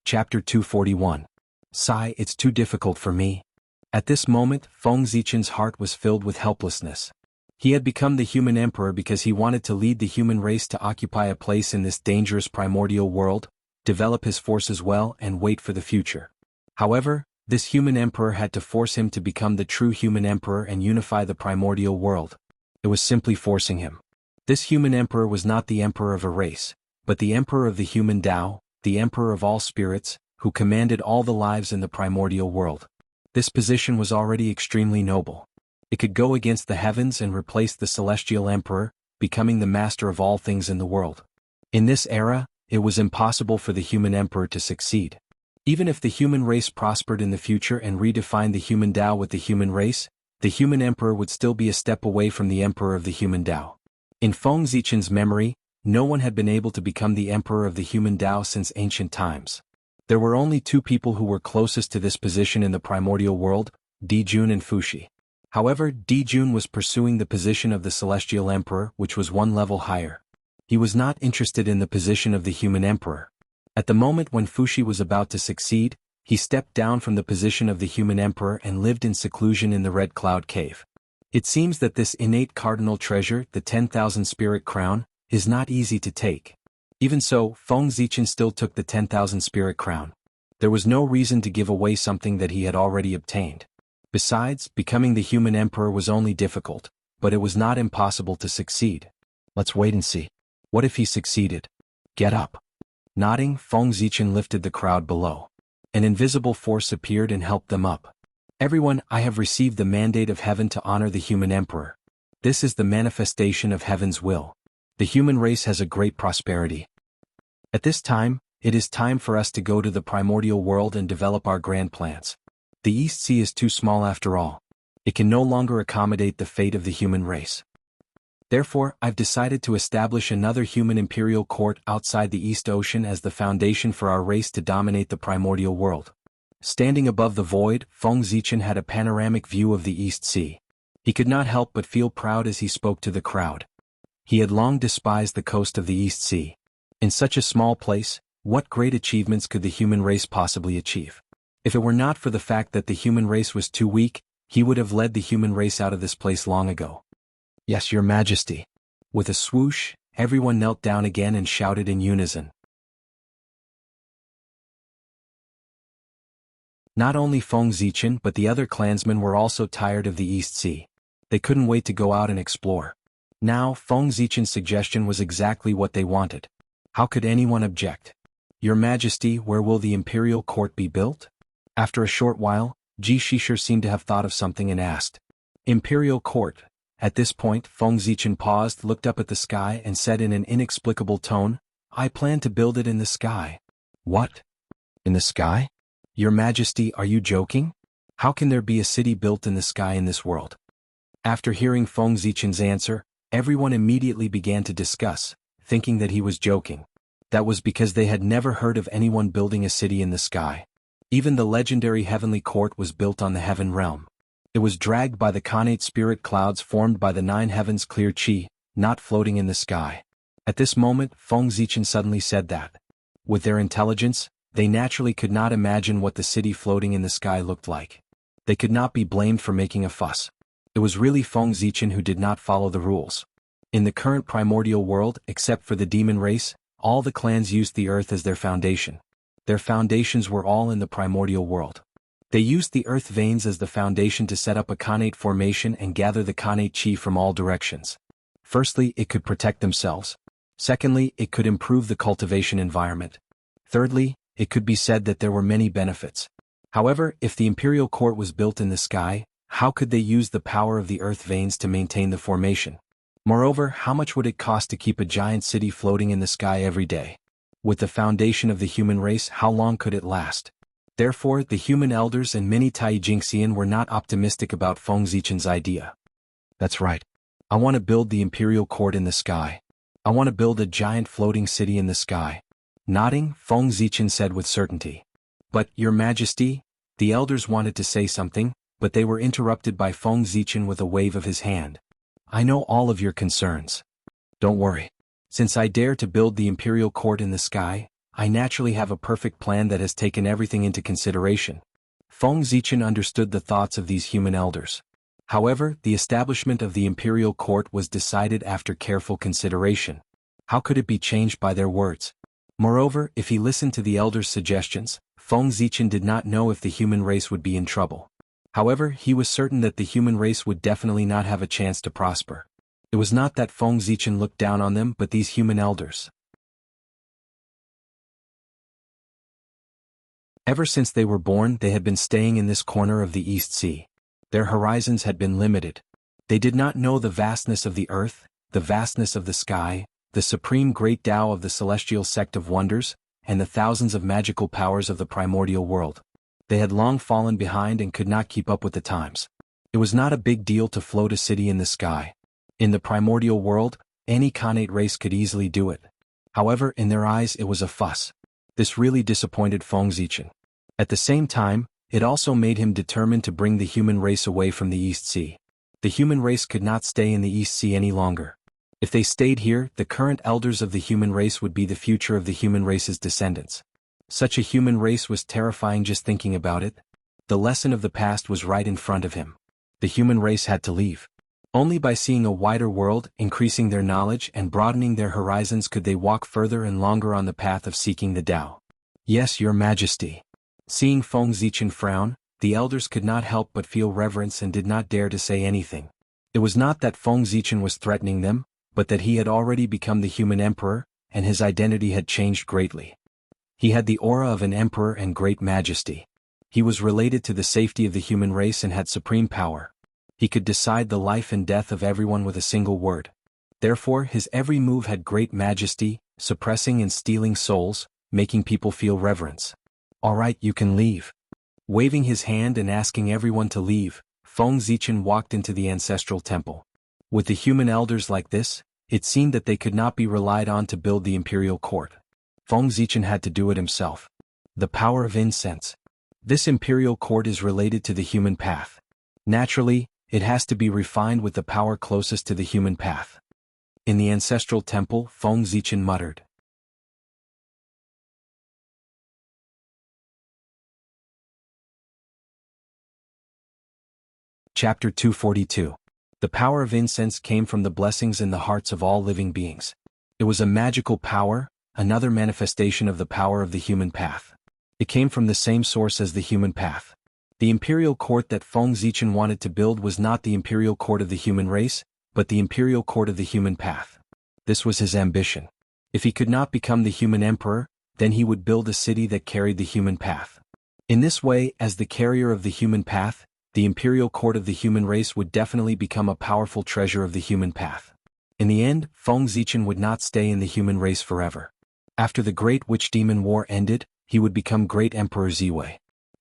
Chapter 241. Sigh, it's too difficult for me. At this moment, Feng Zichen's heart was filled with helplessness. He had become the human emperor because he wanted to lead the human race to occupy a place in this dangerous primordial world, develop his forces well and wait for the future. However, this human emperor had to force him to become the true human emperor and unify the primordial world. It was simply forcing him. This human emperor was not the emperor of a race, but the emperor of the human Tao, the emperor of all spirits, who commanded all the lives in the primordial world. This position was already extremely noble. It could go against the heavens and replace the celestial emperor, becoming the master of all things in the world. In this era, it was impossible for the human emperor to succeed. Even if the human race prospered in the future and redefined the human Tao with the human race, the human emperor would still be a step away from the emperor of the human Tao. In Feng Zichen's memory, no one had been able to become the emperor of the human Tao since ancient times. There were only 2 people who were closest to this position in the primordial world, Dijun and Fuxi. However, Dijun was pursuing the position of the celestial emperor, which was 1 level higher. He was not interested in the position of the human emperor. At the moment when Fuxi was about to succeed, he stepped down from the position of the human emperor and lived in seclusion in the Red Cloud Cave. It seems that this innate cardinal treasure, the 10,000 spirit crown, is not easy to take. Even so, Feng Zichen still took the 10,000 spirit crown. There was no reason to give away something that he had already obtained. Besides, becoming the human emperor was only difficult, but it was not impossible to succeed. Let's wait and see. What if he succeeded? Get up. Nodding, Feng Zichen lifted the crowd below. An invisible force appeared and helped them up. Everyone, I have received the mandate of heaven to honor the human emperor. This is the manifestation of heaven's will. The human race has a great prosperity. At this time, it is time for us to go to the primordial world and develop our grand plans. The East Sea is too small after all. It can no longer accommodate the fate of the human race. Therefore, I've decided to establish another human imperial court outside the East Ocean as the foundation for our race to dominate the primordial world. Standing above the void, Feng Zichen had a panoramic view of the East Sea. He could not help but feel proud as he spoke to the crowd. He had long despised the coast of the East Sea. In such a small place, what great achievements could the human race possibly achieve? If it were not for the fact that the human race was too weak, he would have led the human race out of this place long ago. Yes, Your Majesty. With a swoosh, everyone knelt down again and shouted in unison. Not only Feng Zichen but the other clansmen were also tired of the East Sea. They couldn't wait to go out and explore. Now, Feng Zichen's suggestion was exactly what they wanted. How could anyone object? Your Majesty, where will the imperial court be built? After a short while, Ji Shisher seemed to have thought of something and asked. Imperial court. At this point, Feng Zichen paused, looked up at the sky and said in an inexplicable tone, I plan to build it in the sky. What? In the sky? Your Majesty, are you joking? How can there be a city built in the sky in this world? After hearing Feng Zichen's answer, everyone immediately began to discuss, thinking that he was joking. That was because they had never heard of anyone building a city in the sky. Even the legendary heavenly court was built on the heaven realm. It was dragged by the Khanate spirit clouds formed by the 9 heavens clear chi, not floating in the sky. At this moment, Feng Zichen suddenly said that, with their intelligence, they naturally could not imagine what the city floating in the sky looked like. They could not be blamed for making a fuss. It was really Feng Zichen who did not follow the rules. In the current primordial world, except for the demon race, all the clans used the earth as their foundation. Their foundations were all in the primordial world. They used the earth veins as the foundation to set up a Khanate formation and gather the Khanate chi from all directions. Firstly, it could protect themselves. Secondly, it could improve the cultivation environment. Thirdly, it could be said that there were many benefits. However, if the imperial court was built in the sky, how could they use the power of the earth veins to maintain the formation? Moreover, how much would it cost to keep a giant city floating in the sky every day? With the foundation of the human race, how long could it last? Therefore, the human elders and many Taijingxian were not optimistic about Feng Zichen's idea. That's right. I want to build the imperial court in the sky. I want to build a giant floating city in the sky. Nodding, Feng Zichen said with certainty. But, Your Majesty, the elders wanted to say something, but they were interrupted by Feng Zichen with a wave of his hand. I know all of your concerns. Don't worry. Since I dare to build the imperial court in the sky, I naturally have a perfect plan that has taken everything into consideration. Feng Zichen understood the thoughts of these human elders. However, the establishment of the imperial court was decided after careful consideration. How could it be changed by their words? Moreover, if he listened to the elders' suggestions, Feng Zichen did not know if the human race would be in trouble. However, he was certain that the human race would definitely not have a chance to prosper. It was not that Feng Zichen looked down on them but these human elders. Ever since they were born, they had been staying in this corner of the East Sea. Their horizons had been limited. They did not know the vastness of the earth, the vastness of the sky, the supreme great Tao of the celestial sect of wonders, and the thousands of magical powers of the primordial world. They had long fallen behind and could not keep up with the times. It was not a big deal to float a city in the sky. In the primordial world, any Khanate race could easily do it. However, in their eyes it was a fuss. This really disappointed Feng Zichen. At the same time, it also made him determined to bring the human race away from the East Sea. The human race could not stay in the East Sea any longer. If they stayed here, the current elders of the human race would be the future of the human race's descendants. Such a human race was terrifying just thinking about it. The lesson of the past was right in front of him. The human race had to leave. Only by seeing a wider world, increasing their knowledge and broadening their horizons could they walk further and longer on the path of seeking the Tao. Yes, Your Majesty. Seeing Feng Zichen frown, the elders could not help but feel reverence and did not dare to say anything. It was not that Feng Zichen was threatening them, but that he had already become the human emperor, and his identity had changed greatly. He had the aura of an emperor and great majesty. He was related to the safety of the human race and had supreme power. He could decide the life and death of everyone with a single word. Therefore, his every move had great majesty, suppressing and stealing souls, making people feel reverence. All right, you can leave. Waving his hand and asking everyone to leave, Feng Zichen walked into the ancestral temple. With the human elders like this, it seemed that they could not be relied on to build the imperial court. Feng Zichen had to do it himself. The power of incense. This imperial court is related to the human path. Naturally, it has to be refined with the power closest to the human path. In the ancestral temple, Feng Zichen muttered. Chapter 242. The power of incense came from the blessings in the hearts of all living beings. It was a magical power, another manifestation of the power of the human path. It came from the same source as the human path. The imperial court that Feng Zichen wanted to build was not the imperial court of the human race, but the imperial court of the human path. This was his ambition. If he could not become the human emperor, then he would build a city that carried the human path. In this way, as the carrier of the human path, the imperial court of the human race would definitely become a powerful treasure of the human path. In the end, Feng Zichen would not stay in the human race forever. After the Great Witch Demon War ended, he would become Great Emperor Ziwei.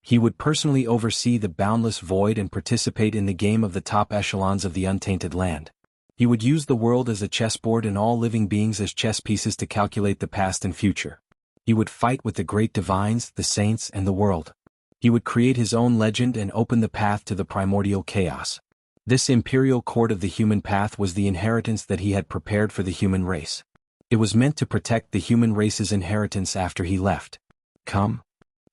He would personally oversee the boundless void and participate in the game of the top echelons of the untainted land. He would use the world as a chessboard and all living beings as chess pieces to calculate the past and future. He would fight with the great divines, the saints, and the world. He would create his own legend and open the path to the primordial chaos. This imperial court of the human path was the inheritance that he had prepared for the human race. It was meant to protect the human race's inheritance after he left. Come.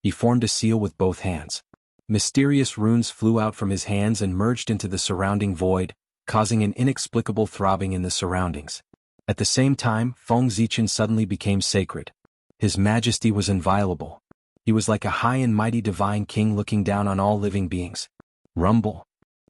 He formed a seal with both hands. Mysterious runes flew out from his hands and merged into the surrounding void, causing an inexplicable throbbing in the surroundings. At the same time, Feng Zichen suddenly became sacred. His majesty was inviolable. He was like a high and mighty divine king looking down on all living beings. Rumble.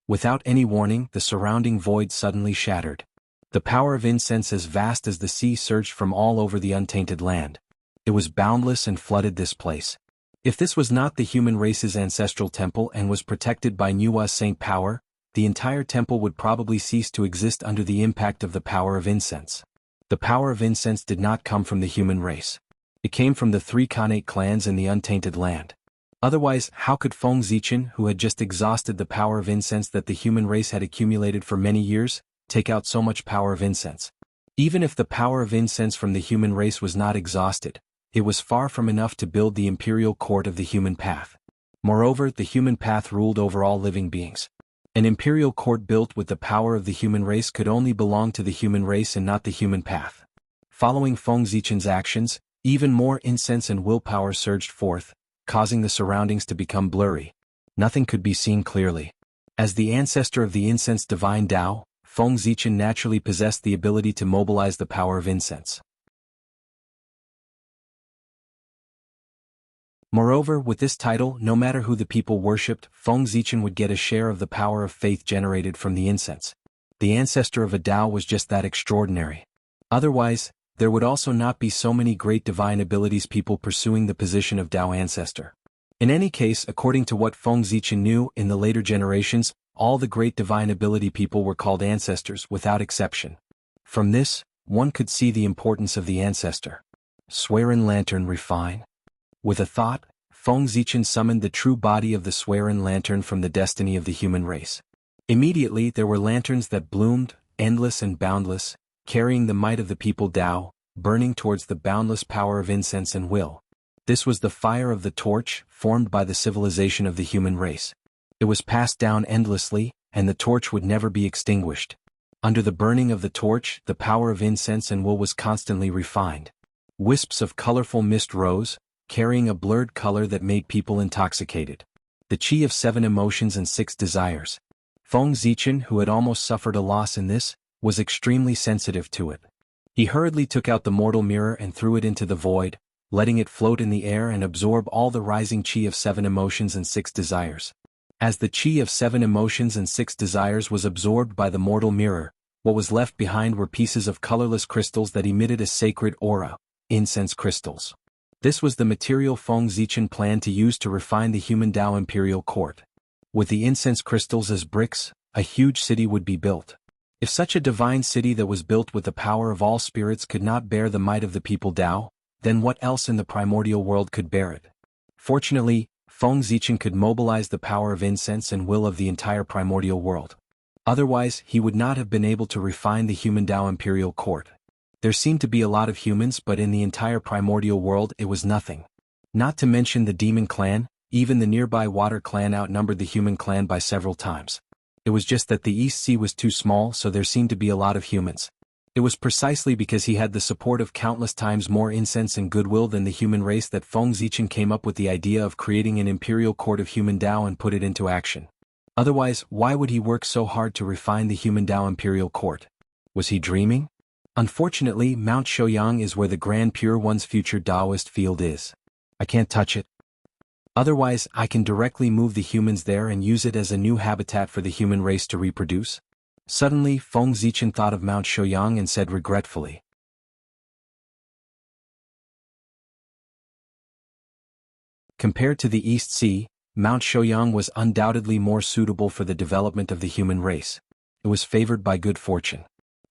Without any warning, the surrounding void suddenly shattered. The power of incense as vast as the sea surged from all over the untainted land. It was boundless and flooded this place. If this was not the human race's ancestral temple and was protected by Nua's saint power, the entire temple would probably cease to exist under the impact of the power of incense. The power of incense did not come from the human race. It came from the 3 Khanate clans in the untainted land. Otherwise, how could Feng Zichen, who had just exhausted the power of incense that the human race had accumulated for many years, take out so much power of incense? Even if the power of incense from the human race was not exhausted, it was far from enough to build the imperial court of the human path. Moreover, the human path ruled over all living beings. An imperial court built with the power of the human race could only belong to the human race and not the human path. Following Feng Zichen's actions, even more incense and willpower surged forth, causing the surroundings to become blurry. Nothing could be seen clearly. As the ancestor of the incense divine Tao, Feng Zichen naturally possessed the ability to mobilize the power of incense. Moreover, with this title, no matter who the people worshipped, Feng Zichen would get a share of the power of faith generated from the incense. The ancestor of a Tao was just that extraordinary. Otherwise, there would also not be so many great divine abilities people pursuing the position of Tao ancestor. In any case, according to what Feng Zichen knew, in the later generations, all the great divine ability people were called ancestors without exception. From this, one could see the importance of the ancestor. Swearin Lantern refine. With a thought, Feng Zichen summoned the true body of the Swearin Lantern from the destiny of the human race. Immediately there were lanterns that bloomed, endless and boundless, carrying the might of the people Tao, burning towards the boundless power of incense and will. This was the fire of the torch, formed by the civilization of the human race. It was passed down endlessly, and the torch would never be extinguished. Under the burning of the torch, the power of incense and will was constantly refined. Wisps of colorful mist rose, carrying a blurred color that made people intoxicated. The chi of 7 emotions and 6 desires. Feng Zichen, who had almost suffered a loss in this, was extremely sensitive to it. He hurriedly took out the mortal mirror and threw it into the void, letting it float in the air and absorb all the rising chi of 7 emotions and 6 desires. As the chi of 7 emotions and 6 desires was absorbed by the mortal mirror, what was left behind were pieces of colorless crystals that emitted a sacred aura, incense crystals. This was the material Feng Zichen planned to use to refine the human Tao imperial court. With the incense crystals as bricks, a huge city would be built. If such a divine city that was built with the power of all spirits could not bear the might of the people Tao, then what else in the primordial world could bear it? Fortunately, Feng Zichen could mobilize the power of incense and will of the entire primordial world. Otherwise, he would not have been able to refine the human Tao imperial court. There seemed to be a lot of humans, but in the entire primordial world it was nothing. Not to mention the demon clan, even the nearby water clan outnumbered the human clan by several times. It was just that the East Sea was too small, so there seemed to be a lot of humans. It was precisely because he had the support of countless times more incense and goodwill than the human race that Feng Zichen came up with the idea of creating an imperial court of human Tao and put it into action. Otherwise, why would he work so hard to refine the human Tao imperial court? Was he dreaming? Unfortunately, Mount Shouyang is where the Grand Pure One's future Taoist field is. I can't touch it. Otherwise, I can directly move the humans there and use it as a new habitat for the human race to reproduce. Suddenly, Feng Zichen thought of Mount Shouyang and said regretfully. Compared to the East Sea, Mount Shouyang was undoubtedly more suitable for the development of the human race. It was favored by good fortune.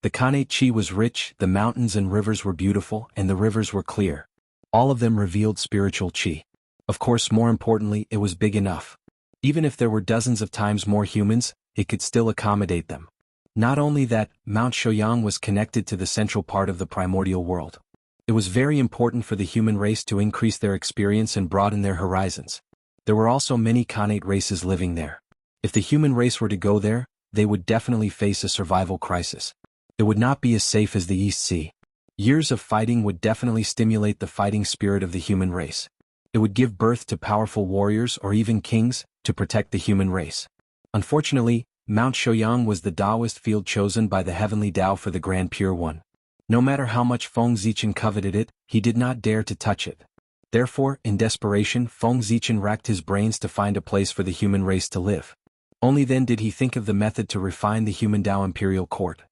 The Khanate Chi was rich, the mountains and rivers were beautiful, and the rivers were clear. All of them revealed spiritual Chi. Of course, more importantly, it was big enough. Even if there were dozens of times more humans, it could still accommodate them. Not only that, Mount Shoyang was connected to the central part of the primordial world. It was very important for the human race to increase their experience and broaden their horizons. There were also many Khanate races living there. If the human race were to go there, they would definitely face a survival crisis. It would not be as safe as the East Sea. Years of fighting would definitely stimulate the fighting spirit of the human race. It would give birth to powerful warriors or even kings to protect the human race. Unfortunately, Mount Shoyang was the Taoist field chosen by the heavenly Tao for the Grand Pure One. No matter how much Feng Zichen coveted it, he did not dare to touch it. Therefore, in desperation, Feng Zichen racked his brains to find a place for the human race to live. Only then did he think of the method to refine the human Tao imperial court.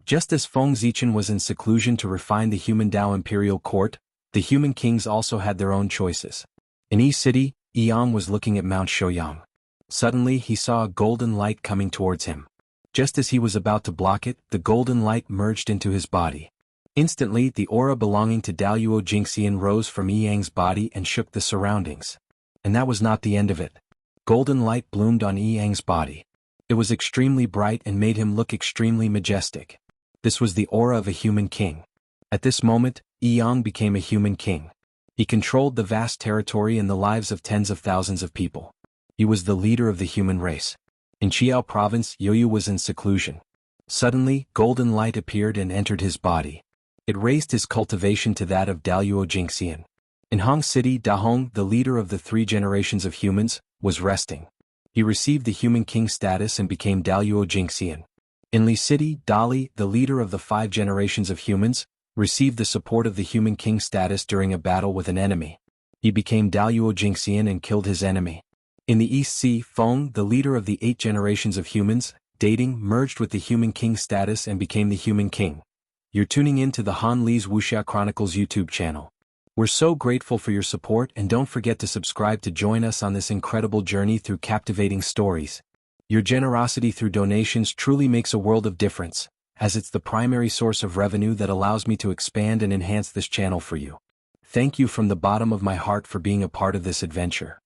Just as Feng Zichen was in seclusion to refine the human Tao imperial court, the human kings also had their own choices. In Yi City, Yang was looking at Mount Shoyang. Suddenly he saw a golden light coming towards him. Just as he was about to block it, the golden light merged into his body. Instantly, the aura belonging to Daluo Jingxian rose from Yang's body and shook the surroundings. And that was not the end of it. Golden light bloomed on Yang's body. It was extremely bright and made him look extremely majestic. This was the aura of a human king. At this moment, Yang became a human king. He controlled the vast territory and the lives of tens of thousands of people. He was the leader of the human race. In Chiao province, Yoyu was in seclusion. Suddenly, golden light appeared and entered his body. It raised his cultivation to that of Daluo Jingxian. In Hong City, Dahong, the leader of the 3 generations of humans, was resting. He received the human king status and became Daluo Jingxian. In Li City, Dali, the leader of the 5 generations of humans, received the support of the human king status during a battle with an enemy. He became Daluo Jingxian and killed his enemy. In the East Sea, Feng, the leader of the 8 generations of humans, dating, merged with the human king status and became the human king. You're tuning in to the Han Li's Wuxia Chronicles YouTube channel. We're so grateful for your support, and don't forget to subscribe to join us on this incredible journey through captivating stories. Your generosity through donations truly makes a world of difference, as it's the primary source of revenue that allows me to expand and enhance this channel for you. Thank you from the bottom of my heart for being a part of this adventure.